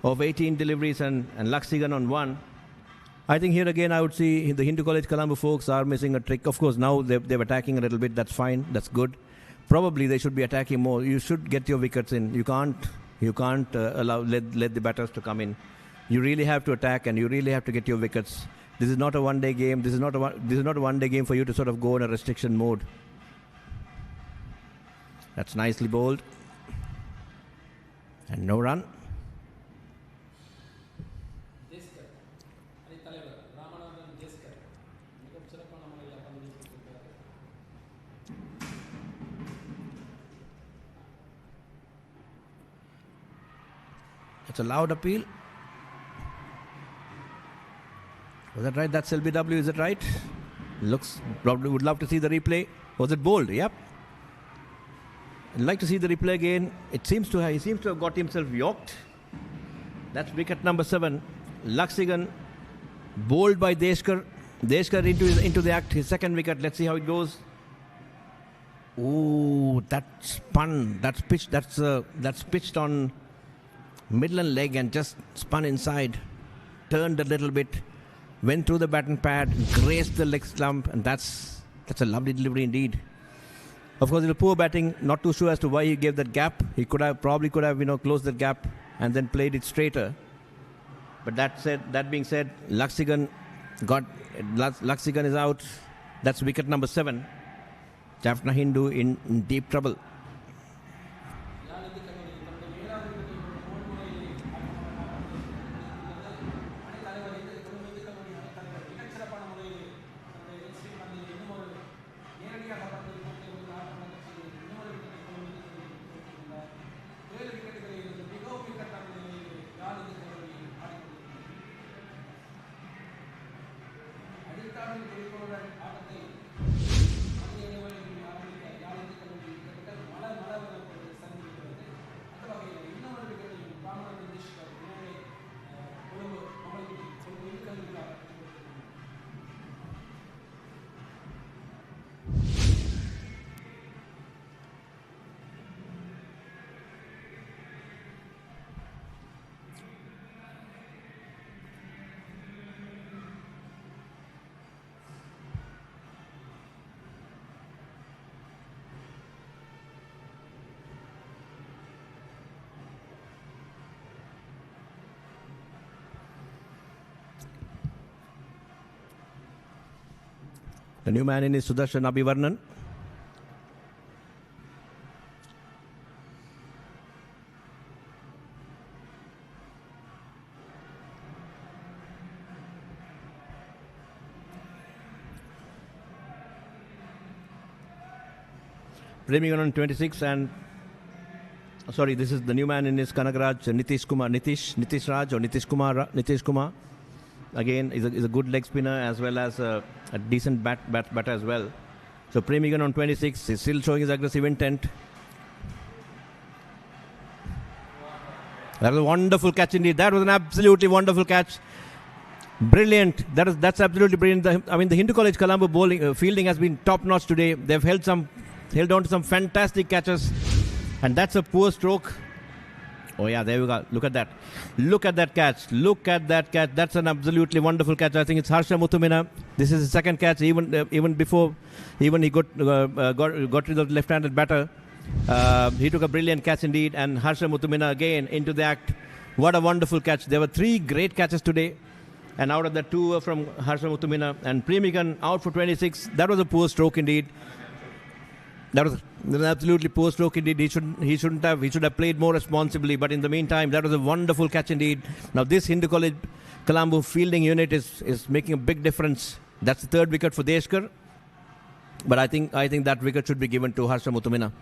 S9: of 18 deliveries and Laxigan on 1. I think here again I would see the Hindu College Colombo folks are missing a trick. Of course, now they're attacking a little bit. That's fine. That's good. Probably they should be attacking more. You should get your wickets in. You can't let the batters to come in. You really have to attack and you really have to get your wickets. This is not a one-day game. This is not a one-day game for you to sort of go in a restriction mode. That's nicely bowled. And no run. It's a loud appeal. Was that right? That's LBW, is it right? Looks, probably would love to see the replay. Was it bowled? Yep. I'd like to see the replay again. He seems to have got himself yorked. That's wicket number 7. Laxigan bowled by Deshkar. Deshkar into the act. His second wicket. Let's see how it goes. Ooh, that spun. That's pitched on Midland leg and just spun inside. Turned a little bit. Went through the baton pad. Grazed the leg slump. And that's a lovely delivery indeed. Of course, it was poor batting. Not too sure as to why he gave that gap. He probably could have closed that gap and then played it straighter. But that being said, Laxigan is out. That's wicket number 7. Jaffna Hindu in deep trouble. The new man in is Sudarshan Abhivarnan. Premium on 26 and sorry, this is the new man in is Kanagraj Nitish Raj or Nitish Kumar. Again, is a good leg spinner as well as a decent batter as well. So Premigan on 26 is still showing his aggressive intent. That was a wonderful catch indeed. That was an absolutely wonderful catch. Brilliant. That's absolutely brilliant. The Hindu College Colombo bowling fielding has been top notch today. They've held on to some fantastic catches, and that's a poor stroke. Oh yeah, there we go. Look at that. Look at that catch. Look at that catch. That's an absolutely wonderful catch. I think it's Harsha Muthumina. This is his second catch. Even before he got rid of the left-handed batter. He took a brilliant catch indeed. And Harsha Muthumina again into the act. What a wonderful catch. There were 3 great catches today. And out of that 2 were from Harsha Muthumina. And Premigan out for 26. That was a poor stroke indeed. That was an absolutely poor stroke indeed. He should have played more responsibly. But in the meantime, that was a wonderful catch indeed. Now this Hindu College Colombo fielding unit is making a big difference. That's the 3rd wicket for Deshkar. But I think that wicket should be given to Harsha Muthumina.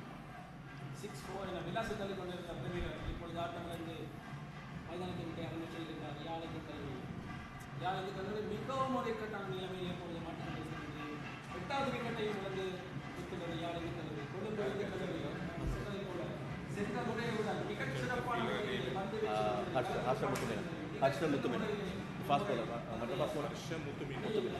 S9: Harsha Mutumina. Fast bowler. Harsha Mutumina.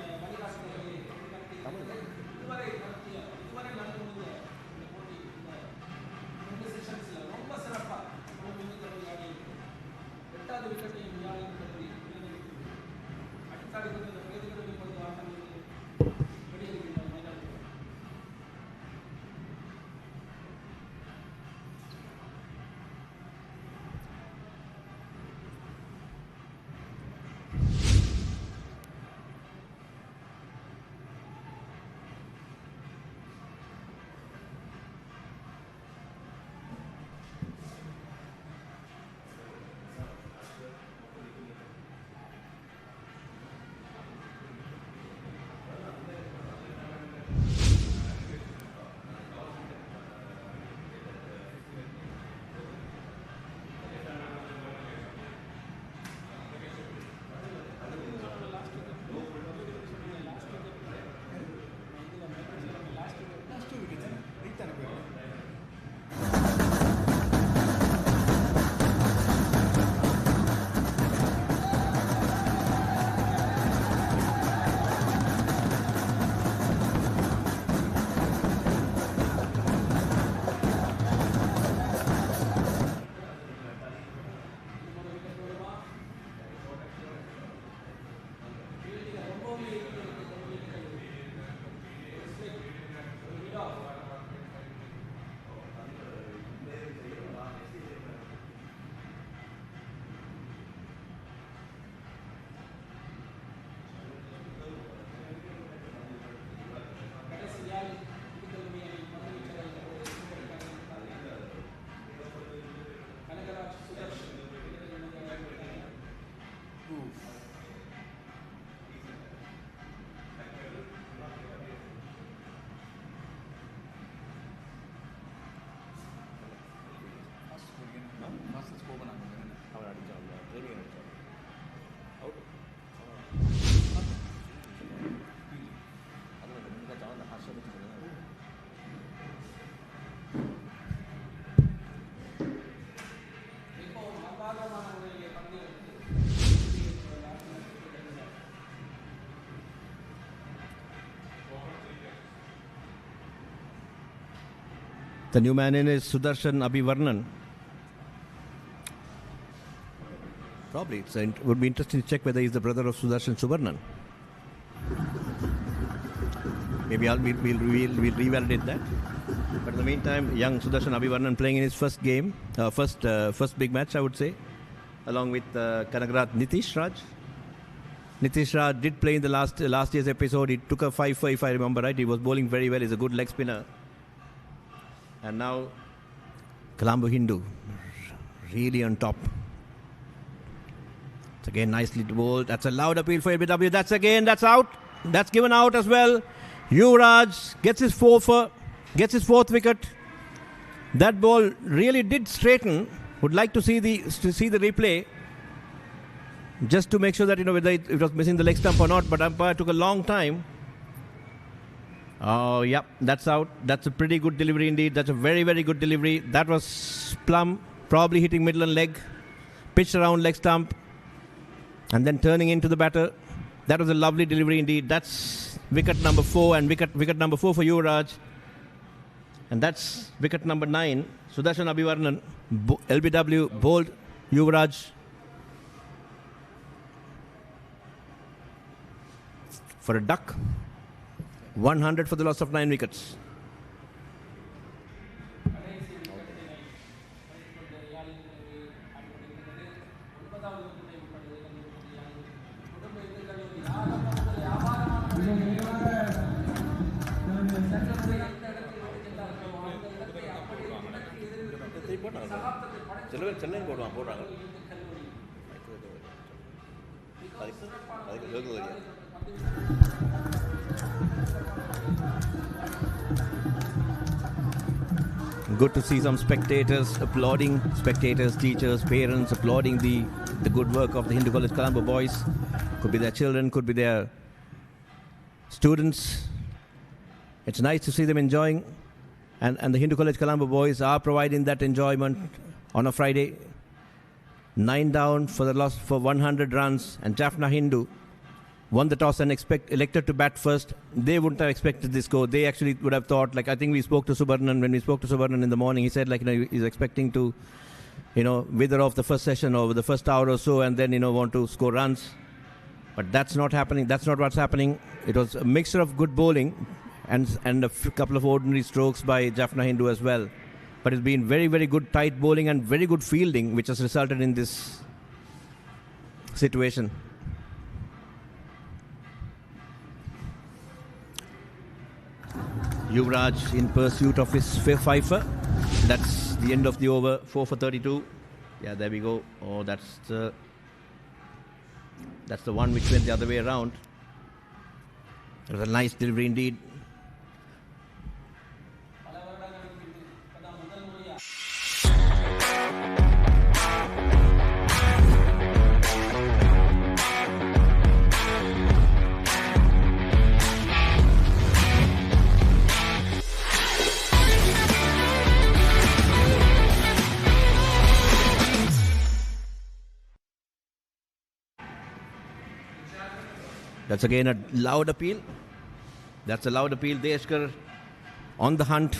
S9: The new man in is Sudarshan Abhivarnan. Probably it would be interesting to check whether he's the brother of Sudarshan Subarnan. Maybe we'll revalidate that. But in the meantime, young Sudarshan Abhivarnan playing in his first game, first big match, I would say, along with Kanagrat Nitish Raj. Nitish Raj did play in the last year's episode. He took a 5 if I remember right. He was bowling very well. He's a good leg spinner. And now Colombo Hindu really on top. It's again nicely bowled. That's a loud appeal for LBW. That's out. That's given out as well. Yuvraj gets his fourth wicket. That ball really did straighten. Would like to see the replay just to make sure that whether it was missing the leg stump or not. But umpire took a long time. Oh, yeah, that's out. That's a pretty good delivery indeed. That's a very, very good delivery. That was plumb, probably hitting middle and leg. Pitched around leg stump. And then turning into the batter. That was a lovely delivery indeed. That's wicket number 4 and wicket number 4 for Yuvraj. And that's wicket number 9. Sudarshan Abhivarnan, LBW, bowled Yuvraj for a duck. 100 for the loss of 9 wickets. Good to see some spectators applauding, teachers, parents applauding the good work of the Hindu College Colombo boys. Could be their children, could be their students. It's nice to see them enjoying And the Hindu College Colombo boys are providing that enjoyment on a Friday. 9 down for the loss for 100 runs, and Jaffna Hindu won the toss and elected to bat first. They wouldn't have expected this score. They actually would have thought, like, I think we spoke to Subarnan. When we spoke to Subarnan in the morning, he said, like, he's expecting to, wither off the first session or the first hour or so, and then, want to score runs. But that's not happening. That's not what's happening. It was a mixture of good bowling and a couple of ordinary strokes by Jaffna Hindu as well. But it's been very, very good tight bowling and very good fielding, which has resulted in this situation. Yuvraj in pursuit of his fifer. That's the end of the over. 4 for 32. Yeah, there we go. Oh, that's the one which went the other way around. It was a nice delivery indeed. That's again a loud appeal. That's a loud appeal. Deshkar on the hunt.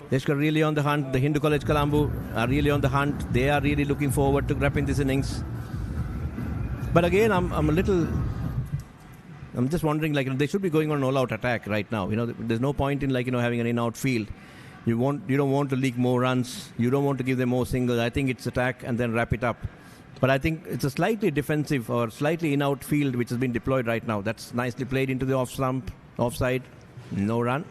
S9: Deshkar really on the hunt. The Hindu College Colombo are really on the hunt. They are really looking forward to wrapping this innings. But again, I'm just wondering, like, they should be going on an all-out attack right now. There's no point in, like, having an in-out field. You don't want to leak more runs. You don't want to give them more singles. I think it's attack and then wrap it up. But I think it's a slightly defensive or slightly in-out field which has been deployed right now. That's nicely played into the off-stump, offside, no run.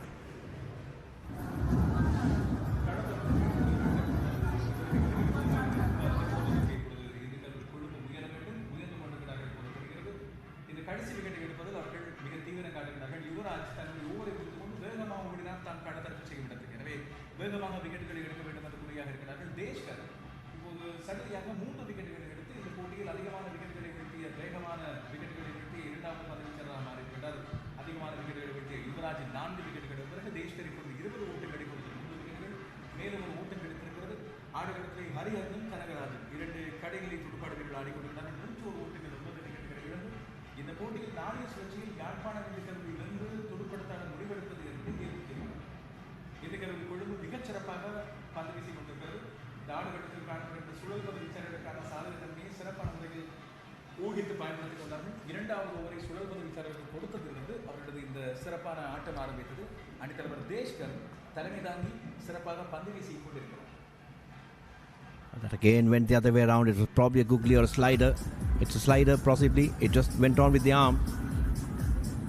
S9: That again went the other way around. It was probably a googly or a slider. It's a slider, possibly. It just went on with the arm.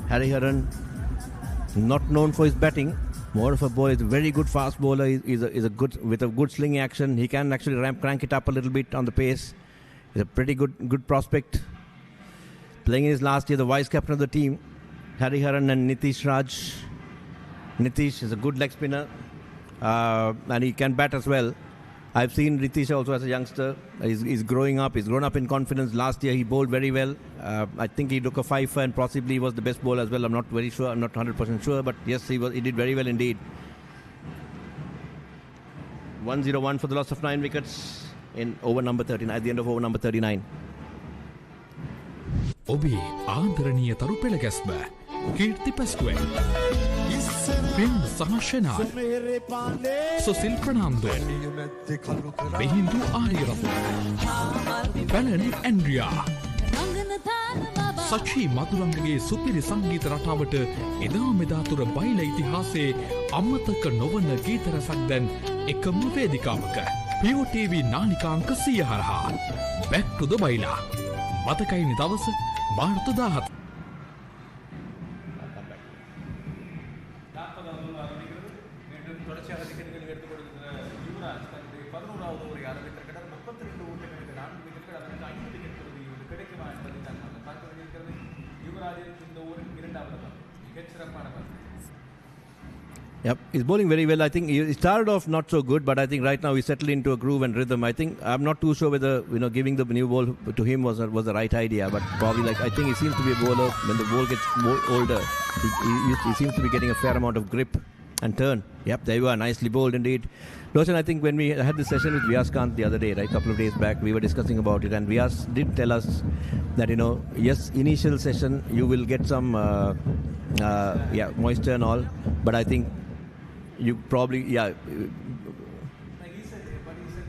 S9: Hariharan, not known for his batting, more of a bowler. He's a very good fast bowler. He's a good with a good sling action. He can actually crank it up a little bit on the pace. He's a pretty good prospect. Playing in his last year, the vice captain of the team, Hariharan and Nitish Raj. Nitish is a good leg spinner, and he can bat as well. I've seen Ritish also as a youngster. He's growing up. He's grown up in confidence. Last year he bowled very well. I think he took a fifer and possibly was the best bowler as well. I'm not very sure. I'm not 100% sure, but yes, he did very well indeed. 101 for the loss of 9 wickets in over number 39. At the end of over number 39.
S1: ඔබේ ආදරණීය තරු පෙළ ගැස්ම කීර්ති පැස්කුවෙන් පින් සහශනා සොසිල් ප්‍රනාම්දුවෙන් බෙහින්දු ආරියරතු පැලන් Andrea සචී මදුරංගගේ සුපිරි සංගීත රටාවට එදා මෙදාතුර බයිල ඉතිහාසේ අමතක නොවන ගීත රසක් දැන් එකම වේදිකාවක POTV නාලිකාංක 100 හරහා Back to the බයිලා මතකයිනි දවස මාර්තු 17
S9: Yep, he's bowling very well. I think he started off not so good, but I think right now he's settled into a groove and rhythm. I think I'm not too sure whether giving the new ball to him was the right idea, but probably I think he seems to be a bowler when the ball gets more older. He seems to be getting a fair amount of grip and turn. Yep, there you are. Nicely bowled indeed. Roshan, I think when we had this session with Vyas Kant the other day, right, a couple of days back, we were discussing about it, and Vyas did tell us that, yes, initial session, you will get some moisture and all, but I think you probably,
S10: He said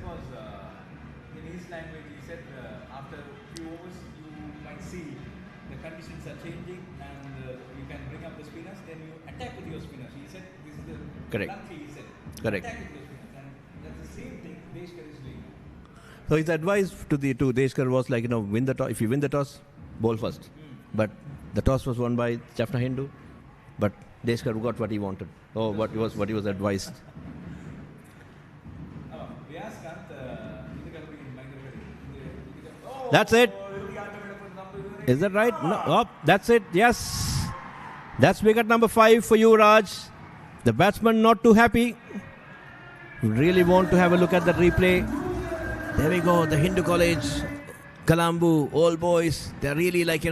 S10: was, in his language, he said after a few overs, you might see the conditions are changing and you can bring up the spinners, then you attack with your spinners. He said this is the
S9: Correct.
S10: bluntly he said.
S9: Correct.
S10: Attack with your spinners. And that's the same thing Deshkar is doing.
S9: So his advice to Deshkar was like, win the toss. If you win the toss, bowl first. But the toss was won by Jaffna Hindu, but Deshkar got what he wanted. Oh, what he was advised. That's it. Is that right? No. Oh, that's it. Yes. That's wicket number 5 for you, Raj. The batsman not too happy. Really want to have a look at that replay. There we go. The Hindu College, Colombo, all boys. They're really like,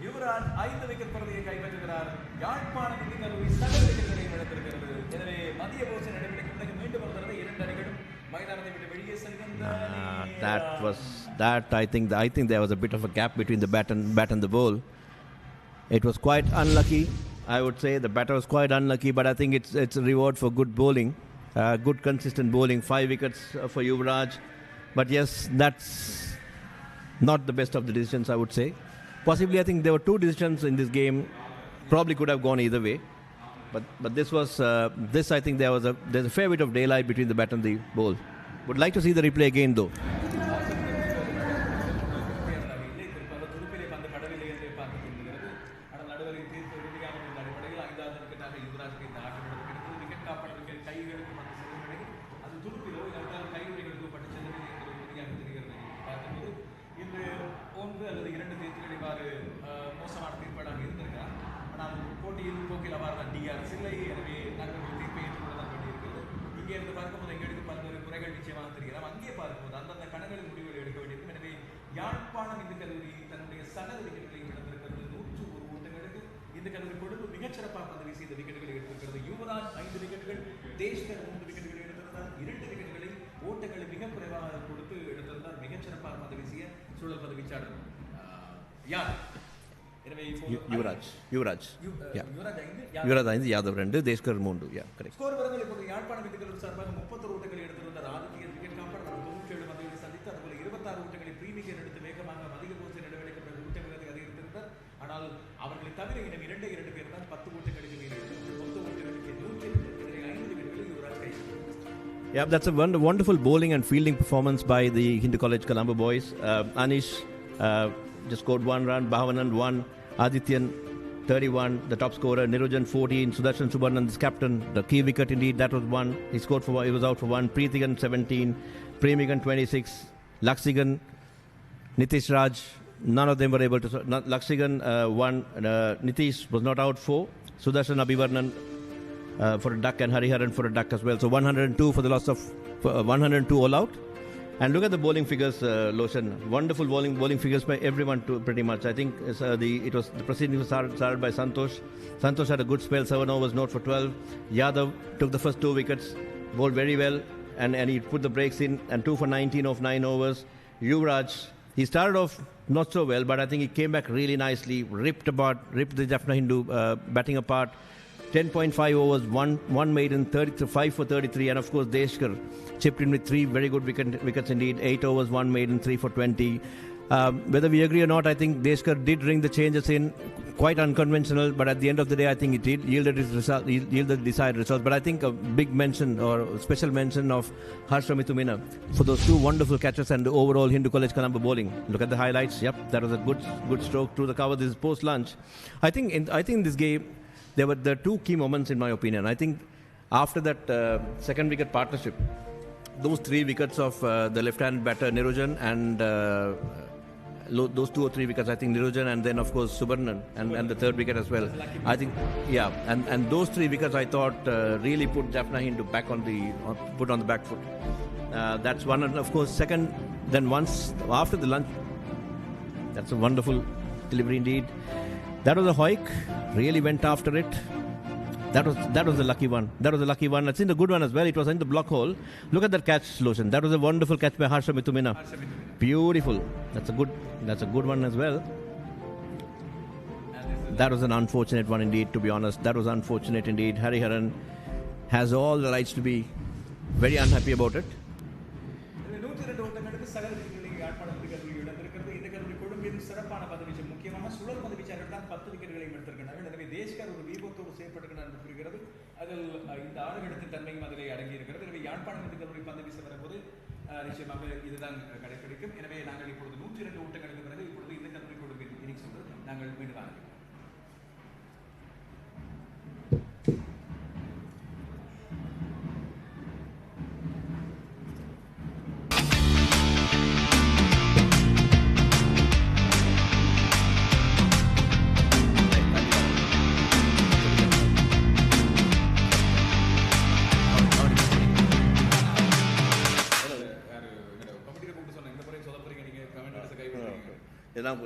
S10: Yuvraj 5 wicket பரதியை கைப்பற்றுகிறார். யாழ்ப்பாணம் இந்திய கல்லூரி சகல விக்கெட்டுகளை இழந்திருக்கிறது. எனவே மதிய போச நடைபெறும் பிறகு மீண்டும் ஒரு தடவை 2 அணிகளும் மைதானத்தை விட்டு வெளியே செல்கின்றன.
S9: I think there was a bit of a gap between the bat and the ball. It was quite unlucky. I would say the batter was quite unlucky, but I think it's a reward for good bowling, good consistent bowling. 5 wickets for Yuvraj, but yes, that's not the best of the decisions, I would say. Possibly, I think there were 2 decisions in this game. Probably could have gone either way, but this was I think there's a fair bit of daylight between the bat and the ball. Would like to see the replay again though.
S10: Yazhpanam Hindu கல்லூரி தன்னுடைய சகல விக்கெட்டுகளையும் இழந்திருக்கிறது. 101 ஓட்டங்களுக்கு இந்த கல்லூரி கொழும்பு மிகச்சிறப்பாக பந்து வீசி இந்த விக்கெட்டுகளை எடுத்திருக்கிறது. யுவராஜ் 5 விக்கெட்டுகள், தேஷ்கர் 3 விக்கெட்டுகளை எடுத்திருந்தார். 2 விக்கெட்டுகளை ஓட்டங்களை மிக குறைவாக கொடுத்து எடுத்திருந்தார். மிகச்சிறப்பாக பந்து வீசிய சூழல் பந்து வீச்சாளர் யார்?
S9: Yuvraj 5, Yadav 2, Deshkar 3. Yeah, correct.
S10: Score வரங்கள் இப்போது யாழ்ப்பாணம் இந்து கல்லூரி சார்பாக 31 ஓட்டங்களை எடுத்திருந்தார். ஆதித்யன் விக்கெட் காப்பாளர் 97 பந்துகளை சந்தித்து அதுபோல 26 ஓட்டங்களை ப்ரீ விக்கெட் எடுத்து வேகமாக அதிக போச்சு நடவடிக்கை ஊட்டங்களுக்கு அதிகரித்திருந்தார். ஆனால் அவர்களை தவிர இன்னும் 2 பேர் தான் 10 ஓட்டங்களுக்கு மீறி மொத்த ஓட்டங்களுக்கு 105 விக்கெட்டுகளை யுவராஜ் கைப்பற்றினார்.
S9: Yeah, that's a wonderful bowling and fielding performance by the Hindu College Colombo boys. Anish just scored 1 run, Bhavanan 1, Adityan 31, the top scorer, Nirujan 14, Sudarshan Subhanan, the captain, the key wicket indeed, that was 1. He was out for 1. Preethigan 17, Premigan 26, Laksigan, Nitish Raj, none of them were able to. Laksigan 1, Nitish was not out 4, Sudarshan Abhivarnan for a duck and Hariharan for a duck as well. So 102 for the loss of 102 all out. And look at the bowling figures, Loshan. Wonderful bowling figures by everyone pretty much. I think it was the proceeding was started by Santosh. Santosh had a good spell, 7 overs, not for 12. Yadav took the first 2 wickets, bowled very well, and he put the breaks in, and 2 for 19 of 9 overs. Yuvraj, he started off not so well, but I think he came back really nicely, ripped the Jaffna Hindu batting apart. 10.5 overs, one maiden, 5 for 33, and of course Deshkar chipped in with 3 very good wickets indeed. 8 overs, 1 maiden, 3 for 20. Whether we agree or not, I think Deshkar did ring the changes in, quite unconventional, but at the end of the day, I think it yielded desired results. But I think a big mention or special mention of Harsha Mithumina for those 2 wonderful catches and the overall Hindu College Colombo bowling. Look at the highlights. Yep, that was a good stroke through the cover. This is post lunch. I think in this game, there were the 2 key moments in my opinion. I think after that second wicket partnership, those 3 wickets of the left-hand batter Nirujan and those 2 or 3 wickets, I think Nirujan and then of course Subarnan and the 3rd wicket as well. I think and those 3 wickets I thought really put Jaffna Hindu back on the back foot. That's one, and of course second, then once after the lunch, that's a wonderful delivery indeed. That was a Hoik. Really went after it. That was the lucky one. That was the lucky one. I've seen the good one as well. It was in the block hole. Look at that catch, Loshan. That was a wonderful catch by Harsha Mitumina. Beautiful. That's a good one as well. That was an unfortunate one indeed, to be honest. That was unfortunate indeed. Hariharan has all the rights to be very unhappy about it.
S10: அதில் இந்த ஆடுகளத்தின் தன்மையும் அதிலே அடங்கி இருக்கிறது. எனவே யாழ்ப்பாணம் இந்த கல்லூரி பந்து வீச வரும்போது நிச்சயமாக இதுதான் கடைபிடிக்கும். எனவே நாங்கள் இப்பொழுது 102 ஓட்டங்களுக்கு பிறகு இப்பொழுது இந்த கல்லூரி குழுவின் இன்னிங்ஸ் வந்து நாங்கள் மீண்டும் ஆரம்பிக்கிறோம்.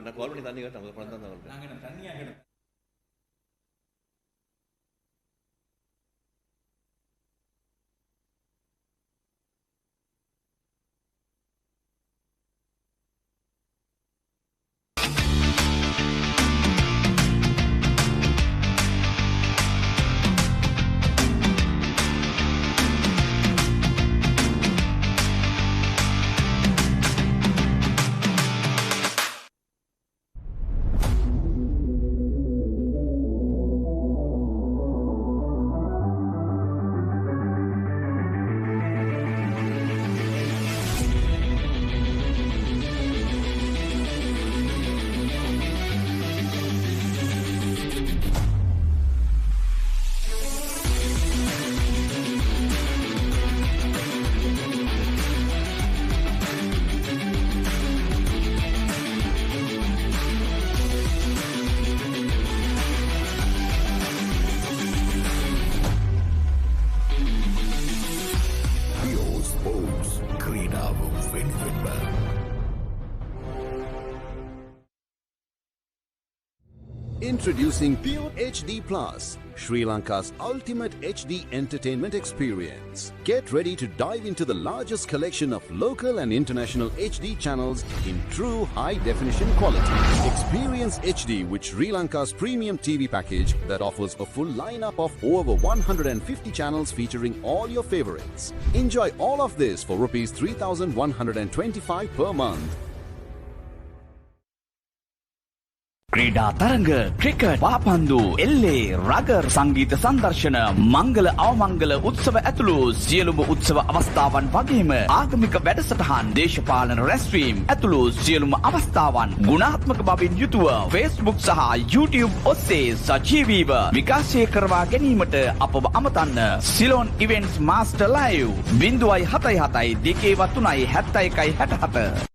S9: நான் கால் பண்ணி தண்ணி கேட்டேன்.
S10: நாங்கள் தண்ணியாக
S12: Introducing Pure HD Plus, Sri Lanka's ultimate HD entertainment experience. Get ready to dive into the largest collection of local and international HD channels in true high-definition quality. Experience HD with Sri Lanka's premium TV package that offers a full lineup of over 150 channels featuring all your favorites. Enjoy all of this for Rs 3,125 per month.
S11: ක්‍රීඩා තරඟ cricket පාපන්දු එල්ලේ rugger සංගීත සංදර්ශන මංගල අවමංගල උත්සව ඇතුළු සියලුම උත්සව අවස්ථාවන් වගේම ආගමික වැඩසටහන් දේශපාලන රැස්වීම් ඇතුළු සියලුම අවස්ථාවන් ගුණාත්මක බවින් යුතුව Facebook සහ YouTube ඔස්සේ සජීවීව විකාශය කරවා ගැනීමට අපව අමතන්න. Ceylon events master live 077 203 71 67.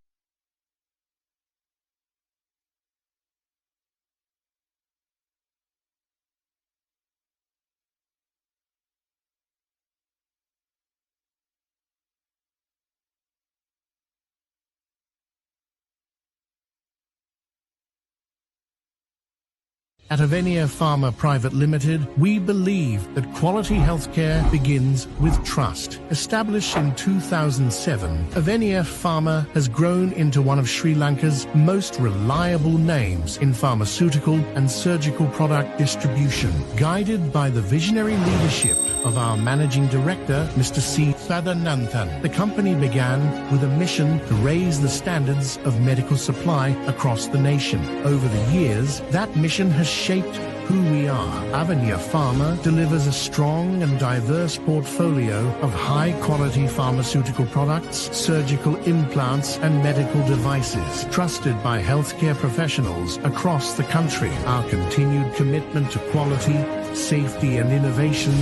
S15: At Avenia Pharma Private Limited, we believe that quality healthcare begins with trust. Established in 2007, Avenia Pharma has grown into one of Sri Lanka's most reliable names in pharmaceutical and surgical product distribution. Guided by the visionary leadership of our Managing Director, Mr. C. Sadananthan, the company began with a mission to raise the standards of medical supply across the nation. Over the years, that mission has shaped who we are. Avenia Pharma delivers a strong and diverse portfolio of high-quality pharmaceutical products, surgical implants, and medical devices, trusted by healthcare professionals across the country. Our continued commitment to quality, safety, and innovation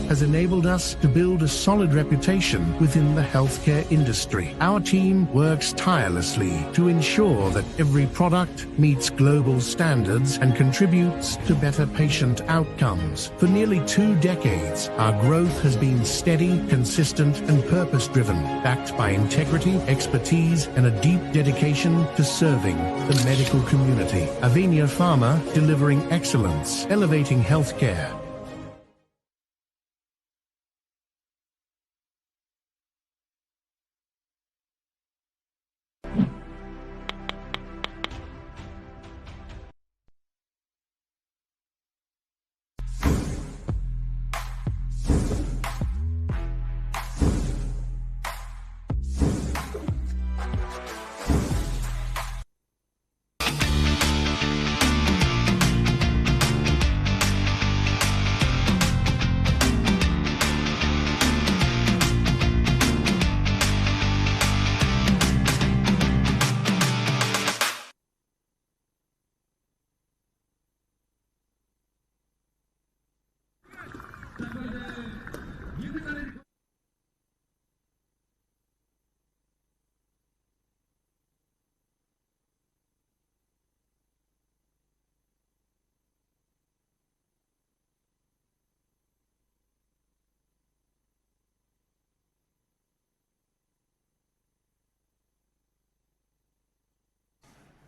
S15: has enabled us to build a solid reputation within the healthcare industry. Our team works tirelessly to ensure that every product meets global standards and contributes to better patient outcomes. For nearly 2 decades, our growth has been steady, consistent, and purpose-driven, backed by integrity, expertise, and a deep dedication to serving the medical community. Avenia Pharma, delivering excellence, elevating healthcare.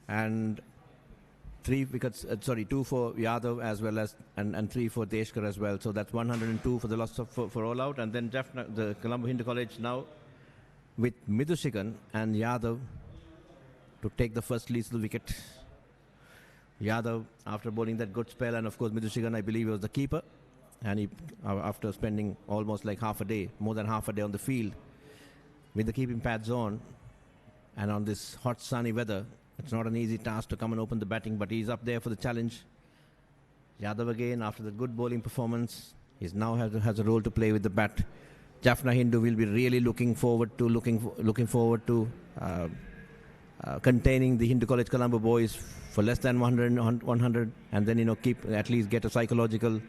S9: And 2 for Yadav as well as and 3 for Deshkar as well. So that's 102 for the loss of for all out. And then Jaffna, the Colombo Hindu College now with Midushigan and Yadav to take the first lethal wicket. Yadav after bowling that good spell, and of course Midushigan I believe was the keeper, and he after spending almost like more than half a day on the field with the keeping pads on, and on this hot sunny weather. It's not an easy task to come and open the batting, but he's up there for the challenge. Yadav again, after the good bowling performance, he now has a role to play with the bat. Jaffna Hindu will be really looking forward to containing the Hindu College Colombo boys for less than 100, and then at least get a psychological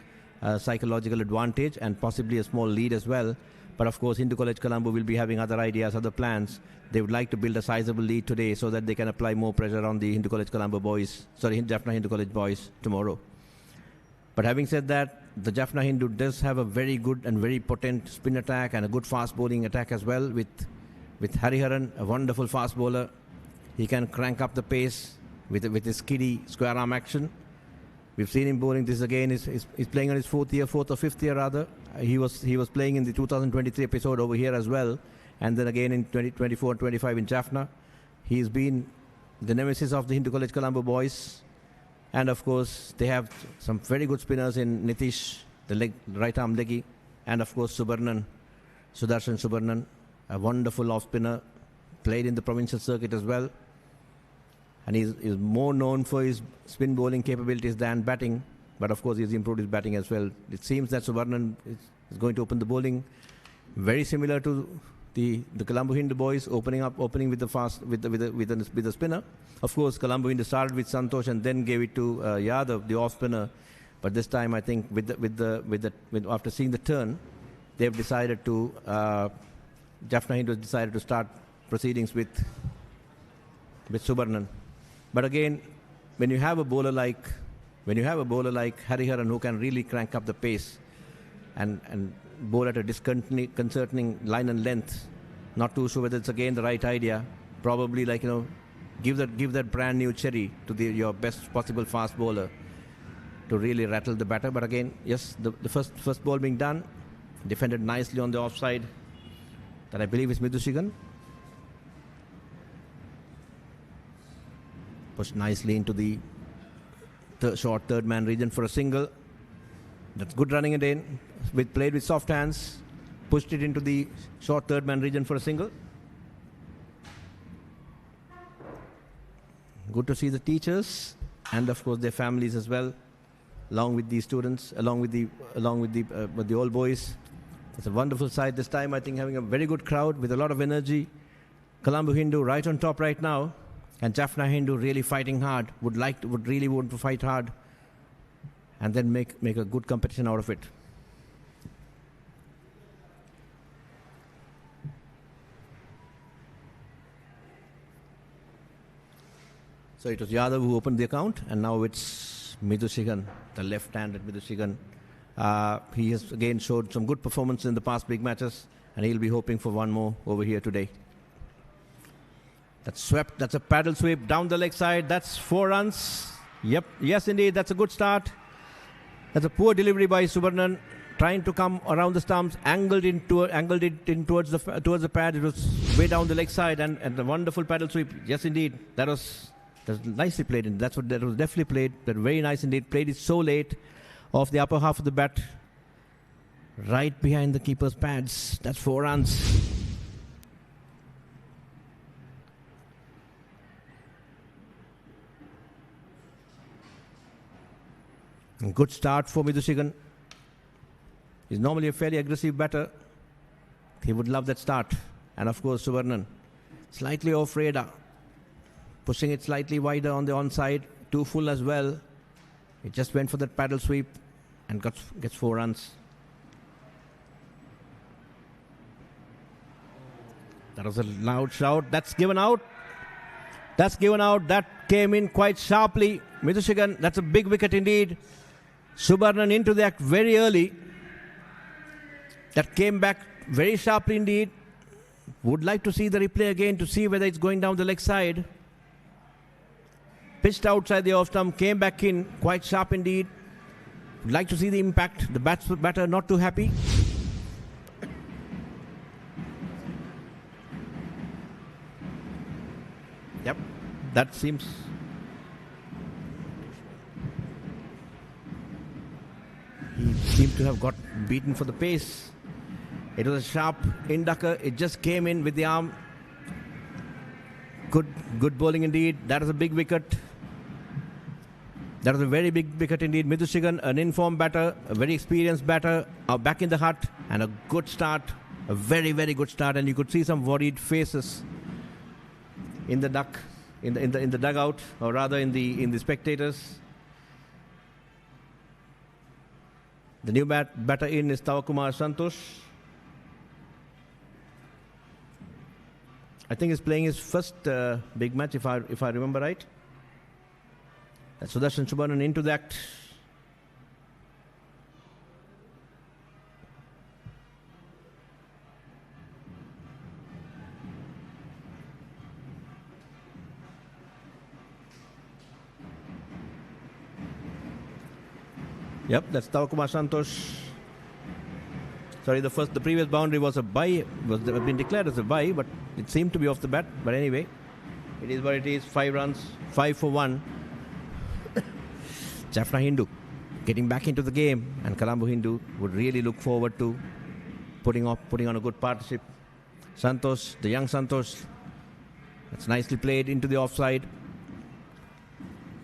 S9: advantage and possibly a small lead as well. But of course, Hindu College Colombo will be having other ideas, other plans. They would like to build a sizable lead today so that they can apply more pressure on the Hindu College Colombo boys, Jaffna Hindu College boys tomorrow. But having said that, the Jaffna Hindu does have a very good and very potent spin attack and a good fast bowling attack as well with Hariharan, a wonderful fast bowler. He can crank up the pace with his kiddie square arm action. We've seen him bowling this again. He's playing on his fourth or fifth year rather. He was playing in the 2023 episode over here as well, and then again in 2024-25 in Jaffna. He's been the nemesis of the Hindu College Colombo boys, and of course they have some very good spinners in Nitish, the right arm leggy, and of course Sudarshan Subarnan, a wonderful off spinner, played in the provincial circuit as well. And he's more known for his spin bowling capabilities than batting. But of course, he's improved his batting as well. It seems that Suvarnan is going to open the bowling very similar to the Colombo Hindu boys, opening with the fast with the spinner. Of course, Colombo Hindu started with Santosh and then gave it to Yadav, the off spinner. But this time, I think after seeing the turn, they've decided to Jaffna Hindu has decided to start proceedings with Subarnan. But again, when you have a bowler like Hariharan who can really crank up the pace and bowl at a disconcerting line and length, not too sure whether it's again the right idea. Probably give that brand new cherry to your best possible fast bowler to really rattle the batter. But again, yes, the first ball being done, defended nicely on the offside. That I believe is Midushigan. Pushed nicely into the short third man region for a single. That's good running again. Played with soft hands. Pushed it into the short third man region for a single. Good to see the teachers and of course their families as well, along with the students, along with the old boys. It's a wonderful sight this time. I think having a very good crowd with a lot of energy. Colombo Hindu right on top right now. And Jaffna Hindu really fighting hard, would really want to fight hard and then make a good competition out of it. So it was Yadav who opened the account, and now it's Midushigan, the left-handed Midushigan. He has again showed some good performance in the past big matches, and he'll be hoping for one more over here today. That's swept. That's a paddle sweep down the leg side. That's 4 runs. Yep. Yes, indeed. That's a good start. That's a poor delivery by Subarnan, trying to come around the stumps, angled it in towards the pad. It was way down the leg side, and a wonderful paddle sweep. Yes, indeed. That was nicely played. And that was definitely played. That very nice indeed. Played it so late off the upper half of the bat, right behind the keeper's pads. That's 4 runs. Good start for Midushigan. He's normally a fairly aggressive batter. He would love that start. And of course, Subarnan, slightly off radar, pushing it slightly wider on the onside, too full as well. He just went for that paddle sweep and gets 4 runs. That was a loud shout. That's given out. That came in quite sharply. Midushigan, that's a big wicket indeed. Subarnan into the act very early. That came back very sharply indeed. Would like to see the replay again to see whether it's going down the leg side. Pitched outside the off stump, came back in, quite sharp indeed. Would like to see the impact. The batter not too happy. Yep, that seems... He seemed to have got beaten for the pace. It was a sharp inducker. It just came in with the arm. Good bowling indeed. That is a big wicket. That was a very big wicket indeed. Midushigan, an informed batter, a very experienced batter, back in the hut, and a good start. A very, very good start. And you could see some worried faces in the dugout, or rather in the spectators. The new batter in is Tavakumar Santosh. I think he's playing his first big match, if I remember right. That's Sudarshan Subarnan into the act. Yep, that's Tavakumar Santosh. Sorry, the previous boundary was a bye, was been declared as a bye, but it seemed to be off the bat. But anyway, it is what it is. 5 runs, 5 for 1. Jaffna Hindu getting back into the game, and Colombo Hindu would really look forward to putting on a good partnership. Santosh, the young Santosh, that's nicely played into the offside.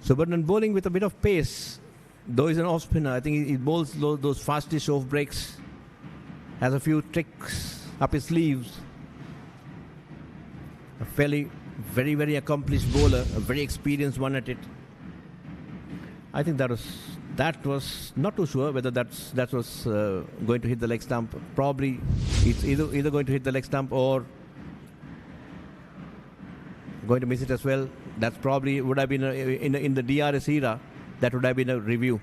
S9: Subarnan bowling with a bit of pace. Though he's an off spinner, I think he bowls those fastish off breaks. Has a few tricks up his sleeves. A very, very accomplished bowler, a very experienced one at it. I think that was not too sure whether that was going to hit the leg stump. Probably it's either going to hit the leg stump or going to miss it as well. That's probably would have been in the DRS era. That would have been a review.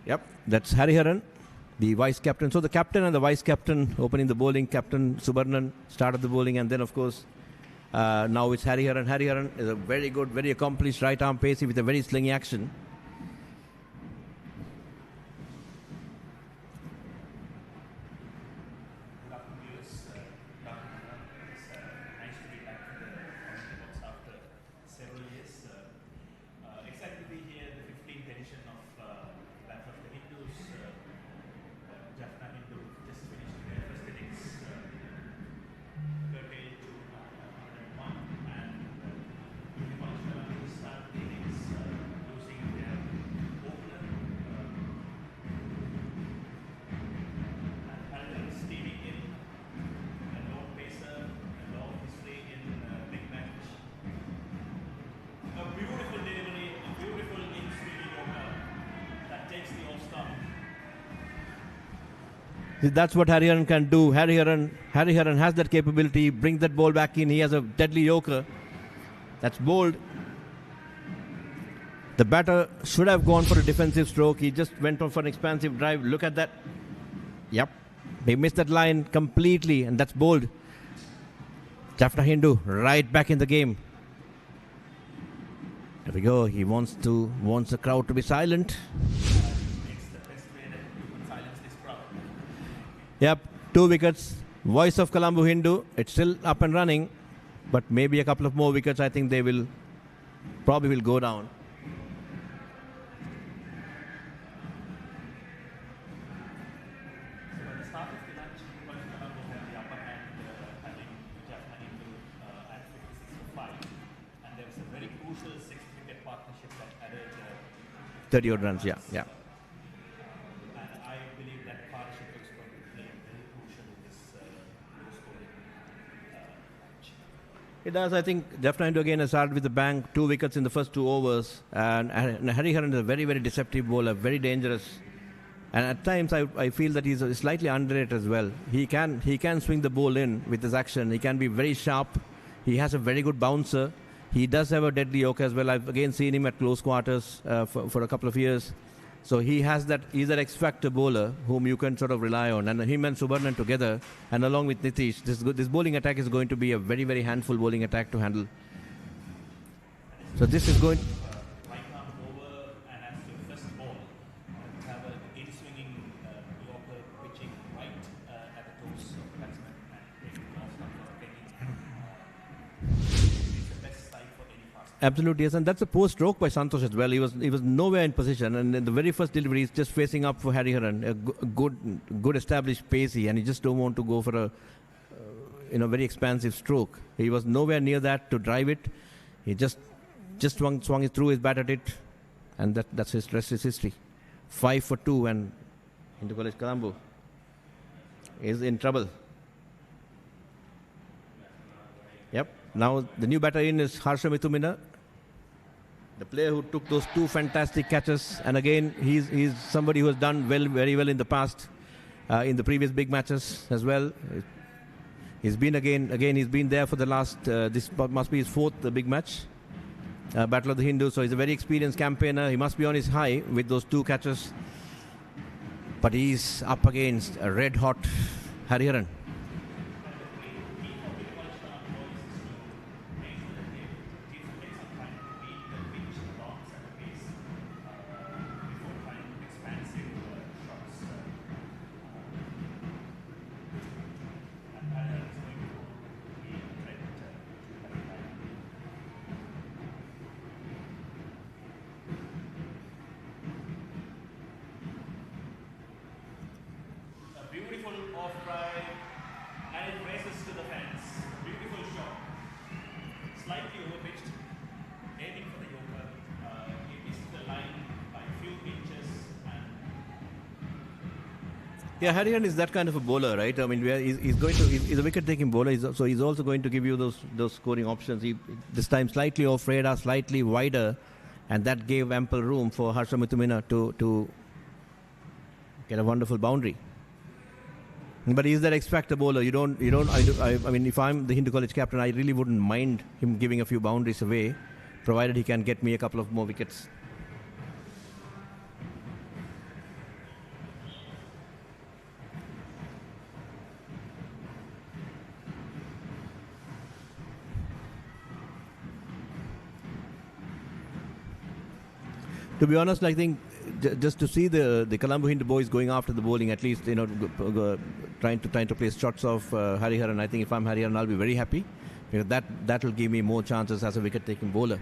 S9: Yep, that's Hariharan, the vice captain. So the captain and the vice captain opening the bowling. Captain Subarnan started the bowling, and then of course now it's Hariharan. Hariharan is a very good, very accomplished right arm pacey with a very slingy action. That's what Hariharan can do. Hariharan has that capability. Bring that ball back in. He has a deadly yorker. That's bold. The batter should have gone for a defensive stroke. He just went on for an expansive drive. Look at that. Yep. He missed that line completely, and that's bold. Jaffna Hindu right back in the game. There we go. He wants the crowd to be silent. Yep, 2 wickets. Voice of Colombo Hindu. It's still up and running, but maybe a couple of more wickets. I think they will probably go down.
S10: And there was a very crucial 6-wicket partnership that added
S9: 30 odd runs, yeah.
S10: And I believe that partnership is going to play very crucial in this low scoring match.
S9: It does. I think Jaffna Hindu again has started with the bang, 2 wickets in the first 2 overs. And Hariharan is a very, very deceptive bowler, very dangerous. And at times I feel that he's slightly underrated as well. He can swing the ball in with his action. He can be very sharp. He has a very good bouncer. He does have a deadly yorker as well. I've again seen him at close quarters for a couple of years. So he's that X-factor bowler whom you can sort of rely on. And him and Subarnan together, and along with Nitish, this bowling attack is going to be a very, very handful bowling attack to handle. So this is going...
S10: Right arm over, and as your first ball, you have an in-swinging yorker pitching right at the toes of the batsman and taking off for a penny. It's the best side for any fast.
S9: Absolutely, yes, and that's a poor stroke by Santosh as well. He was nowhere in position, and in the very first delivery, he's just facing up for Hariharan, a good established pacey, and he just don't want to go for a very expansive stroke. He was nowhere near that to drive it. He just swung it through his bat at it, and that's his rest is history. 5 for 2, and into College Colombo is in trouble. Yep. Now the new batter in is Harsha Mithumina, the player who took those 2 fantastic catches. And again, he's somebody who has done very well in the past, in the previous big matches as well. He's been he's been there for the last. This must be his 4th big match, Battle of the Hindu. So he's a very experienced campaigner. He must be on his high with those 2 catches. But he's up against a red-hot Hariharan.
S10: Beautiful off drive, and it races to the fence. Beautiful shot. Slightly overpitched, aiming for the yorker. He missed the line by a few inches.
S9: Yeah, Hariharan is that kind of a bowler, right? I mean, he's a wicket-taking bowler, so he's also going to give you those scoring options. This time slightly off radar, slightly wider, and that gave ample room for Harsha Mithumina to get a wonderful boundary. But he's that X-factor bowler. I mean, if I'm the Hindu College captain, I really wouldn't mind him giving a few boundaries away, provided he can get me a couple of more wickets. To be honest, I think just to see the Colombo Hindu boys going after the bowling, at least trying to place shots of Hariharan. I think if I'm Hariharan, I'll be very happy, because that will give me more chances as a wicket-taking bowler.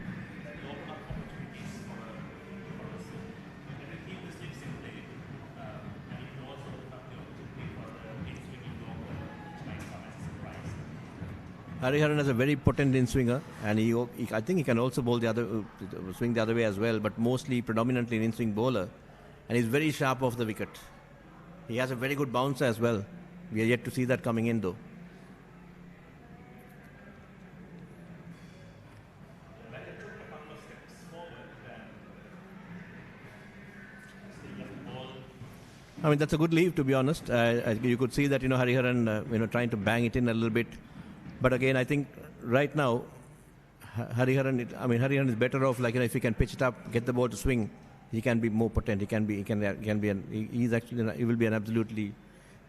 S9: Hariharan has a very potent in-swinger, and I think he can also bowl swing the other way as well, but predominantly an in-swing bowler, and he's very sharp off the wicket. He has a very good bouncer as well. We are yet to see that coming in, though. I mean, that's a good leave, to be honest. You could see that, Hariharan, trying to bang it in a little bit. But again, I think right now, Hariharan is better off, if he can pitch it up, get the ball to swing, he can be more potent. He will be an absolutely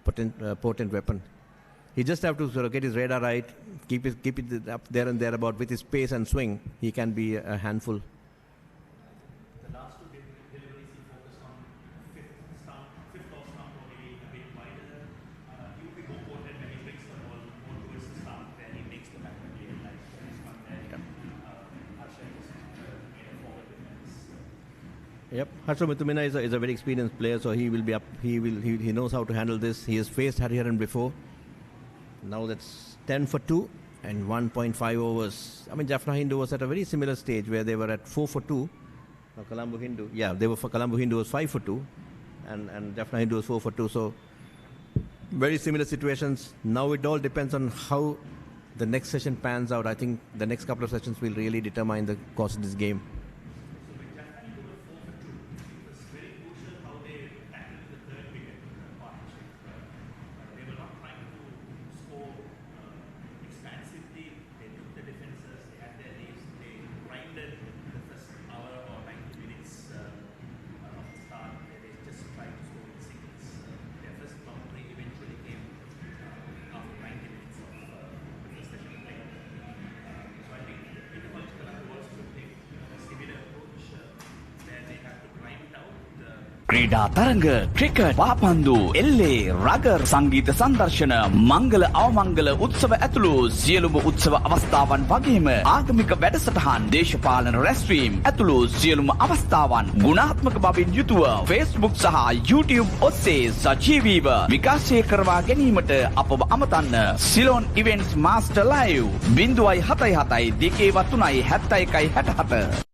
S9: potent weapon. He just have to sort of get his radar right, keep it up there and thereabout with his pace and swing. He can be a handful.
S10: The last two deliveries he focused on fifth off stump or maybe a bit wider. He would be more potent when he brings the ball more towards the stump where he makes the batter play like this one there. Harsha just made a forward defense.
S9: Yep, Harsha Mithumina is a very experienced player, so he will be up. He knows how to handle this. He has faced Hariharan before. Now that's 10 for 2 and 1.5 overs. I mean, Jaffna Hindu was at a very similar stage where they were at 4 for 2. Now Colombo Hindu, Colombo Hindu was 5 for 2, and Jaffna Hindu was 4 for 2. So very similar situations. Now it all depends on how the next session pans out. I think the next couple of sessions will really determine the course of this game.
S11: ක්‍රීඩා තරඟ cricket පාපන්දු එල්ලේ rugger සංගීත සංදර්ශන මංගල අවමංගල උත්සව ඇතුළු සියලුම උත්සව අවස්ථාවන් වගේම ආගමික වැඩසටහන් දේශපාලන රැස්වීම් ඇතුළු සියලුම අවස්ථාවන් ගුණාත්මක බවින් යුතුව Facebook සහ YouTube ඔස්සේ සජීවීව විකාශය කරවා ගැනීමට අපව අමතන්න Ceylon events master live 077 2 71 67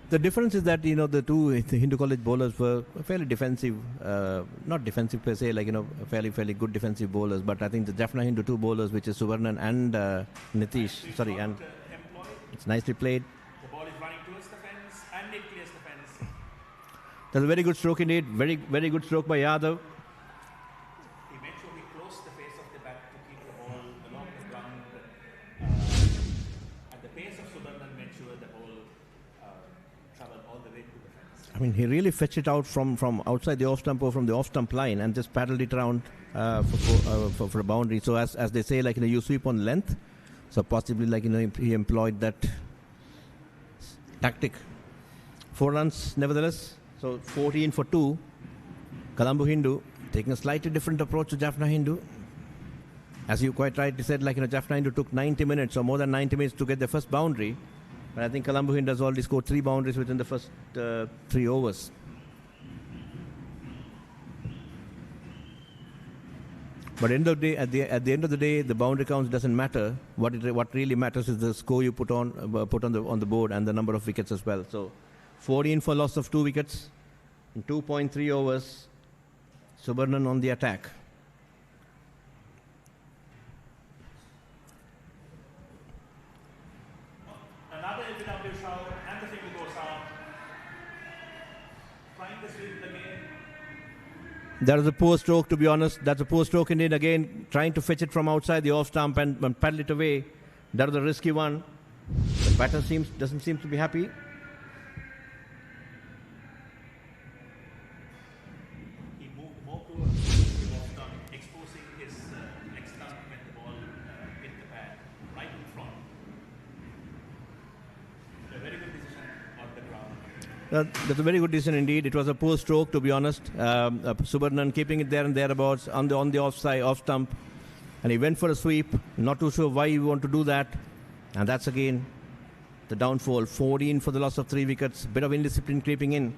S9: The difference is that, the two Hindu college bowlers were fairly defensive, not defensive per se, fairly good defensive bowlers. But I think the Jaffna Hindu two bowlers, which is Suvarnan and and it's nicely played.
S10: The ball is running towards the fence and it clears the fence.
S9: That's a very good stroke indeed. Very, very good stroke by Yadav.
S10: He made sure he closed the face of the bat to keep the ball along the ground. At the pace of Suvarnan made sure the ball traveled all the way to the fence.
S9: I mean, he really fetched it out from outside the off stump or from the off stump line and just paddled it around for a boundary. So as they say, you sweep on length. So possibly he employed that tactic. 4 runs nevertheless. So 14 for 2. Colombo Hindu taking a slightly different approach to Jaffna Hindu. As you quite rightly said, Jaffna Hindu took 90 minutes or more than 90 minutes to get the first boundary. But I think Colombo Hindu has already scored 3 boundaries within the first 3 overs. But at the end of the day, the boundary counts doesn't matter. What really matters is the score you put on the board and the number of wickets as well. So 14 for loss of 2 wickets in 2.3 overs. Suvarnan on the attack.
S10: Another LBW shot and the finger goes out. Trying to sweep the game.
S9: That was a poor stroke, to be honest. That's a poor stroke indeed. Again, trying to fetch it from outside the off stump and paddle it away. That was a risky one. The batter doesn't seem to be happy.
S10: He moved more towards the off stump, exposing his leg stump when the ball hit the pad right in front. A very good decision on the ground.
S9: That's a very good decision indeed. It was a poor stroke, to be honest. Suvarnan keeping it there and thereabouts on the offside, off stump. And he went for a sweep. Not too sure why he wanted to do that. And that's again the downfall. 14 for the loss of 3 wickets. Bit of indiscipline creeping in.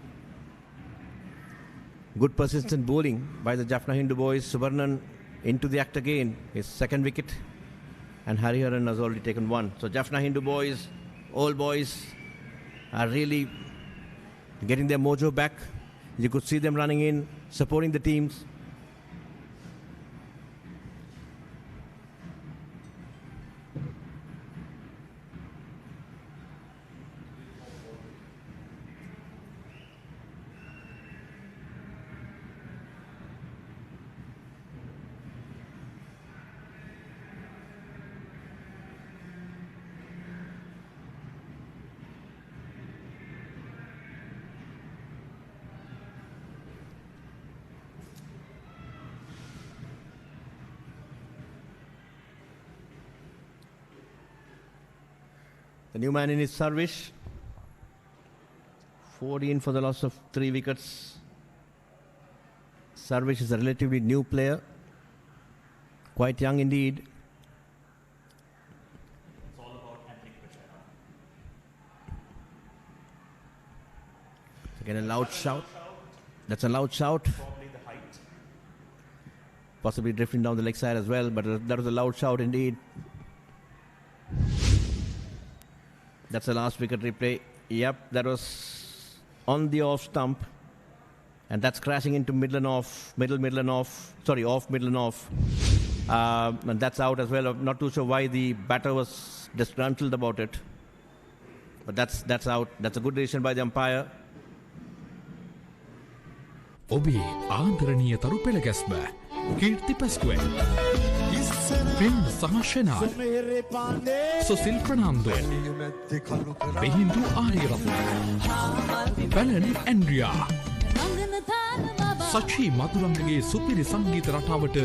S9: Good persistent bowling by the Jaffna Hindu boys. Suvarnan into the act again. His second wicket. And Hariharan has already taken 1. So Jaffna Hindu boys, all boys, are really getting their mojo back. You could see them running in, supporting the teams. The new man in his service. 14 for the loss of 3 wickets. Service is a relatively new player. Quite young indeed.
S20: It's all about handling pressure.
S9: Again, a loud shout. That's a loud shout.
S20: Probably the height.
S9: Possibly drifting down the leg side as well, but that was a loud shout indeed. That's the last wicket replay. Yep, that was on the off stump. And that's crashing into middle and off. Off, middle and off. And that's out as well. I'm not too sure why the batter was disgruntled about it. But that's out. That's a good decision by the umpire.
S1: ඔබේ ආදරණීය තරු පෙළ ගැස්ම කීර්ති පැස්කුවෙන් පෙන් සහශනාත් සොසිල් ප්‍රනාන්දුවෙන් බෙහින්දු Ariyaratne පැලනි Andrea සචී මදුරංගගේ සුපිරි සංගීත රටාවට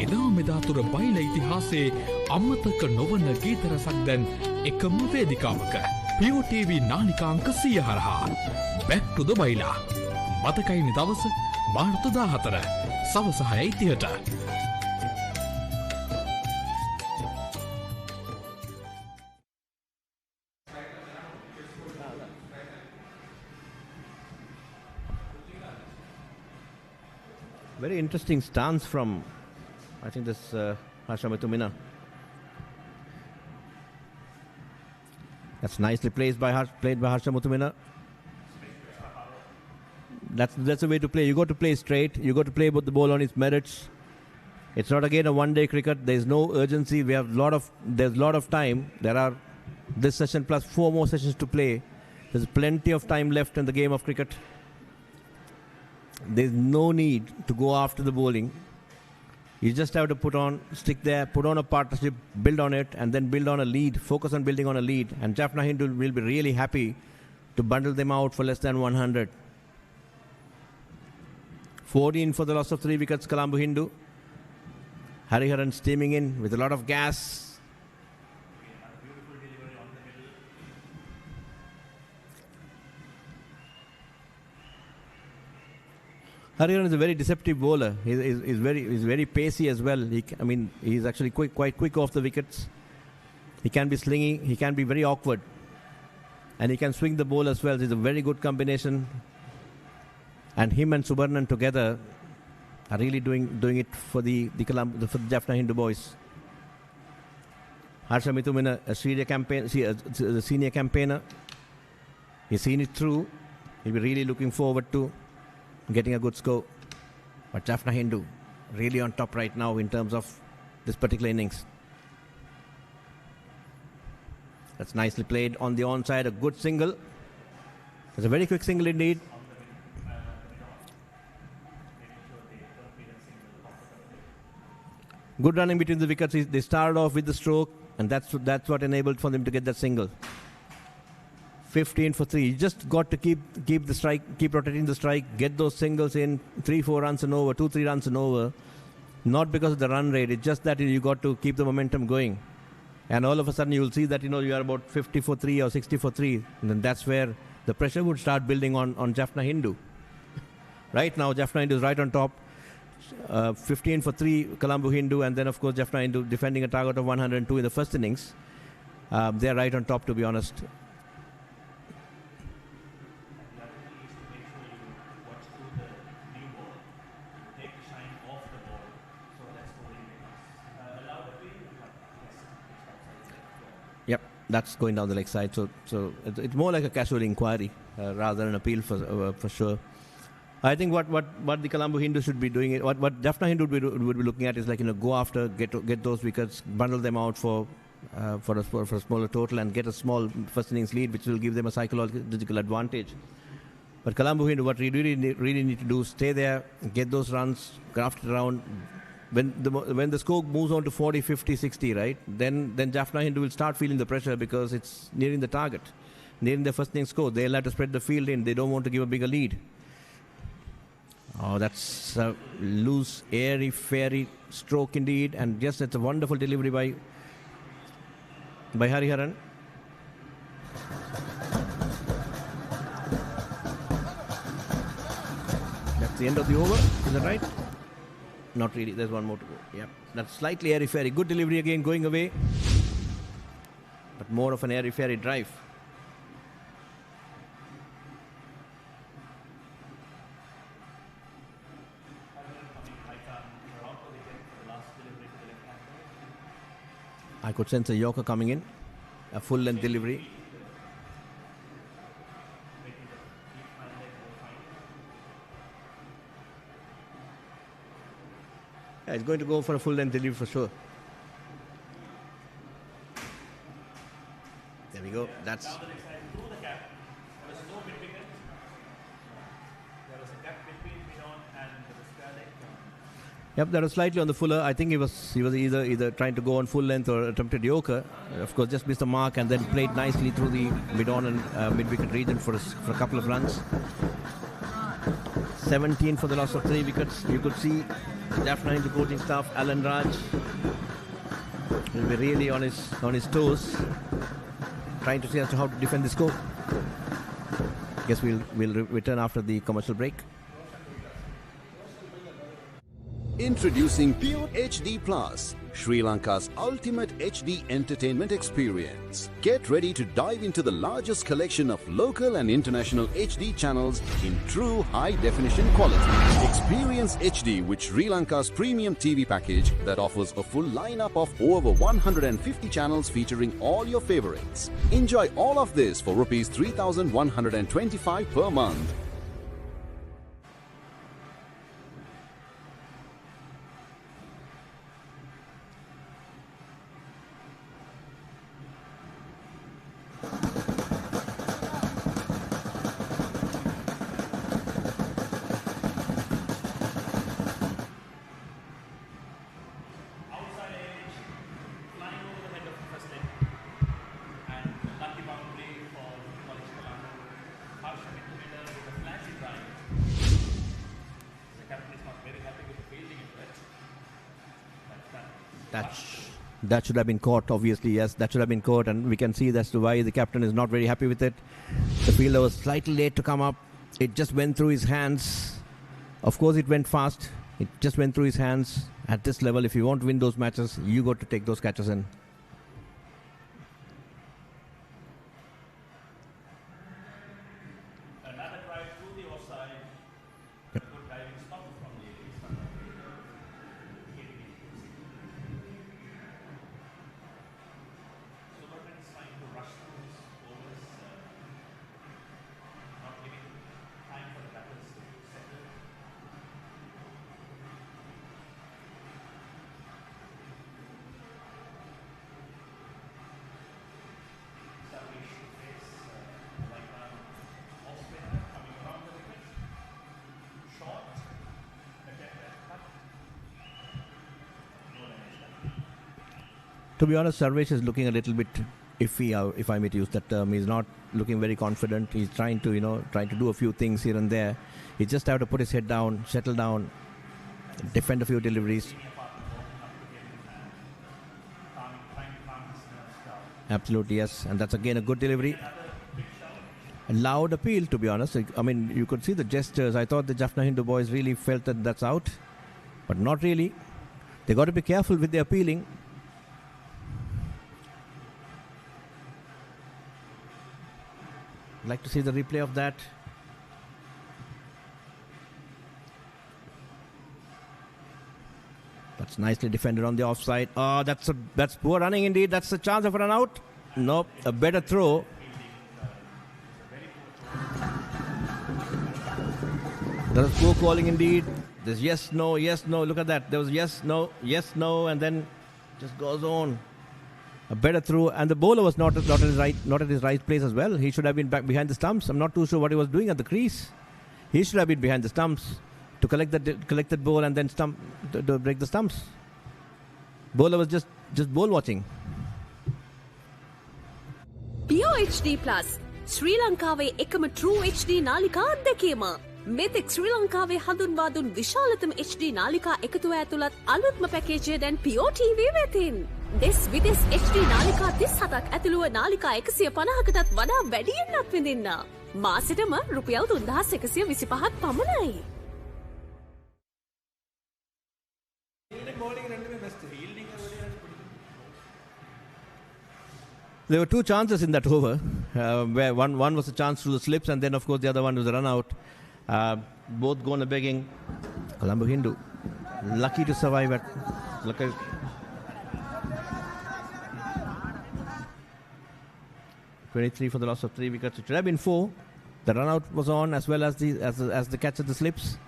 S1: එදා මෙදාතුර බයිල ඉතිහාසයේ අමතක නොවන ගීත රසක් දැන් එකම වේදිකාවක POTV නාලිකාංක 100 හරහා Back to the Baila මතකයිනි දවස මාර්තු 14 සවස 6:30ට
S9: Very interesting stance from, I think this Harsha Muthumina. That's nicely played by Harsha Muthumina. That's the way to play. You got to play straight. You got to play the ball on its merits. It's not again a one-day cricket. There's no urgency. There's a lot of time. There are this session plus 4 more sessions to play. There's plenty of time left in the game of cricket. There's no need to go after the bowling. You just have to stick there, put on a partnership, build on it, and then build on a lead. Focus on building on a lead. And Jaffna Hindu will be really happy to bundle them out for less than 100. 14 for the loss of 3 wickets, Colombo Hindu. Hariharan steaming in with a lot of gas. Hariharan is a very deceptive bowler. He's very pacey as well. He's actually quite quick off the wickets. He can be slingy. He can be very awkward, and he can swing the ball as well. It's a very good combination. And him and Subarnan together are really doing it for the Jaffna Hindu boys. Harsha Muthumina, a senior campaigner. He's seen it through. He'll be really looking forward to getting a good score. But Jaffna Hindu really on top right now in terms of this particular innings. That's nicely played on the onside, a good single. It's a very quick single indeed. Good running between the wickets. They started off with the stroke, and that's what enabled for them to get that single. 15 for 3. You just got to keep the strike, keep rotating the strike, get those singles in, 3-4 runs and over, 2-3 runs and over. Not because of the run rate, it's just that you got to keep the momentum going. And all of a sudden you will see that you are about 50 for 3 or 60 for 3. And then that's where the pressure would start building on Jaffna Hindu. Right now Jaffna Hindu is right on top. 15 for 3 Colombo Hindu, and then of course Jaffna Hindu defending a target of 102 in the first innings. They're right on top, to be honest. Yep, that's going down the leg side. So it's more like a casual inquiry rather than an appeal for sure. I think what the Colombo Hindu should be doing, what Jaffna Hindu would be looking at is like, go after, get those wickets, bundle them out for a smaller total and get a small first innings lead, which will give them a psychological advantage. But Colombo Hindu, what we really need to do is stay there, get those runs, graft it around. When the score moves on to 40, 50, 60, right, then Jaffna Hindu will start feeling the pressure because it's nearing the target, nearing the first innings score. They'll have to spread the field in. They don't want to give a bigger lead. Oh, that's a loose, airy, fairy stroke indeed. And yes, it's a wonderful delivery by Hariharan. That's the end of the over. Is that right? Not really. There's one more to go. Yeah, that's slightly airy-fairy. Good delivery again, going away. But more of an airy-fairy drive. I could sense a Yorker coming in. A full-length delivery. Yeah, he's going to go for a full-length delivery for sure. There we go. That's... Yep, that was slightly on the fuller. I think he was either trying to go on full length or attempted Yorker. Of course, just missed the mark and then played nicely through the mid-on and mid-wicket region for a couple of runs. 17 for the loss of 3 wickets. You could see Jaffna in the coaching staff, Alan Raj will be really on his toes, trying to see as to how to defend the score. Guess we'll return after the commercial break.
S12: Introducing Pure HD Plus, Sri Lanka's ultimate HD entertainment experience. Get ready to dive into the largest collection of local and international HD channels in true high-definition quality. Experience HD with Sri Lanka's premium TV package that offers a full lineup of over 150 channels featuring all your favorites. Enjoy all of this for Rs 3,125 per month.
S9: That should have been caught, obviously, yes, that should have been caught, and we can see that's why the captain is not very happy with it. The fielder was slightly late to come up. It just went through his hands. Of course, it went fast. It just went through his hands. At this level, if you want to win those matches, you got to take those catches in.
S20: Another drive through the offside. Yep. Good diving stop from the Superman's trying to rush through his overs, not giving time for the batters to settle. Sarvish to face like off spinner coming around the wicket. Short, attempt cut. No damage done.
S9: To be honest, Sarvesh is looking a little bit iffy, if I may use that term. He's not looking very confident. He's trying to do a few things here and there. He just have to put his head down, settle down, defend a few deliveries. Absolutely, yes. And that's again a good delivery. A loud appeal, to be honest. I mean, you could see the gestures. I thought the Jaffna Hindu boys really felt that that's out, but not really. They got to be careful with the appealing. I'd like to see the replay of that. That's nicely defended on the offside. Oh, that's poor running indeed. That's a chance of a run out. Nope, a better throw. There was poor calling indeed. There's yes, no, look at that. There was yes, no, and then just goes on. A better throw, and the bowler was not at his right place as well. He should have been back behind the stumps. I'm not too sure what he was doing at the crease. He should have been behind the stumps to collect that ball and then to break the stumps. Bowler was just ball watching.
S13: POHD Plus ශ්‍රී ලංකාවේ එකම True HD නාලිකා අත්දැකීම. මෙතෙක් ශ්‍රී ලංකාවේ හඳුන්වා දුන් විශාලතම HD නාලිකා එකතුව ඇතුළත් අලුත්ම පැකේජය දැන් POTV වෙතින්. දෙස් විදෙස් HD නාලිකා 37ක් ඇතුළුව නාලිකා 150කටත් වඩා වැඩියෙන් අත්විඳින්න. මාසෙටම රුපියල් 3125ක් පමණයි.
S9: There were two chances in that over, where one was a chance through the slips, and then of course the other one was a run out. Both gone a begging. Colombo Hindu, lucky to survive at. Lucky. 23 for the loss of 3 wickets. It should have been 4. The run out was on as well as the catch at the slips.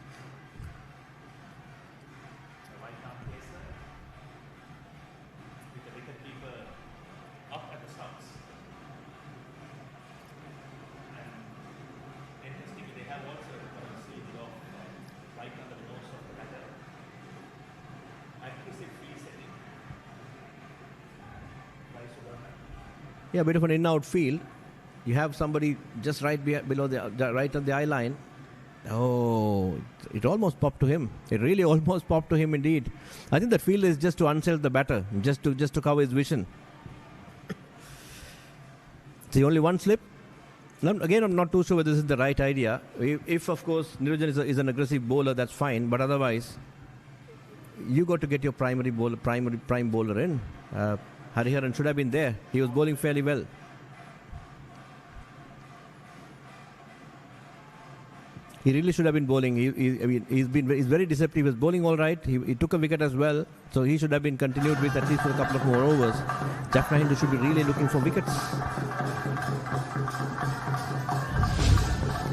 S9: Yeah, a bit of an in-out field. You have somebody just right below right on the eye line. Oh, it almost popped to him. It really almost popped to him indeed. I think that field is just to unsettle the batter, just to cover his vision. See, only one slip. Again, I'm not too sure whether this is the right idea. If of course, Niranjan is an aggressive bowler, that's fine. But otherwise, you got to get your prime bowler in. Hariharan should have been there. He was bowling fairly well. He really should have been bowling. He's very deceptive. He was bowling all right. He took a wicket as well. So he should have been continued with at least for a couple of more overs. Jaffna Hindu should be really looking for wickets.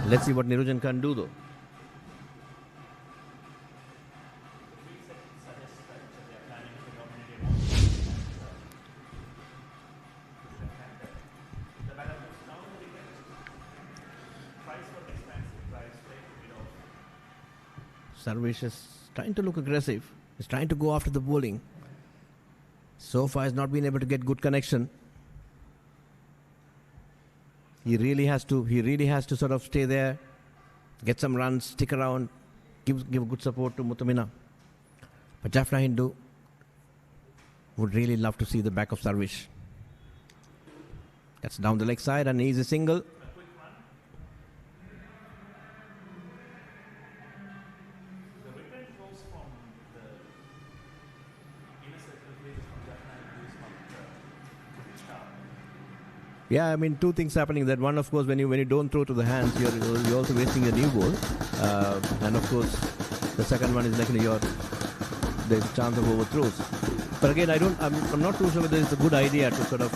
S9: Let's see what Niranjan can do though. Sarvesh is trying to look aggressive. He's trying to go after the bowling. So far, he's not been able to get good connection. He really has to sort of stay there, get some runs, stick around, give good support to Muthamina. But Jaffna Hindu would really love to see the back of Sarvesh. That's down the leg side, and easy single. Yeah, I mean, two things happening. That one, of course, when you don't throw to the hands, you're also wasting your new ball, and of course, the second one is like there's a chance of overthrows. But again, I'm not too sure whether it's a good idea to sort of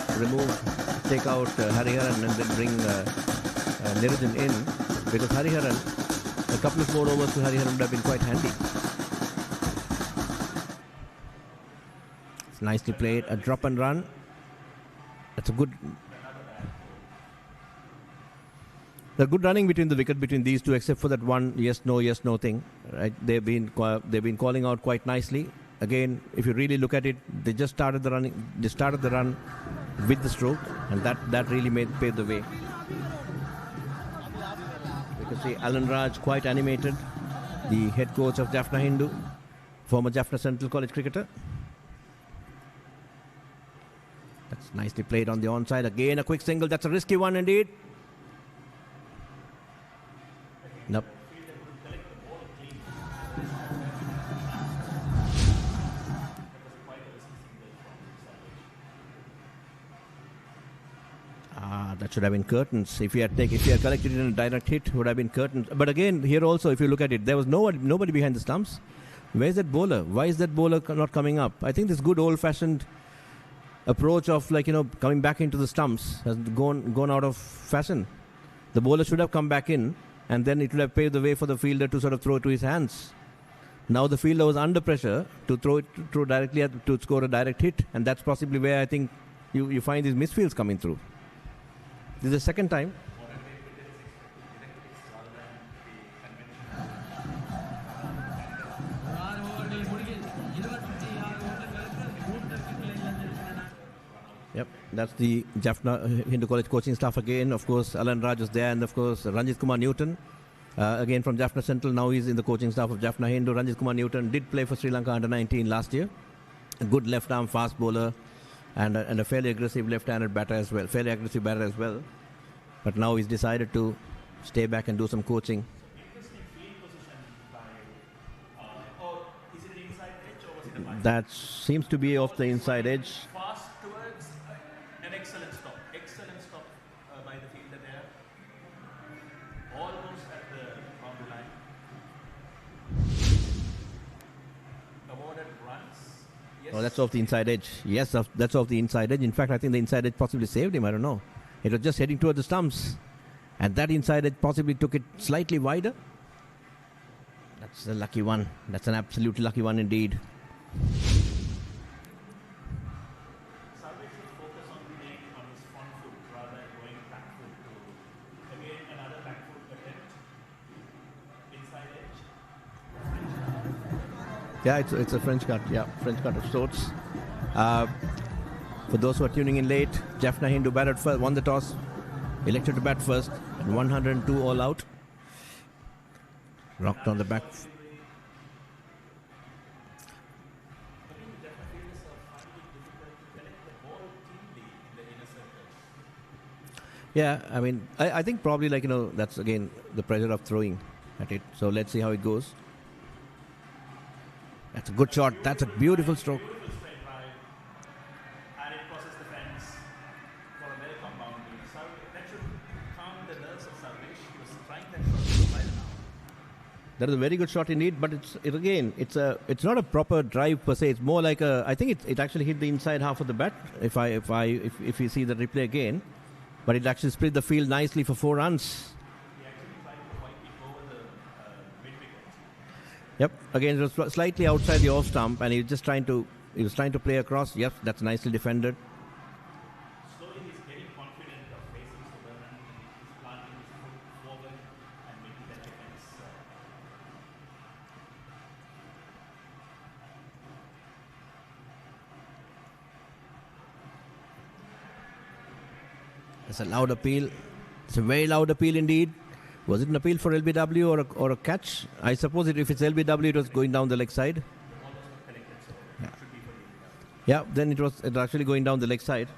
S9: take out Hariharan and then bring Niranjan in, because Hariharan, a couple of more overs to Hariharan would have been quite handy. It's nicely played, a drop and run. That's a good. The good running between the wicket between these two, except for that one yes no thing. Right? They've been calling out quite nicely. Again, if you really look at it, they just started the running. They started the run with the stroke, and that really paved the way. You can see Alan Raj quite animated, the head coach of Jaffna Hindu, former Jaffna Central College cricketer. That's nicely played on the onside. Again, a quick single. That's a risky one indeed. Nope. That should have been curtains. If he had collected it in a direct hit, it would have been curtains. But again, here also, if you look at it, there was nobody behind the stumps. Where's that bowler? Why is that bowler not coming up? I think this good old-fashioned approach of coming back into the stumps has gone out of fashion. The bowler should have come back in, and then it would have paved the way for the fielder to sort of throw it to his hands. Now the fielder was under pressure to throw directly to score a direct hit, and that's possibly where I think you find these misfields coming through. This is the second time. Yep, that's the Jaffna Hindu College coaching staff again. Of course, Alan Raj was there, and of course, Ranjit Kumar Newton, again from Jaffna Central. Now he's in the coaching staff of Jaffna Hindu. Ranjit Kumar Newton did play for Sri Lanka under-19 last year. A good left-arm fast bowler and a fairly aggressive left-handed batter as well. But now he's decided to stay back and do some coaching. That seems to be off the inside edge.
S20: Fast towards an excellent stop. Excellent stop by the fielder there. Almost at the boundary line. Awarded runs. Yes.
S9: Oh, that's off the inside edge. Yes, that's off the inside edge. In fact, I think the inside edge possibly saved him. I don't know. It was just heading toward the stumps. And that inside edge possibly took it slightly wider. That's a lucky one. That's an absolutely lucky one indeed. Yeah, it's a French cut. Yeah, French cut of sorts. For those who are tuning in late, Jaffna Hindu batted first, won the toss, elected to bat first, and 102 all out. Rocked on the back. Yeah, I mean, I think probably that's again the pressure of throwing at it. So let's see how it goes. That's a good shot. That's a beautiful stroke.
S20: And it crosses the fence for a very compound beat. So that should calm the nerves of Sarvesh. He was trying that shot right now.
S9: That is a very good shot indeed, but it's not a proper drive per se. It's more like I think it actually hit the inside half of the bat. If you see the replay again, but it actually split the field nicely for 4 runs. Yep. Again, it was slightly outside the off stump, and he was trying to play across. Yep, that's nicely defended.
S20: Slowly he's getting confident of facing Subarman. He's planting his foot forward and making that defense.
S9: It's a loud appeal. It's a very loud appeal indeed. Was it an appeal for LBW or a catch? I suppose if it's LBW, it was going down the leg side. Yeah, then it was actually going down the leg side.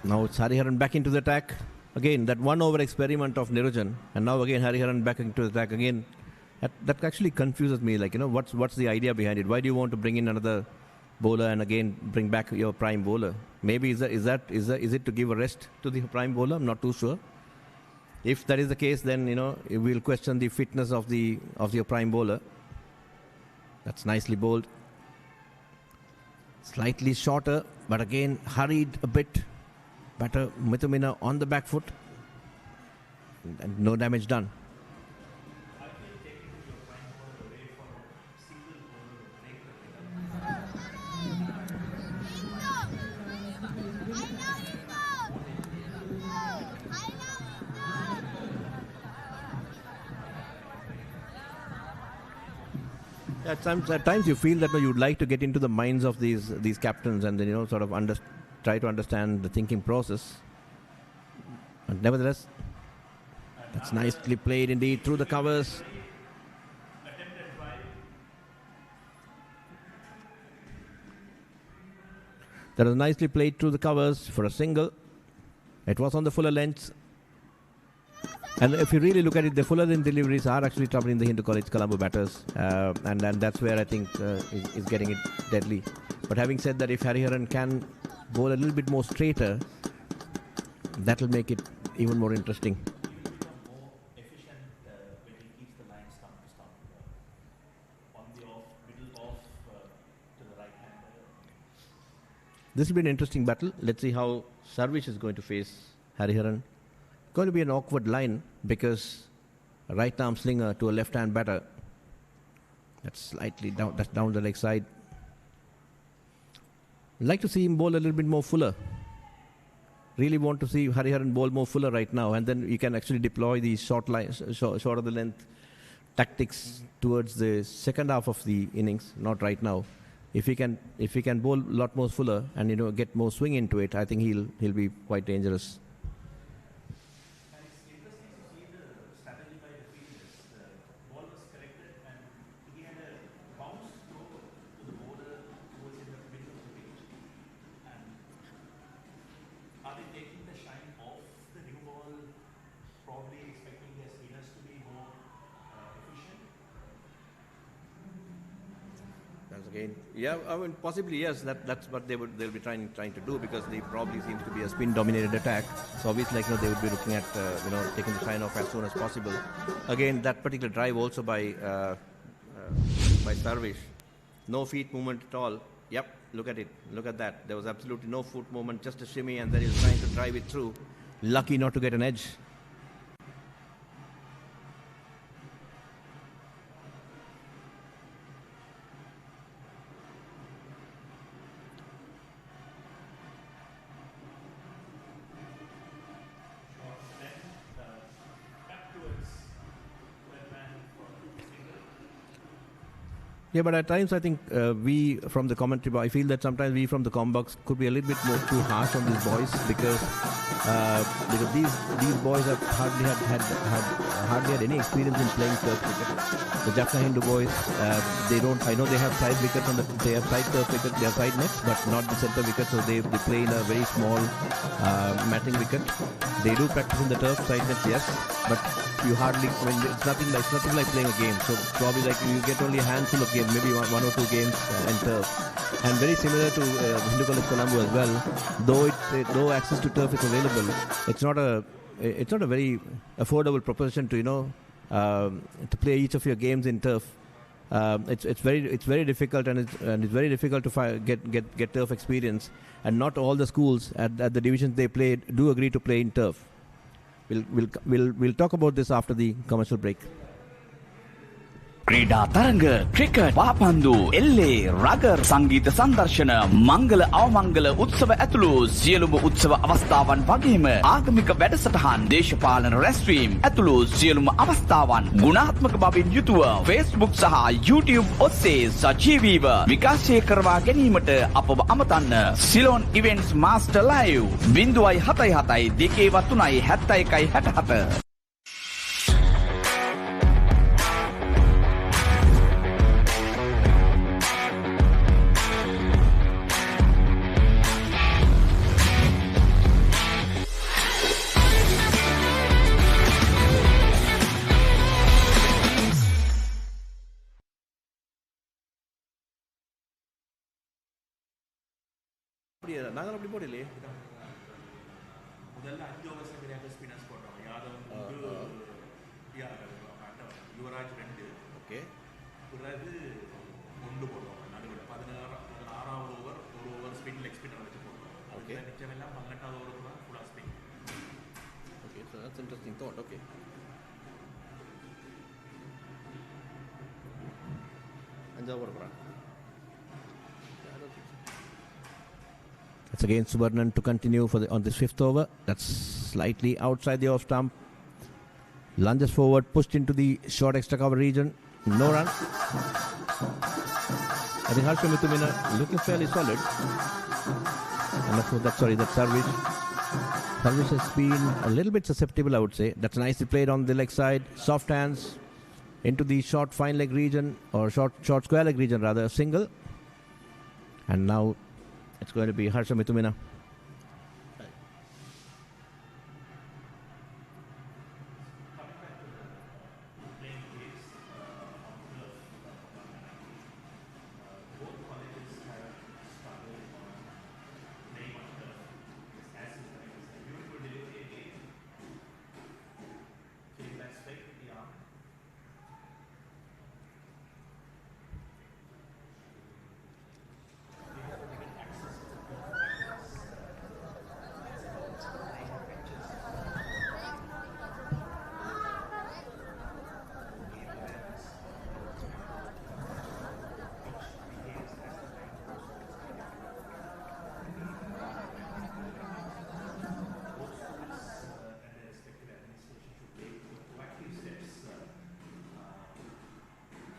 S9: Now it's Hariharan back into the attack. Again, that 1 over experiment of Niranjan. And now again Hariharan back into the attack again. That actually confuses me. What's the idea behind it? Why do you want to bring in another bowler and again bring back your prime bowler? Maybe is it to give a rest to the prime bowler? I'm not too sure. If that is the case, then we'll question the fitness of your prime bowler. That's nicely bowled. Slightly shorter, but again hurried a bit. Batter Mithumina on the back foot, and no damage done. At times you feel that you'd like to get into the minds of these captains and then sort of try to understand the thinking process. But nevertheless, that's nicely played indeed through the covers. That was nicely played through the covers for a single. It was on the fuller length. And if you really look at it, the fuller length deliveries are actually troubling the Hindu College Colombo batters. And that's where I think is getting it deadly. But having said that, if Hariharan can bowl a little bit more straighter, that will make it even more interesting. This will be an interesting battle. Let's see how Sarvish is going to face Hariharan. Going to be an awkward line because a right arm slinger to a left hand batter. That's slightly down. That's down the leg side. I'd like to see him bowl a little bit more fuller. Really want to see Hariharan bowl more fuller right now, and then you can actually deploy these short of the length tactics towards the second half of the innings. Not right now. If he can bowl a lot more fuller and get more swing into it, I think he'll be quite dangerous.
S20: And it's interesting to see the strategy by the fielders. The ball was corrected and he had a bounce throw to the border towards in the middle of the pitch. And are they taking the shine off the new ball, probably expecting their spinners to be more efficient?
S9: Again, yeah, I mean possibly yes. That's what they'll be trying to do, because they probably seems to be a spin-dominated attack. So obviously, they would be looking at taking the shine off as soon as possible. Again, that particular drive also by Sarvish, no feet movement at all. Yep, look at it. Look at that. There was absolutely no foot movement, just a shimmy, and then he's trying to drive it through. Lucky not to get an edge. Yeah, but at times I think we from the commentary, I feel that sometimes we from the combox could be a little bit more too harsh on these boys, because these boys have hardly had any experience in playing turf cricket. The Jaffna Hindu boys, they don't. I know they have side wickets they have side turf wickets, they have side nets, but not the center wicket. So they play in a very small matting wicket. They do practice in the turf side nets, yes, but you hardly. I mean, it's nothing like playing a game. So probably you get only a handful of games, maybe one or two games in turf. And very similar to Hindu College Colombo as well. Though access to turf is available, it's not a very affordable proposition to play each of your games in turf. It's very difficult, and it's very difficult to get turf experience. And not all the schools at the divisions they play do agree to play in turf. We'll talk about this after the commercial break.
S11: ක්‍රීඩා තරඟ cricket පාපන්දු එල්ලේ rugger සංගීත සංදර්ශන මංගල අවමංගල උත්සව ඇතුළු සියලුම උත්සව අවස්ථාවන් වගේම ආගමික වැඩසටහන් දේශපාලන රැස්වීම් ඇතුළු සියලුම අවස්ථාවන් ගුණාත්මක බවින් යුතුව Facebook සහ YouTube ඔස්සේ සජීවීව විකාශය කරවා ගැනීමට අපව අමතන්න. Ceylon events master live 077 2 71 67.
S20: நாங்கள் அப்படி போடலையே முதல்ல 5 ஓவர்ஸ் கிடையாது ஸ்பின்னர்ஸ் போடுறோம் யாதவ் யுவராஜ் 2 ஓகே பிறகு 1 போடுறோம் நடுவில் 16வது ஓவர் ஒரு ஓவர் ஸ்பின் லெக் ஸ்பின்னர் வச்சு போடுறோம் ஓகே மிச்சம் எல்லாம் 18வது ஓவர் தான் ஃபுல்லா spin okay so that's interesting thought okay அஞ்சாவது ஓவர் போகிறாங்க.
S9: It's again Subarnan to continue on this fifth over. That's slightly outside the off stump. Lunges forward, pushed into the short extra cover region. No run. I think Harsha Mithumina looking fairly solid. And of course, that service has been a little bit susceptible, I would say. That's nicely played on the leg side. Soft hands into the short fine leg region, or short square leg region rather, single. And now it's going to be Harsha Mithumina.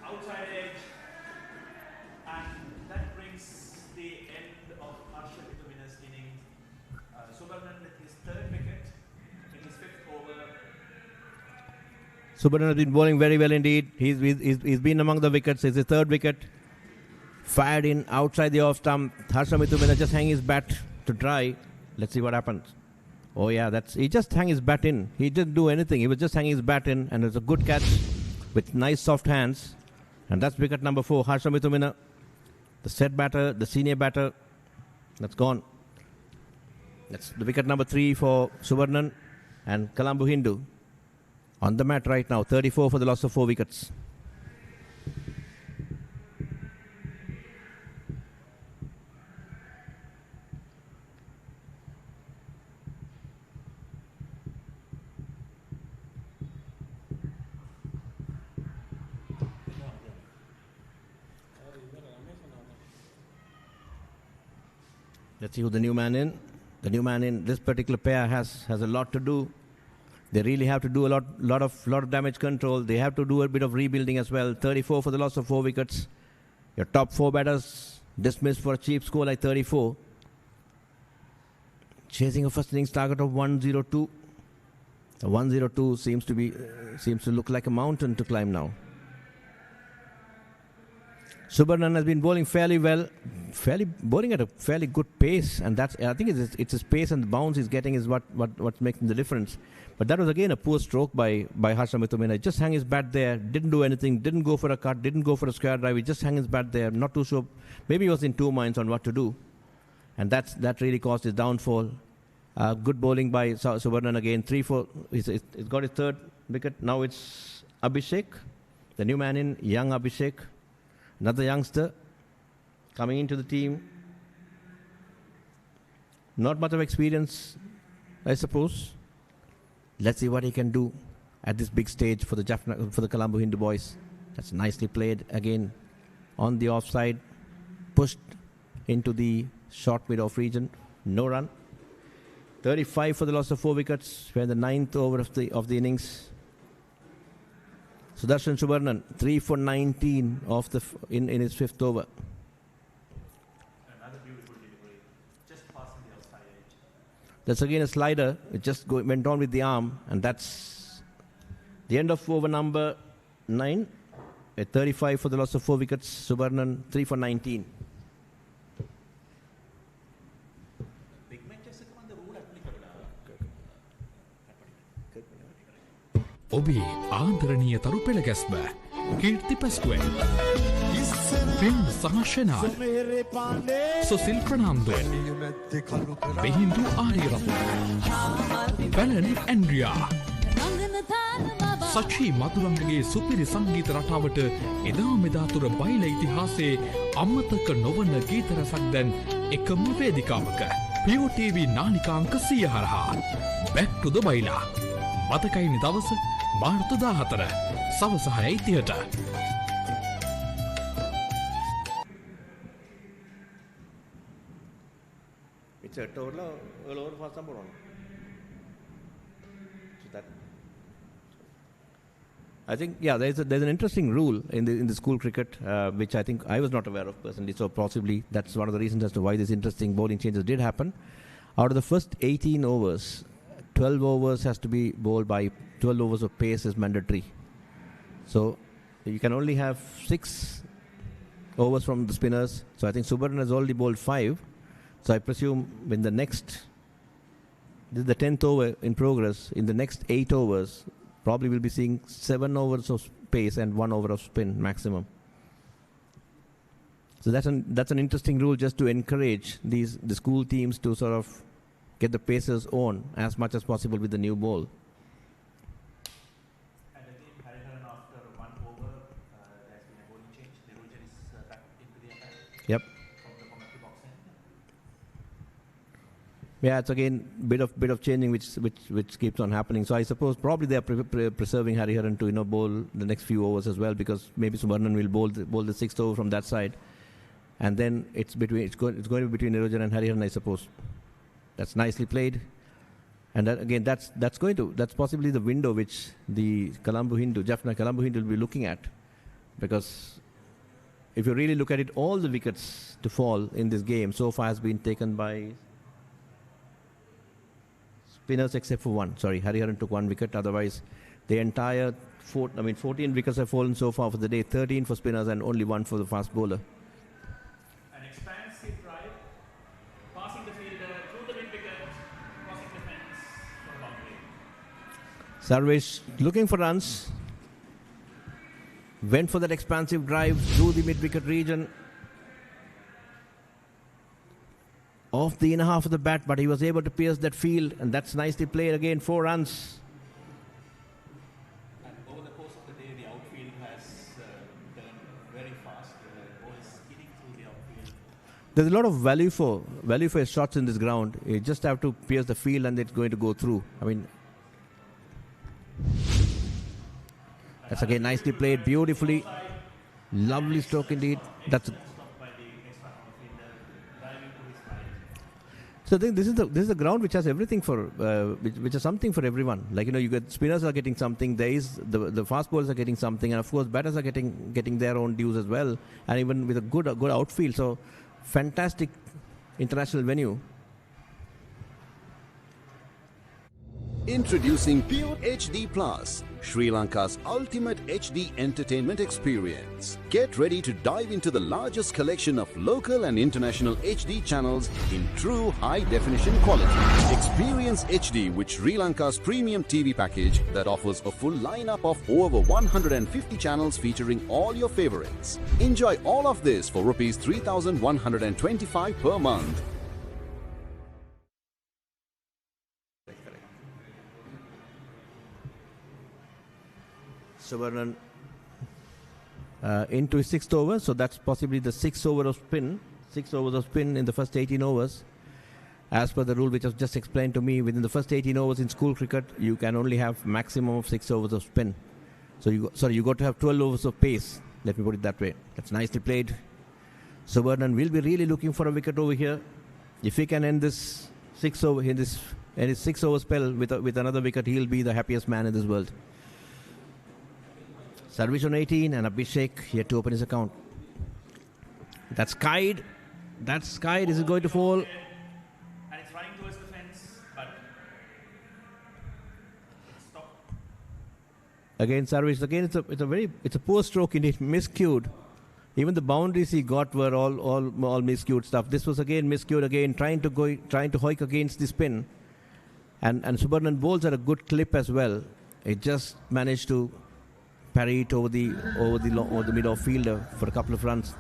S20: Outside edge, and that brings the end of Harsha Mithumina's innings. Subarnan with his third wicket in his fifth over.
S9: Subarnan has been bowling very well indeed. He's been among the wickets. It's his third wicket. Fired in outside the off stump. Harsha Mithumina just hang his bat to dry. Let's see what happens. Oh yeah, he just hang his bat in. He didn't do anything. He was just hanging his bat in, and it's a good catch with nice soft hands. And that's wicket number 4, Harsha Mithumina. The set batter, the senior batter, that's gone. That's the wicket number 3 for Subarnan and Colombo Hindu. On the mat right now, 34 for the loss of 4 wickets. Let's see who the new man in. The new man in this particular pair has a lot to do. They really have to do a lot of damage control. They have to do a bit of rebuilding as well. 34 for the loss of 4 wickets. Your top 4 batters dismissed for a cheap score like 34. Chasing a first innings target of 102. The 102 seems to look like a mountain to climb now. Subarnan has been bowling fairly well, bowling at a fairly good pace, and I think it's his pace and the bounce he's getting is what's making the difference. But that was again a poor stroke by Harsha Mithumina. He just hung his bat there, didn't do anything, didn't go for a cut, didn't go for a square drive. He just hung his bat there, not too sure. Maybe he was in 2 minds on what to do, and that really caused his downfall. Good bowling by Subarnan again. 3-4. He's got his third wicket. Now it's Abhishek, the new man in, young Abhishek. Another youngster coming into the team. Not much of experience, I suppose. Let's see what he can do at this big stage for the Jaffna, for the Colombo Hindu boys. That's nicely played again on the offside. Pushed into the short mid-off region. No run. 35 for the loss of 4 wickets. We're in the 9th over of the innings. Sudarshan Subarnan, 3 for 19 in his 5th over.
S20: Another beautiful delivery, just passing the outside edge.
S9: That's again a slider. It just went on with the arm, and that's the end of over number 9. At 35 for the loss of 4 wickets. Subarnan, 3 for 19.
S1: ඔබේ ආදරණීය තරු පෙළ ගැස්ම කීර්ති පැස්කුවෙන් පෙන් සහශනාල් සොසිල් ප්‍රනාම්දුවෙන් බෙහින්දු ආරියරපු පැලන් Andrea සචී මතුරංගගේ සුපිරි සංගීත රටාවට එදා මෙදාතුර බයිල ඉතිහාසේ අමතක නොවන ගීත රසක් දැන් එකම වේදිකාවක POTV නාලිකාංක 100 හරහා Back to the බයිලා මතකයිනි දවස මාර්තු 14 සවස 6:30ට.
S9: It's a total all over for some run. So that I think, there's an interesting rule in the school cricket, which I think I was not aware of personally. So possibly that's one of the reasons as to why these interesting bowling changes did happen. Out of the first 18 overs, 12 overs has to be bowled by 12 overs of pace is mandatory. So you can only have 6 overs from the spinners. So I think Subarnan has already bowled 5. So I presume in the next, this is the 10th over in progress, in the next 8 overs, probably we'll be seeing 7 overs of pace and 1 over of spin maximum. So that's an interesting rule just to encourage the school teams to sort of get the pacers on as much as possible with the new ball.
S20: And again, Hariharan after 1 over, there's been a bowling change. Niranjan is back into the attack.
S9: Yep.
S20: From the commentary box end.
S9: Yeah, it's again bit of changing which keeps on happening. So I suppose probably they are preserving Hariharan to bowl the next few overs as well, because maybe Subarnan will bowl the 6th over from that side, and then it's going to be between Niranjan and Hariharan, I suppose. That's nicely played, and that, again that's possibly the window which the Jaffna Colombo Hindu will be looking at, because if you really look at it, all the wickets to fall in this game so far has been taken by spinners except for one. Sorry, Hariharan took 1 wicket. Otherwise, the entire 14 wickets have fallen so far for the day. 13 for spinners and only 1 for the fast bowler.
S20: An expansive drive, passing the fielder through the mid-wicket, crossing the fence for a boundary.
S9: Sarvesh looking for runs. Went for that expansive drive through the mid-wicket region. Off the inner half of the bat, but he was able to pierce that field, and that's nicely played again. 4 runs.
S20: And over the course of the day, the outfield has turned very fast. The ball is skidding through the outfield.
S9: There's a lot of value for shots in this ground. You just have to pierce the field, and it's going to go through. That's again nicely played, beautifully. Lovely stroke indeed. So I think this is the ground which has everything for which is something for everyone. You get spinners are getting something. There is the fast bowlers are getting something, and of course batters are getting their own dues as well. And even with a good outfield, so fantastic international venue.
S12: Introducing Pure HD Plus, Sri Lanka's ultimate HD entertainment experience. Get ready to dive into the largest collection of local and international HD channels in true high-definition quality. Experience HD with Sri Lanka's premium TV package that offers a full lineup of over 150 channels featuring all your favorites. Enjoy all of this for Rs 3,125 per month.
S9: Subarnan into his 6th over, so that's possibly the 6 overs of spin in the first 18 overs. As per the rule which was just explained to me, within the first 18 overs in school cricket, you can only have maximum of 6 overs of spin. So you got to have 12 overs of pace. Let me put it that way. That's nicely played. Subarnan will be really looking for a wicket over here. If he can end this 6 over in his 6 over spell with another wicket, he'll be the happiest man in this world. Service on 18, and Abhishek yet to open his account. That's skied. Is it going to fall?
S20: And it's running towards the fence, but stop.
S9: Again, service. Again, it's a poor stroke indeed. Miscued. Even the boundaries he got were all miscued stuff. This was again miscued. Again, trying to hoik against the spin, and Subarnan bowls at a good clip as well. It just managed to parry it over the mid-off fielder for a couple of runs.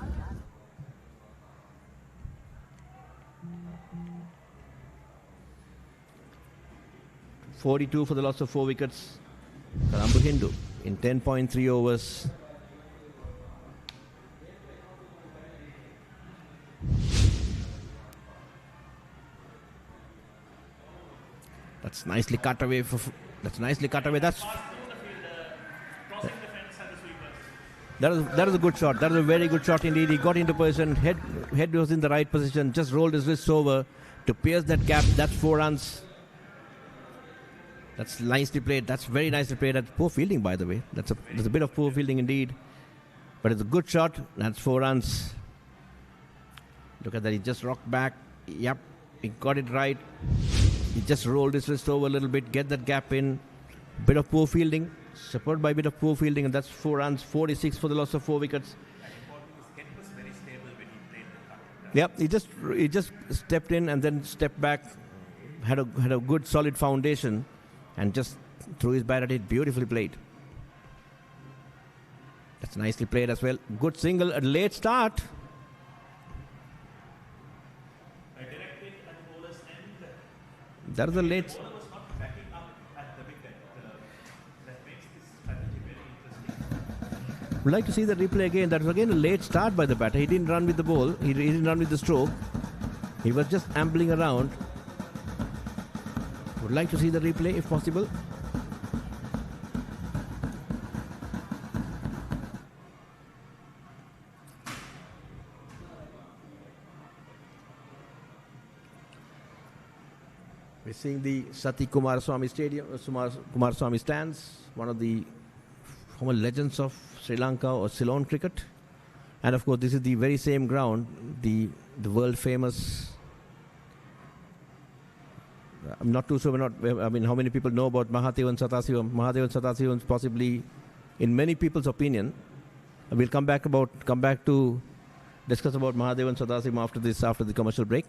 S9: .42 for the loss of 4 wickets. Colombo Hindu in 10.3 overs. That's nicely cut away. That was a good shot. That was a very good shot indeed. He got into position. Head was in the right position. Just rolled his wrists over to pierce that gap. That's 4 runs. That's nicely played. That's very nicely played. That's poor fielding, by the way. That's a bit of poor fielding indeed. But it's a good shot. That's 4 runs. Look at that. He just rocked back. Yep. He got it right. He just rolled his wrist over a little bit. Get that gap in. Bit of poor fielding. Supported by a bit of poor fielding. And that's 4 runs. 46 for the loss of 4 wickets. Yep. He just stepped in and then stepped back. Had a good solid foundation. And just threw his bat at it. Beautifully played. That's nicely played as well. Good single. A late start. That is a late. Would like to see the replay again. That was again a late start by the batter. He didn't run with the ball. He didn't run with the stroke. He was just ambling around. Would like to see the replay if possible. We're seeing the Sati Kumaraswamy Stadium, Kumaraswamy stands, one of the former legends of Sri Lanka or Ceylon cricket. And of course, this is the very same ground, the world famous. I'm not too sure. I mean, how many people know about Mahadevan Sathasivam? Mahadevan Sathasivam is possibly, in many people's opinion, we'll come back to discuss about Mahadevan Sathasivam after the commercial break.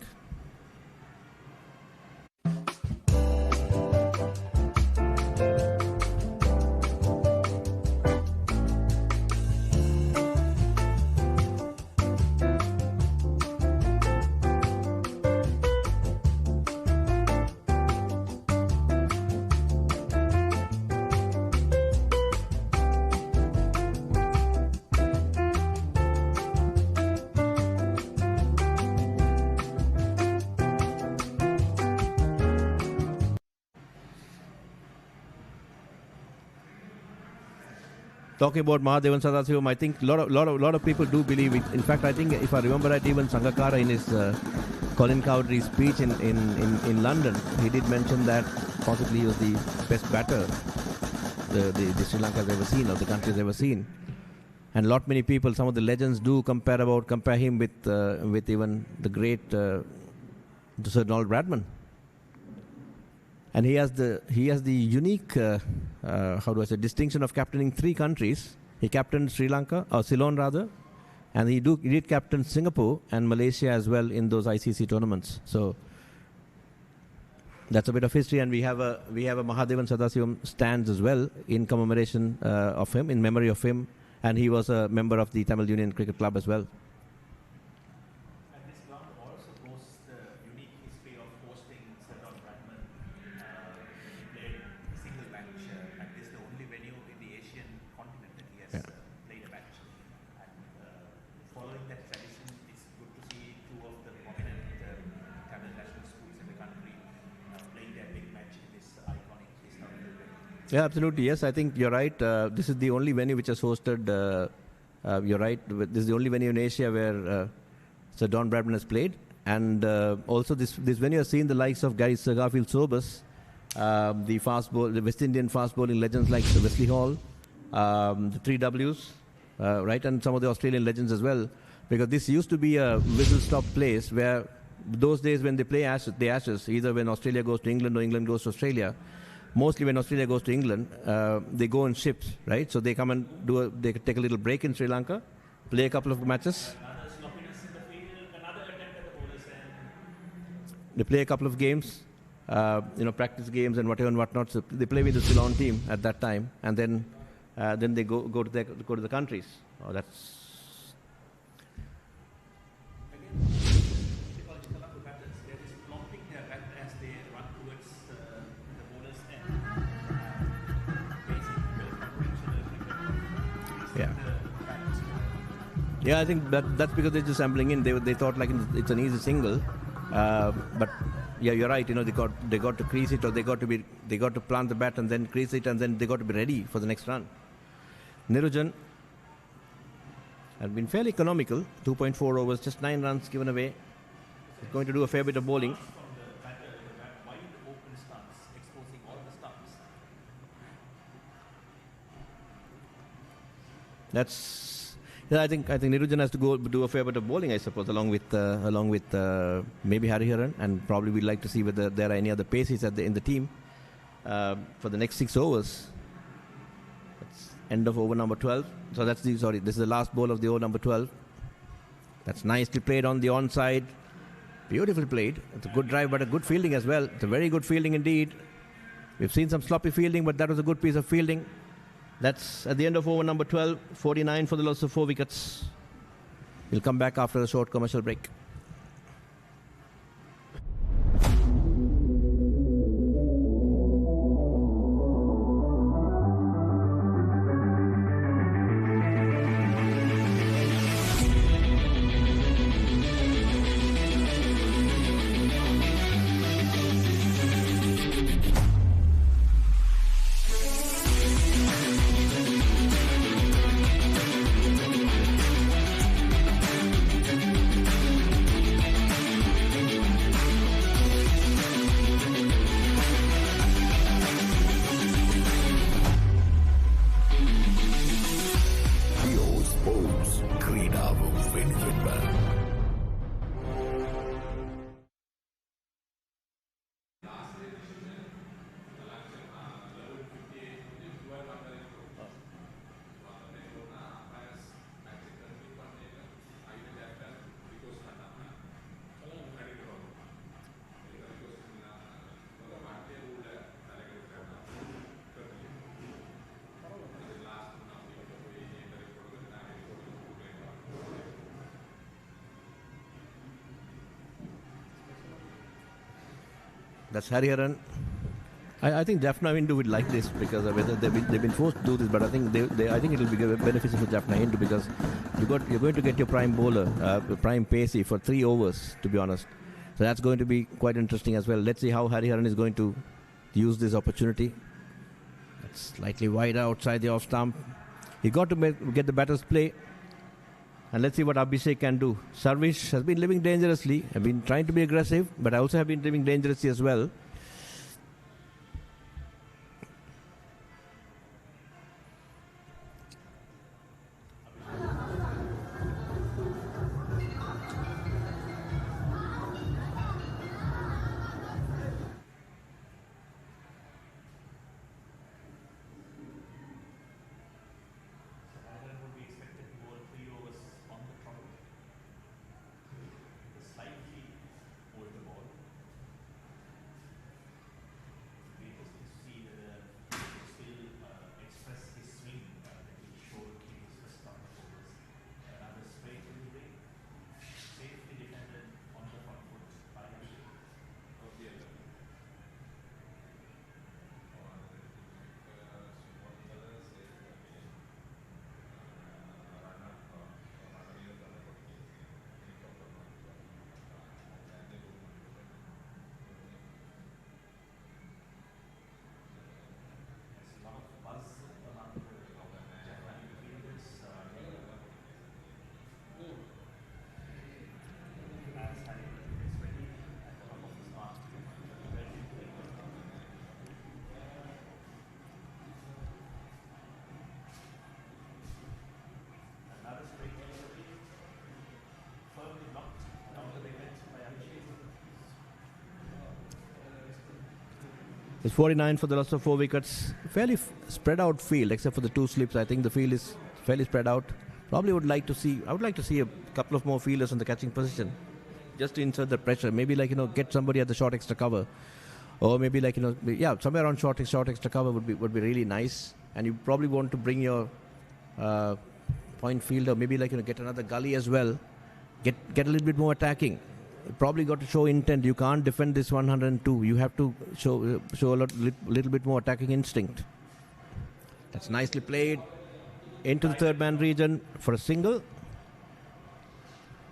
S9: Talking about Mahadevan Sathasivam, I think a lot of people do believe it. In fact, I think if I remember right, even Sangakkara in his Colin Cowdrey speech in London, he did mention that possibly he was the best batter the Sri Lanka has ever seen, or the country has ever seen. And many people, some of the legends do compare him with even the great Sir Donald Bradman. And he has the unique, distinction of captaining 3 countries. He captained Sri Lanka, or Ceylon rather, and he did captain Singapore and Malaysia as well in those ICC tournaments. So that's a bit of history, and we have a Mahadevan Sathasivam stands as well in commemoration of him, in memory of him, and he was a member of the Tamil Union Cricket Club as well. Yeah, absolutely. Yes, I think you're right. This is the only venue which has hosted. You're right. This is the only venue in Asia where Sir Don Bradman has played, and also this venue has seen the likes of Gary Sir Garfield Sobers, the West Indian fast bowling legends like Sir Wesley Hall, the 3Ws, right, and some of the Australian legends as well. Because this used to be a whistle-stop place where those days when they play the Ashes, either when Australia goes to England or England goes to Australia. Mostly when Australia goes to England, they go in ships, right? So they come and they take a little break in Sri Lanka, play a couple of matches. They play a couple of games, practice games and whatever and whatnot. So they play with the Ceylon team at that time, and then they go to the countries. Oh, that's. Yeah, I think that's because they're just ambling in. They thought like it's an easy single, but yeah, you're right. They got to crease it, or they got to plant the bat and then crease it, and then they got to be ready for the next run. Nirujan had been fairly economical. 2.4 overs, just 9 runs given away. He's going to do a fair bit of bowling. That's yeah. I think Nirujan has to go do a fair bit of bowling, I suppose, along with maybe Hariharan, and probably we'd like to see whether there are any other paces in the team for the next 6 overs. That's end of over number 12. So this is the last ball of the over number 12. That's nicely played on the onside. Beautifully played. It's a good drive, but a good fielding as well. It's a very good fielding indeed. We've seen some sloppy fielding, but that was a good piece of fielding. That's at the end of over number 12, 49 for the loss of 4 wickets. We'll come back after a short commercial break. That's Hariharan. I think Jaffna Hindu would like this because whether they've been forced to do this, but I think I think it will be beneficial for Jaffna Hindu because you're going to get your prime bowler, prime pacey for 3 overs, to be honest. So that's going to be quite interesting as well. Let's see how Hariharan is going to use this opportunity. That's slightly wide outside the off stump. He got to get the batter's play. And let's see what Abhishek can do. Sarvish has been living dangerously. I've been trying to be aggressive, but I also have been living dangerously as well. It's 49 for the loss of 4 wickets. Fairly spread out field, except for the 2 slips. I think the field is fairly spread out. I would like to see a couple of more fielders in the catching position, just to insert the pressure. Maybe get somebody at the short extra cover, or maybe somewhere around short extra cover would be really nice. And you probably want to bring your point fielder, maybe get another gully as well. Get a little bit more attacking. You probably got to show intent. You can't defend this 102. You have to show a little bit more attacking instinct. That's nicely played into the third man region for a single.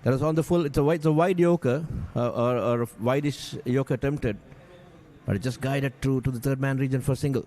S9: That was on the full. It's a wide yorker or a wideish yorker attempted, but it just guided through to the third man region for a single.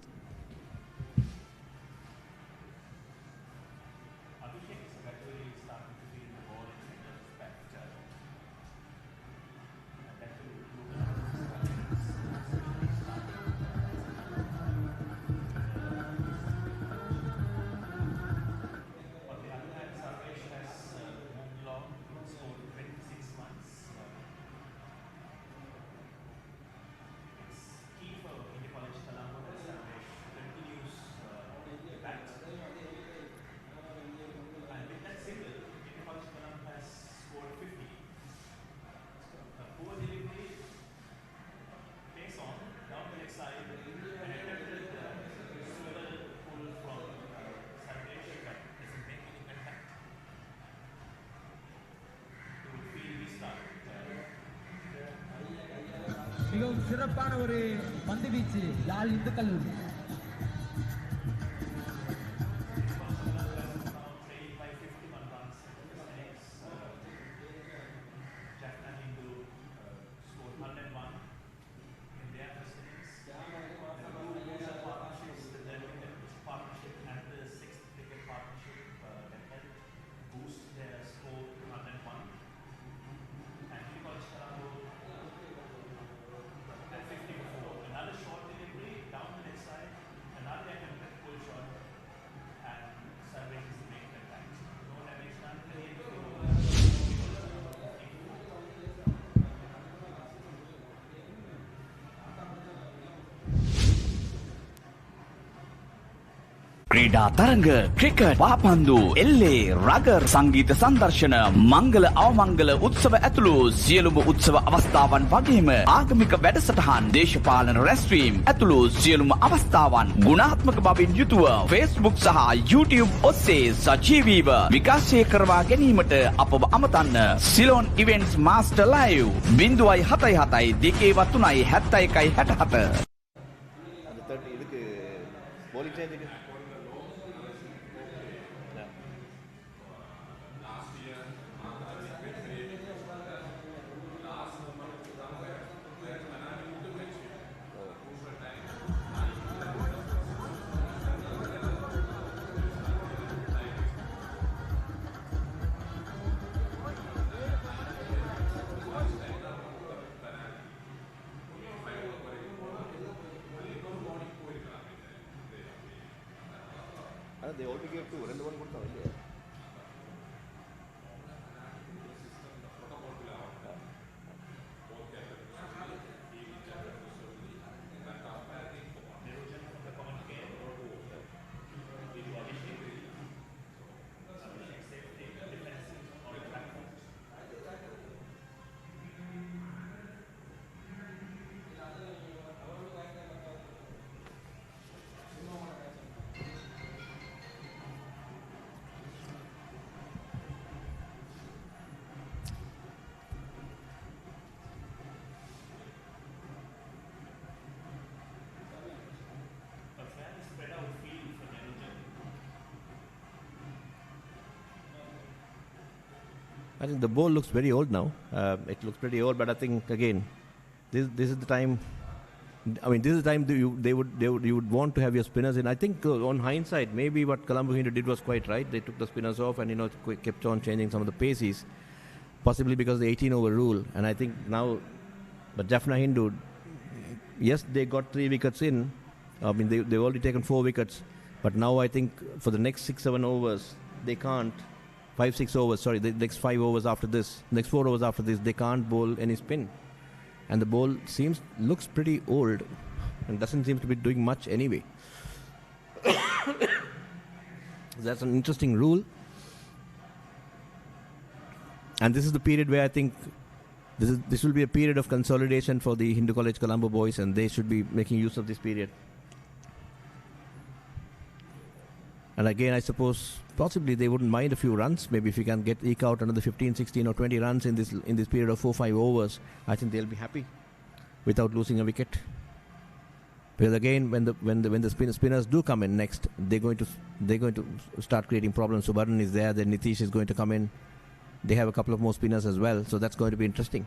S21: மிகவும் சிறப்பான ஒரு பந்து வீச்சு யாழ் இந்து கல்லூரி.
S20: Jaffna scored 101 in their first innings. The partnerships, the Delta partnership and the sixth cricket partnership that helped boost their score to 101. And Colombo at 54. Another short delivery down the left side, another attempted pull shot, and salvages the main contact. No damage done.
S11: ක්‍රීඩා තරඟ cricket පාපන්දු එල්ලේ rugger සංගීත සංදර්ශන මංගල අවමංගල උත්සව ඇතුළු සියලුම උත්සව අවස්ථාවන් වගේම ආගමික වැඩසටහන් දේශපාලන රැස්වීම් ඇතුළු සියලුම අවස්ථාවන් ගුණාත්මක බවින් යුතුව Facebook සහ YouTube ඔස්සේ සජීවීව විකාශය කරවා ගැනීමට අපව අමතන්න. Ceylon events master live 077 2 3 71 67.
S9: They already gave two. Rendu one kodutha illa. I think the ball looks very old now. It looks pretty old, but I think again, this is the time. I mean, this is the time you would want to have your spinners in. I think on hindsight, maybe what Colombo Hindu did was quite right. They took the spinners off and kept on changing some of the paces, possibly because of the 18-over rule. And I think now, but Jaffna Hindu, yes, they got 3 wickets in. I mean, they've already taken 4 wickets, but now I think for the next 6-7 overs, they can't. 5-6 overs, sorry, the next 5 overs after this, next 4 overs after this, they can't bowl any spin. And the ball looks pretty old and doesn't seem to be doing much anyway. That's an interesting rule. And this is the period where I think this will be a period of consolidation for the Hindu College Colombo boys, and they should be making use of this period. And again, I suppose possibly they wouldn't mind a few runs. Maybe if you can eke out another 15, 16 or 20 runs in this period of 4-5 overs, I think they'll be happy without losing a wicket. Because again, when the spinners do come in next, they're going to start creating problems. So Varun is there, then Nitish is going to come in. They have a couple of more spinners as well, so that's going to be interesting.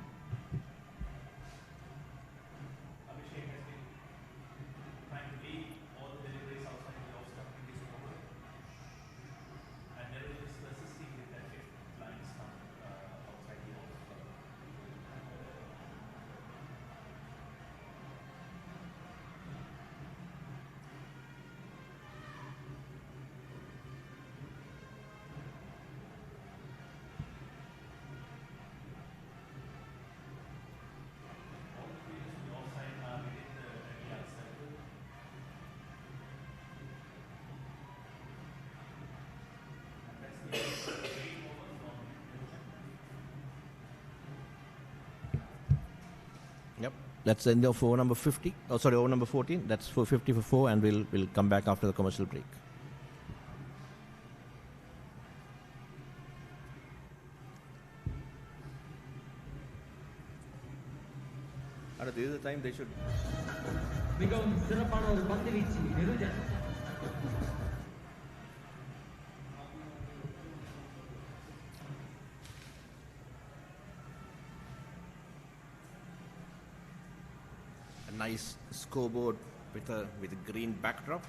S9: Yep, that's the end of over number 50. Oh, sorry, over number 14. That's 450 for 4, and we'll come back after the commercial break. This is the time, they should.
S21: மிகவும் சிறப்பான ஒரு பந்து வீச்சு Nirujan.
S9: A nice scoreboard with a green backdrop,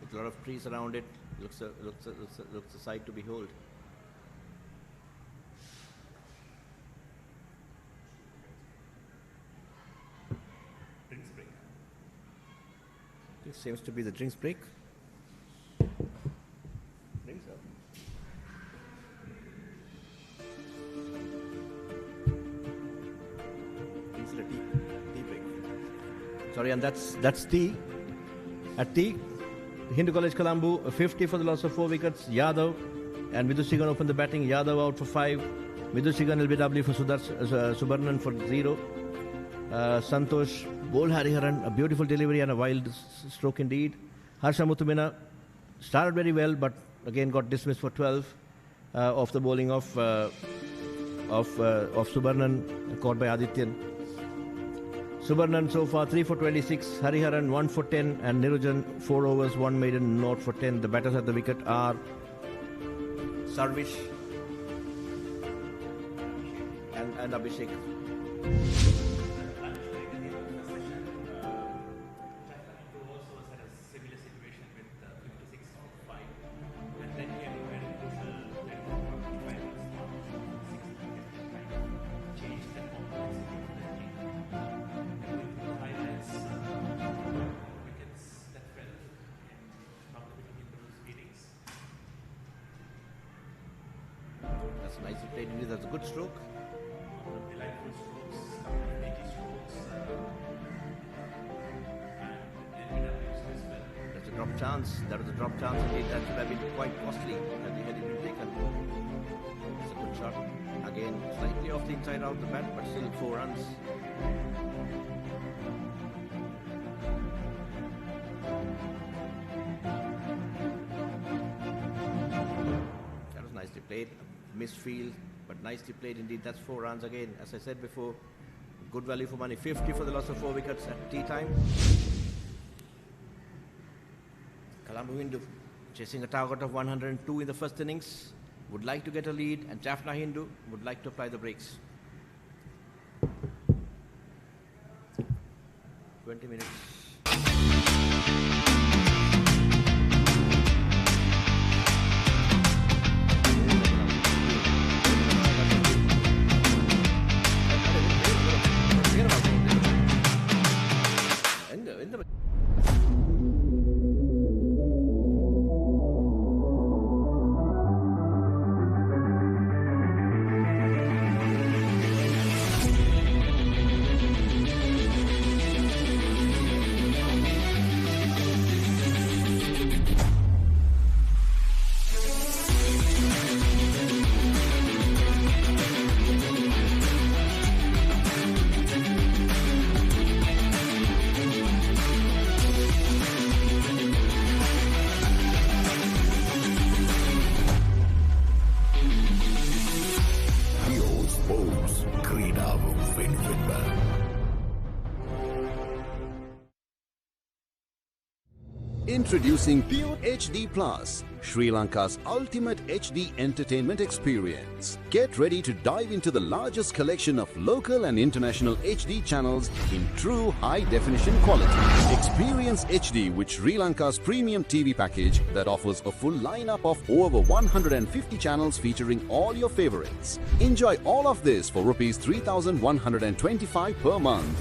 S9: with a lot of trees around it. Looks a sight to behold.
S20: Drinks break.
S9: This seems to be the drinks break. Drinks up. Tea break. Sorry, and that's tea. At tea, Hindu College Colombo, 50 for the loss of 4 wickets. Yadav and Vidushigan open the batting. Yadav out for 5. Vidushigan LBW for Subarnan for 0. Santosh, Bol Hariharan, a beautiful delivery and a wild stroke indeed. Harsha Muthumina started very well, but again got dismissed for 12 off the bowling of Subarnan, caught by Adityan. Subarnan so far 3 for 26, Hariharan 1 for 10, and Nirujan 4 overs, 1 maiden, not for 10. The batters at the wicket are Sarvish and Abhishek. That's nicely played indeed. That's a good stroke.
S20: Delightful strokes, meaty strokes, and as well.
S9: That's a drop chance. That was a drop chance indeed. That should have been quite costly had it been taken. It's a good shot. Again, slightly off the inside out of the bat, but still 4 runs. That was nicely played. Misfield, but nicely played indeed. That's 4 runs again. As I said before, good value for money. 50 for the loss of 4 wickets at tea time. Colombo Hindu chasing a target of 102 in the first innings. Would like to get a lead, and Jaffna Hindu would like to apply the brakes. 20 minutes.
S12: Introducing Pure HD Plus, Sri Lanka's ultimate HD entertainment experience. Get ready to dive into the largest collection of local and international HD channels in true high-definition quality. Experience HD with Sri Lanka's premium TV package that offers a full lineup of over 150 channels featuring all your favorites. Enjoy all of this for Rs 3,125 per month.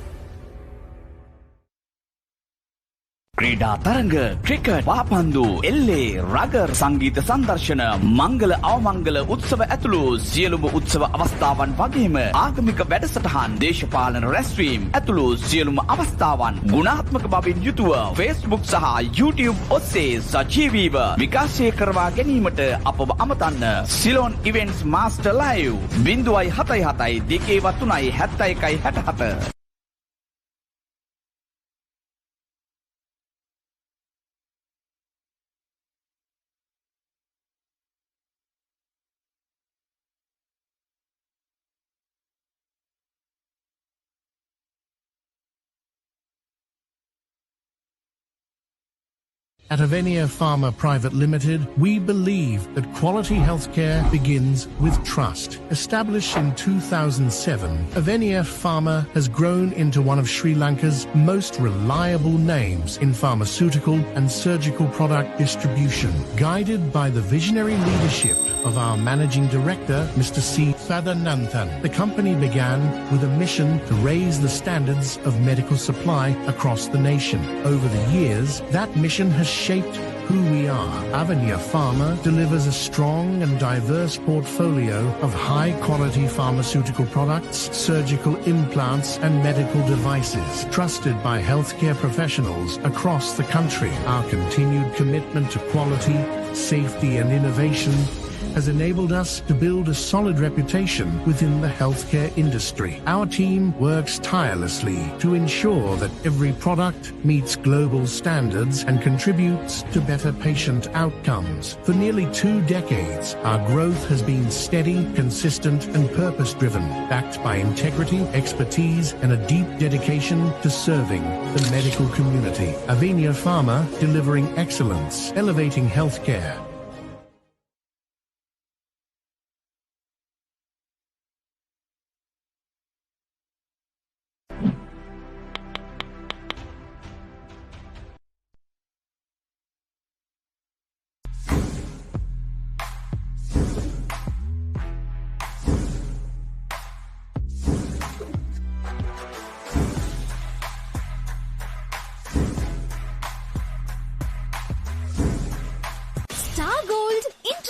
S11: ක්‍රීඩා තරඟ cricket වාපන්දු එල්ලේ rugger සංගීත සංදර්ශන මංගල අවමංගල උත්සව ඇතුළු සියලුම උත්සව අවස්ථාවන් වගේම ආගමික වැඩසටහන් දේශපාලන රැස්වීම් ඇතුළු සියලුම අවස්ථාවන් ගුණාත්මක බවින් යුතුව Facebook සහ YouTube ඔස්සේ සජීවීව විකාශය කරවා ගැනීමට අපව අමතන්න Ceylon events master live 077 2 71 67
S15: At Avenia Pharma Private Limited, we believe that quality healthcare begins with trust. Established in 2007, Avenia Pharma has grown into one of Sri Lanka's most reliable names in pharmaceutical and surgical product distribution. Guided by the visionary leadership of our Managing Director, Mr. C. Sadananthan, the company began with a mission to raise the standards of medical supply across the nation. Over the years, that mission has shaped who we are. Avenia Pharma delivers a strong and diverse portfolio of high-quality pharmaceutical products, surgical implants, and medical devices, trusted by healthcare professionals across the country. Our continued commitment to quality, safety, and innovation has enabled us to build a solid reputation within the healthcare industry. Our team works tirelessly to ensure that every product meets global standards and contributes to better patient outcomes. For nearly 2 decades, our growth has been steady, consistent, and purpose-driven, backed by integrity, expertise, and a deep dedication to serving the medical community. Avenia Pharma, delivering excellence, elevating healthcare.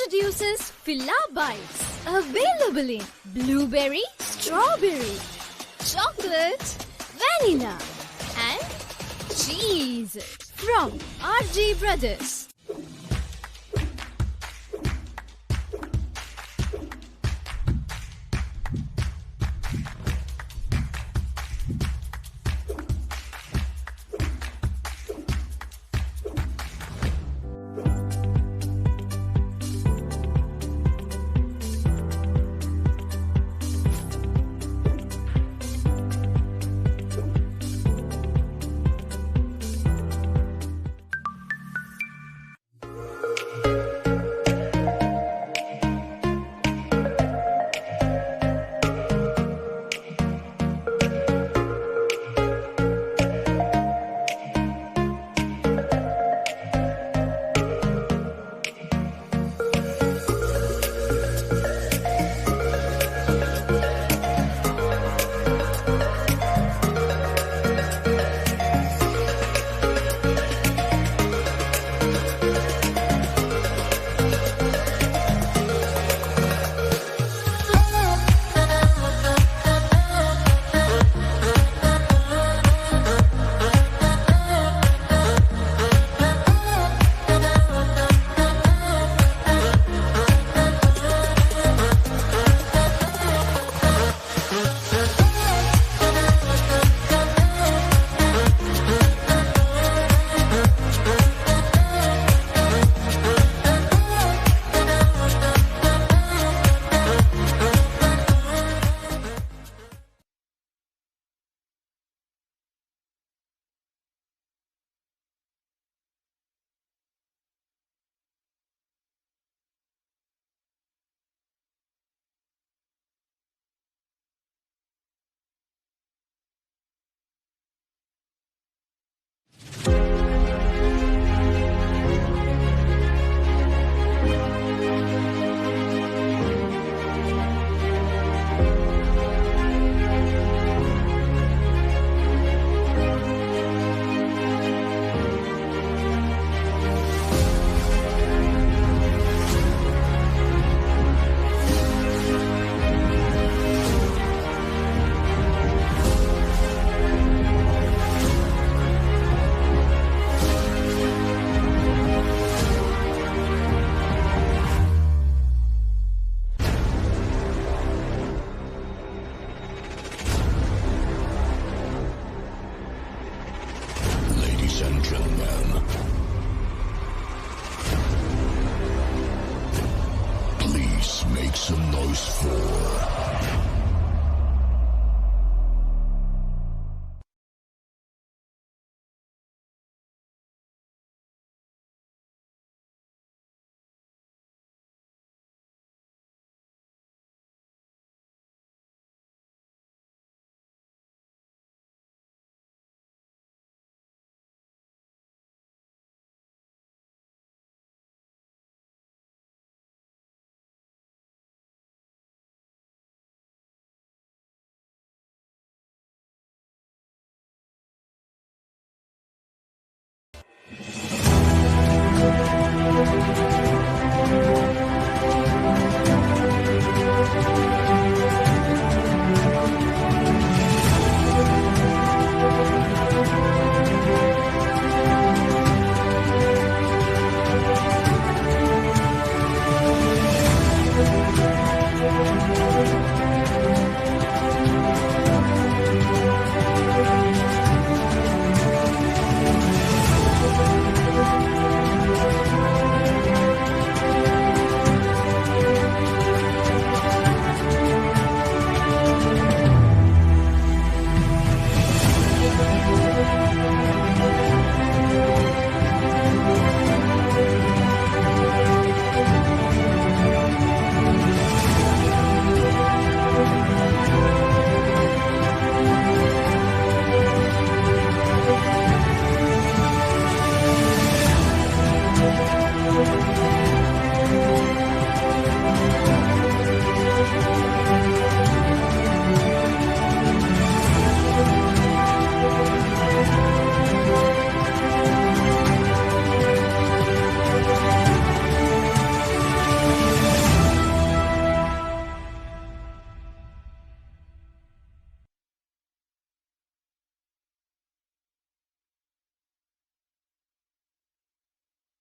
S16: Introduces Filla Bites, available in blueberry, strawberry, chocolate, vanilla, and cheese from RG Brothers.
S17: Make some noise for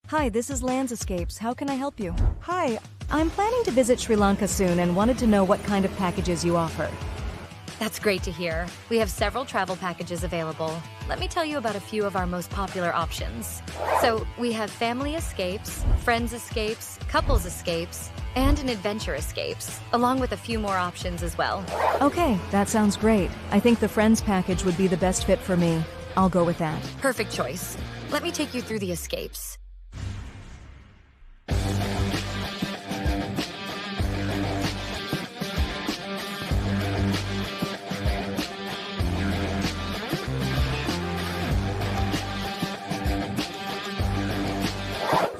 S2: Hi, this is Landscapes. How can I help you? Hi, I'm planning to visit Sri Lanka soon and wanted to know what kind of packages you offer.
S3: That's great to hear. We have several travel packages available. Let me tell you about a few of our most popular options. So, we have family escapes, friends escapes, couples escapes, and an adventure escapes, along with a few more options as well.
S2: Okay, that sounds great. I think the Friends package would be the best fit for me. I'll go with that.
S3: Perfect choice. Let me take you through the escapes.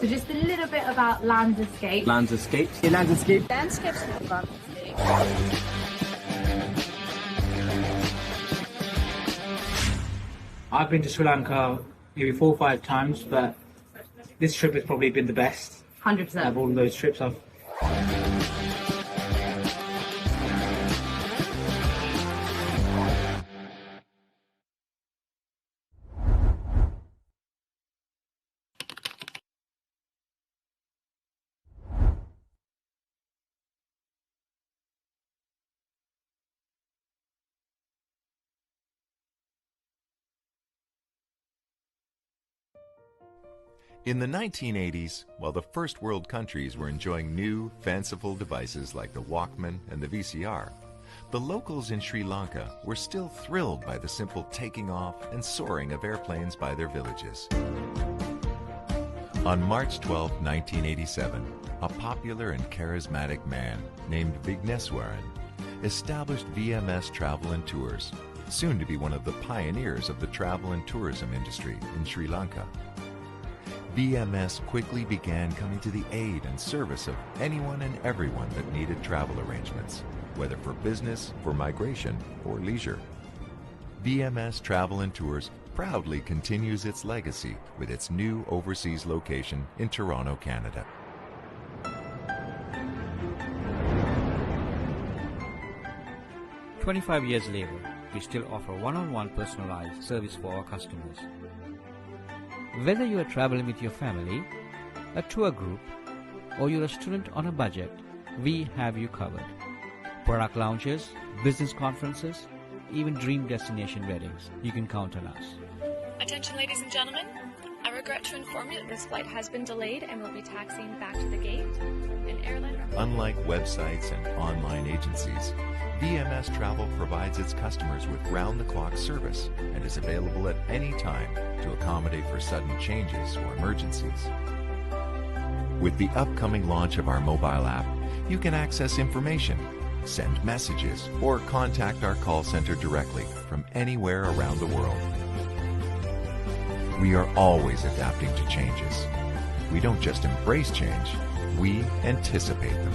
S4: So just a little bit about landscape.
S14: Landscapes. Landscape.
S4: Landscapes.
S5: I've been to Sri Lanka maybe 4 or 5 times, but this trip has probably been the best.
S4: 100%.
S5: Of all those trips I've.
S6: In the 1980s, while the first world countries were enjoying new, fanciful devices like the Walkman and the VCR, the locals in Sri Lanka were still thrilled by the simple taking off and soaring of airplanes by their villages. On March 12, 1987, a popular and charismatic man named Vigneswaran established VMS Travel and Tours, soon to be one of the pioneers of the travel and tourism industry in Sri Lanka. VMS quickly began coming to the aid and service of anyone and everyone that needed travel arrangements, whether for business, for migration, or leisure. VMS Travel and Tours proudly continues its legacy with its new overseas location in Toronto, Canada.
S7: "25 years later, we still offer one-on-one personalized service for our customers. Whether you are traveling with your family, a tour group, or you're a student on a budget, we have you covered. Product launches, business conferences, even dream destination weddings. You can count on us.
S8: Attention, ladies and gentlemen. I regret to inform you that this flight has been delayed and will be taxiing back to the gate. An airline...
S6: Unlike websites and online agencies, VMS Travel provides its customers with round-the-clock service and is available at any time to accommodate for sudden changes or emergencies. With the upcoming launch of our mobile app, you can access information, send messages, or contact our call center directly from anywhere around the world. We are always adapting to changes. We don't just embrace change, we anticipate them.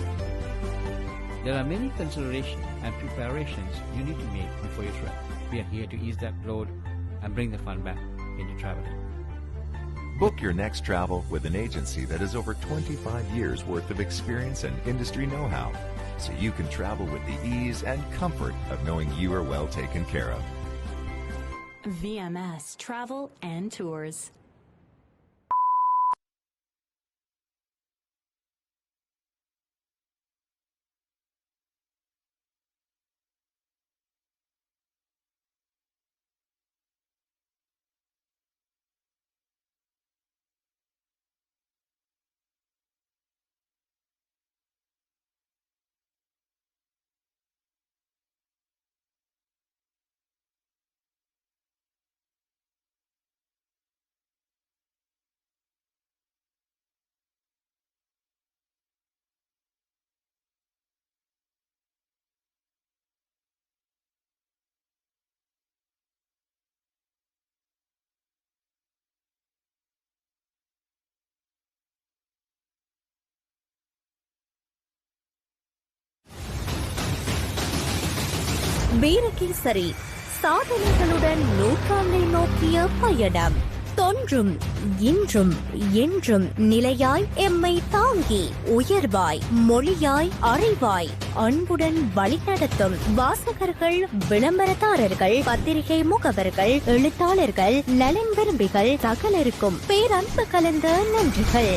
S7: There are many considerations and preparations you need to make before your trip. We are here to ease that load and bring the fun back into traveling.
S6: Book your next travel with an agency that has over 25 years worth of experience and industry know-how, so you can travel with the ease and comfort of knowing you are well taken care of.
S18: VMS Travel and Tours.
S19: Virakesari சாதனைகளுடன் நூற்றாண்டை நோக்கிய பயணம். தொன்றும் இன்றும் என்றும் நிலையாய் எம்மை தாங்கி உயர்வாய் மொழியாய் அறிவாய் அன்புடன் வழிநடத்தும் வாசகர்கள், விளம்பரதாரர்கள், பத்திரிகை முகவர்கள், எழுத்தாளர்கள், நலன் விரும்பிகள் சகலருக்கும் பேரன்பு கலந்த நன்றிகள்.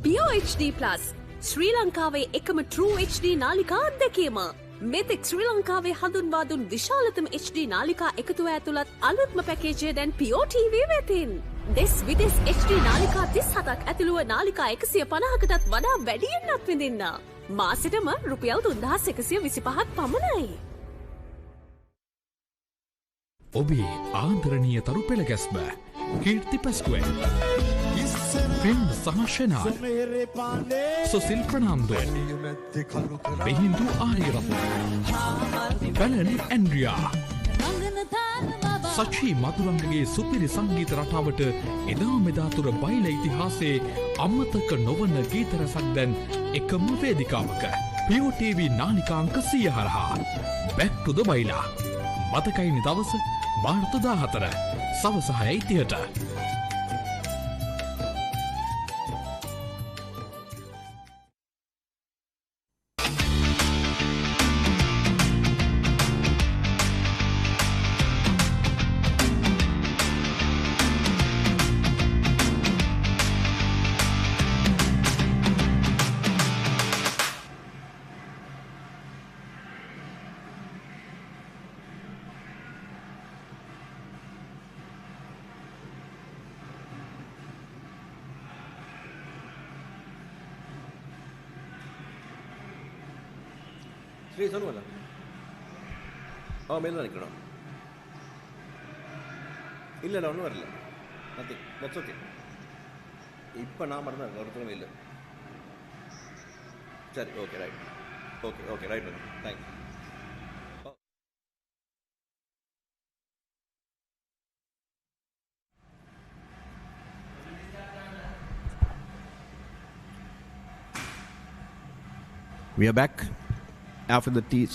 S13: POHD Plus ශ්‍රී ලංකාවේ එකම True HD නාලිකා අත්දැකීම. මෙතෙක් ශ්‍රී ලංකාවේ හඳුන්වා දුන් විශාලතම HD නාලිකා එකතුව ඇතුළත් අලුත්ම පැකේජය දැන් POTV වෙතින්. දෙස් විදෙස් HD නාලිකා 37ක් ඇතුළුව නාලිකා 150කටත් වඩා වැඩියෙන් අත්විඳින්න. මාසෙටම රුපියල් 3125ක් පමණයි.
S1: ඔබේ ආදරණීය තරු පෙළ ගැස්ම කීර්ති පැස්කුවෙන් ෆිල්ම් සමශනාල් සොසිල් ප්‍රනාන්දු බෙහින්දු ආරියරත්න පැලන් ඇන්ඩ්‍රියා සචී මදුරංගගේ සුපිරි සංගීත රටාවට එදා මෙදාතුර බයිල ඉතිහාසයේ අමතක නොවන ගීත රසක් දැන් එකම වේදිකාවක POTV නාලිකාංක 100 හරහා Back to the Baila මතකයිනි දවස මාර්තු 14 සවස 6:30ට.
S9: Sri Sanuala. Oh, Melon Nikano. Illa on Verla. Nothing. That's okay. Ipanama or Miller. Okay, right. Okay, right. Thanks. We are back after the tea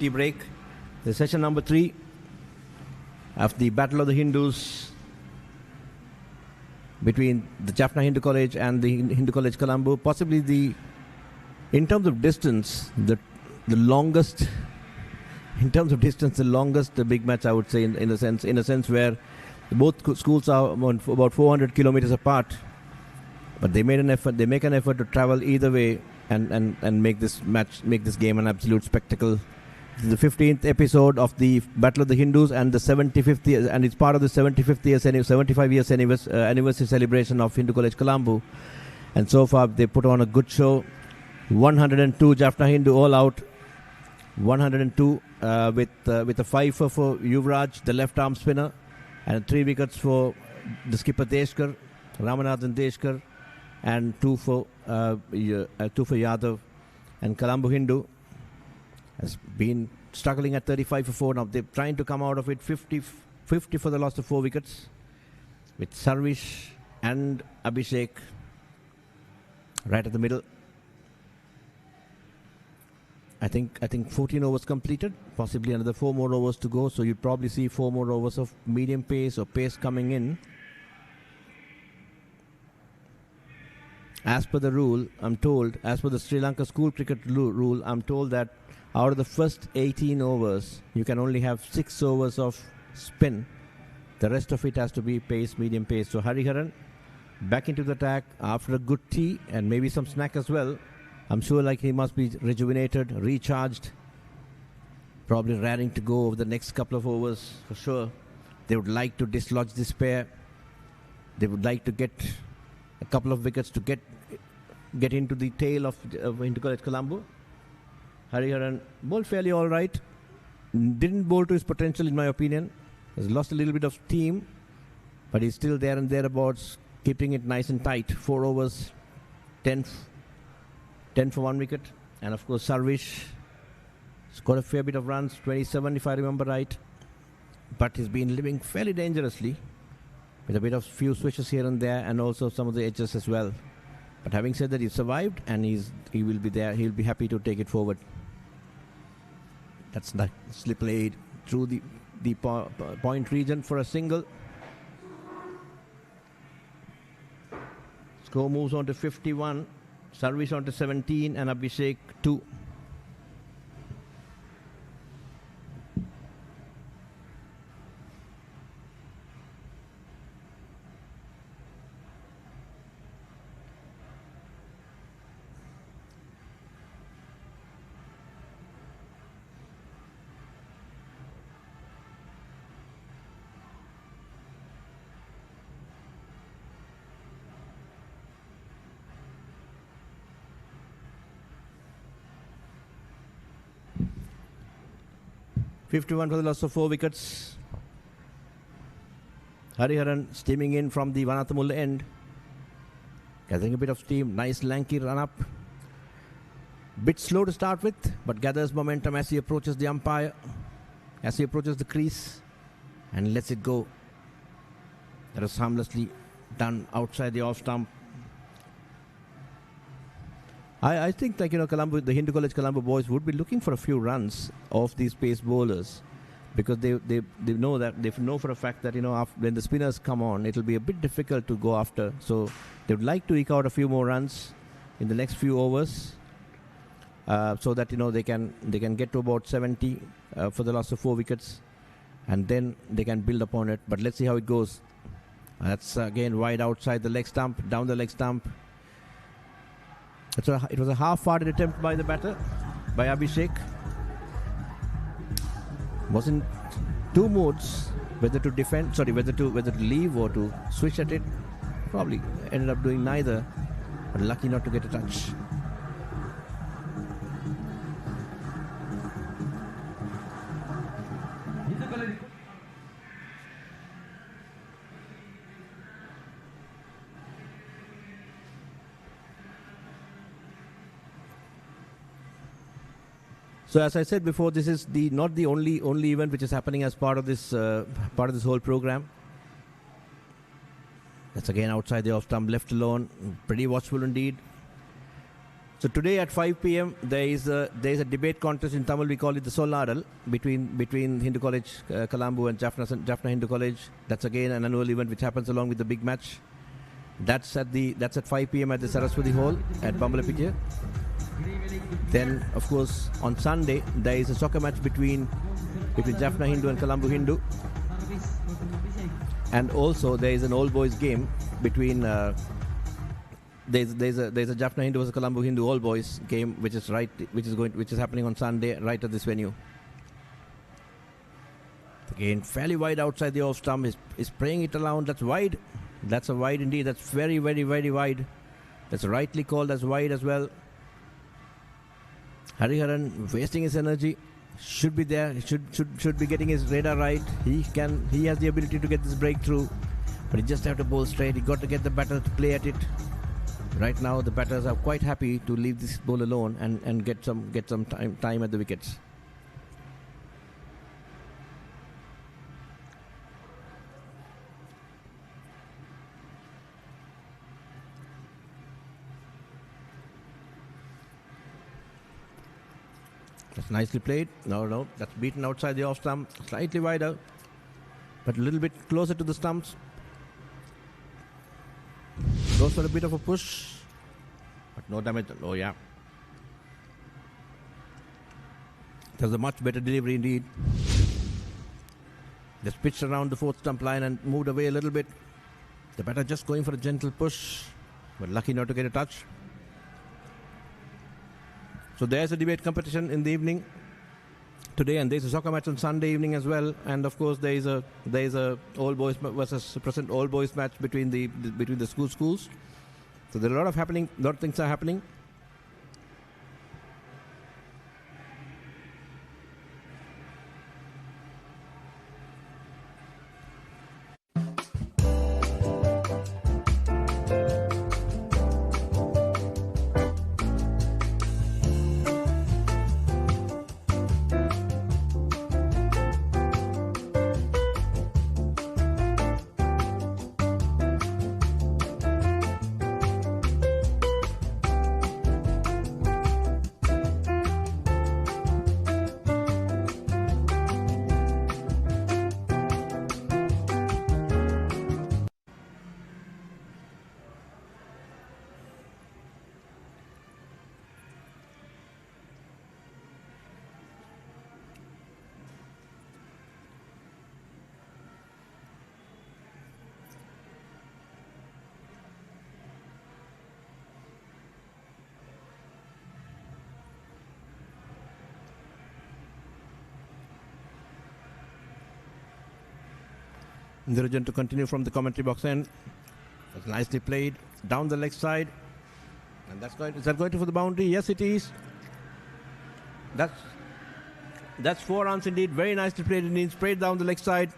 S9: break. The session number 3 after the Battle of the Hindus between the Jaffna Hindu College and the Hindu College Colombo. Possibly in terms of distance, the longest. In terms of distance, the longest big match, I would say, in a sense where both schools are about 400 kilometers apart. But they made an effort. They make an effort to travel either way and make this game an absolute spectacle. This is the 15th episode of the Battle of the Hindus and the 75th year, and it's part of the 75 years anniversary celebration of Hindu College Colombo. And so far they put on a good show. 102 Jaffna Hindu all out. 102 with a 5 for Yuvraj, the left arm spinner, and 3 wickets for the skipper Deshkar, Ramanathan Deshkar, and 2 for Yadav. And Colombo Hindu has been struggling at 35 for 4 now. They're trying to come out of it 50 for the loss of 4 wickets with Sarvish and Abhishek right at the middle. I think 14 overs completed, possibly another 4 more overs to go. So you'd probably see 4 more overs of medium pace or pace coming in. As per the rule, I'm told, as per the Sri Lanka school cricket rule, I'm told that out of the first 18 overs, you can only have 6 overs of spin. The rest of it has to be pace, medium pace. So Hariharan back into the attack after a good tea and maybe some snack as well. I'm sure like he must be rejuvenated, recharged, probably raring to go over the next couple of overs for sure. They would like to dislodge this pair. They would like to get a couple of wickets to get into the tail of Hindu College Colombo. Hariharan bowled fairly all right. Didn't bowl to his potential in my opinion. Has lost a little bit of steam, but he's still there and thereabouts, keeping it nice and tight. 4 overs, 10 for 1 wicket. And of course Sarvish scored a fair bit of runs, 27 if I remember right. But he's been living fairly dangerously with a bit of few swishes here and there and also some of the edges as well. But having said that, he survived and he will be there. He'll be happy to take it forward. That's nicely played through the point region for a single. Score moves on to 51. Service on to 17 and Abhishek 2. $51 for the loss of 4 wickets. Hariharan steaming in from the Vanathamulla end. Gathering a bit of steam. Nice lanky run up. Bit slow to start with, but gathers momentum as he approaches the umpire. As he approaches the crease and lets it go. That was harmlessly done outside the off stump. I think Colombo, the Hindu College Colombo boys would be looking for a few runs off these pace bowlers because they know for a fact that when the spinners come on, it'll be a bit difficult to go after. So they would like to eke out a few more runs in the next few overs, so that they can get to about 70 for the loss of 4 wickets, and then they can build upon it. But let's see how it goes. That's again wide outside the leg stump, down the leg stump. It was a half-hearted attempt by the batter, by Abhishek. Was in 2 moods, whether to defend, whether to leave or to switch at it. Probably ended up doing neither, but lucky not to get a touch. So as I said before, this is not the only event which is happening as part of this whole program. That's again outside the off stump, left alone. Pretty watchful indeed. So today at 5 p.m. there is a debate contest in Tamil. We call it the Soladal between Hindu College Colombo and Jaffna Hindu College. That's again an annual event which happens along with the big match. That's at 5 p.m. at the Saraswati Hall at Bambalapitiya. Then, of course, on Sunday there is a soccer match between Jaffna Hindu and Colombo Hindu, and also there is an all boys game between there's a Jaffna Hindu versus Colombo Hindu all boys game which is happening on Sunday right at this venue. Again, fairly wide outside the off stump. Is praying it around. That's wide. That's a wide indeed. That's very, very, very wide. That's rightly called as wide as well. Hariharan wasting his energy. Should be there. Should be getting his radar right. He has the ability to get this breakthrough, but he just have to bowl straight. He got to get the batter to play at it. Right now, the batters are quite happy to leave this ball alone and get some time at the wickets. That's nicely played. No, that's beaten outside the off stump. Slightly wider, but a little bit closer to the stumps. Goes for a bit of a push, but no damage. Oh yeah. There's a much better delivery indeed. Just pitched around the fourth stump line and moved away a little bit. The batter just going for a gentle push, but lucky not to get a touch. So there's a debate competition in the evening today, and there's a soccer match on Sunday evening as well. And of course, there is a all boys versus present all boys match between the schools. So there are a lot of things are happening. Niranjan to continue from the commentary box end. That's nicely played down the leg side, and is that going to for the boundary? Yes, it is. That's 4 runs indeed. Very nicely played indeed. Sprayed down the leg side.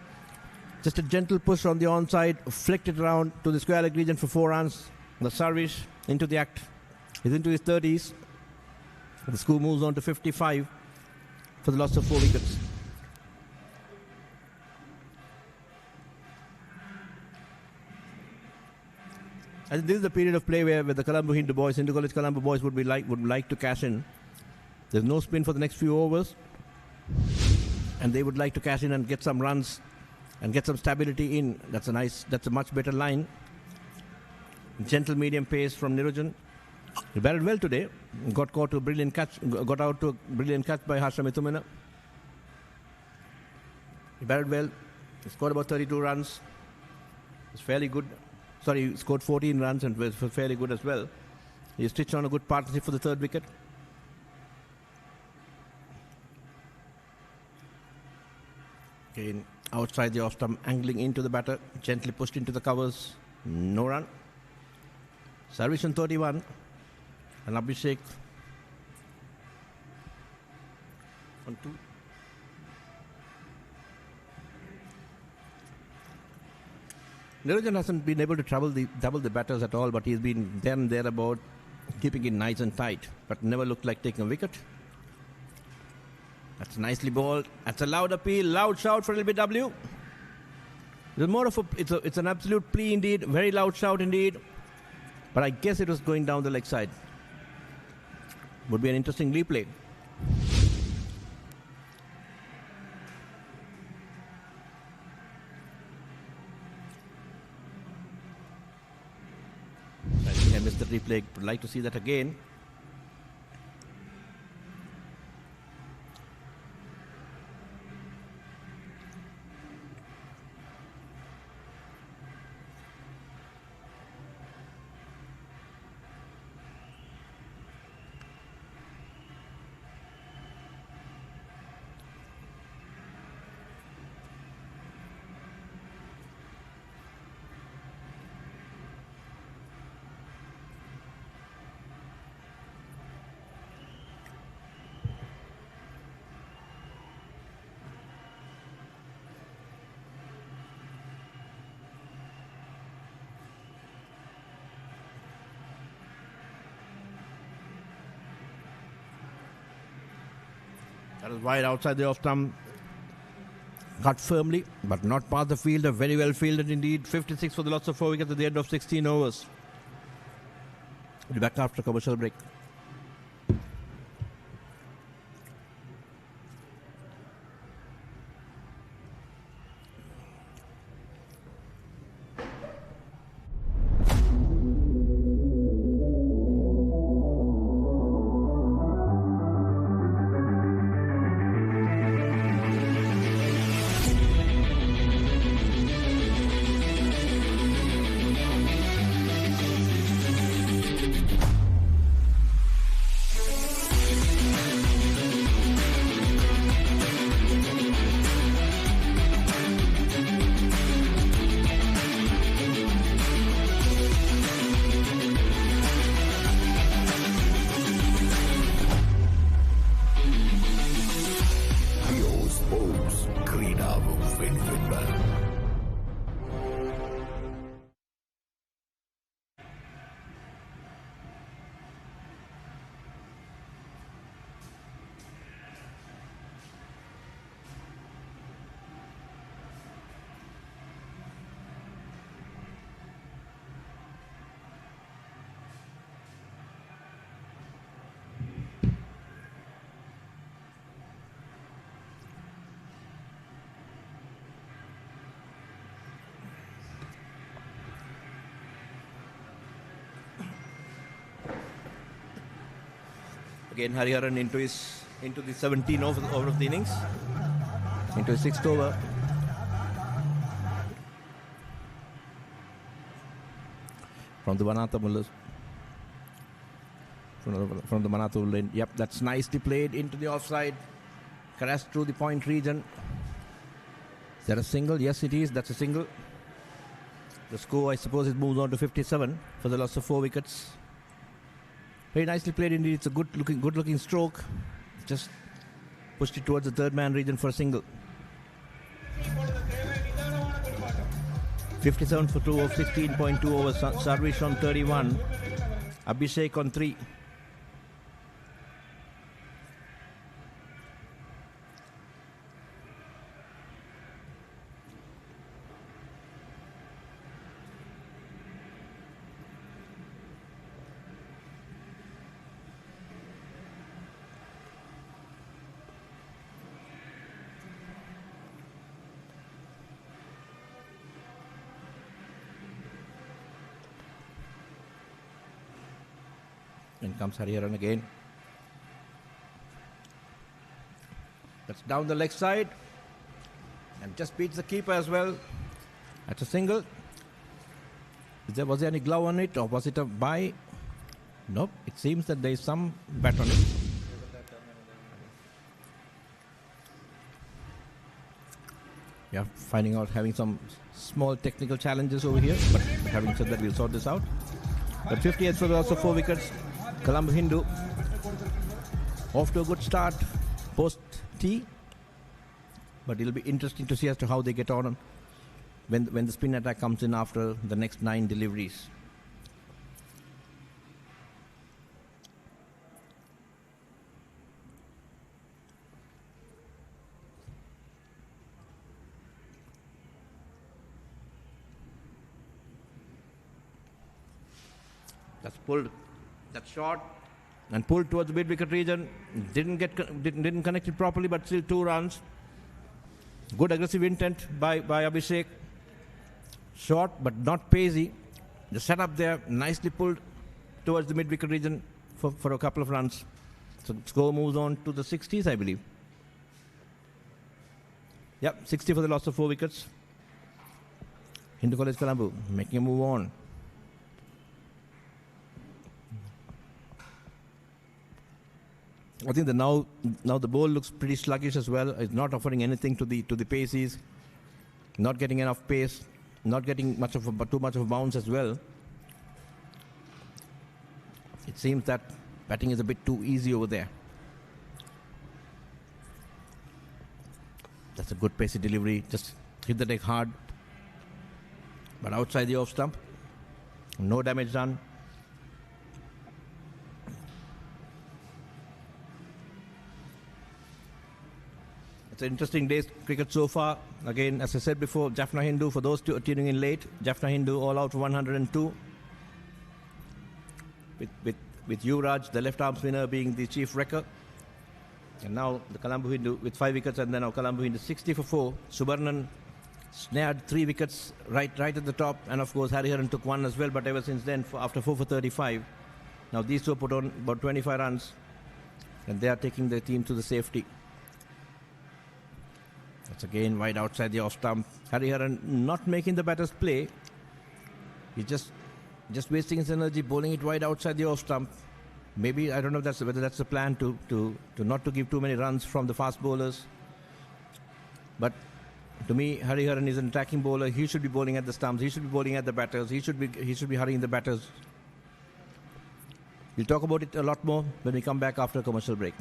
S9: Just a gentle push on the onside, flicked it around to the square leg region for 4 runs. The service into the act. He's into his 30s. The score moves on to 55 for the loss of 4 wickets. I think this is the period of play where the Colombo Hindu College Colombo boys would like to cash in. There's no spin for the next few overs, and they would like to cash in and get some runs and get some stability in. That's a much better line. Gentle medium pace from Niranjan. He batted well today. Got out to a brilliant catch by Harsha Mithumena. He batted well. He scored about 32 runs. It's fairly good. Sorry, he scored 14 runs and was fairly good as well. He stitched on a good partnership for the 3rd wicket. Again, outside the off stump, angling into the batter, gently pushed into the covers. No run. Service on 31. And Abhishek on 2. Niranjan hasn't been able to double the batters at all, but he's been there and thereabout, keeping it nice and tight, but never looked like taking a wicket. That's nicely bowled. That's a loud appeal, loud shout for LBW. It's more of it's an absolute plea indeed, very loud shout indeed. But I guess it was going down the leg side. Would be an interesting replay. I think I missed the replay. Would like to see that again. That was wide outside the off stump. Cut firmly, but not past the fielder. Very well fielded indeed. 56 for the loss of 4 wickets at the end of 16 overs. We'll be back after commercial break. Again, Hariharan into the 17th over of the innings, into his 6th over. From the Manatha Mullahs. From the Manatha lane. Yep, that's nicely played into the offside. Crashed through the point region. Is that a single? Yes, it is. That's a single. The score, I suppose, it moves on to 57 for the loss of 4 wickets. Very nicely played indeed. It's a good looking stroke. Just pushed it towards the third man region for a single. 57 for 2 of 16.2 overs. Sarvish on 31. Abhishek on 3. In comes Hariharan again. That's down the leg side. And just beats the keeper as well. That's a single. Was there any glove on it or was it a bye? Nope. It seems that there is some bat on it. Yeah, having some small technical challenges over here. But having said that, we'll sort this out. But 58 for also 4 wickets. Colombo Hindu off to a good start post tea, but it'll be interesting to see as to how they get on when the spin attack comes in after the next 9 deliveries. That's pulled. That's short and pulled towards the mid-wicket region. Didn't connect it properly, but still 2 runs. Good aggressive intent by Abhishek. Short but not pacey. The setup there nicely pulled towards the mid-wicket region for a couple of runs. So score moves on to the 60s, I believe. Yep, 60 for the loss of 4 wickets. Hindu College Colombo making a move on. I think that now the ball looks pretty sluggish as well. It's not offering anything to the paces, not getting enough pace, not getting too much of a bounce as well. It seems that batting is a bit too easy over there. That's a good pacey delivery. Just hit the deck hard, but outside the off stump. No damage done. It's an interesting day's cricket so far. Again, as I said before, Jaffna Hindu, for those tuning in late, Jaffna Hindu all out for 102. With Yuvraj, the left arm spinner, being the chief wrecker. And now the Colombo Hindu with 5 wickets, and then our Colombo Hindu 60 for 4. Subarnan snared 3 wickets right at the top, and of course Hariharan took 1 as well, but ever since then, after 4 for 35. Now these two put on about 25 runs, and they are taking the team to the safety. That's again wide outside the off stump. Hariharan not making the batters play. He's just wasting his energy, bowling it wide outside the off stump. Maybe, I don't know whether that's the plan to not to give too many runs from the fast bowlers. But to me, Hariharan is an attacking bowler. He should be bowling at the stumps. He should be bowling at the batters. He should be hurrying the batters. We'll talk about it a lot more when we come back after a commercial break.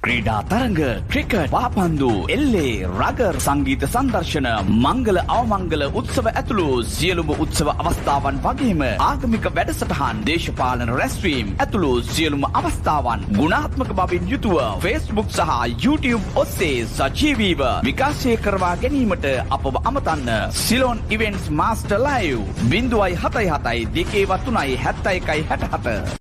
S11: ක්‍රීඩා තරඟ cricket පාපන්දු එල්ලේ rugger සංගීත සංදර්ශන මංගල අවමංගල උත්සව ඇතුළු සියලුම උත්සව අවස්ථාවන් වගේම ආගමික වැඩසටහන් දේශපාලන රැස්වීම් ඇතුළු සියලුම අවස්ථාවන් ගුණාත්මක බවින් යුතුව Facebook සහ YouTube ඔස්සේ සජීවීව විකාශය කරවා ගැනීමට අපව අමතන්න. Ceylon events master live 077 2 71 67.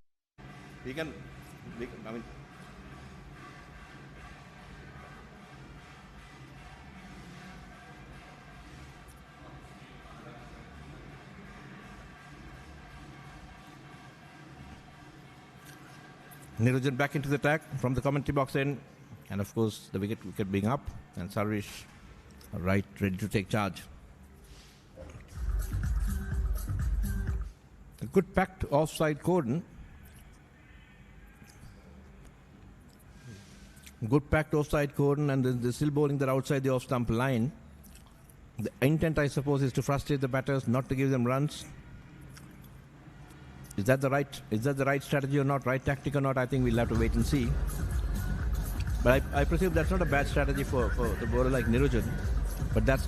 S9: Niranjan back into the attack from the commentary box end, and of course the wicket being up, and Sarvish right ready to take charge. A good packed offside cordon. Good packed offside cordon, and they're still bowling that outside the off stump line. The intent, I suppose, is to frustrate the batters, not to give them runs. Is that the right strategy or not, right tactic or not? I think we'll have to wait and see. But I presume that's not a bad strategy for the bowler like Niranjan. But that's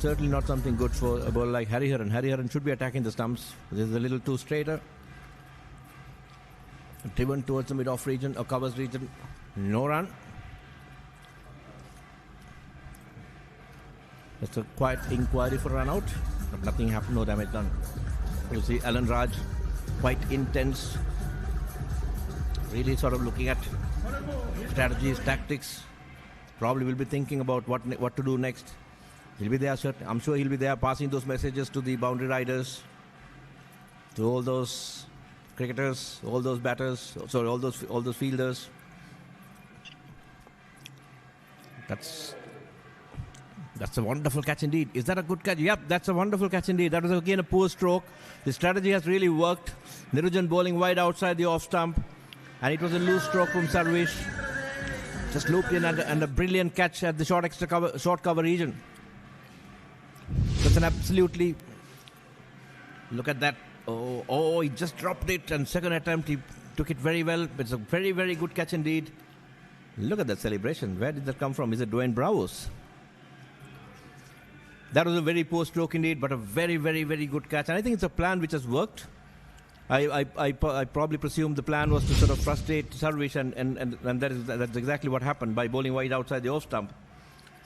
S9: certainly not something good for a bowler like Hariharan. Hariharan should be attacking the stumps. This is a little too straighter. Driven towards the mid-off region or covers region. No run. Just a quiet inquiry for run out. But nothing happened, no damage done. You'll see Alan Raj quite intense, really sort of looking at strategies, tactics. Probably will be thinking about what to do next. He'll be there, I'm sure he'll be there passing those messages to the boundary riders, to all those cricketers, all those batters, sorry, all those fielders. That's a wonderful catch indeed. Is that a good catch? Yep, that's a wonderful catch indeed. That was again a poor stroke. The strategy has really worked. Niranjan bowling wide outside the off stump. And it was a loose stroke from Sarvish. Just looped in and a brilliant catch at the short cover region. That's an absolutely... Look at that. Oh, he just dropped it. And second attempt, he took it very well. It's a very, very good catch indeed. Look at that celebration. Where did that come from? Is it Dwayne Bravo's? That was a very poor stroke indeed, but a very, very, very good catch. And I think it's a plan which has worked. I probably presume the plan was to sort of frustrate Sarvish, and that's exactly what happened by bowling wide outside the off stump.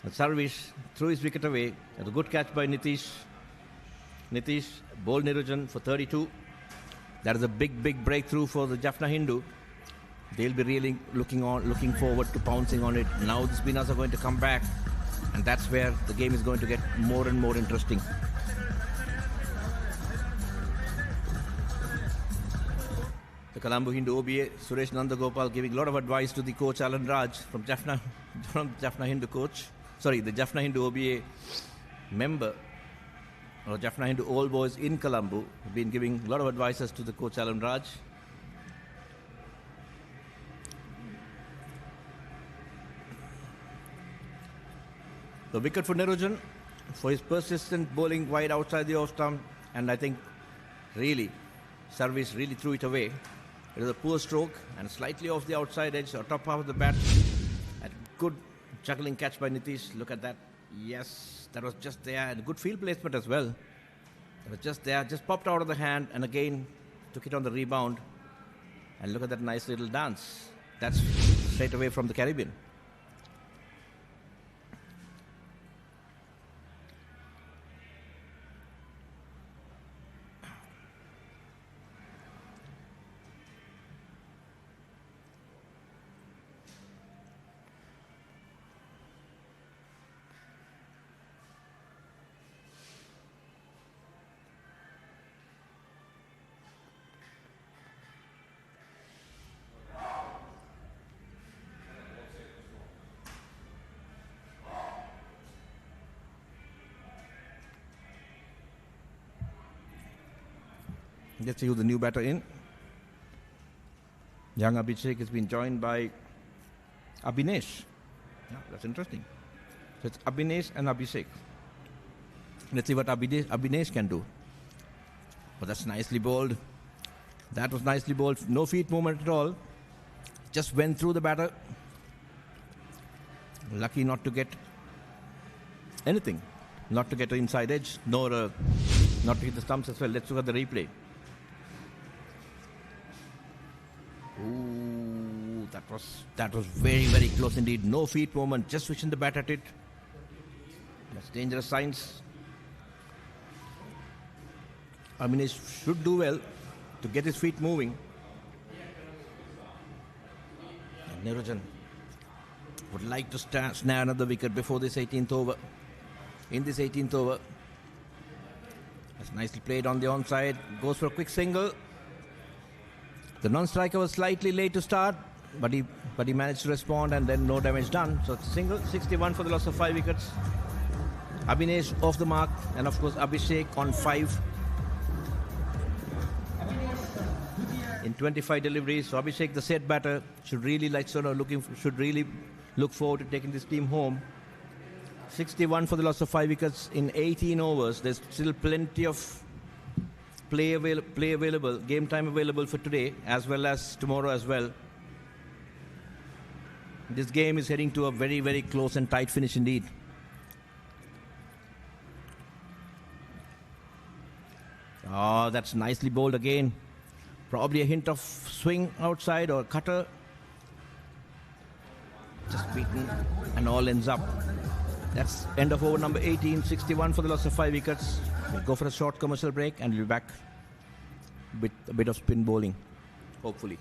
S9: And Sarvish threw his wicket away. It was a good catch by Nitish. Nitish bowled Niranjan for 32. That is a big, big breakthrough for the Jaffna Hindu. They'll be really looking forward to pouncing on it. Now the spinners are going to come back. And that's where the game is going to get more and more interesting. The Colombo Hindu OBA, Suresh Nandagopal, giving a lot of advice to the coach Alan Raj from Jaffna Hindu coach. Sorry, the Jaffna Hindu OBA member, or Jaffna Hindu All Boys in Colombo, have been giving a lot of advices to the coach Alan Raj. The wicket for Niranjan for his persistent bowling wide outside the off stump, and I think really Sarvish really threw it away. It was a poor stroke and slightly off the outside edge or top half of the bat. A good juggling catch by Nitish. Look at that. Yes, that was just there, and good field placement as well. It was just there, just popped out of the hand, and again took it on the rebound. And look at that nice little dance. That's straight away from the Caribbean. Let's see who the new batter in. Young Abhishek has been joined by Abhinesh. Yeah, that's interesting. So it's Abhinesh and Abhishek. Let's see what Abhinesh can do. Oh, that's nicely bowled. That was nicely bowled. No feet movement at all. Just went through the batter. Lucky not to get anything. Not to get an inside edge, nor not to hit the stumps as well. Let's look at the replay. Ooh, that was very, very close indeed. No feet movement, just switching the bat at it. That's dangerous signs. I mean, he should do well to get his feet moving. And Niranjan would like to snare another wicket before this 18th over. In this 18th over, that's nicely played on the onside. Goes for a quick single. The non-striker was slightly late to start, but he managed to respond, and then no damage done. So it's single, 61 for the loss of 5 wickets. Abhinesh off the mark, and of course Abhishek on 5 in 25 deliveries. So Abhishek, the set batter, should really look forward to taking this team home. 61 for the loss of 5 wickets in 18 overs. There's still plenty of play available, game time available for today as well as tomorrow as well. This game is heading to a very, very close and tight finish indeed. Oh, that's nicely bowled again. Probably a hint of swing outside or cutter. Just beaten and all ends up. That's end of over number 18, 61 for the loss of 5 wickets. We'll go for a short commercial break and we'll be back with a bit of spin bowling, hopefully.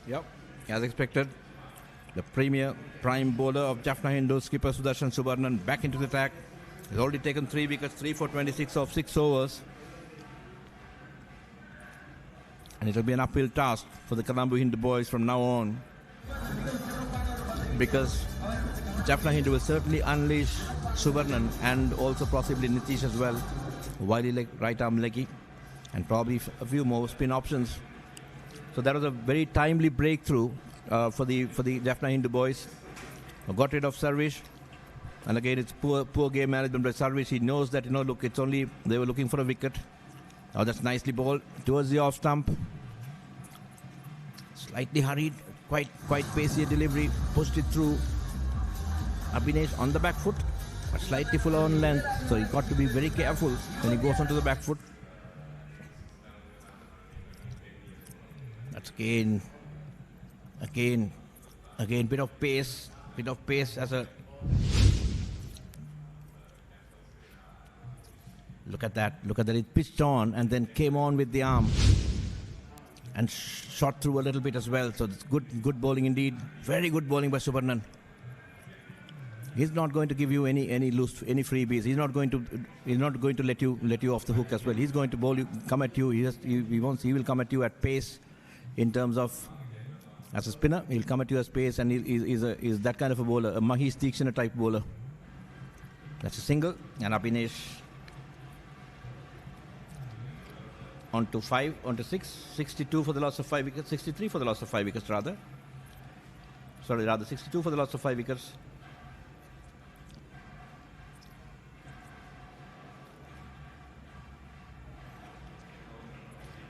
S9: Yep, as expected, the prime bowler of Jaffna Hindu, skipper Sudarshan Subarnan, back into the attack. He's already taken 3 wickets, 3 for 26 of 6 overs. And it will be an uphill task for the Colombo Hindu boys from now on, because Jaffna Hindu will certainly unleash Subarnan and also possibly Nitish as well. Wily leg, right arm leggy, and probably a few more spin options. So that was a very timely breakthrough for the Jaffna Hindu boys. Got rid of Sarvish, and again it's poor game management by Sarvish. He knows that, look, it's only they were looking for a wicket. Oh, that's nicely bowled towards the off stump. Slightly hurried, quite pacey delivery, pushed it through. Abhinesh on the back foot, but slightly full on length, so he got to be very careful when he goes onto the back foot. That's again, bit of pace as a... Look at that, it pitched on and then came on with the arm and shot through a little bit as well. So it's good bowling indeed. Very good bowling by Subarnan. He's not going to give you any freebies. He's not going to let you off the hook as well. He's going to bowl you, come at you. He will come at you at pace. In terms of, as a spinner, he'll come at you as pace, and he's that kind of a bowler, a Mahesh Deekshana type bowler. That's a single, and Abhinesh onto 6, 62 for the loss of 5 wickets, 63 for the loss of 5 wickets rather. 62 for the loss of 5 wickets.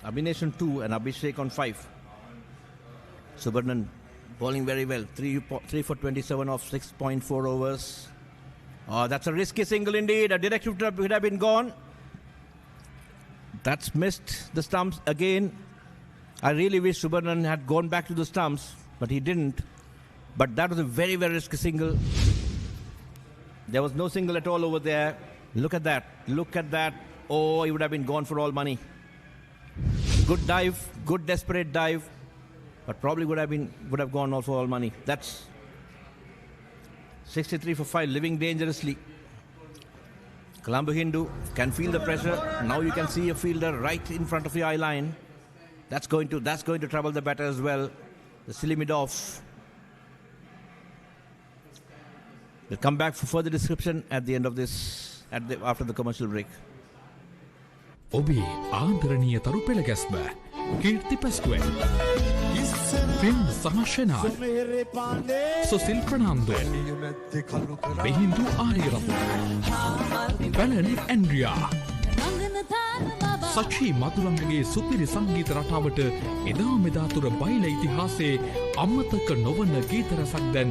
S9: Abhinesh on 2 and Abhishek on 5. Subarnan bowling very well. 3 for 27 of 6.4 overs. Oh, that's a risky single indeed. A directive would have been gone. That's missed the stumps again. I really wish Subarnan had gone back to the stumps, but he didn't. But that was a very, very risky single. There was no single at all over there. Look at that. Look at that. Oh, he would have been gone for all money. Good dive, good desperate dive, but probably would have gone off for all money. That's 63 for 5, living dangerously. Colombo Hindu can feel the pressure. Now you can see a fielder right in front of the eye line. That's going to trouble the batter as well. The silly mid-off. We'll come back for further description at the end of this, after the commercial break.
S1: ඔබේ ආදරණීය තරු පෙළ ගැස්ම කීර්ති පැස්කුවෙන් පෙම් සමශනාල් සොසිල් Fernando බෙහින්දු ආරියරතු බැලන් Andrea සචී මදුරංගගේ සුපිරි සංගීත රටාවට එදා මෙදාතුර බයිල ඉතිහාසයේ අමතක නොවන ගීත රසක් දැන්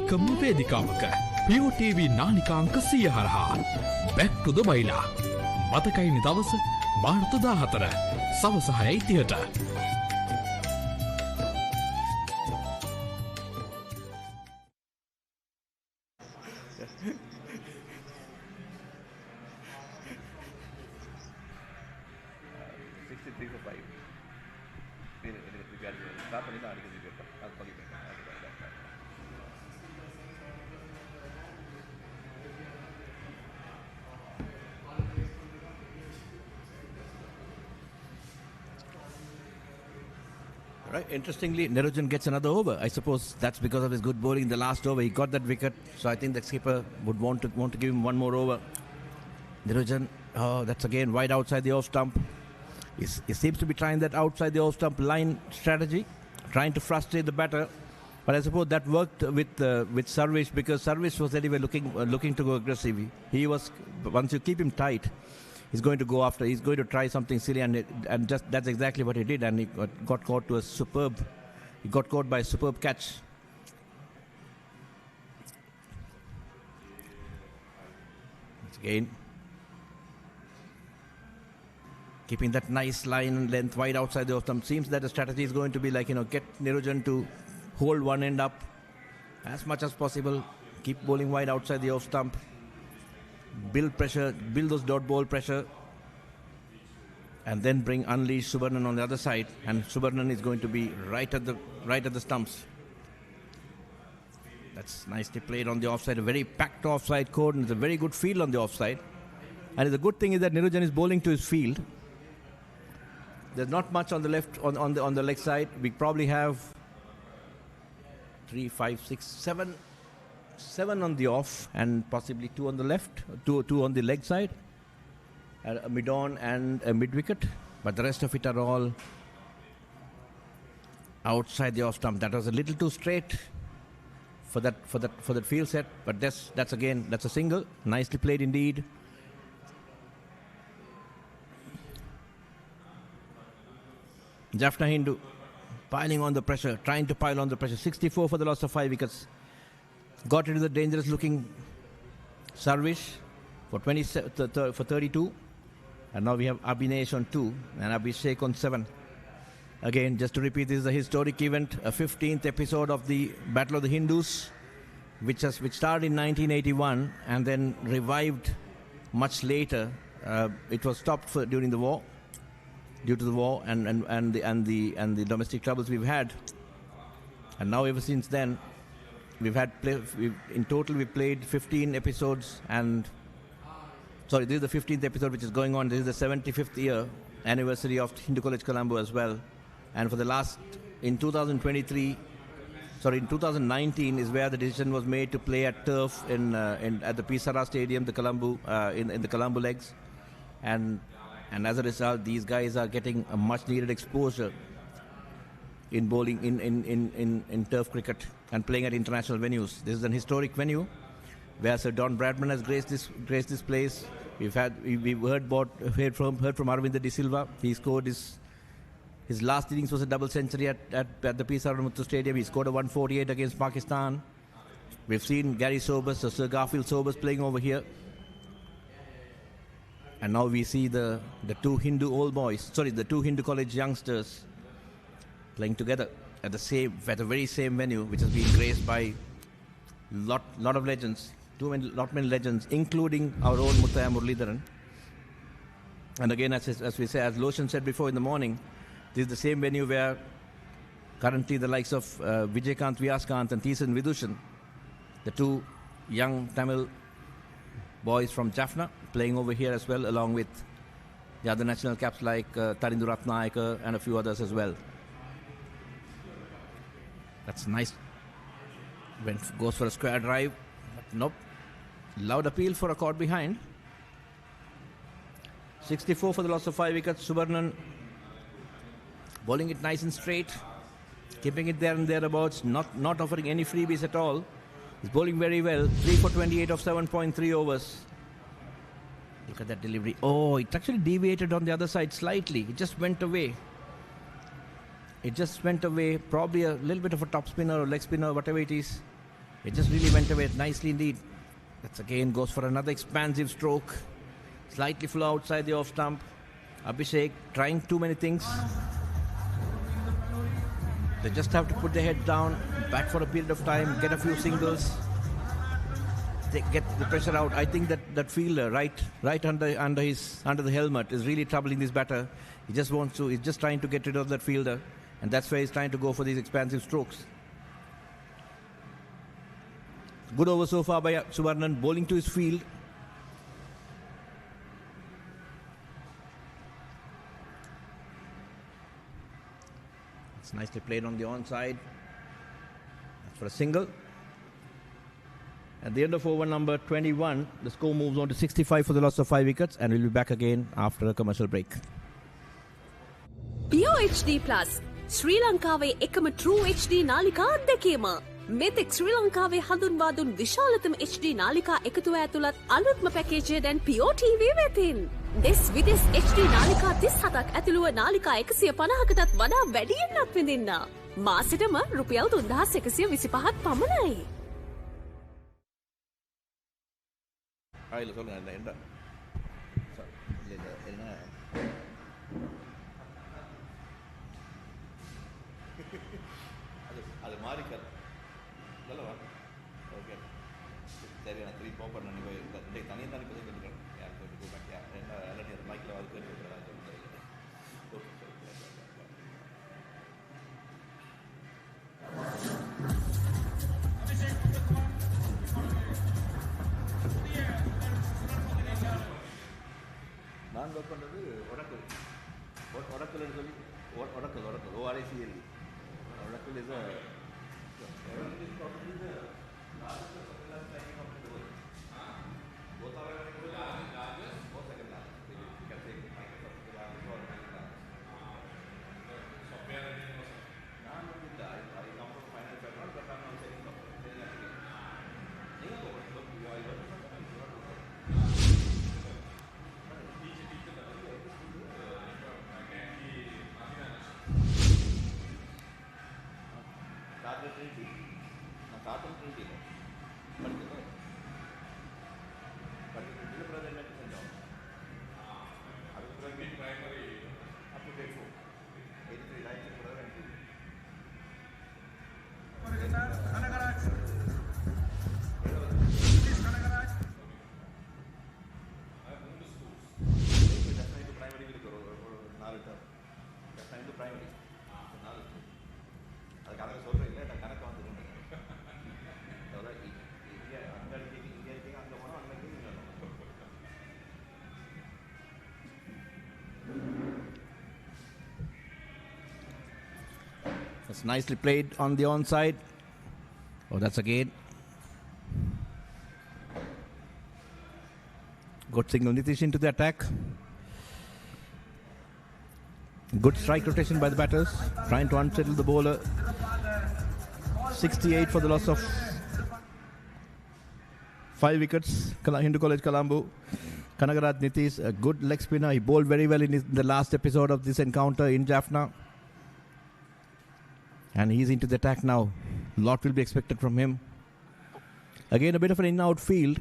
S1: එකම වේදිකාවක POTV නාලිකාංක 100 හරහා Back to the Baila මතකයිනි දවස මාර්තු 14 සවස 6:30ට
S9: Right. Interestingly, Niranjan gets another over. I suppose that's because of his good bowling in the last over. He got that wicket, so I think the skipper would want to give him one more over. Niranjan, that's again wide outside the off stump. He seems to be trying that outside the off stump line strategy, trying to frustrate the batter. But I suppose that worked with Sarvish, because Sarvish was anyway looking to go aggressive. He was, once you keep him tight, he's going to go after. He's going to try something silly, and just that's exactly what he did. And he got caught to a superb. He got caught by a superb catch. Again, keeping that nice line and length wide outside the off stump. Seems that the strategy is going to be like, get Niranjan to hold one end up as much as possible. Keep bowling wide outside the off stump. Build pressure, build those dot ball pressure, and then unleash Subarnan on the other side, and Subarnan is going to be right at the stumps. That's nicely played on the offside, a very packed offside code, and it's a very good field on the offside. And the good thing is that Niranjan is bowling to his field. There's not much on the left, on the leg side. We probably have 3, 5, 6, 7 on the off, and possibly 2 on the left, two on the leg side, a mid-on and a mid-wicket. But the rest of it are all outside the off stump. That was a little too straight for that field set. But that's a single. Nicely played indeed. Jaffna Hindu piling on the pressure, trying to pile on the pressure. 64 for the loss of 5 wickets. Got into the dangerous looking Sarvish for 32, and now we have Abhinesh on 2 and Abhishek on 7. Again, just to repeat, this is a historic event, a 15th episode of the Battle of the Hindus, which started in 1981 and then revived much later. It was stopped during the war, due to the war and the domestic troubles we've had, and now ever since then. In total we played 15 episodes, and this is the 15th episode which is going on. This is the 75th year anniversary of Hindu College Colombo as well. And for the last, in 2019 is where the decision was made to play at turf at the P.Sara stadium, the Colombo, in the Colombo legs. And as a result, these guys are getting a much needed exposure in bowling, in turf cricket, and playing at international venues. This is an historic venue where Sir Don Bradman has graced this place. We've heard from Arvind De Silva. He scored his last innings was a double century at the P.Sara Muthu Stadium. He scored a 148 against Pakistan. We've seen Gary Sobers, Sir Garfield Sobers playing over here. And now we see the two Hindu College youngsters playing together at the very same venue, which has been graced by lot of legends, many legends, including our own Muthaya Muralidharan. And again, as Loshan said before in the morning, this is the same venue where currently the likes of Vijaykanth Vyaskant and Thisan Vidushan, the two young Tamil boys from Jaffna, playing over here as well, along with the other national caps like Tarindu Ratnayaka and a few others as well. That's nice. Goes for a square drive, but nope. Loud appeal for a caught behind. 64 for the loss of 5 wickets. Subarnan bowling it nice and straight, keeping it there and thereabouts, not offering any freebies at all. He's bowling very well. 3 for 28 of 7.3 overs. Look at that delivery. Oh, it actually deviated on the other side slightly. It just went away. Probably a little bit of a top spinner or leg spinner, whatever it is. It just really went away nicely indeed. That's again goes for another expansive stroke. Slightly flew outside the off stump. Abhishek trying too many things. They just have to put their head down, back for a period of time, get a few singles. They get the pressure out. I think that fielder right under the helmet is really troubling this batter. He's just trying to get rid of that fielder, and that's why he's trying to go for these expansive strokes. Good over so far by Suvarnan, bowling to his field. It's nicely played on the onside. That's for a single. At the end of over number 21, the score moves on to 65 for the loss of 5 wickets, and we'll be back again after a commercial break.
S13: Pure HD Plus, Sri Lankaවේ එකම True HD නාලිකා අත්දැකීම. මෙතෙක් ශ්‍රී ලංකාවේ හඳුන්වා දුන් විශාලතම HD නාලිකා එකතුව ඇතුළත් අලුත්ම පැකේජය දැන් Pure TV වෙතින්. දෙස් විදෙස් HD නාලිකා 37ක් ඇතුළුව නාලිකා 150කටත් වඩා වැඩියෙන් අත්විඳින්න. මාසෙටම රුපියල් 3125ක් පමණයි.
S9: அது மாறிக்காது சொல்லவா ஓகே சரி நான் திருப்பி போப்பேன் நான் போய் தனியாக தானே கொஞ்சம் கேட்டுக்கிறேன் யார் கேட்டு போய் யார் என்ன எல்லாத்தையும் அந்த மைக்கில் வந்து கேட்டு விட்டுறேன் சொல்லுங்கள் ஓகே நான் ஒர்க் பண்ணுறது ஒடக்கல்னு சொல்லி ஒடக்கல் ORACL. Oracle is a That's nicely played on the onside. Oh, that's again. Good signal. Nitish into the attack. Good strike rotation by the batters. Trying to unsettle the bowler. 68 for the loss of 5 wickets. Hindu College Colombo. Kanagaraj Nitish, a good leg spinner. He bowled very well in the last episode of this encounter in Jaffna. And he's into the attack now. Lot will be expected from him. Again, a bit of an in-out field.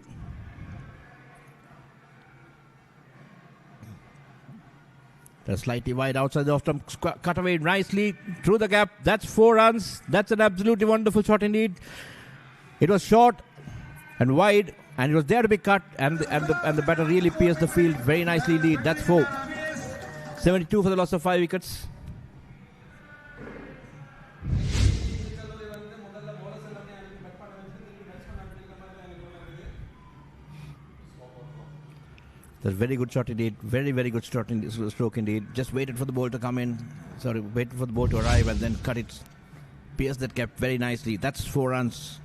S9: Slightly wide outside the off-stump, cut away nicely through the gap. That's 4 runs. That's an absolutely wonderful shot indeed. It was short and wide, and it was there to be cut, and the batter really pierced the field very nicely indeed. That's 4. 72 for the loss of 5 wickets. That's very good shot indeed. Very, very good stroke indeed. Just waited for the ball to come in. Waited for the ball to arrive and then cut it. Pierced that cap very nicely. That's 4 runs.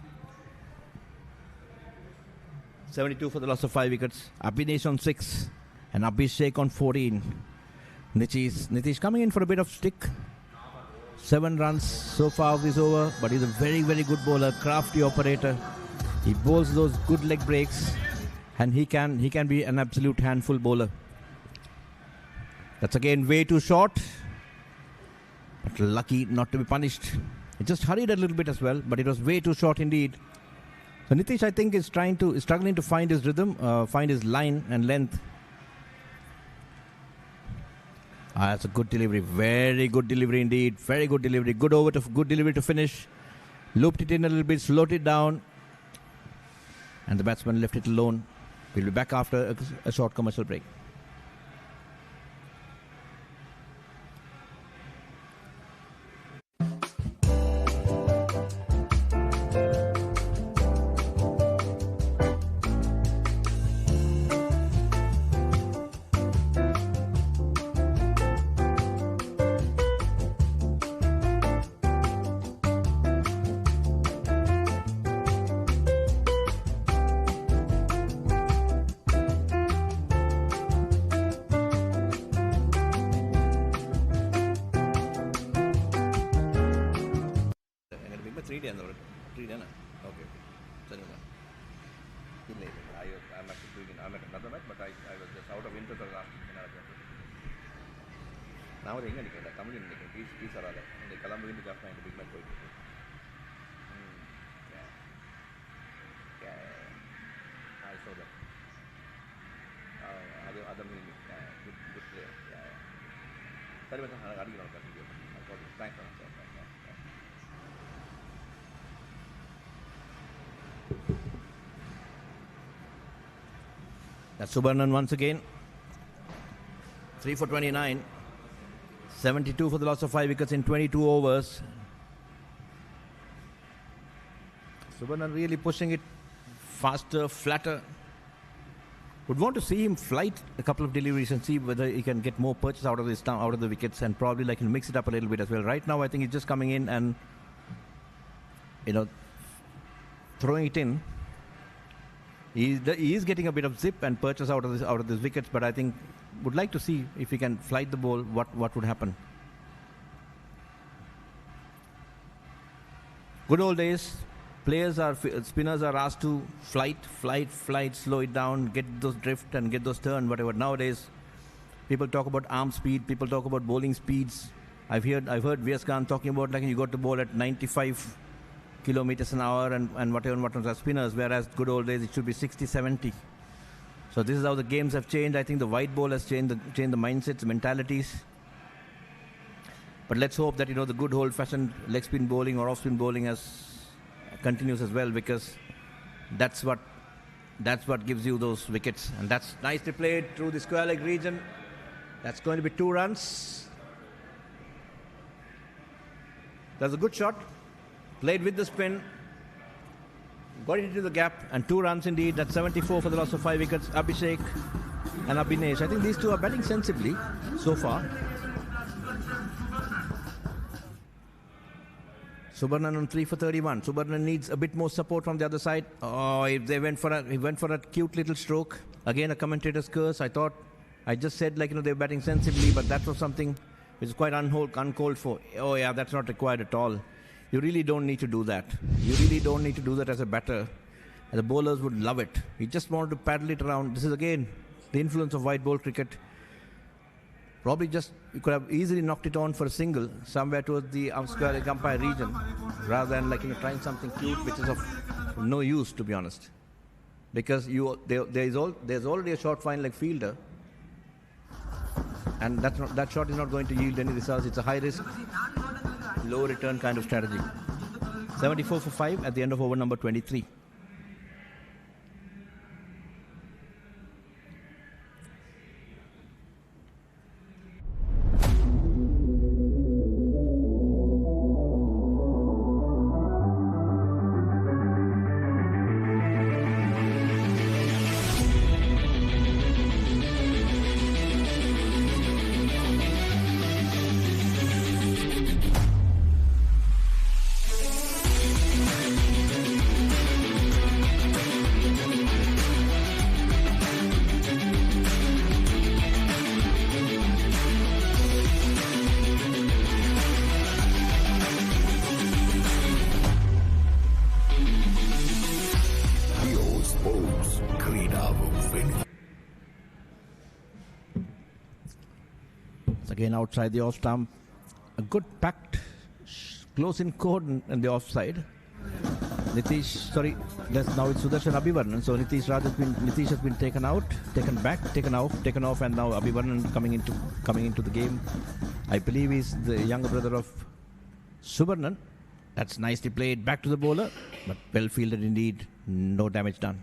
S9: 72 for the loss of 5 wickets. Abhinesh on 6 and Abhishek on 14. Nitish coming in for a bit of stick. 7 runs so far of this over, but he's a very, very good bowler, crafty operator. He bowls those good leg breaks, and he can be an absolute handful bowler. That's again way too short, but lucky not to be punished. It just hurried a little bit as well, but it was way too short indeed. So Nitish, I think, is struggling to find his rhythm, find his line and length. That's a good delivery. Very good delivery indeed. Very good delivery. Good delivery to finish. Looped it in a little bit, slowed it down, and the batsman left it alone. We'll be back after a short commercial break. Now they are coming in P.Sara and the Colombo into Jaffna in the big match. I saw that. Other good player. Sorry, but I got it. Thanks. That's Subarnan once again. 3 for 29. 72 for the loss of 5 wickets in 22 overs. Subarnan really pushing it faster, flatter. Would want to see him flight a couple of deliveries and see whether he can get more purchase out of the wickets, and probably mix it up a little bit as well. Right now, I think he's just coming in and throwing it in. He is getting a bit of zip and purchase out of these wickets, but I think would like to see if he can flight the ball, what would happen. Good old days. Spinners are asked to flight, slow it down, get those drift and get those turn, whatever. Nowadays, people talk about arm speed, people talk about bowling speeds. I've heard V.S. Khan talking about you got to bowl at 95 kilometers an hour and whatever are spinners, whereas good old days it should be 60, 70. So this is how the games have changed. I think the white ball has changed the mindsets, the mentalities. But let's hope that the good old-fashioned leg spin bowling or off-spin bowling continues as well, because that's what gives you those wickets. And that's nicely played through the square leg region. That's going to be 2 runs. That's a good shot. Played with the spin. Got it into the gap, and 2 runs indeed. That's 74 for the loss of 5 wickets. Abhishek and Abhinesh. I think these two are batting sensibly so far. Subarnan on 3 for 31. Subarnan needs a bit more support from the other side. Oh, if he went for a cute little stroke. Again, a commentator's curse. I just said they're batting sensibly, but that was something which is quite uncalled for. Oh yeah, that's not required at all. You really don't need to do that. You really don't need to do that as a batter. And the bowlers would love it. He just wanted to paddle it around. This is again the influence of white ball cricket. Probably you could have easily knocked it on for a single somewhere towards the square leg umpire region, rather than trying something cute which is of no use, to be honest. Because there's already a short fine leg fielder, And that shot is not going to yield any results. It's a high risk, low return kind of strategy. 74 for 5 at the end of over number 23. Again outside the off stump, a good packed close in cordon and the offside. Nitish, now it's Sudarshan Abhivarnan. So Nitish has been taken out, taken back, taken off, and now Abhivarnan coming into the game. I believe he's the younger brother of Subarnan. That's nicely played back to the bowler, but well fielded indeed. No damage done.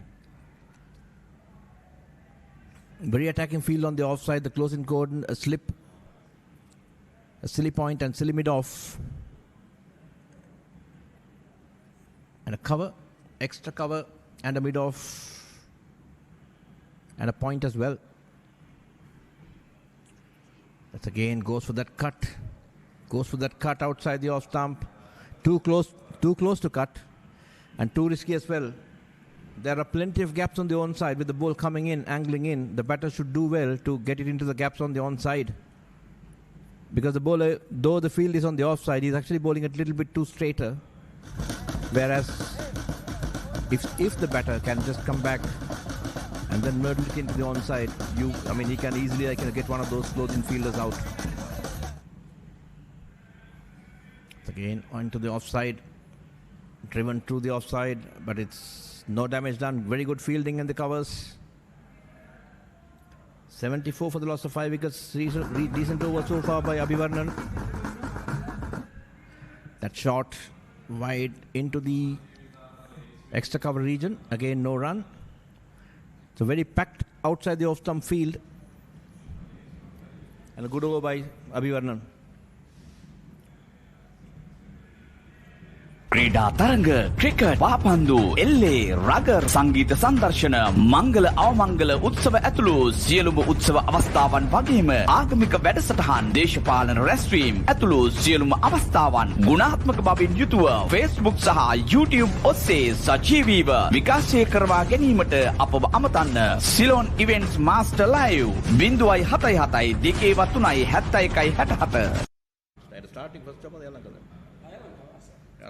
S9: Very attacking field on the offside. The close in cordon, a slip, a silly point and silly mid-off. And a cover, extra cover and a mid-off. And a point as well. That again goes for that cut. Goes for that cut outside the off stump. Too close to cut. And too risky as well. There are plenty of gaps on the onside with the ball coming in, angling in. The batter should do well to get it into the gaps on the onside. Because the bowler, though the field is on the offside, he's actually bowling a little bit too straighter. Whereas, if the batter can just come back and then murder it into the onside, he can easily get one of those close-in fielders out. Again, onto the offside. Driven through the offside, but it's no damage done. Very good fielding in the covers. 74 for the loss of 5 wickets. Decent over so far by Abhivarnan. That shot wide into the extra cover region. Again, no run. So very packed outside the off-stump field. And a good over by Abhivarnan.
S11: ක්‍රීඩා තරඟ cricket පාපන්දු එල්ලේ rugger සංගීත සංදර්ශන මංගල අවමංගල උත්සව ඇතුළු සියලුම උත්සව අවස්ථාවන් වගේම ආගමික වැඩසටහන් දේශපාලන රැස්වීම් ඇතුළු සියලුම අවස්ථාවන් ගුණාත්මක බවින් යුතුව Facebook සහ YouTube ඔස්සේ සජීවීව විකාශය කරවා ගැනීමට අපව අමතන්න Ceylon events master live 077 2 3 71 67
S9: starting first job of the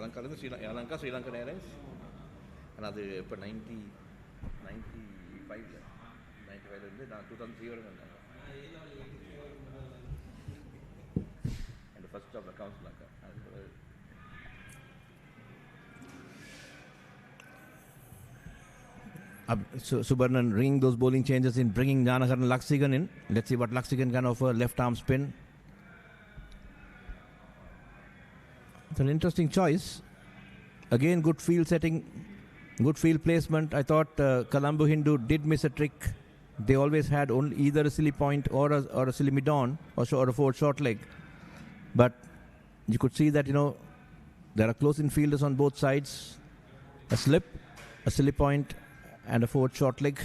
S9: Lanka Sri Lankan Airlines. Another for 95 2003 and the first job accounts Lanka. Subarnan ringing those bowling changes in, bringing Janakaran Laksigan in. Let's see what Laksigan can offer. Left arm spin. It's an interesting choice. Again, good field setting, good field placement. I thought Colombo Hindu did miss a trick. They always had only either a silly point or a silly mid-on or a forward short leg. But you could see that, there are close-in fielders on both sides. A slip, a silly point, and a forward short leg.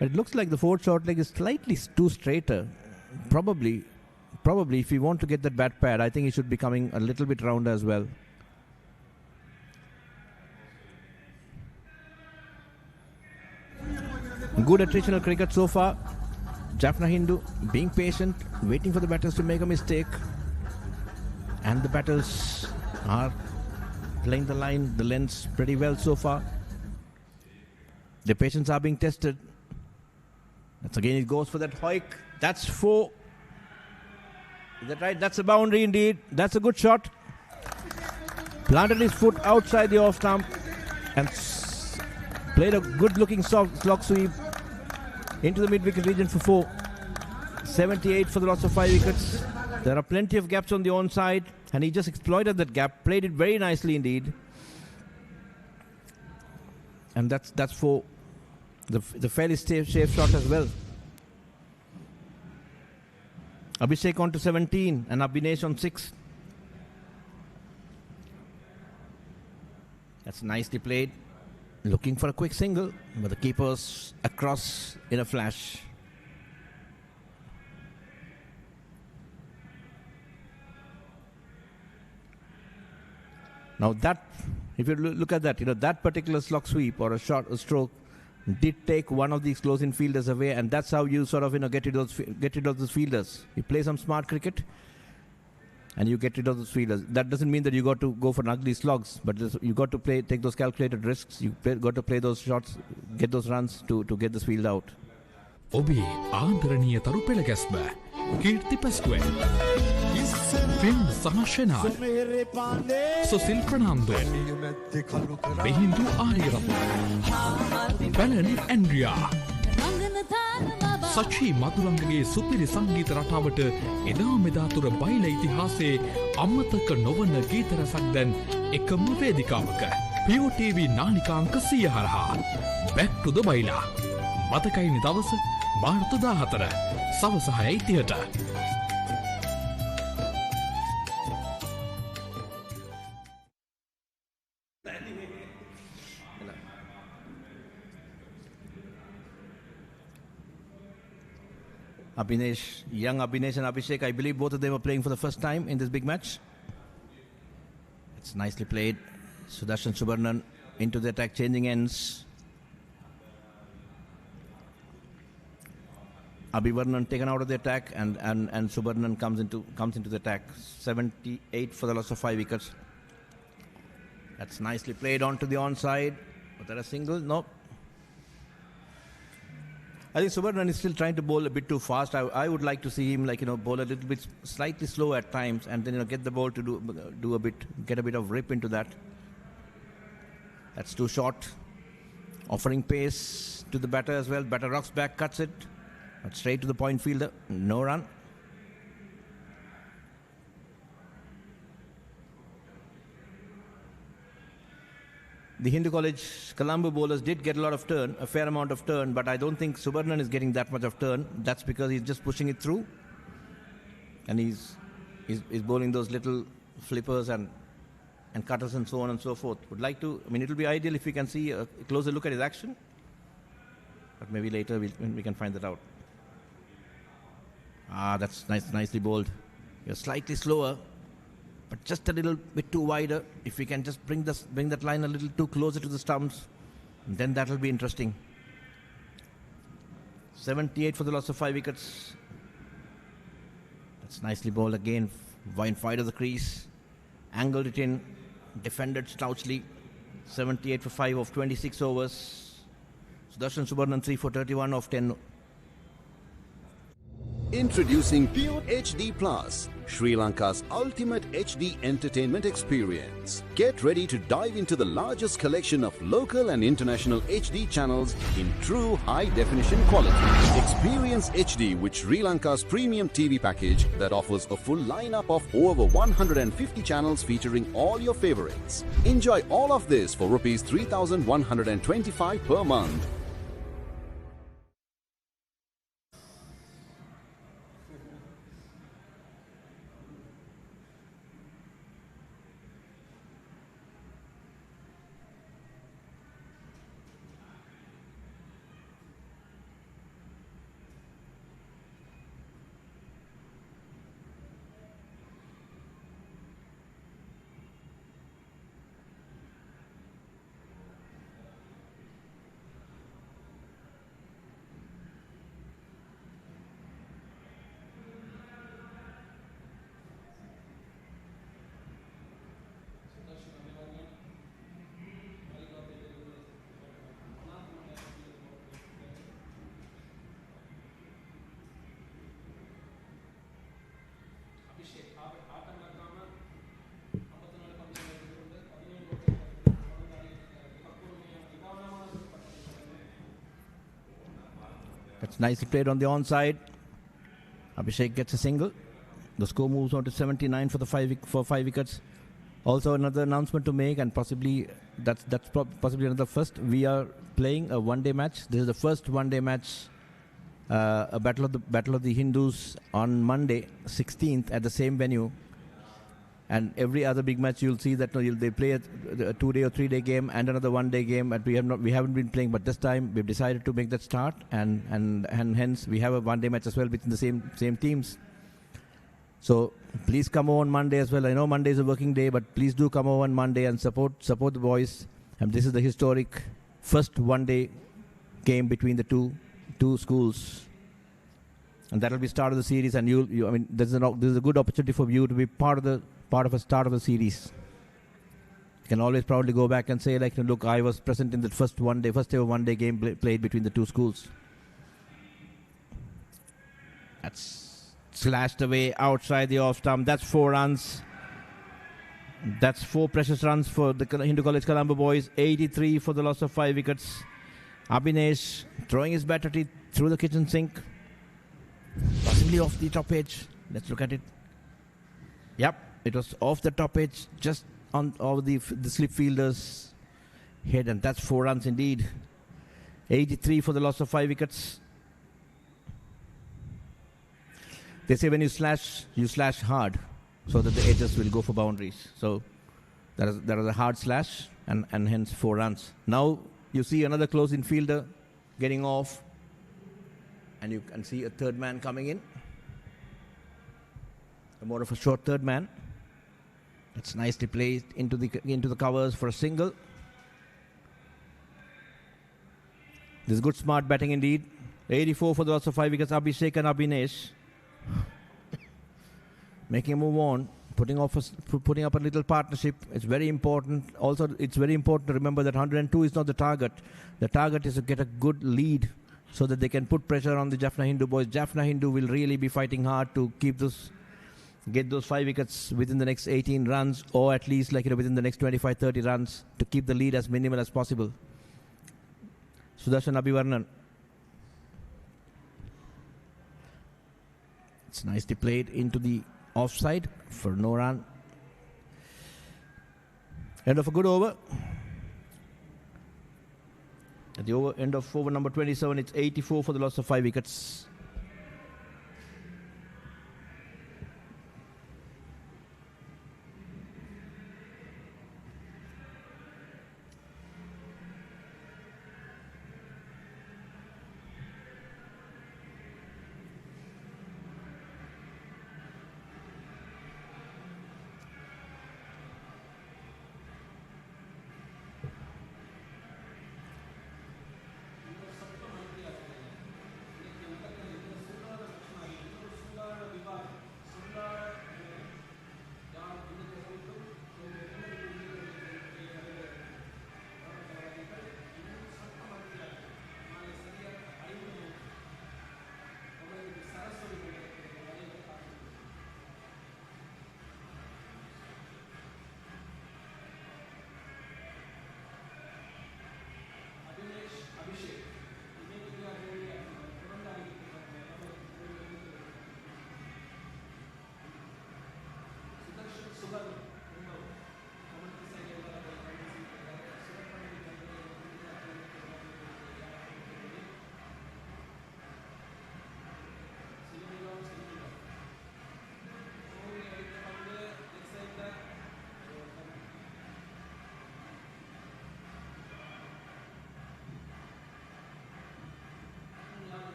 S9: But it looks like the forward short leg is slightly too straighter. Probably, if you want to get that bat pad, I think he should be coming a little bit round as well. Good attritional cricket so far. Jaffna Hindu being patient, waiting for the batters to make a mistake. And the batters are playing the line, the lengths pretty well so far. Their patience are being tested. That's again, it goes for that hoik. That's 4. Is that right? That's a boundary indeed. That's a good shot. Planted his foot outside the off stump and played a good looking slog sweep into the mid-wicket region for 4. 78 for the loss of 5 wickets. There are plenty of gaps on the onside, and he just exploited that gap, played it very nicely indeed. And that's for the fairly safe shot as well. Abhishek on to 17 and Abhinesh on 6. That's nicely played. Looking for a quick single, but the keeper's across in a flash. Now that, if you look at that, that particular slog sweep or a stroke did take one of these close-in fielders away, and that's how you sort of get rid of those fielders. You play some smart cricket, and you get rid of those fielders. That doesn't mean that you got to go for ugly slogs, but you got to take those calculated risks. You got to play those shots, get those runs to get this field out.
S1: ඔබේ ආන්දරණීය තරු පෙළ ගැස්ම කීර්ති පැස්කුවෙන් පෙන් සහශනාල් සොසිල් Fernando බෙහින්දු Ariyaratne පැලනි Andrea සචී මදුරංගගේ සුපිරි සංගීත රටාවට එදා මෙදාතුර බයිල ඉතිහාසයේ අමතක නොවන ගීත රසක් දැන් එකම වේදිකාවක POTV නාලිකාංක 100 හරහා Back to the බයිලා මතකයිනි දවස මාර්තු 14 සවස 6:30ට
S9: Young Abhinesh and Abhishek, I believe both of them are playing for the first time in this big match. It's nicely played. Sudarshan Subarnan into the attack, changing ends. Abhivarnan taken out of the attack, and Subarnan comes into the attack. 78 for the loss of 5 wickets. That's nicely played onto the onside. Was that a single? No. I think Subarnan is still trying to bowl a bit too fast. I would like to see him bowl a little bit slightly slow at times, and then get the ball to get a bit of rip into that. That's too short. Offering pace to the batter as well. Batter rocks back, cuts it, but straight to the point fielder. No run. The Hindu College Colombo bowlers did get a fair amount of turn, but I don't think Subarnan is getting that much of turn. That's because he's just pushing it through, and he's bowling those little flippers and cutters and so on and so forth. It'll be ideal if we can see a closer look at his action, but maybe later we can find that out. That's nicely bowled. You're slightly slower, but just a little bit too wider. If we can just bring that line a little too closer to the stumps, then that'll be interesting. 78 for the loss of 5 wickets. That's nicely bowled again. Wide of the crease. Angled it in. Defended stoutly. 78 for 5 of 26 overs. Sudarshan Subarnan 3 for 31 of 10.
S12: Introducing Pure HD Plus, Sri Lanka's ultimate HD entertainment experience. Get ready to dive into the largest collection of local and international HD channels in true high-definition quality. Experience HD with Sri Lanka's premium TV package that offers a full lineup of over 150 channels featuring all your favorites. Enjoy all of this for Rs 3,125 per month.
S9: That's nicely played on the onside. Abhishek gets a single. The score moves on to 79 for 5 wickets. Also another announcement to make, and possibly that's possibly another first. We are playing a one-day match. This is the first one-day match, a battle of the Hindus on Monday, 16th, at the same venue. And every other big match, you'll see that they play a 2-day or 3-day game and another one-day game. And we haven't been playing, but this time we've decided to make that start, and hence we have a one-day match as well between the same teams. So please come over on Monday as well. I know Monday is a working day, but please do come over on Monday and support the boys. And this is the historic first one-day game between the two schools, and that will be start of the series. And I mean, this is a good opportunity for you to be part of a start of the series. You can always proudly go back and say, like, look, I was present in the first ever one-day game played between the two schools. That's slashed away outside the off stump. That's 4 runs. That's 4 precious runs for the Hindu College Colombo boys. 83 for the loss of 5 wickets. Abhinesh throwing his battery through the kitchen sink. Possibly off the top edge. Let's look at it. Yep, it was off the top edge, just on over the slip fielder's head, and that's 4 runs indeed. 83 for the loss of 5 wickets. They say when you slash hard, so that the edges will go for boundaries. So that is a hard slash, and hence 4 runs. Now you see another close-in fielder getting off, and you can see a third man coming in. More of a short third man. It's nicely placed into the covers for a single. This is good, smart batting indeed. 84 for the loss of 5 wickets. Abhishek and Abhinesh making a move on, putting up a little partnership. It's very important. Also, it's very important to remember that 102 is not the target. The target is to get a good lead so that they can put pressure on the Jaffna Hindu boys. Jaffna Hindu will really be fighting hard to get those 5 wickets within the next 18 runs, or at least within the next 25-30 runs, to keep the lead as minimal as possible. Sudarshan Abhivarnan. It's nicely played into the offside for no run. End of a good over. At the end of over number 27, it's 84 for the loss of 5 wickets.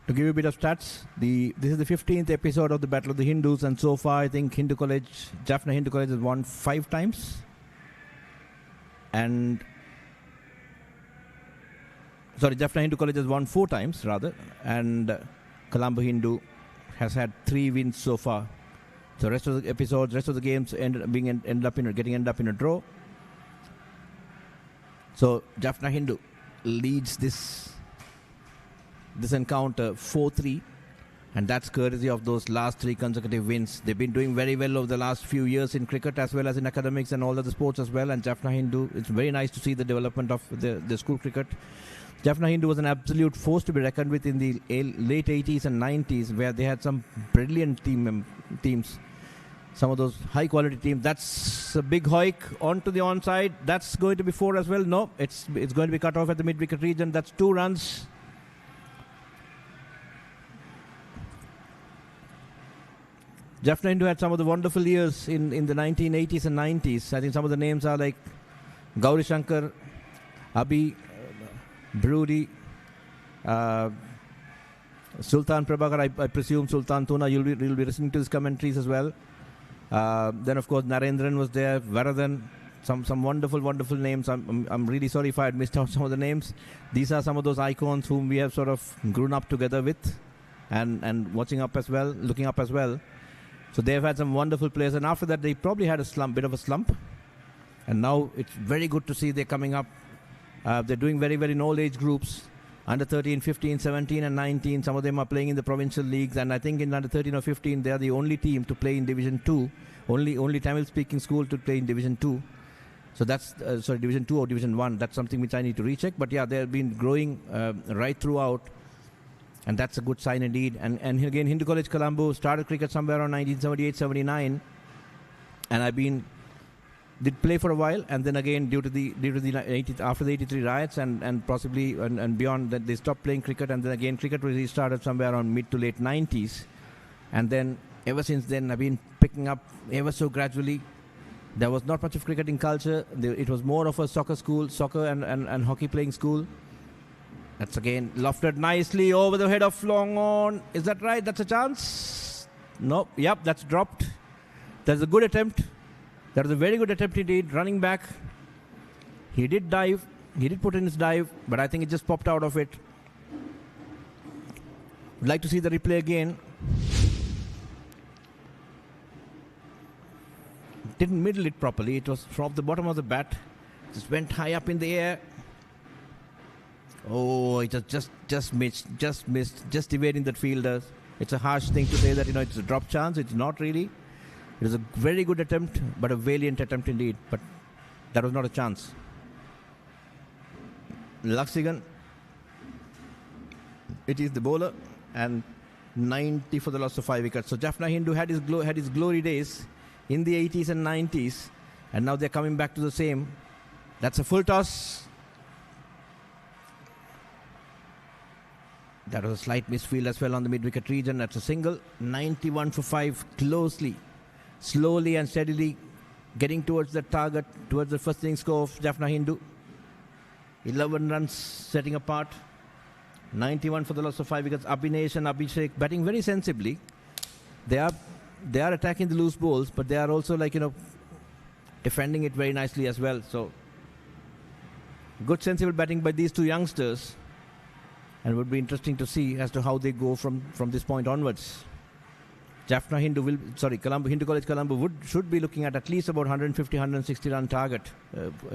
S9: To give you a bit of stats, this is the 15th episode of the Battle of the Hindus, and so far I think Jaffna Hindu College has won 5 times. Jaffna Hindu College has won 4 times rather, and Colombo Hindu has had 3 wins so far. So rest of the episodes, rest of the games ended up in a draw. So Jaffna Hindu leads this encounter 4-3, and that's courtesy of those last 3 consecutive wins. They've been doing very well over the last few years in cricket as well as in academics and all other sports as well. And Jaffna Hindu, it's very nice to see the development of the school cricket. Jaffna Hindu was an absolute force to be reckoned with in the late 80s and 90s, where they had some brilliant teams. Some of those high-quality teams. That's a big hoik onto the onside. That's going to be 4 as well. No, it's going to be cut off at the mid-wicket region. That's 2 runs. Jaffna Hindu had some of the wonderful years in the 1980s and 90s. I think some of the names are like Gauri Shankar, Abhi, Broody, Sultan Prabhakar. I presume Sultan Tuna. You'll be listening to his commentaries as well. Then of course Narendran was there, Varadan, some wonderful names. I'm really sorry if I had missed out some of the names. These are some of those icons whom we have sort of grown up together with, and looking up as well. So they've had some wonderful players, and after that they probably had a bit of a slump, and now it's very good to see they're coming up. They're doing very well in all age groups. Under 13, 15, 17 and 19. Some of them are playing in the provincial leagues, and I think in under 13 or 15 they are the only team to play in Division 2. Only Tamil speaking school to play in Division 2. So that's Division 2 or Division 1. That's something which I need to recheck. But yeah, they've been growing right throughout, and that's a good sign indeed. And again, Hindu College Colombo started cricket somewhere around 1978-79, and did play for a while, and then again after the 83 riots and possibly and beyond that, they stopped playing cricket, and then again cricket was restarted somewhere around mid to late 90s, and then ever since then I've been picking up ever so gradually. There was not much of cricketing culture. It was more of a soccer and hockey playing school. That's again lofted nicely over the head of long on. Is that right? That's a chance. No. Yep, that's dropped. That's a good attempt. That was a very good attempt indeed, running back. He did dive. He did put in his dive, but I think it just popped out of it. Would like to see the replay again. Didn't middle it properly. It was from the bottom of the bat. Just went high up in the air. Oh, it just missed, just evading that fielder. It's a harsh thing to say that, it's a drop chance. It's not really. It was a very good attempt, but a valiant attempt indeed. But that was not a chance. Laksigan, it is the bowler, and 90 for the loss of 5 wickets. So Jaffna Hindu had his glory days in the 80s and 90s, and now they're coming back to the same. That's a full toss. That was a slight misfield as well on the mid-wicket region. That's a single. 91 for 5, slowly and steadily getting towards the target, towards the first innings score of Jaffna Hindu. 11 runs setting apart. 91 for the loss of 5 wickets. Abhinesh and Abhishek batting very sensibly. They are attacking the loose balls, but they are also defending it very nicely as well. So good sensible batting by these two youngsters, and it would be interesting to see as to how they go from this point onwards. Jaffna Hindu Hindu College Colombo should be looking at least about 150, 160 run target,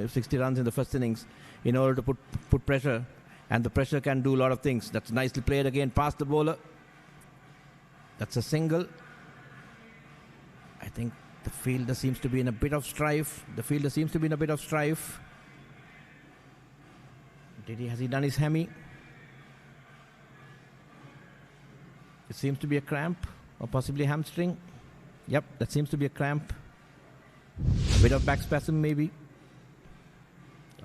S9: 60 runs in the first innings, in order to put pressure, and the pressure can do a lot of things. That's nicely played again past the bowler. That's a single. I think the fielder seems to be in a bit of strife. Has he done his hammy? It seems to be a cramp, or possibly hamstring. Yep, that seems to be a cramp. A bit of back spasm maybe.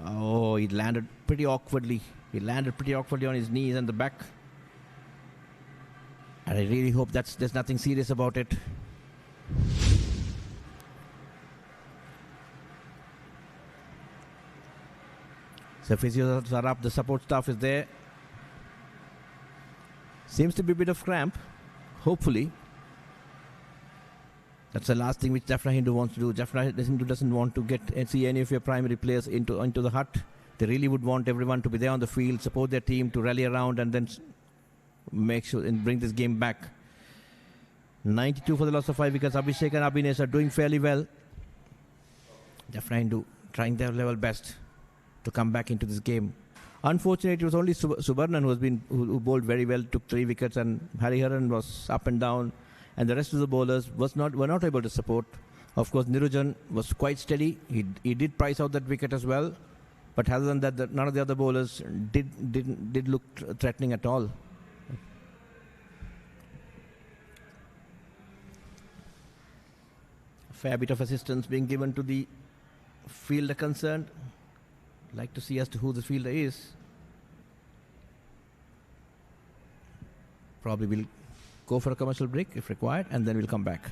S9: Oh, he landed pretty awkwardly. On his knees and the back. And I really hope there's nothing serious about it. So physios are up, the support staff is there. Seems to be a bit of cramp, hopefully. That's the last thing which Jaffna Hindu wants to do. Jaffna Hindu doesn't want to see any of your primary players into the hut. They really would want everyone to be there on the field, support their team, to rally around, and then make sure and bring this game back. 92 for the loss of 5 wickets. Abhishek and Abhinesh are doing fairly well. Jaffna Hindu trying their level best to come back into this game. Unfortunately, it was only Subarnan who bowled very well, took 3 wickets, and Hariharan was up and down, and the rest of the bowlers were not able to support. Of course, Nirujan was quite steady. He did price out that wicket as well, but other than that, none of the other bowlers did look threatening at all. A fair bit of assistance being given to the fielder concerned. Like to see as to who the fielder is. Probably we'll go for a commercial break if required, and then we'll come back.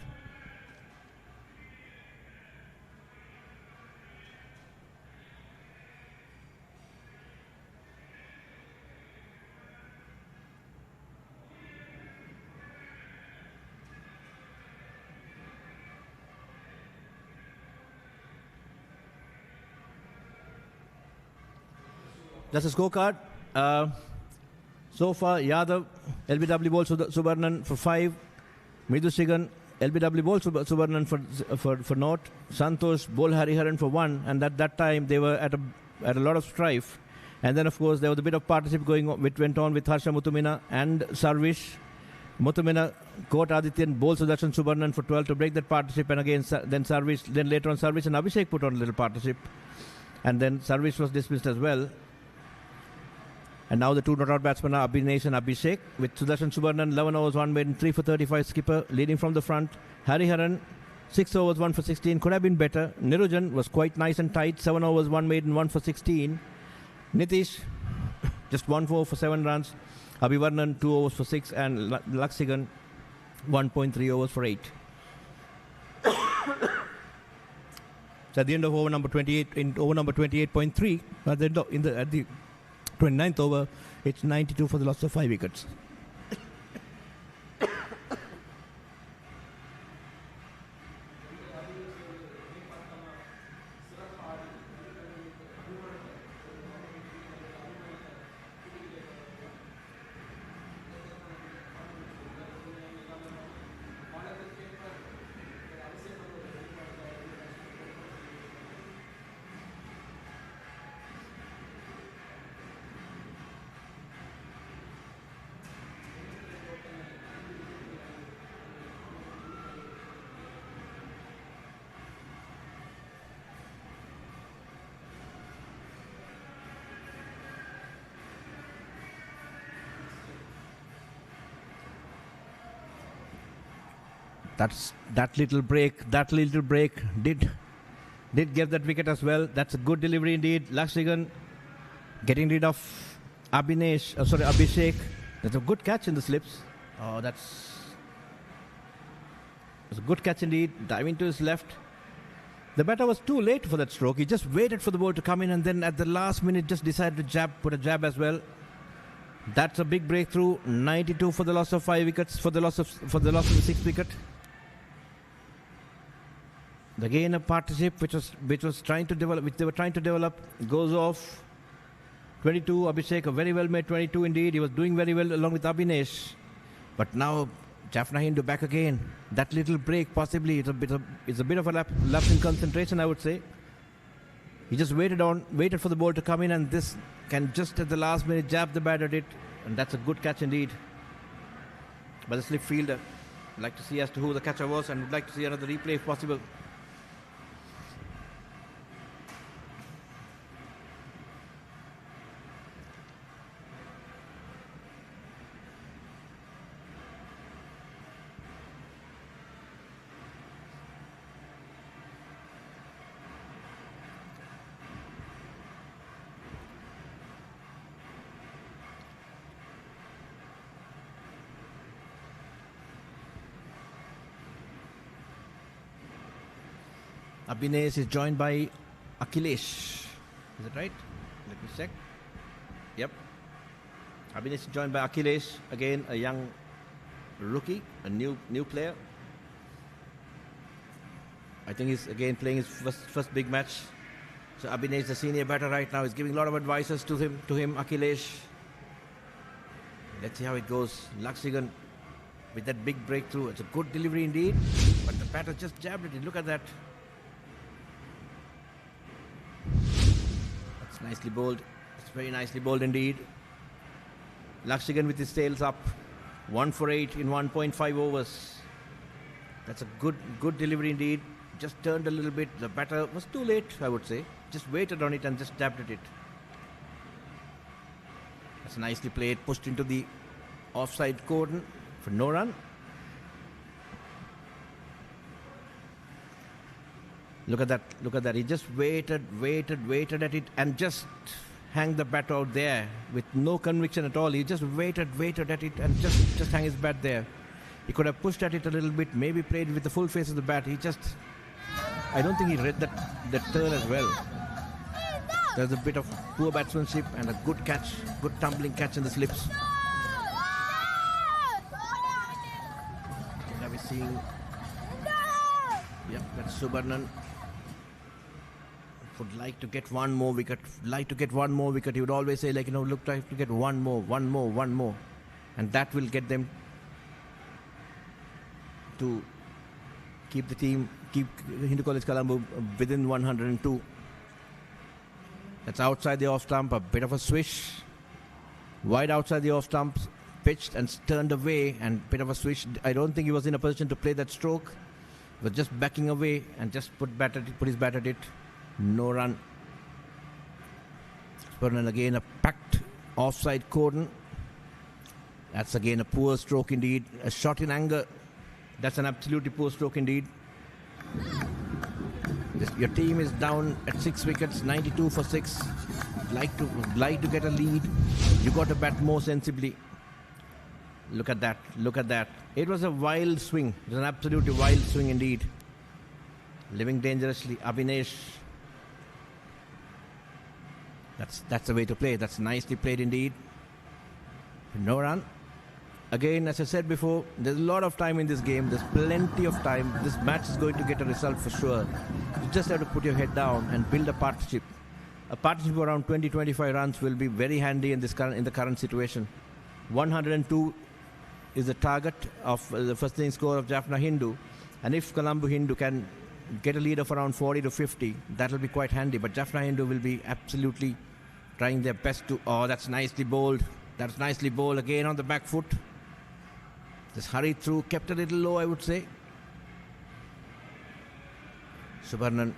S9: That's a scorecard. So far, Yadav, LBW bowls Subarnan for 5. Midushigan, LBW bowls Subarnan for naught. Santosh bowled Hariharan for 1. And at that time, they were at a lot of strife. And then, of course, there was a bit of partnership going on, which went on with Harsha Muthumina and Sarvish. Muthumina caught Adityan, bowled Sudarshan Subarnan for 12 to break that partnership. And again, then Sarvish, then later on Sarvish and Abhishek put on a little partnership. And then Sarvish was dismissed as well. And now the 2 not out batsmen are Abhinesh and Abhishek, with Sudarshan Subarnan 11 overs 1 maiden, 3 for 35 skipper, leading from the front. Hariharan 6 overs 1 for 16, could have been better. Nirujan was quite nice and tight, 7 overs 1 maiden, 1 for 16. Nitish just 1 for 7 runs. Abhivarnan 2 overs for 6, and Laksigan 1.3 overs for 8. So at the end of over number 28, in over number 28.3, at the 29th over, it's 92 for the loss of 5 wickets. That little break did give that wicket as well. That's a good delivery indeed. Lakshigan getting rid of Abhishek. That's a good catch in the slips. Oh, that's a good catch indeed. Diving to his left. The batter was too late for that stroke. He just waited for the ball to come in, and then at the last minute just decided to put a jab as well. That's a big breakthrough. 92 for the loss of 5 wickets, for the loss of the 6th wicket. Again, a partnership which they were trying to develop, goes off. 22, Abhishek, a very well made 22 indeed. He was doing very well along with Abhinesh. But now Jaffna Hindu back again. That little break, possibly it's a bit of a lapse in concentration, I would say. He just waited for the ball to come in, and this can just at the last minute jab the bat at it, and that's a good catch indeed by the slip fielder. I'd like to see as to who the catcher was, and would like to see another replay if possible. Abhinesh is joined by Akhilesh. Is it right? Let me check. Yep. Abhinesh is joined by Akhilesh. Again, a young rookie, a new player. I think he's again playing his first big match. So Abhinesh, the senior batter right now, is giving a lot of advices to him, Akhilesh. Let's see how it goes. Laksigan with that big breakthrough. It's a good delivery indeed, but the batter just jabbed it. Look at that. That's nicely bowled. It's very nicely bowled indeed. Lakshigan with his tails up. 1 for 8 in 1.5 overs. That's a good delivery indeed. Just turned a little bit. The batter was too late, I would say. Just waited on it and just tapped at it. That's nicely played. Pushed into the offside cordon for no run. Look at that. Look at that. He just waited at it and just hang the bat out there with no conviction at all. He just waited at it and just hang his bat there. He could have pushed at it a little bit, maybe played with the full face of the bat. I don't think he read that turn as well. There's a bit of poor batsmanship and a good catch, good tumbling catch in the slips. Now we're seeing, yep, that's Subarnan. Would like to get one more wicket. He would always say, look, try to get one more. And that will get them to keep Hindu College Colombo within 102. That's outside the off stump, a bit of a swish. Wide outside the off stump, pitched and turned away, and bit of a swish. I don't think he was in a position to play that stroke. He was just backing away and just put his bat at it. No run. Spurnan again a packed offside cordon. That's again a poor stroke indeed. A shot in anger. That's an absolutely poor stroke indeed. Your team is down at 6 wickets, 92 for 6. Like to get a lead. You got to bat more sensibly. Look at that. It was a wild swing. It was an absolutely wild swing indeed. Living dangerously, Abhinesh. That's the way to play. That's nicely played indeed. No run. Again, as I said before, there's a lot of time in this game. There's plenty of time. This match is going to get a result for sure. You just have to put your head down and build a partnership. A partnership of around 20-25 runs will be very handy in the current situation. 102 is the target of the first inning score of Jaffna Hindu. And if Colombo Hindu can get a lead of around 40 to 50, that will be quite handy. But Jaffna Hindu will be absolutely trying their best to... Oh, that's nicely bowled. That's nicely bowled again on the back foot. Just hurried through, kept a little low, I would say. Subarnan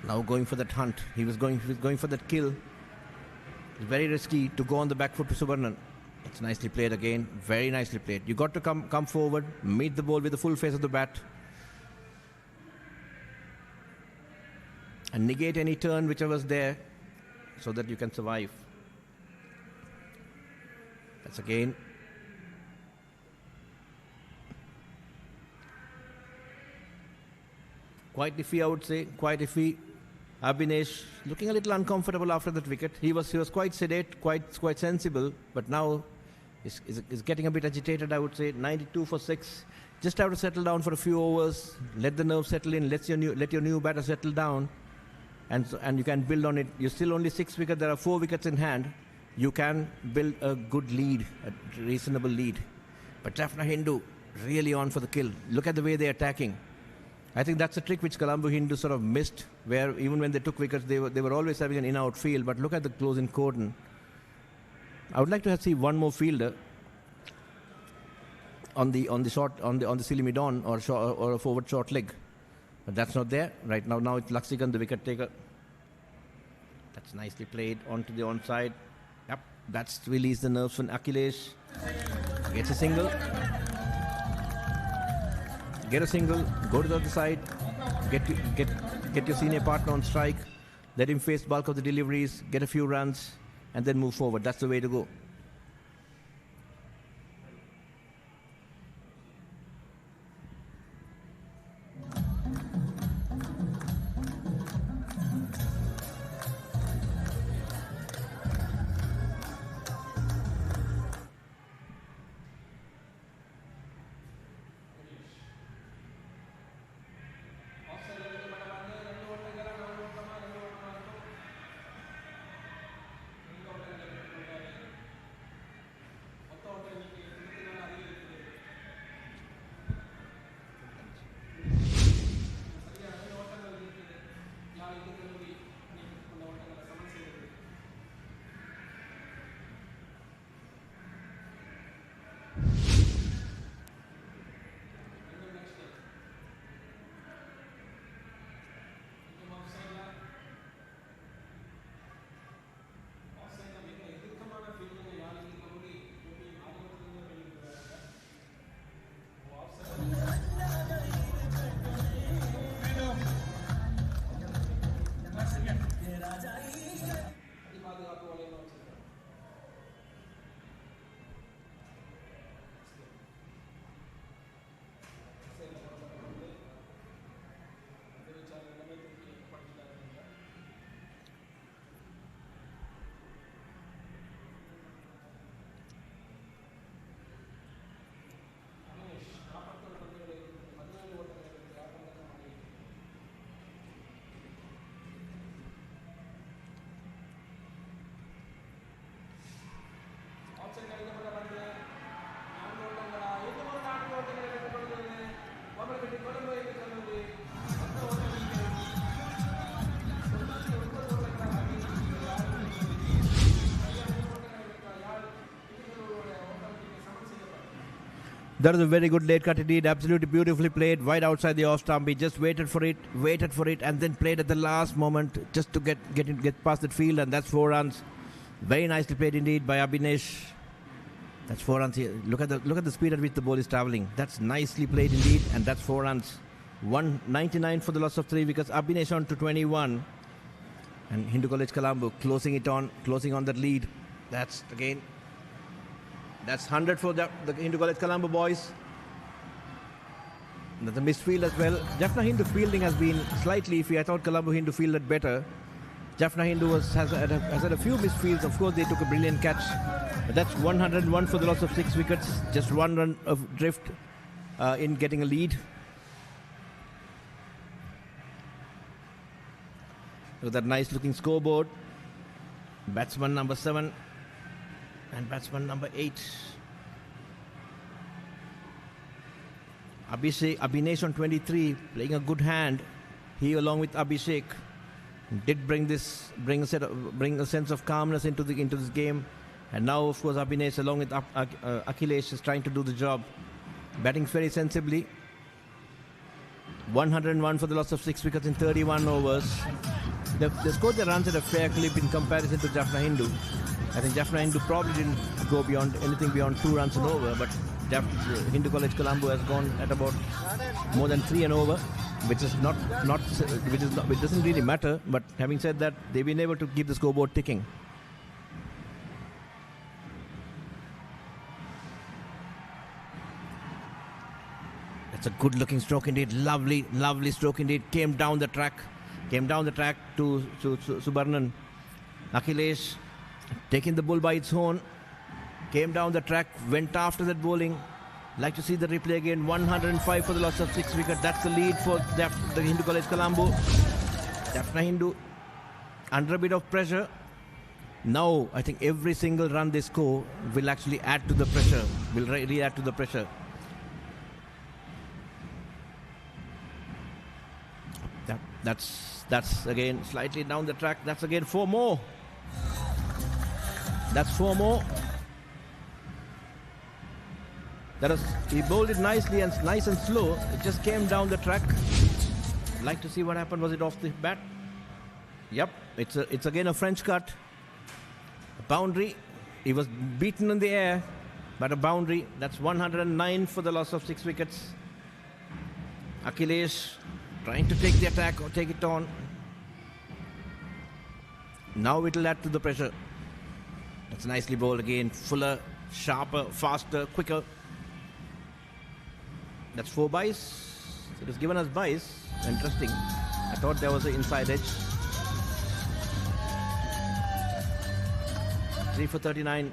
S9: now going for that hunt. He was going for that kill. It's very risky to go on the back foot to Subarnan. It's nicely played again. Very nicely played. You got to come forward, meet the ball with the full face of the bat, and negate any turn whichever was there so that you can survive. That's again. Quite iffy, I would say. Quite iffy. Abhinesh looking a little uncomfortable after that wicket. He was quite sedate, quite sensible, but now is getting a bit agitated, I would say. 92 for 6. Just have to settle down for a few overs. Let the nerves settle in. Let your new batter settle down. And you can build on it. You're still only 6 wickets. There are 4 wickets in hand. You can build a good lead, a reasonable lead. But Jaffna Hindu really on for the kill. Look at the way they're attacking. I think that's a trick which Colombo Hindu sort of missed, where even when they took wickets, they were always having an in-out field. But look at the closing cordon. I would like to see one more fielder on the Silimidon or a forward short leg. But that's not there right now. Now it's Lakshigan, the wicket taker. That's nicely played onto the onside. Yep, that's released the nerves from Akhilesh. Gets a single. Get a single. Go to the other side. Get your senior partner on strike. Let him face bulk of the deliveries. Get a few runs, and then move forward. That's the way to go. That was a very good late cut indeed. Absolutely beautifully played. Wide outside the off stump. He just waited for it, and then played at the last moment just to get past that field, and that's 4 runs. Very nicely played indeed by Abhinesh. That's 4 runs here. Look at the speed at which the ball is travelling. That's nicely played indeed, and that's 4 runs. 199 for the loss of 3 wickets. Abhinesh on to 21, and Hindu College Colombo closing on that lead. That's 100 for the Hindu College Colombo boys. The misfield as well. Jaffna Hindu fielding has been slightly iffy. I thought Colombo Hindu fielded better. Jaffna Hindu has had a few misfields. Of course, they took a brilliant catch. But that's 101 for the loss of 6 wickets. Just 1 run of drift in getting a lead. Look at that nice looking scoreboard. Batsman number 7. And batsman number 8. Abhinesh on 23, playing a good hand. He, along with Abhishek, did bring a sense of calmness into this game. And now, of course, Abhinesh, along with Akhilesh, is trying to do the job. Batting very sensibly. 101 for the loss of 6 wickets in 31 overs. They scored their runs at a fair clip in comparison to Jaffna Hindu. I think Jaffna Hindu probably didn't go anything beyond 2 runs and over, but Hindu College Colombo has gone at about more than 3 and over, which doesn't really matter. But having said that, they've been able to keep the scoreboard ticking. That's a good-looking stroke indeed. Lovely stroke indeed. Came down the track to Subarnan. Akhilesh taking the bull by its horn, came down the track, went after that bowling. Like to see the replay again. 105 for the loss of 6 wickets. That's the lead for the Hindu College Colombo. Jaffna Hindu under a bit of pressure. Now I think every single run they score will actually add to the pressure. Will re-add to the pressure. That's again slightly down the track. That's again 4 more. That's 4 more. He bowled it nicely and nice and slow. It just came down the track. Like to see what happened. Was it off the bat? Yep. It's again a French cut. A boundary. He was beaten in the air, but a boundary. That's 109 for the loss of 6 wickets. Akhilesh trying to take the attack or take it on. Now it'll add to the pressure. That's nicely bowled again. Fuller, sharper, faster, quicker. That's 4 byes. It was given as byes. Interesting. I thought there was an inside edge. 3 for 39.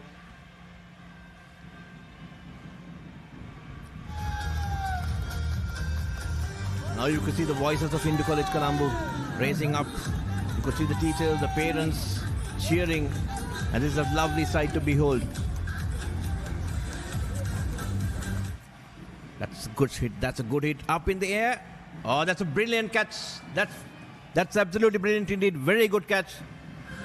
S9: Now you could see the voices of Hindu College Colombo raising up. You could see the teachers, the parents cheering. And this is a lovely sight to behold. That's a good hit. That's a good hit. Up in the air. Oh, that's a brilliant catch. That's absolutely brilliant indeed. Very good catch.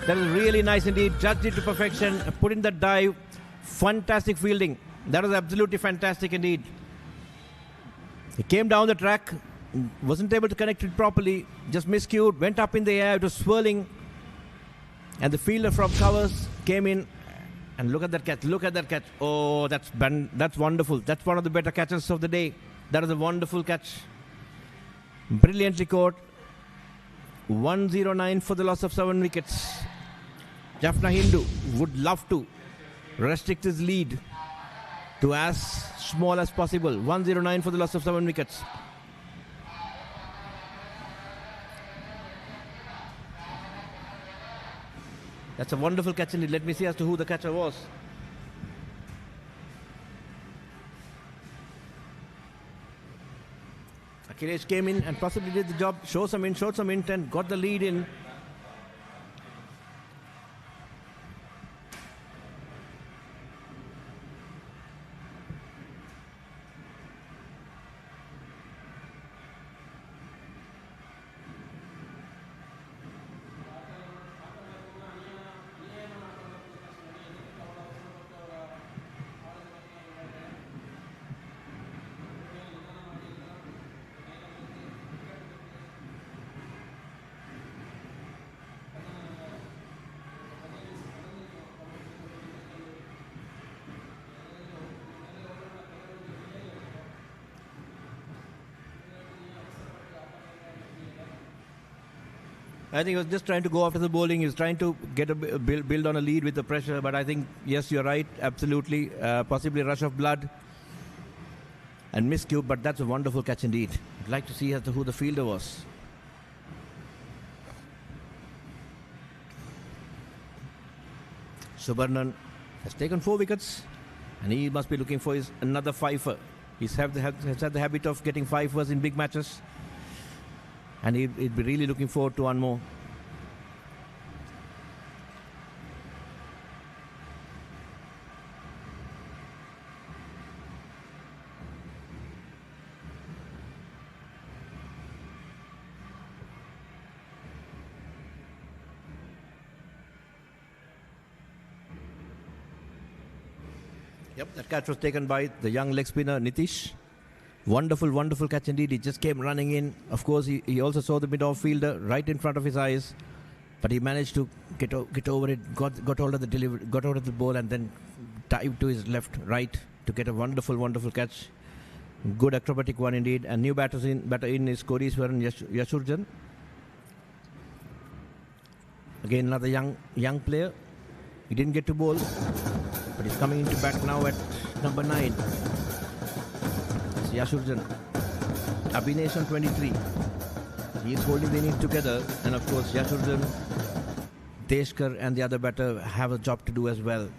S9: That was really nice indeed. Judged it to perfection. Put in the dive. Fantastic fielding. That was absolutely fantastic indeed. He came down the track. Wasn't able to connect it properly. Just miscued. Went up in the air. It was swirling. And the fielder from covers came in. And look at that catch. Look at that catch. Oh, that's wonderful. That's one of the better catches of the day. That is a wonderful catch. Brilliantly caught. 109 for the loss of 7 wickets. Jaffna Hindu would love to restrict his lead to as small as possible. 109 for the loss of 7 wickets. That's a wonderful catch indeed. Let me see as to who the catcher was. Akhilesh came in and possibly did the job, showed some intent, got the lead in. I think he was just trying to go after the bowling. He was trying to get a build on a lead with the pressure. But I think, yes, you're right. Absolutely. Possibly a rush of blood. And miscue. But that's a wonderful catch indeed. I'd like to see as to who the fielder was. Subarnan has taken 4 wickets. And he must be looking for another fifer. He's had the habit of getting fifers in big matches. And he'd be really looking forward to one more. Yep, that catch was taken by the young leg spinner Nitish. Wonderful, wonderful catch indeed. He just came running in. Of course, he also saw the mid-off fielder right in front of his eyes. But he managed to get over it, got hold of the delivery, got hold of the ball and then dived to his left, right to get a wonderful, wonderful catch. Good acrobatic one indeed. And new batter in is Kodiswaran Yashurjan. Again, another young player. He didn't get to bowl, but he's coming into bat now at number 9. Yashurjan, Abhinesh on 23. He is holding the innings together, and of course Yashurjan, Deshkar and the other batter have a job to do as well.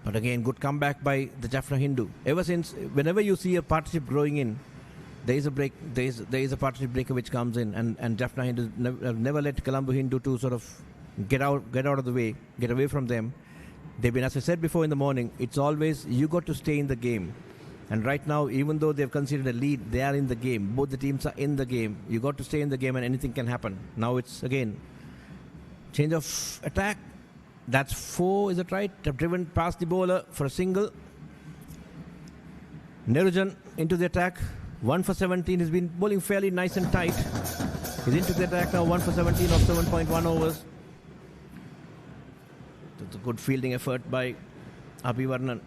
S9: But again, good comeback by the Jaffna Hindu. Ever since, whenever you see a partnership growing in, there is a break. There is a partnership breaker which comes in, and Jaffna Hindu never let Colombo Hindu to sort of get out of the way, get away from them. They've been, as I said before in the morning, it's always you got to stay in the game. And right now, even though they've conceded a lead, they are in the game. Both the teams are in the game. You got to stay in the game and anything can happen. Now it's, again, change of attack. That's 4, is it right? They've driven past the bowler for a single. Nerujan into the attack. 1 for 17. He's been bowling fairly nice and tight. He's into the attack now. 1 for 17 of 7.1 overs. That's a good fielding effort by Abhivarnan.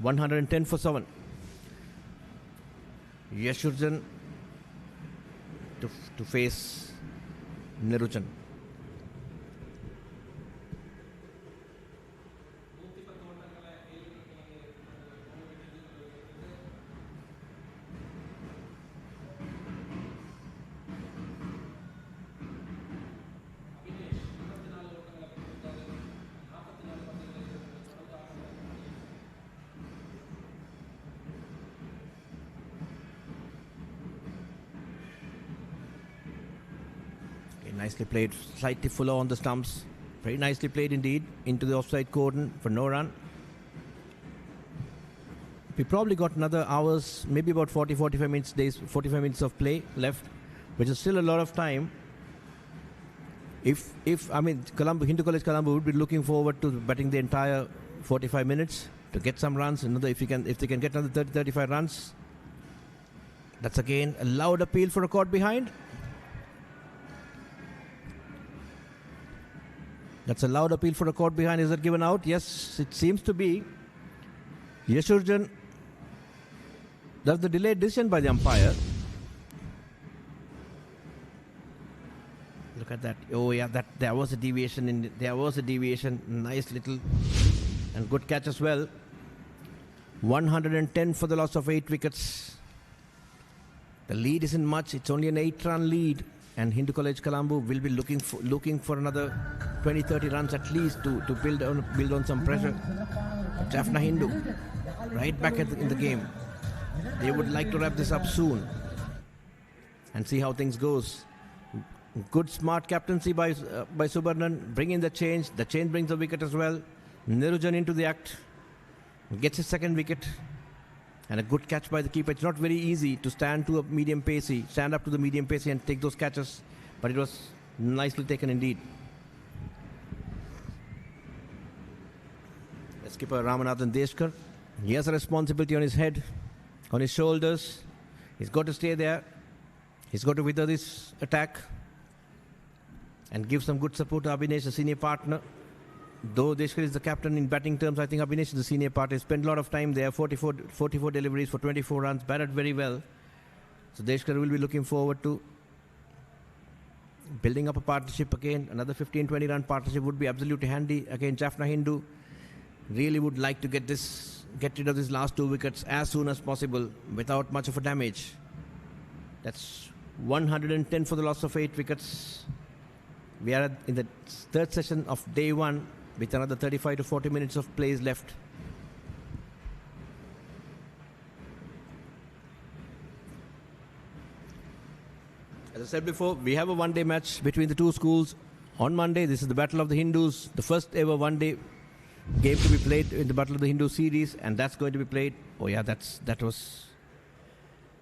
S9: 110 for 7. Yashurjan to face Nerujan. Nicely played, slightly fuller on the stumps. Very nicely played indeed. Into the offside cordon for no run. We probably got another hours, maybe about 45 minutes of play left, which is still a lot of time. Colombo, Hindu College Colombo would be looking forward to batting the entire 45 minutes to get some runs. If they can get another 30-35 runs. That's again a loud appeal for a caught behind. That's a loud appeal for a caught behind. Is that given out? Yes, it seems to be. Yashurjan. That's the delayed decision by the umpire. Look at that. Oh yeah, there was a deviation. Nice little and good catch as well. 110 for the loss of 8 wickets. The lead isn't much. It's only an 8-run lead, and Hindu College Colombo will be looking for another 20-30 runs at least to build on some pressure. Jaffna Hindu right back in the game. They would like to wrap this up soon and see how things goes. Good smart captaincy by Subarnan, bringing the change. The change brings a wicket as well. Nirujan into the act, gets his second wicket, and a good catch by the keeper. It's not very easy to stand up to the medium pacey and take those catches, but it was nicely taken indeed. Skipper Ramanathan Deshkar, he has a responsibility on his head, on his shoulders. He's got to stay there. He's got to wither this attack and give some good support to Abhinesh, the senior partner. Though Deshkar is the captain in batting terms, I think Abhinesh is the senior partner. He spent a lot of time there, 44 deliveries for 24 runs, batted very well. So Deshkar will be looking forward to building up a partnership again. Another 15-20 run partnership would be absolutely handy. Again, Jaffna Hindu really would like to get rid of these last 2 wickets as soon as possible without much of a damage. That's 110 for the loss of 8 wickets. We are in the third session of day 1 with another 35 to 40 minutes of plays left. As I said before, we have a one-day match between the two schools on Monday. This is the Battle of the Hindus, the first ever one-day game to be played in the Battle of the Hindu series, and that's going to be played. Oh yeah, that was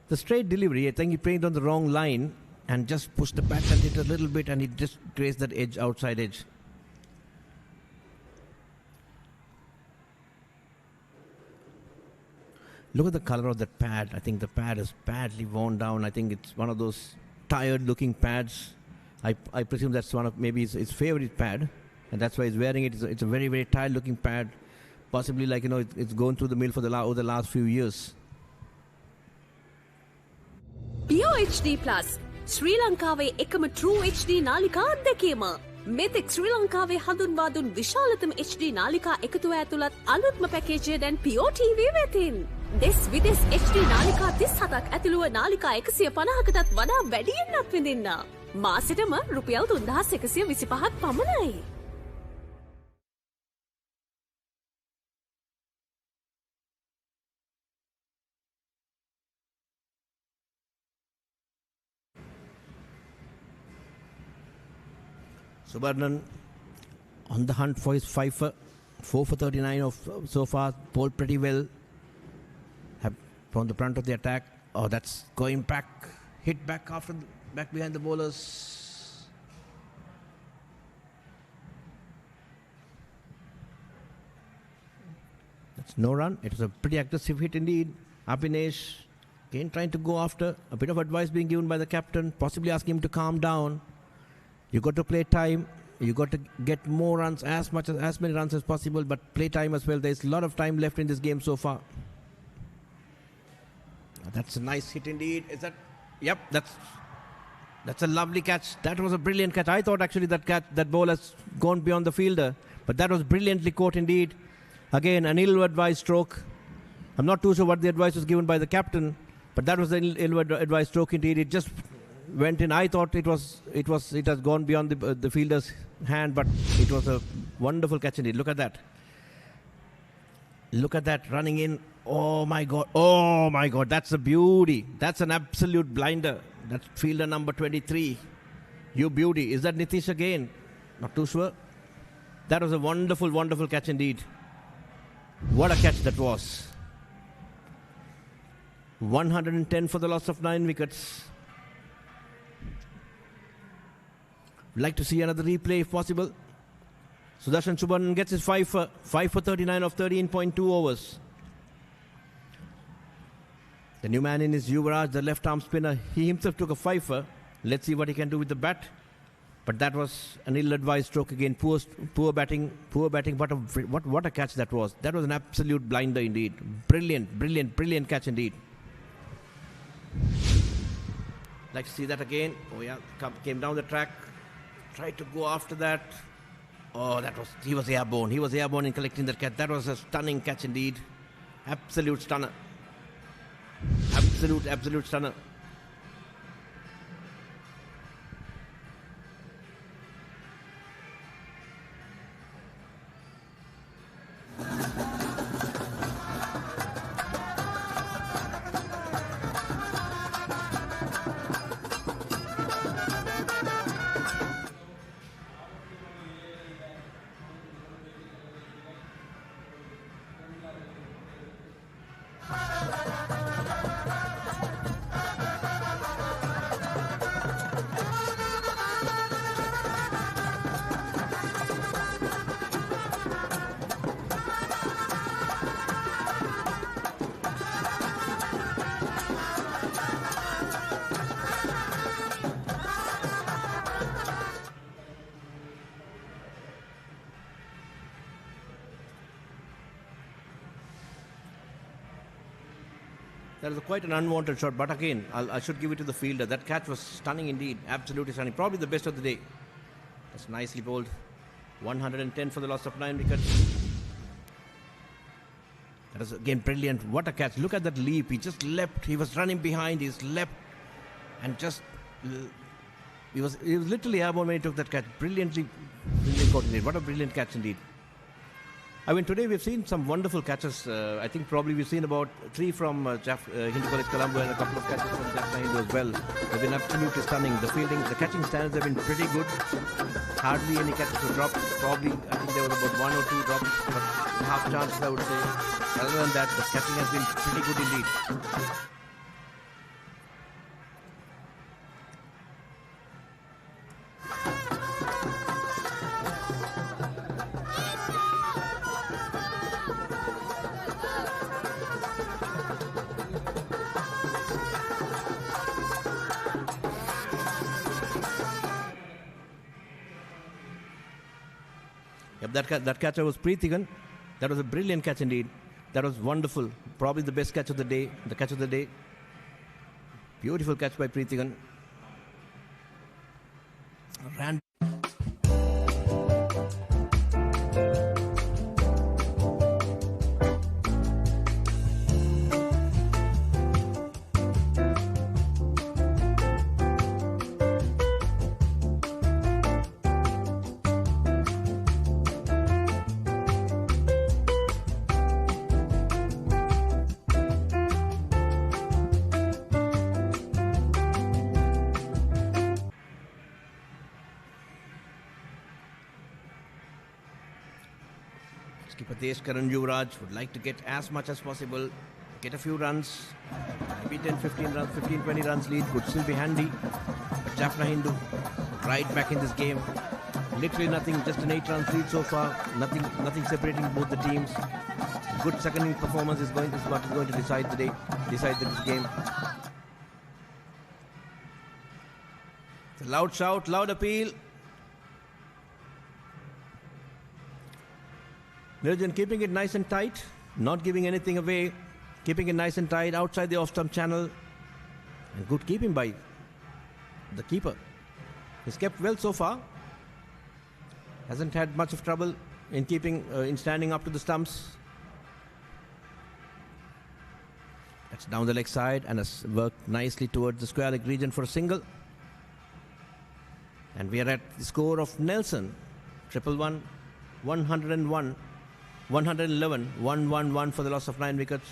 S9: the straight delivery. I think he played on the wrong line and just pushed the bat and hit a little bit, and he just grazed that edge, outside edge. Look at the color of that pad. I think the pad is badly worn down. I think it's one of those tired-looking pads. I presume that's one of maybe his favorite pad, and that's why he's wearing it. It's a very, very tired-looking pad. Possibly, like, it's gone through the mill for over the last few years.
S13: Pure HD Plus. ශ්‍රී ලංකාවේ එකම True HD නාලිකා අත්දැකීම. මෙතෙක් ශ්‍රී ලංකාවේ හඳුන්වා දුන් විශාලතම HD නාලිකා එකතුව ඇතුළත් අලුත්ම පැකේජය දැන් Pure TV වෙතින්. දෙස් විදෙස් HD නාලිකා 37ක් ඇතුළුව නාලිකා 150කටත් වඩා වැඩියෙන් අත්විඳින්න. මාසෙටම රුපියල් 3125ක් පමණයි.
S9: Subarnan on the hunt for his 5 for 4 for 39 of so far. Bowled pretty well. Have from the front of the attack. Oh, that's going back. Hit back back behind the bowlers. That's no run. It was a pretty aggressive hit indeed. Abhinesh again trying to go after. A bit of advice being given by the captain, possibly asking him to calm down. You got to play time. You got to get more runs, as many runs as possible, but play time as well. There's a lot of time left in this game so far. That's a nice hit indeed. Is that? Yep, that's a lovely catch. That was a brilliant catch. I thought actually that ball has gone beyond the fielder, but that was brilliantly caught indeed. Again, an ill-advised stroke. I'm not too sure what the advice was given by the captain, but that was an ill-advised stroke indeed. It just went in. I thought it has gone beyond the fielder's hand, but it was a wonderful catch indeed. Look at that. Look at that running in. Oh my God, that's a beauty. That's an absolute blinder. That's fielder number 23. You beauty. Is that Nitish again? Not too sure. That was a wonderful, wonderful catch indeed. What a catch that was. 110 for the loss of 9 wickets. We'd like to see another replay if possible. Sudarshan Subarnan gets his 5 for 39 of 13.2 overs. The new man in is Yuvraj, the left-arm spinner. He himself took a 5-fer. Let's see what he can do with the bat. But that was an ill-advised stroke again. Poor batting. But what a catch that was. That was an absolute blinder indeed. Brilliant catch indeed. Like to see that again. Oh yeah, came down the track. Tried to go after that. Oh, he was airborne. He was airborne in collecting that catch. That was a stunning catch indeed. Absolute stunner. Absolute stunner. That was quite an unwanted shot, but again, I should give it to the fielder. That catch was stunning indeed, absolutely stunning. Probably the best of the day. That's nicely bowled. 110 for the loss of 9 wickets. That was again brilliant. What a catch. Look at that leap. He just leapt. He was running behind. He's leapt and just... He was literally airborne when he took that catch. Brilliantly coordinated. What a brilliant catch indeed. I mean, today we've seen some wonderful catches. I think probably we've seen about 3 from Hindu College Colombo and a couple of catches from Jaffna Hindu as well. They've been absolutely stunning. The fielding, the catching standards have been pretty good. Hardly any catches were dropped. Probably, I think there was about 1 or 2 drops, but half chances I would say. Other than that, the catching has been pretty good indeed. That catcher was Preethigan. That was a brilliant catch indeed. That was wonderful. Probably the best catch of the day. The catch of the day. Beautiful catch by Preethigan. Ran. P.Sara and Yuvraj would like to get as much as possible, get a few runs, maybe 10, 15 runs, 15, 20 runs lead could still be handy. But Jaffna Hindu right back in this game. Literally nothing, just an 8 runs lead so far. Nothing separating both the teams. Good second inning performance is what is going to decide this game. It's a loud shout, loud appeal. Niranjan keeping it nice and tight, not giving anything away, keeping it nice and tight outside the off-stump channel. And good keeping by the keeper. He's kept well so far. Hasn't had much of trouble in in standing up to the stumps. That's down the leg side and has worked nicely towards the square leg region for a single. And we are at the score of Nelson. 111, 101. 111, 111 for the loss of 9 wickets.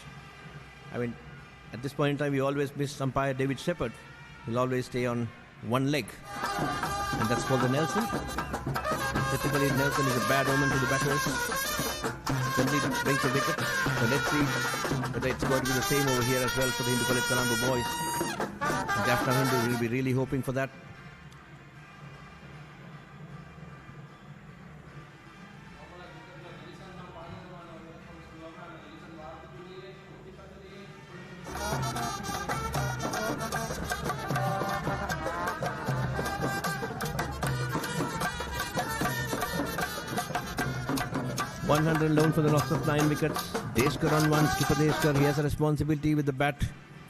S9: I mean, at this point in time, we always miss umpire David Shepherd. He'll always stay on one leg. And that's called the Nelson. Typically, Nelson is a bad omen to the batters. Generally brings a wicket. So let's see whether it's going to be the same over here as well for the Hindu College Colombo boys. And Jaffna Hindu will be really hoping for that. Alone for the loss of 9 wickets. Deshkar on 1, skipper Deshkar, he has a responsibility with the bat.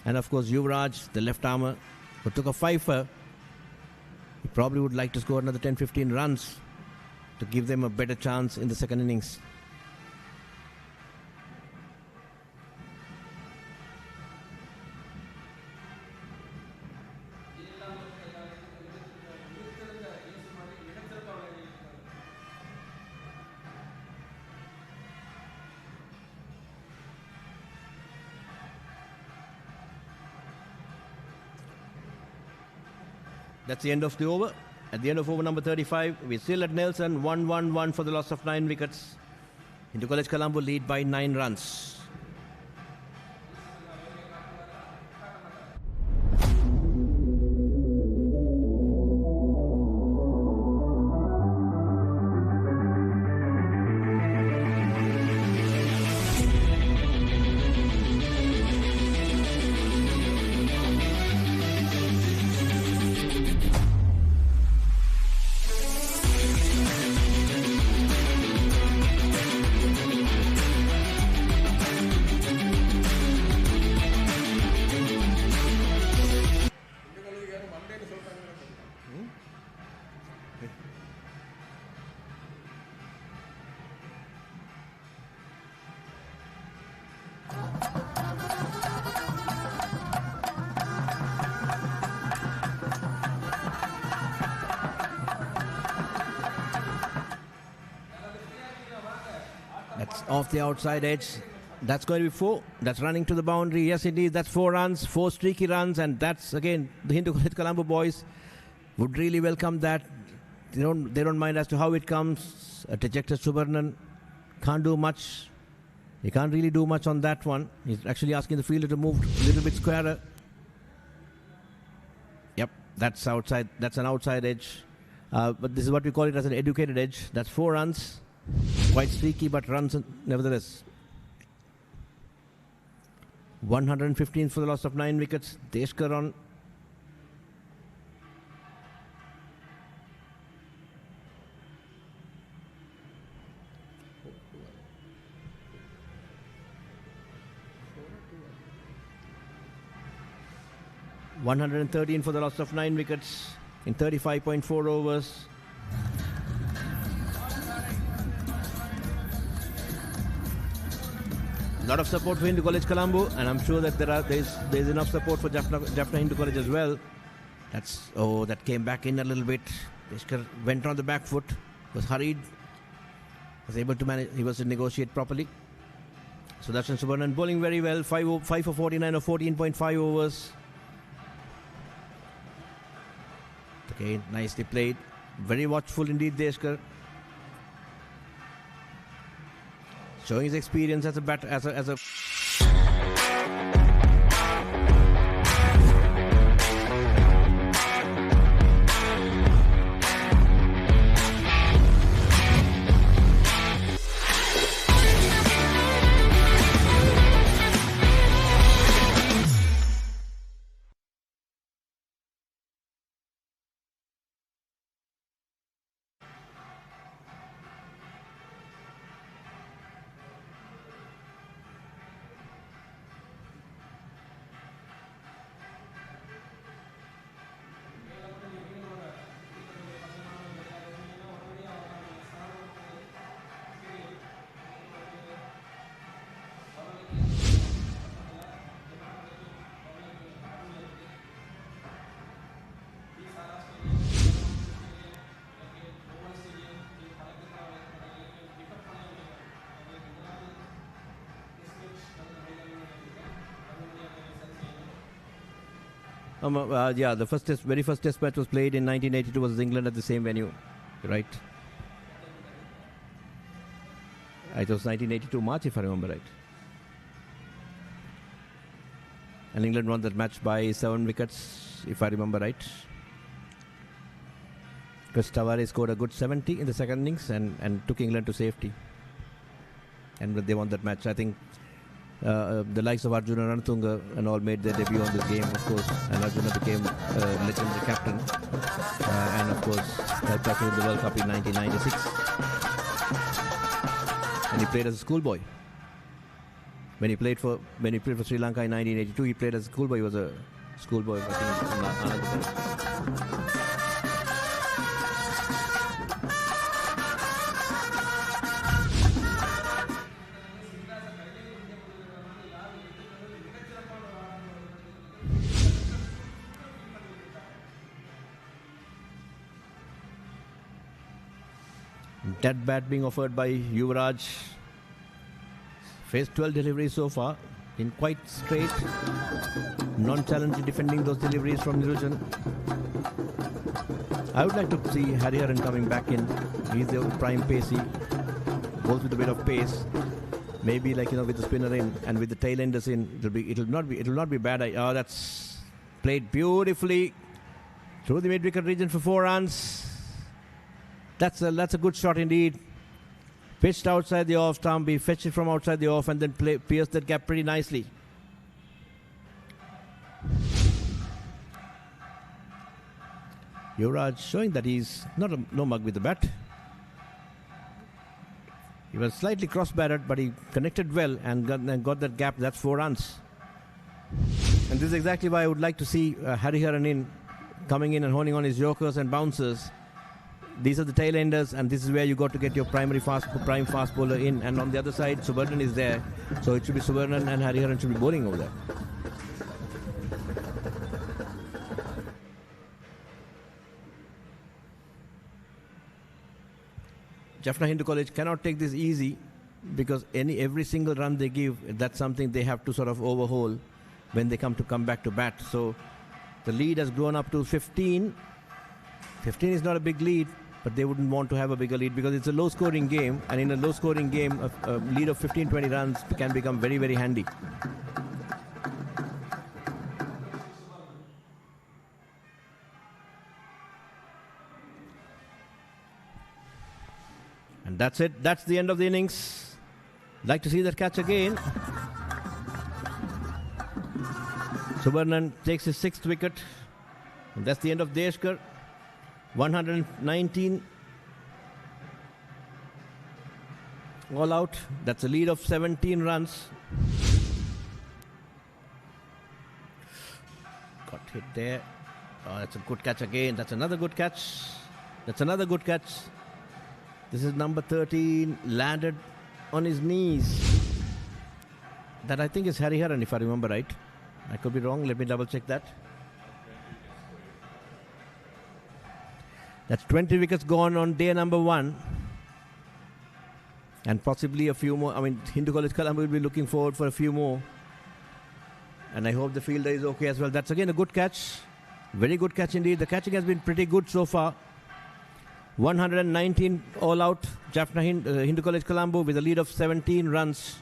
S9: And of course Yuvraj, the left armer, who took a 5-fer. He probably would like to score another 10-15 runs to give them a better chance in the second innings. That's the end of the over. At the end of over number 35, we're still at Nelson, 1-1-1 for the loss of 9 wickets. Into College Colombo lead by 9 runs. That's off the outside edge. That's going to be 4. That's running to the boundary. Yes, indeed. That's 4 runs, 4 streaky runs, and that's again the Hindu College Colombo boys would really welcome that. They don't mind as to how it comes. A dejected Subarnan can't do much. He can't really do much on that one. He's actually asking the fielder to move a little bit squarer. Yep, that's outside. That's an outside edge. But this is what we call it as an educated edge. That's 4 runs. Quite streaky, but runs nevertheless. 115 for the loss of 9 wickets. Deshkar on. $113 for the loss of 9 wickets in 35.4 overs. A lot of support for Hindu College Colombo, and I'm sure that there's enough support for Jaffna Hindu College as well. That came back in a little bit. Deshkar went on the back foot, was hurried, was able to manage. He was to negotiate properly. Sudarshan Subarnan bowling very well. 5 for 49 or 14.5 overs. Okay, nicely played. Very watchful indeed, Deshkar. Showing his experience as a batter, as a the very first test match was played in 1982 was England at the same venue, right? It was 1982 March, if I remember right. And England won that match by 7 wickets, if I remember right. Chris Tavares scored a good 70 in the second innings and took England to safety. And they won that match. I think the likes of Arjuna Ranatunga and all made their debut on this game, of course, and Arjuna became legendary captain and of course helped us win the World Cup in 1996, and he played as a schoolboy. When he played for Sri Lanka in 1982, he played as a schoolboy. He was a schoolboy, I think, in Anandapur. Dead bat being offered by Yuvraj. Faced 12 deliveries so far. Been quite straight. Non-challenging defending those deliveries from Nirujan. I would like to see Hariharan coming back in. He's the prime pacey. Goes with a bit of pace. Maybe with the spinner in and with the tail enders in, it'll not be bad. Oh, that's played beautifully through the mid-wicket region for 4 runs. That's a good shot indeed. Pitched outside the off stump. He fetched it from outside the off and then pierced that gap pretty nicely. Yuvraj showing that he's no mug with the bat. He was slightly cross-batted, but he connected well and got that gap. That's 4 runs. And this is exactly why I would like to see Hariharan coming in and honing on his yorkers and bouncers. These are the tail enders, and this is where you got to get your prime fast bowler in. And on the other side, Subarnan is there. So it should be Subarnan and Hariharan should be bowling over there. Jaffna Hindu College cannot take this easy because every single run they give, that's something they have to sort of overhaul when they come back to bat. So the lead has grown up to 15. 15 is not a big lead, but they wouldn't want to have a bigger lead because it's a low-scoring game, and in a low-scoring game, a lead of 15-20 runs can become very, very handy. And that's it. That's the end of the innings. Like to see that catch again. Subarnan takes his 6th wicket. And that's the end of Deshkar. 119. All out. That's a lead of 17 runs. Got hit there. Oh, that's a good catch again. That's another good catch. That's another good catch. This is number 13, landed on his knees. That I think is Hariharan, if I remember right. I could be wrong. Let me double check that. That's 20 wickets gone on day number 1. And possibly a few more. I mean, Hindu College Colombo will be looking forward for a few more. And I hope the fielder is okay as well. That's again a good catch. Very good catch indeed. The catching has been pretty good so far. 119 all out, Jaffna Hindu College Colombo with a lead of 17 runs.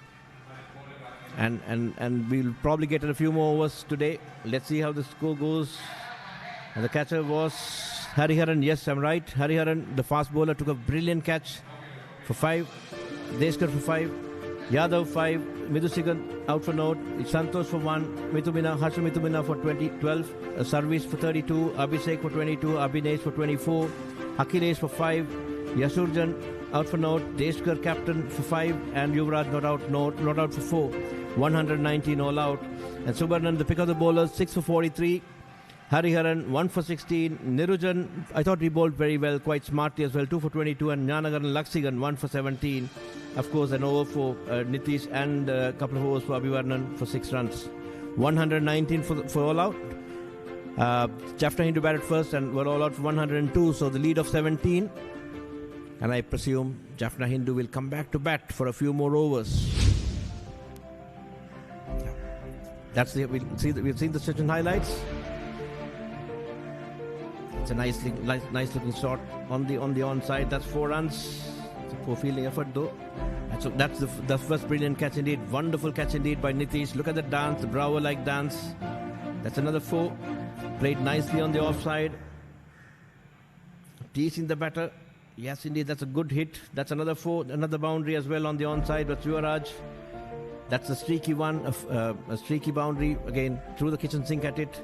S9: And we'll probably get a few more overs today. Let's see how the score goes. And the catcher was Hariharan. Yes, I'm right. Hariharan, the fast bowler, took a brilliant catch for 5. Deshkar for 5. Yadav 5. Midhusigan out for note. Santosh for 1. Harsha Mithumina for 12. Sarvis for 32. Abhishek for 22. Abhinesh for 24. Akhilesh for 5, Yasurjan out for note, Deshkar captain for 5, and Yuvraj not out for 4. 119 all out. And Subarnan, the pick of the bowlers, 6 for 43. Hariharan, 1 for 16. Nirujan, I thought he bowled very well, quite smartly as well, 2 for 22. And Jnanagar and Laksigan, 1 for 17. Of course, an over for Nitish and a couple of overs for Abhivarnan for 6 runs. 119 for all out. Jaffna Hindu batted first and were all out for 102, so the lead of 17. And I presume Jaffna Hindu will come back to bat for a few more overs. We've seen the session highlights. It's a nice looking shot on the onside. That's 4 runs. It's a poor fielding effort though. And so that's the first brilliant catch indeed. Wonderful catch indeed by Nitish. Look at the dance, the Bravo-like dance. That's another 4. Played nicely on the offside. Teasing the batter. Yes, indeed, that's a good hit. That's another 4, another boundary as well on the onside. But Yuvraj, that's a streaky one, a streaky boundary again through the kitchen sink at it.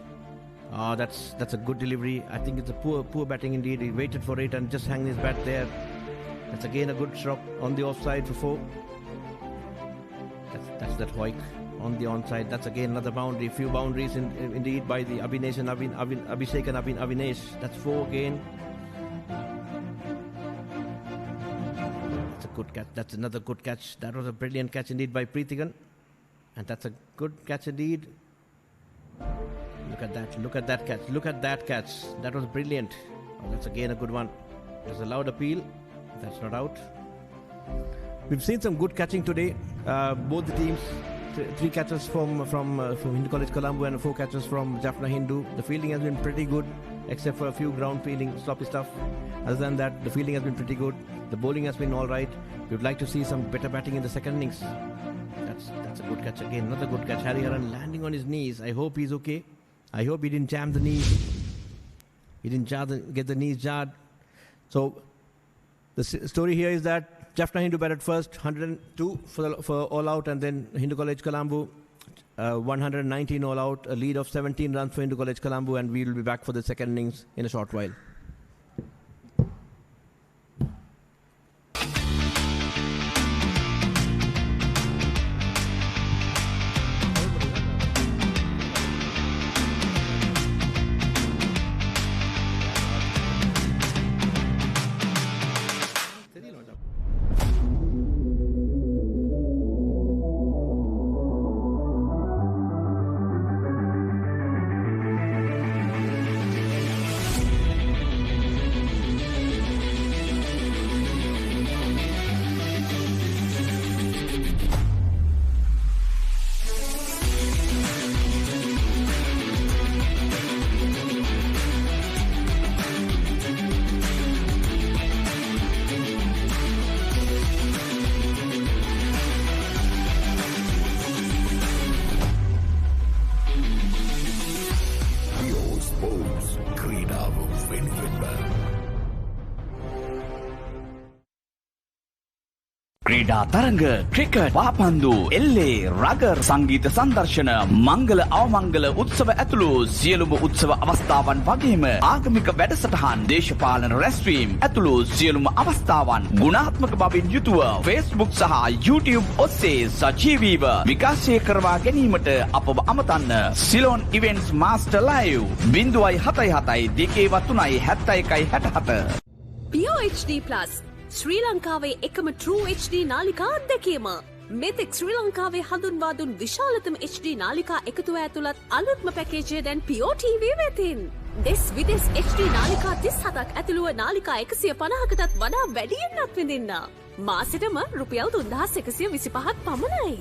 S9: That's a good delivery. I think it's a poor batting indeed. He waited for it and just hung his bat there. That's again a good shot on the offside for 4. That's that Hoik on the onside. That's again another boundary. Few boundaries indeed by the Abhinesh and Abhishek and Abhinesh. That's 4 again. That's a good catch. That's another good catch. That was a brilliant catch indeed by Preethigan. And that's a good catch indeed. Look at that. Look at that catch. Look at that catch. That was brilliant. That's again a good one. There's a loud appeal That's not out. We've seen some good catching today. Both the teams, 3 catches from Hindu College Colombo and 4 catches from Jaffna Hindu. The fielding has been pretty good, except for a few ground fielding, sloppy stuff. Other than that, the fielding has been pretty good. The bowling has been all right. We'd like to see some better batting in the second innings. That's a good catch again. Another good catch. Hariharan landing on his knees. I hope he's okay. I hope he didn't jam the knees. He didn't get the knees jarred. So the story here is that Jaffna Hindu batted first, 102 for all out, and then Hindu College Colombo 119 all out, a lead of 17 runs for Hindu College Colombo, and we will be back for the second innings in a short while.
S11: ක්‍රීඩා තරඟ cricket පාපන්දු එල්ලේ rugger සංගීත සංදර්ශන මංගල අවමංගල උත්සව ඇතුළු සියලුම උත්සව අවස්ථාවන් වගේම ආගමික වැඩසටහන් දේශපාලන රැස්වීම් ඇතුළු සියලුම අවස්ථාවන් ගුණාත්මක බවින් යුතුව Facebook සහ YouTube ඔස්සේ සජීවීව විකාශය කරවා ගැනීමට අපව අමතන්න Ceylon events master live 077 2 71
S13: POHD Plus ශ්‍රී ලංකාවේ එකම True HD නාලිකා අත්දැකීම. මෙතෙක් ශ්‍රී ලංකාවේ හඳුන්වා දුන් විශාලතම HD නාලිකා එකතුව ඇතුළත් අලුත්ම පැකේජය දැන් POTV වෙතින්. දෙස් විදෙස් HD නාලිකා 37ක් ඇතුළුව නාලිකා 150කටත් වඩා වැඩියෙන් අත්විඳින්න. මාසෙටම රුපියල් 3125ක් පමණයි.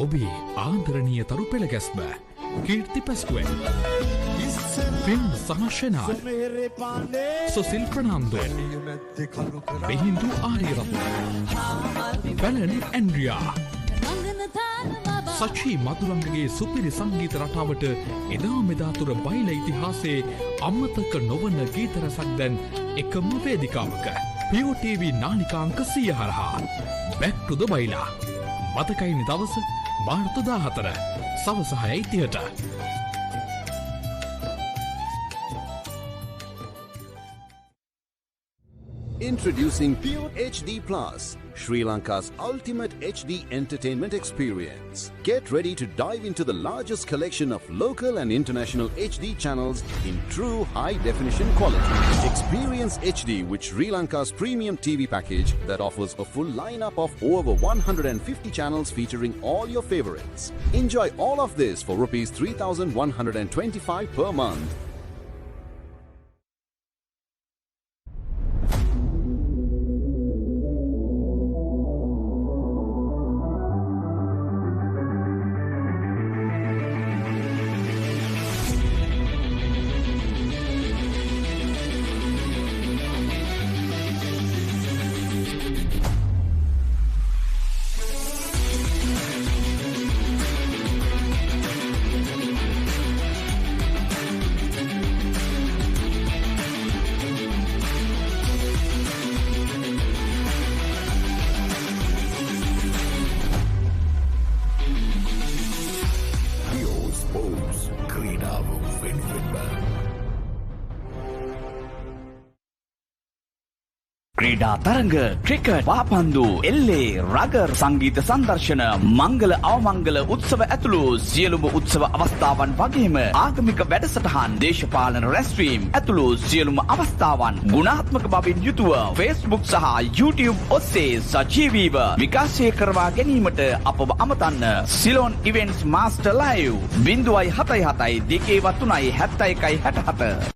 S1: ඔබේ ආන්දරණීය තරු පෙළ ගැස්ම කීර්ති පැස්කුවෙන් ෆිල්ම් සහශනාල් සොසිල් ප්‍රනාන්දු බෙහින්දු ආරියරත්න බැලන් ඇන්ඩ්‍රියා සචී මදුරංගගේ සුපිරි සංගීත රටාවට එදා මෙදාතුර බයිල ඉතිහාසයේ අමතක නොවන ගීත රසක් දැන් එකම වේදිකාවක POTV නාලිකාංක 100 හරහා Back to the බයිලා මතකයිනි දවස මාර්තු 14 සවස 6:30ට.
S12: Introducing POHD Plus, Sri Lanka's ultimate HD entertainment experience. Get ready to dive into the largest collection of local and international HD channels in true high-definition quality. Experience HD with Sri Lanka's premium TV package that offers a full lineup of over 150 channels featuring all your favorites. Enjoy all of this for Rs 3,125 per month.
S11: ක්‍රීඩා තරඟ cricket පාපන්දු එල්ලේ rugger සංගීත සංදර්ශන මංගල අවමංගල උත්සව ඇතුළු සියලුම උත්සව අවස්ථාවන් වගේම ආගමික වැඩසටහන් දේශපාලන රැස්වීම් ඇතුළු සියලුම අවස්ථාවන් ගුණාත්මක බවින් යුතුව Facebook සහ YouTube ඔස්සේ සජීවීව විකාශය කරවා ගැනීමට අපව අමතන්න. Ceylon events master live 077 239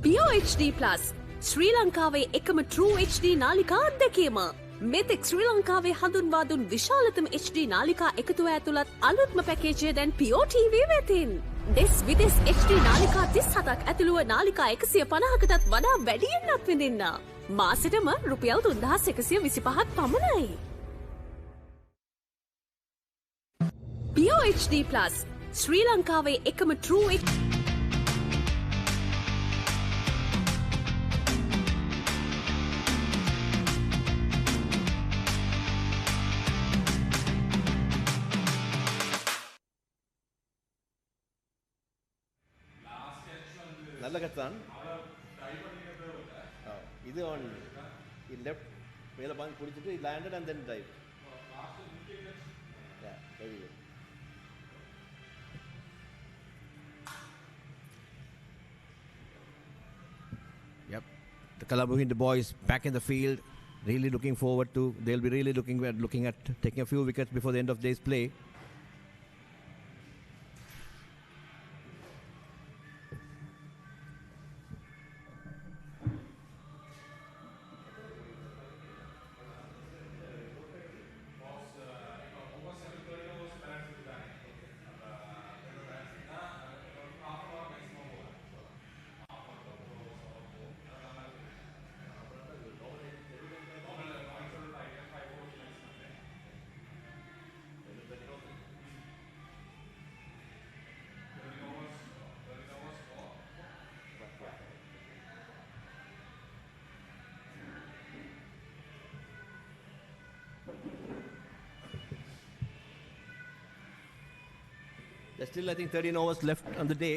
S13: POHD Plus ශ්‍රී ලංකාවේ එකම True HD නාලිකා අත්දැකීම. මෙතෙක් ශ්‍රී ලංකාවේ හඳුන්වා දුන් විශාලතම HD නාලිකා එකතුව ඇතුළත් අලුත්ම පැකේජය දැන් POTV වෙතින්. දෙස් විදෙස් HD නාලිකා 37ක් ඇතුළුව නාලිකා 150කටත් වඩා වැඩියෙන් අත්විඳින්න. මාසෙටම රුපියල් 3125ක් පමණයි. POHD Plus ශ්‍රී ලංකාවේ එකම True HD
S9: நல்ல கத்தான் இது on he left மேல பாந்து பிடிச்சிட்டு he landed and then dive. Yeah, very good. Yep, the Colombo Hindu boys back in the field, really looking forward to, they'll be really looking at taking a few wickets before the end of day's play. There's still, I think, 13 overs left on the day,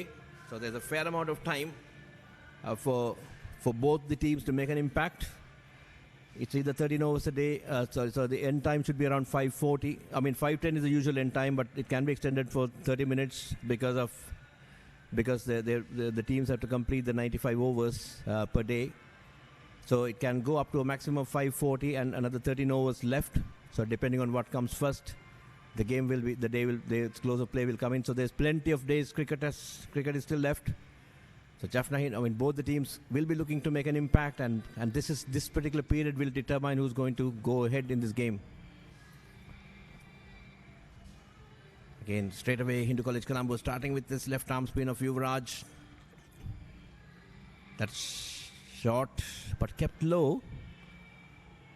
S9: so there's a fair amount of time for both the teams to make an impact. It's either 13 overs a day, so the end time should be around 5:40. I mean, 5:10 is the usual end time, but it can be extended for 30 minutes because the teams have to complete the 95 overs per day. So it can go up to a maximum of 5:40 and another 13 overs left. So depending on what comes first, the game will be, the close of play will come in. So there's plenty of days cricket is still left. So Jaffna, I mean, both the teams will be looking to make an impact, and this particular period will determine who's going to go ahead in this game. Again, straight away, Hindu College Colombo starting with this left arm spin of Yuvraj. That's short, but kept low.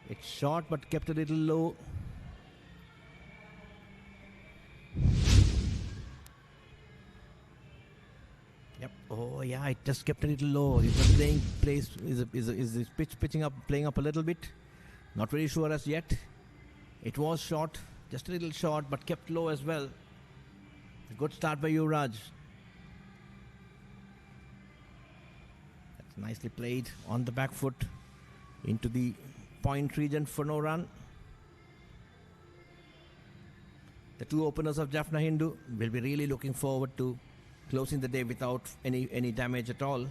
S9: It's short, but kept a little low. Yep. Oh yeah, it just kept a little low. He's not is this playing up a little bit? Not very sure as yet. It was short, just a little short, but kept low as well. A good start by Yuvraj. That's nicely played on the back foot into the point region for no run. The two openers of Jaffna Hindu will be really looking forward to closing the day without any damage at all.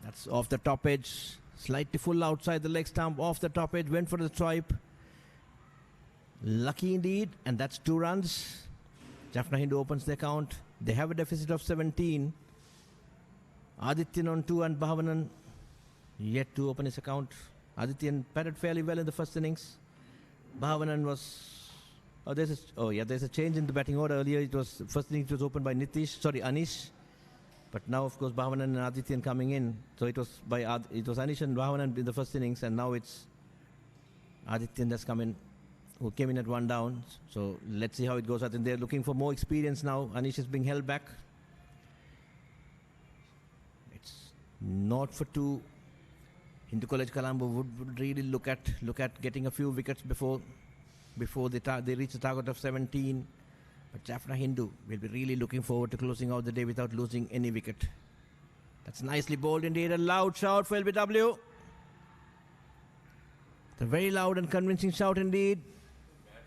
S9: That's off the top edge, slightly full outside the leg stump, off the top edge, went for the stripe. Lucky indeed, and that's 2 runs. Jaffna Hindu opens the count. They have a deficit of 17. Adityan on 2 and Bhavanan yet to open his account. Adityan batted fairly well in the first innings. Bhavanan was... there's a change in the batting order. Earlier, first innings was opened by Anish. But now, of course, Bhavanan and Adityan coming in. So it was Anish and Bhavanan in the first innings, and now it's Adityan that's come in, who came in at 1 down. So let's see how it goes. I think they're looking for more experience now. Anish is being held back. It's not for 2. Hindu College Colombo would really look at getting a few wickets before they reach the target of 17. But Jaffna Hindu will be really looking forward to closing out the day without losing any wicket. That's nicely bowled indeed. A loud shout for LBW. A very loud and convincing shout indeed.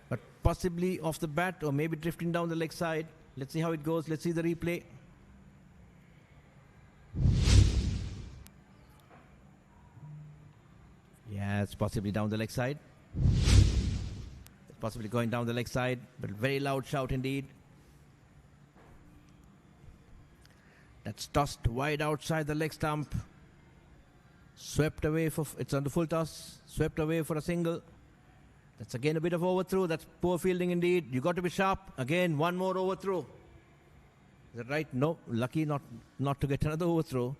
S9: But possibly off the bat or maybe drifting down the leg side. Let's see how it goes. Let's see the replay. Yeah, it's possibly down the leg side. It's possibly going down the leg side, but very loud shout indeed. That's tossed wide outside the leg stump. Swept away for, it's on the full toss. Swept away for a single. That's again a bit of overthrow. That's poor fielding indeed. You got to be sharp. Again, one more overthrow. Is that right? No, lucky not to get another overthrow.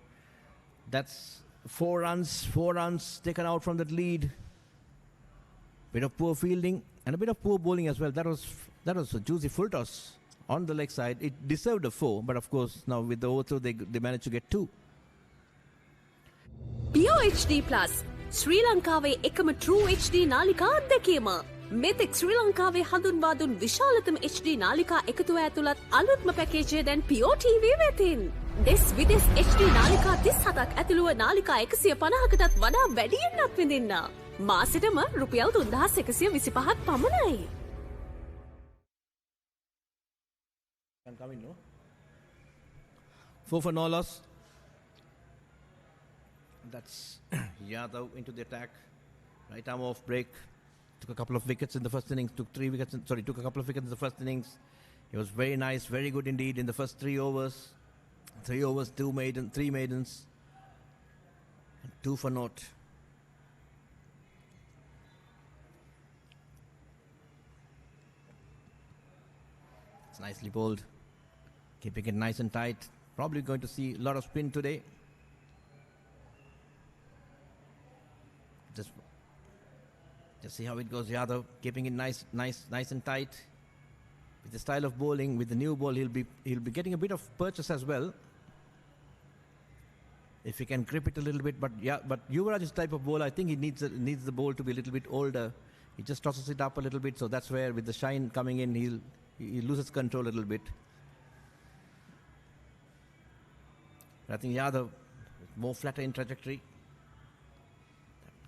S9: That's 4 runs taken out from that lead. Bit of poor fielding and a bit of poor bowling as well. That was a juicy full toss on the leg side. It deserved a 4, but of course now with the overthrow they managed to get 2.
S13: Pure HD Plus ශ්‍රී ලංකාවේ එකම True HD නාලිකා අත්දැකීම. මෙතෙක් ශ්‍රී ලංකාවේ හඳුන්වා දුන් විශාලතම HD නාලිකා එකතුව ඇතුළත් අලුත්ම පැකේජය දැන් Pure TV වෙතින්. දෙස් විදෙස් HD නාලිකා 37ක් ඇතුළුව නාලිකා 150කටත් වඩා වැඩියෙන් අත්විඳින්න. මාසෙටම රුපියල් 3125ක් පමණයි.
S9: Can come in, no? 4 for no loss. That's Yadav into the attack. Right arm off break. Took a couple of wickets in the first innings. Took a couple of wickets in the first innings. It was very nice, very good indeed in the first 3 overs. 3 overs, 3 maidens. And 2 for naught. It's nicely bowled. Keeping it nice and tight. Probably going to see a lot of spin today. Just see how it goes. Yadav keeping it nice and tight. With the style of bowling, with the new ball, he'll be getting a bit of purchase as well. If he can grip it a little bit, but Yuvraj's type of bowler, I think he needs the ball to be a little bit older. He just tosses it up a little bit, so that's where with the shine coming in, he loses control a little bit. But I think Yadav more flatter in trajectory.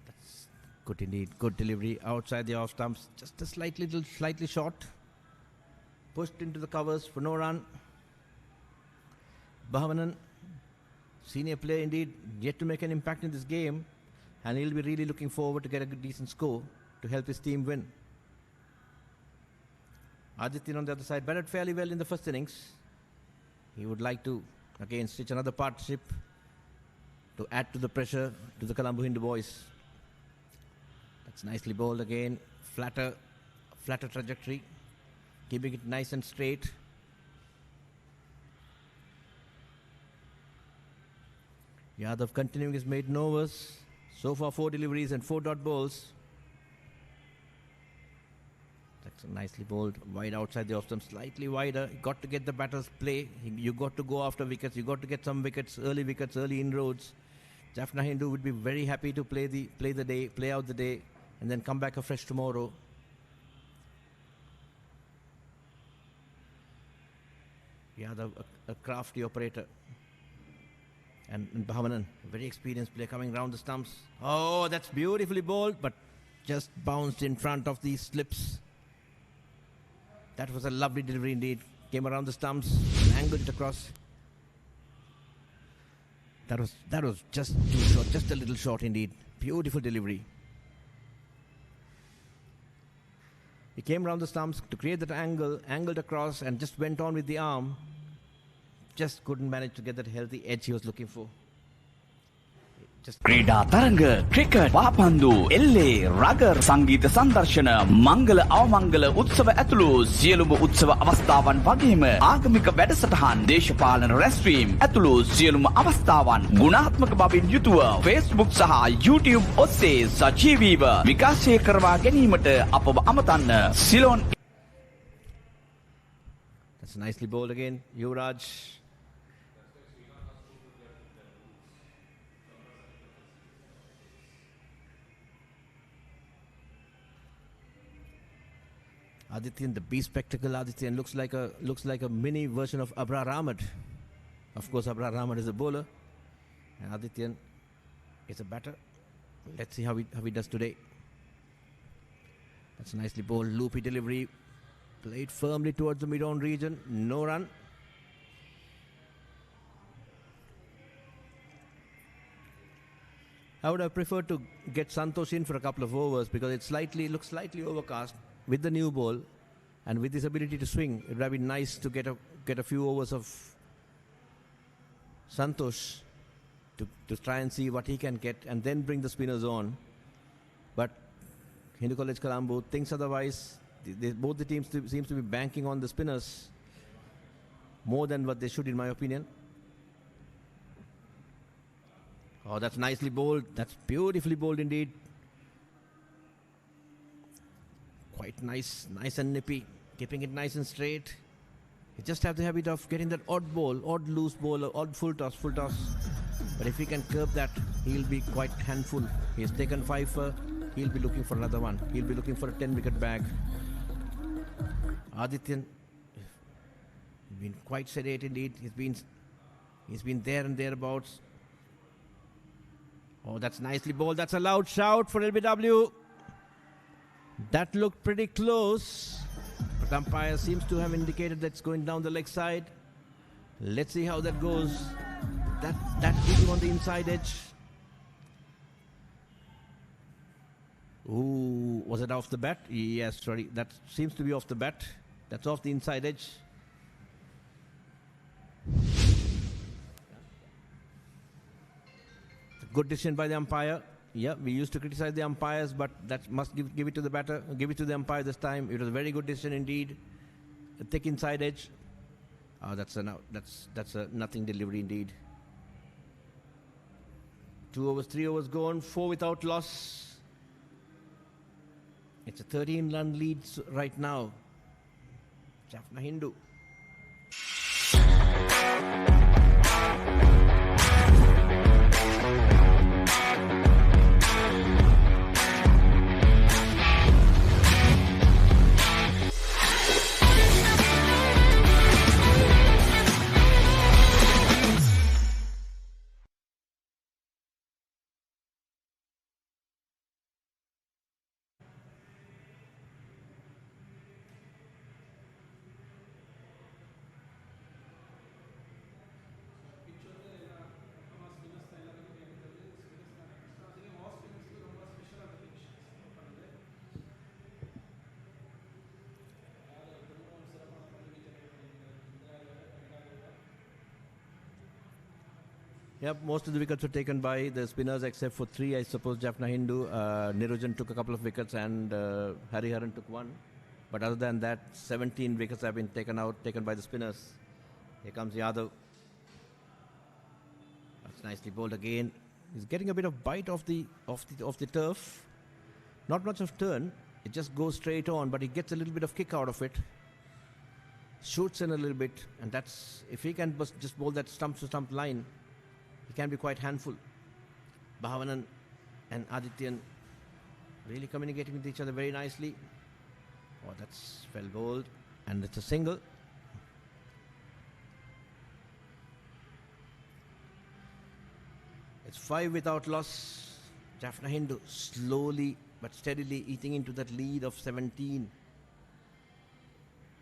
S9: That's good indeed. Good delivery outside the off stumps. Just a slightly short. Pushed into the covers for no run. Bhavanan, senior player indeed, yet to make an impact in this game, and he'll be really looking forward to get a good, decent score to help his team win. Adityan on the other side batted fairly well in the first innings. He would like to again stitch another partnership to add to the pressure to the Colombo Hindu boys. That's nicely bowled again. Flatter trajectory. Keeping it nice and straight. Yadav continuing his maiden overs. So far 4 deliveries and 4 dot balls. That's nicely bowled. Wide outside the off stump, slightly wider. You got to get the batter's play. You got to go after wickets. You got to get some wickets, early inroads. Jaffna Hindu would be very happy to play out the day, and then come back afresh tomorrow. Yadav, a crafty operator. And Bhavanan, a very experienced player coming round the stumps. Oh, that's beautifully bowled, but just bounced in front of these slips. That was a lovely delivery indeed. Came around the stumps, angled it across. That was just too short, just a little short indeed. Beautiful delivery. He came around the stumps to create that angle, angled across, and just went on with the arm. Just couldn't manage to get that healthy edge he was looking for.
S11: ක්‍රීඩා තරඟ cricket පාපන්දු එල්ලේ rugger සංගීත සංදර්ශන මංගල අවමංගල උත්සව ඇතුළු සියලුම උත්සව අවස්ථාවන් වගේම ආගමික වැඩසටහන් දේශපාලන රැස්වීම් ඇතුළු සියලුම අවස්ථාවන් ගුණාත්මක බවින් යුතුව Facebook සහ YouTube ඔස්සේ සජීවීව විකාශය කරවා ගැනීමට අපව අමතන්න Ceylon.
S9: That's nicely bowled again. Yuvraj. Adityan, the beast spectacle Adityan looks like a mini version of Abrar Ahmed. Of course, Abrar Ahmed is a bowler. And Adityan is a batter. Let's see how he does today. That's a nicely bowled loopy delivery. Played firmly towards the mid-on region. No run. I would have preferred to get Santosh in for a couple of overs because it looks slightly overcast with the new ball and with his ability to swing. It would have been nice to get a few overs of Santosh to try and see what he can get and then bring the spinners on. But Hindu College Colombo thinks otherwise. Both the teams seems to be banking on the spinners more than what they should, in my opinion. Oh, that's nicely bowled. That's beautifully bowled indeed. Quite nice and nippy. Keeping it nice and straight. You just have the habit of getting that odd ball, odd loose ball, odd full toss. But if he can curb that, he'll be quite handful. He has taken 5. He'll be looking for another one. He'll be looking for a 10-wicket bag. Adityan, been quite sedate indeed. He's been there and thereabouts. Oh, that's nicely bowled. That's a loud shout for LBW. That looked pretty close. But umpire seems to have indicated that's going down the leg side. Let's see how that goes. That hit him on the inside edge. Ooh, was it off the bat? Yes, sorry. That seems to be off the bat. That's off the inside edge. Good decision by the umpire. Yeah, we used to criticize the umpires, but that must give it to the batter. Give it to the umpire this time. It was a very good decision indeed. A thick inside edge. Oh, that's a nothing delivery indeed. 2 overs, 3 overs gone, 4 without loss. It's a 13-run lead right now. Jaffna Hindu. Yep, most of the wickets were taken by the spinners except for 3, I suppose. Jaffna Hindu, Nirujan took a couple of wickets and Hariharan took 1. But other than that, 17 wickets have been taken by the spinners. Here comes Yadav. That's nicely bowled again. He's getting a bit of bite off the turf. Not much of turn. It just goes straight on, but he gets a little bit of kick out of it. Shoots in a little bit, and that's, if he can just bowl that stump to stump line, he can be quite handful. Bhavanan and Adityan really communicating with each other very nicely. Oh, that's well bowled, and it's a single. It's 5 without loss. Jaffna Hindu slowly but steadily eating into that lead of 17.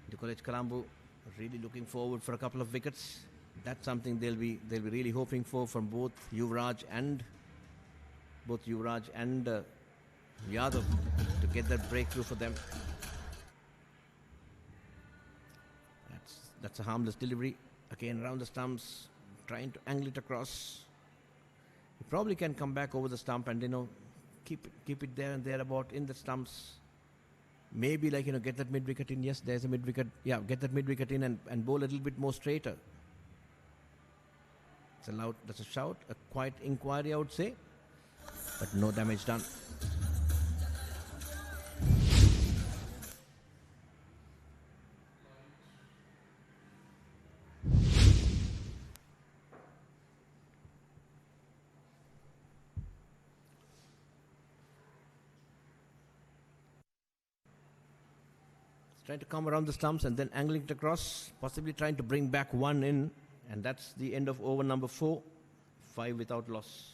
S9: The College Colombo really looking forward for a couple of wickets. That's something they'll be really hoping for from both Yuvraj and Yadav to get that breakthrough for them. That's a harmless delivery. Again, around the stumps, trying to angle it across. He probably can come back over the stump and keep it there and thereabout in the stumps. Maybe get that mid wicket in. Yes, there's a mid wicket. Yeah, get that mid wicket in and bowl a little bit more straighter. That's a shout, a quiet inquiry, I would say, but no damage done. Trying to come around the stumps and then angling it across, possibly trying to bring back 1 in. And that's the end of over number 4. 5 without loss.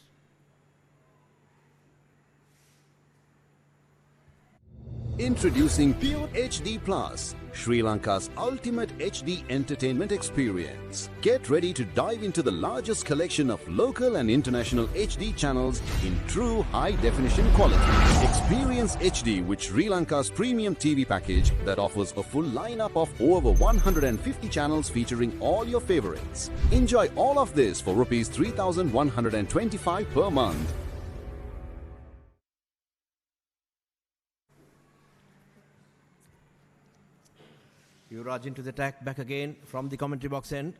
S12: Introducing Pure HD Plus, Sri Lanka's ultimate HD entertainment experience. Get ready to dive into the largest collection of local and international HD channels in true high-definition quality. Experience HD with Sri Lanka's premium TV package that offers a full lineup of over 150 channels featuring all your favorites. Enjoy all of this for Rs 3,125 per month.
S9: Yuvraj into the attack, back again from the commentary box end.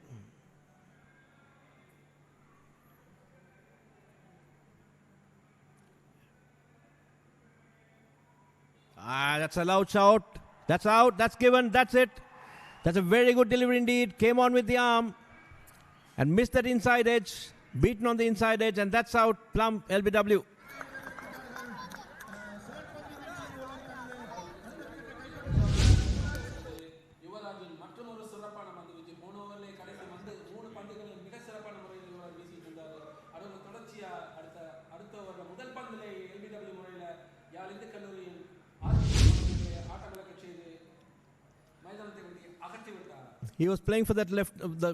S9: That's a loud shout. That's out, that's given, that's it. That's a very good delivery indeed. Came on with the arm and missed that inside edge. Beaten on the inside edge, and that's out. Plum, LBW. He was playing for that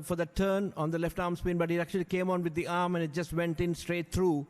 S9: for that turn on the left arm spin, but he actually came on with the arm and it just went in straight through.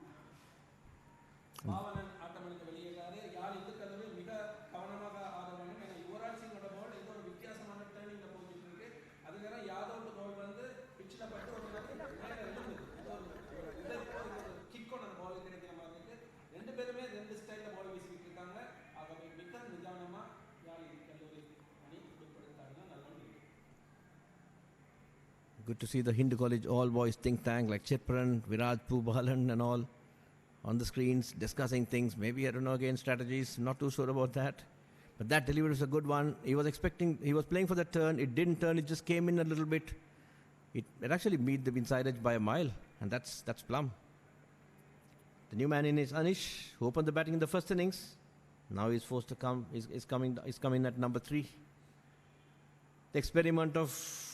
S9: Good to see the Hindu College all-boys think tank like Chitparan, Viraj Poobalan and all on the screens discussing things. Maybe, I don't know, again, strategies. Not too sure about that. But that delivery was a good one. He was playing for that turn. It didn't turn. It just came in a little bit. It actually beat the inside edge by a mile. And that's plum. The new man in is Anish, who opened the batting in the first innings. Now he's forced to come. He's coming at number 3. The experiment of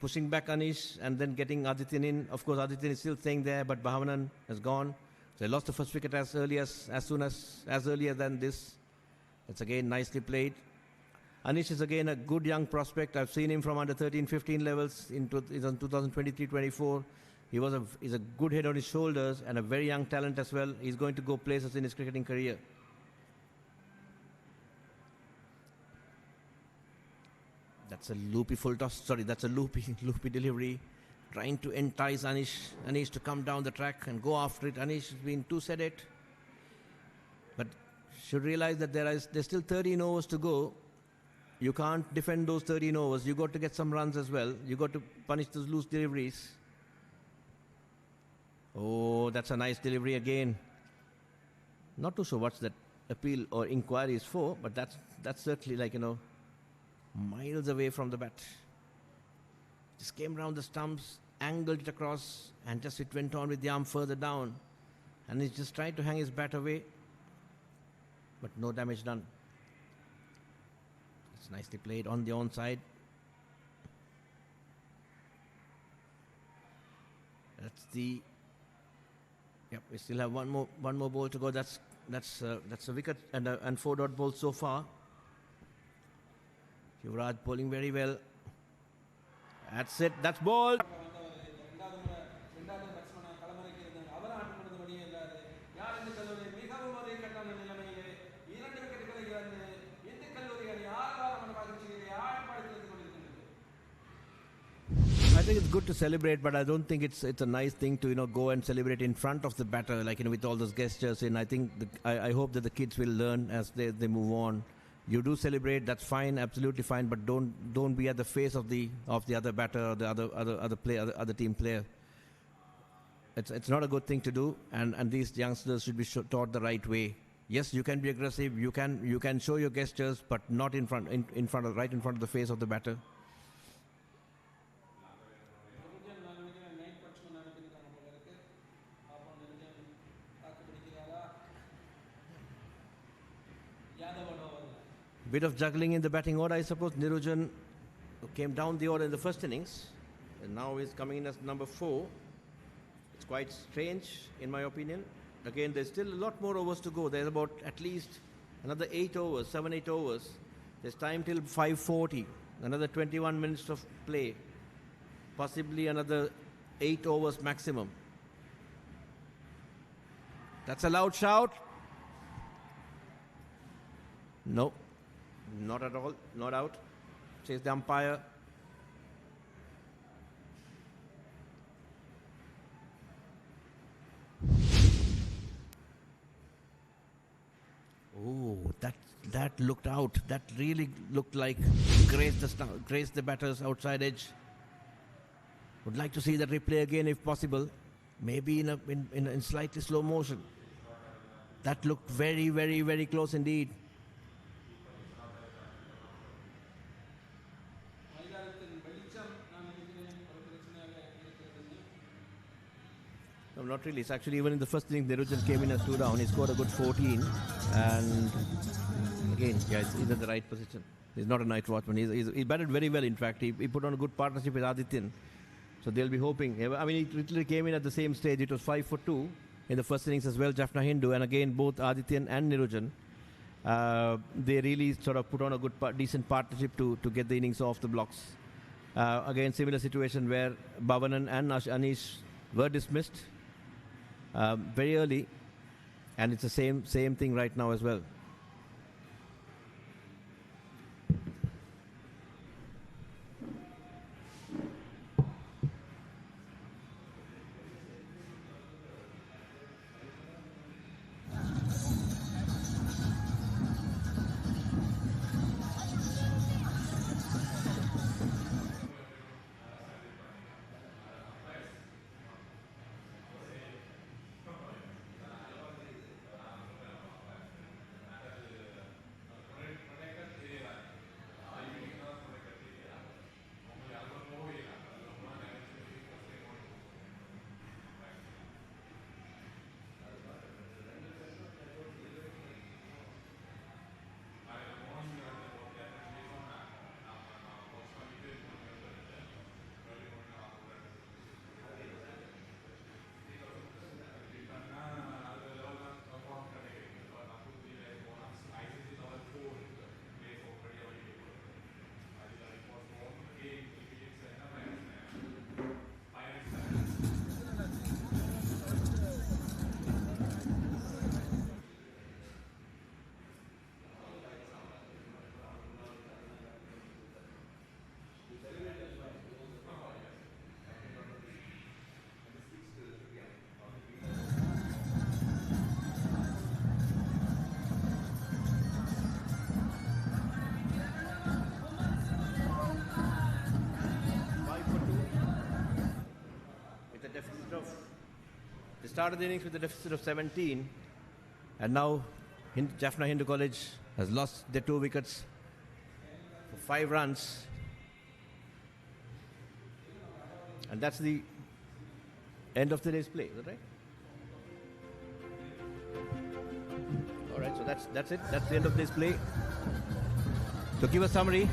S9: pushing back Anish and then getting Adityan in. Of course, Adityan is still staying there, but Bhavanan has gone. So they lost the first wicket as earlier than this. It's again nicely played. Anish is again a good young prospect. I've seen him from under 13-15 levels in 2023-24. He's a good head on his shoulders and a very young talent as well. He's going to go places in his cricketing career. That's a loopy full toss. Sorry, that's a loopy delivery. Trying to entice Anish to come down the track and go after it. Anish has been too sedate. But should realize that there's still 13 overs to go. You can't defend those 13 overs. You got to get some runs as well. You got to punish those loose deliveries. Oh, that's a nice delivery again. Not too sure what's that appeal or inquiry is for, but that's certainly like, miles away from the bat. Just came round the stumps, angled it across, and just it went on with the arm further down. And he just tried to hang his bat away, but no damage done. It's nicely played on the onside. That's the. Yep, we still have one more ball to go. That's a wicket and 4 dot balls so far. Yuvraj bowling very well. That's it. That's ball. I think it's good to celebrate, but I don't think it's a nice thing to go and celebrate in front of the batter, like with all those gestures. And I think I hope that the kids will learn as they move on. You do celebrate, that's fine, absolutely fine, but don't be at the face of the other batter or the other team player. It's not a good thing to do, and these youngsters should be taught the right way. Yes, you can be aggressive, you can show your gestures, but not right in front of the face of the batter. Bit of juggling in the batting order, I suppose. Nirujan came down the order in the first innings, and now he's coming in as number 4. It's quite strange, in my opinion. Again, there's still a lot more overs to go. There's about at least another 8 overs, 7, 8 overs. There's time till 5:40. Another 21 minutes of play. Possibly another 8 overs maximum. That's a loud shout. No, not at all. Not out. Says the umpire. Oh, that looked out. That really looked like grazed the batter's outside edge. Would like to see that replay again if possible. Maybe in slightly slow motion. That looked very, very, very close indeed. No, not really. It's actually even in the first inning, Nirujan came in as 2 down. He scored a good 14. And again, yeah, it's in the right position. He's not a night watchman. He batted very well, in fact. He put on a good partnership with Adityan. So they'll be hoping. I mean, he literally came in at the same stage. It was 5 for 2 in the first innings as well, Jaffna Hindu. And again, both Adityan and Nirujan, they really sort of put on a good, decent partnership to get the innings off the blocks. Again, similar situation where Bhavanan and Anish were dismissed very early. And it's the same thing right now as well. They started the innings with a deficit of 17, and now Jaffna Hindu College has lost their 2 wickets for 5 runs. And that's the end of today's play, is that right? Alright, so that's it. That's the end of today's play. To give a summary,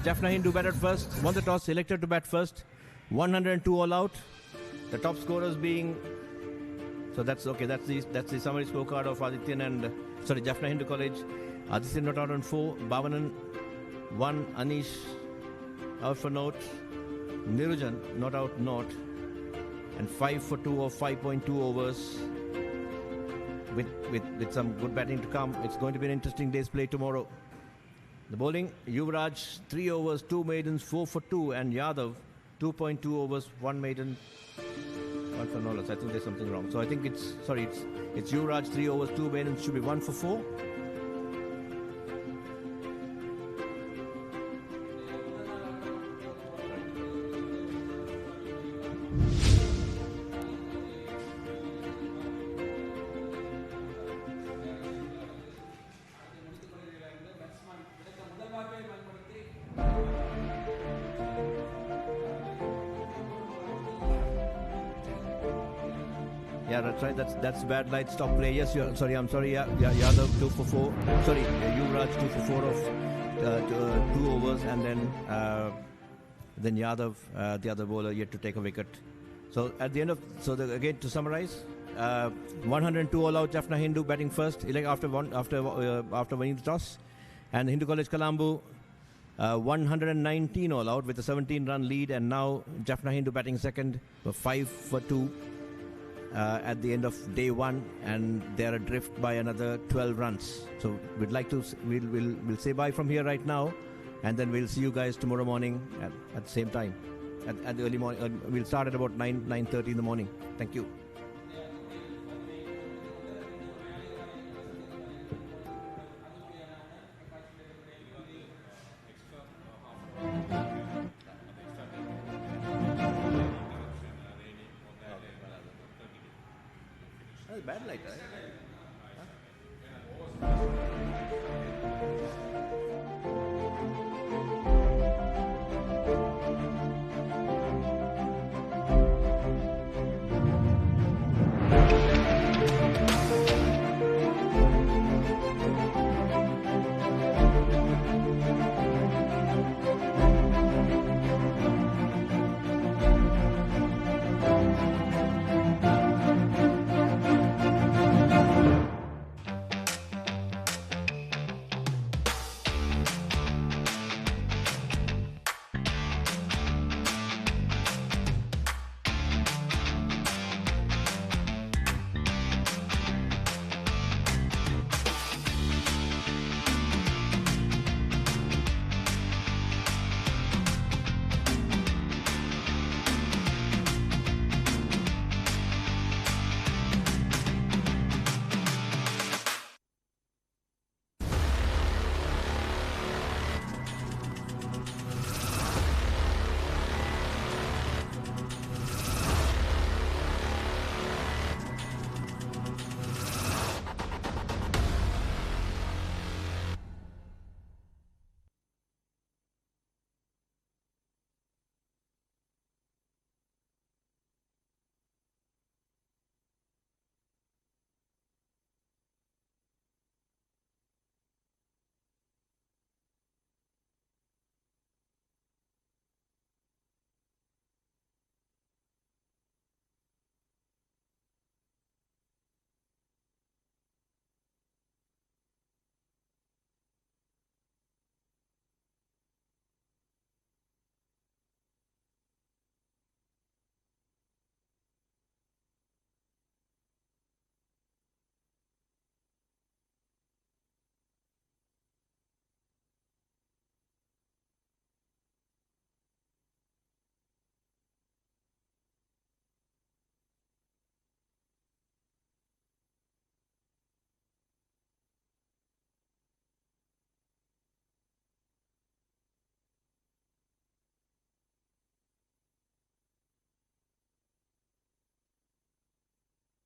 S9: Jaffna Hindu batted first, won the toss, selected to bat first, 102 all out. The top scorers being, so that's okay. That's the summary scorecard of Adityan and Jaffna Hindu College. Adityan not out on 4, Bhavanan 1, Anish out for naught, Nirujan not out naught, and 5 for 2 or 5.2 overs. With some good batting to come, it's going to be an interesting day's play tomorrow. The bowling, Yuvraj 3 overs, 2 maidens, 4 for 2, and Yadav 2.2 overs, 1 maiden, 1 for no loss. I think there's something wrong. So I think it's Yuvraj 3 overs, 2 maidens, should be 1 for 4. Yeah, that's right. That's bad light stop play. Yes, I'm sorry. Yeah, Yadav 2 for 4. Sorry, Yuvraj 2 for 4 of 2 overs, and then Yadav, the other bowler, yet to take a wicket. So at the end of again to summarize, 102 all out Jaffna Hindu batting first, after winning the toss, and Hindu College Colombo 119 all out with a 17-run lead, and now Jaffna Hindu batting second, 5 for 2 at the end of day 1, and they are adrift by another 12 runs. So we'll say bye from here right now, and then we'll see you guys tomorrow morning at the same time. At the early morning, we'll start at about 9:30 in the morning. Thank you. That's bad light, right?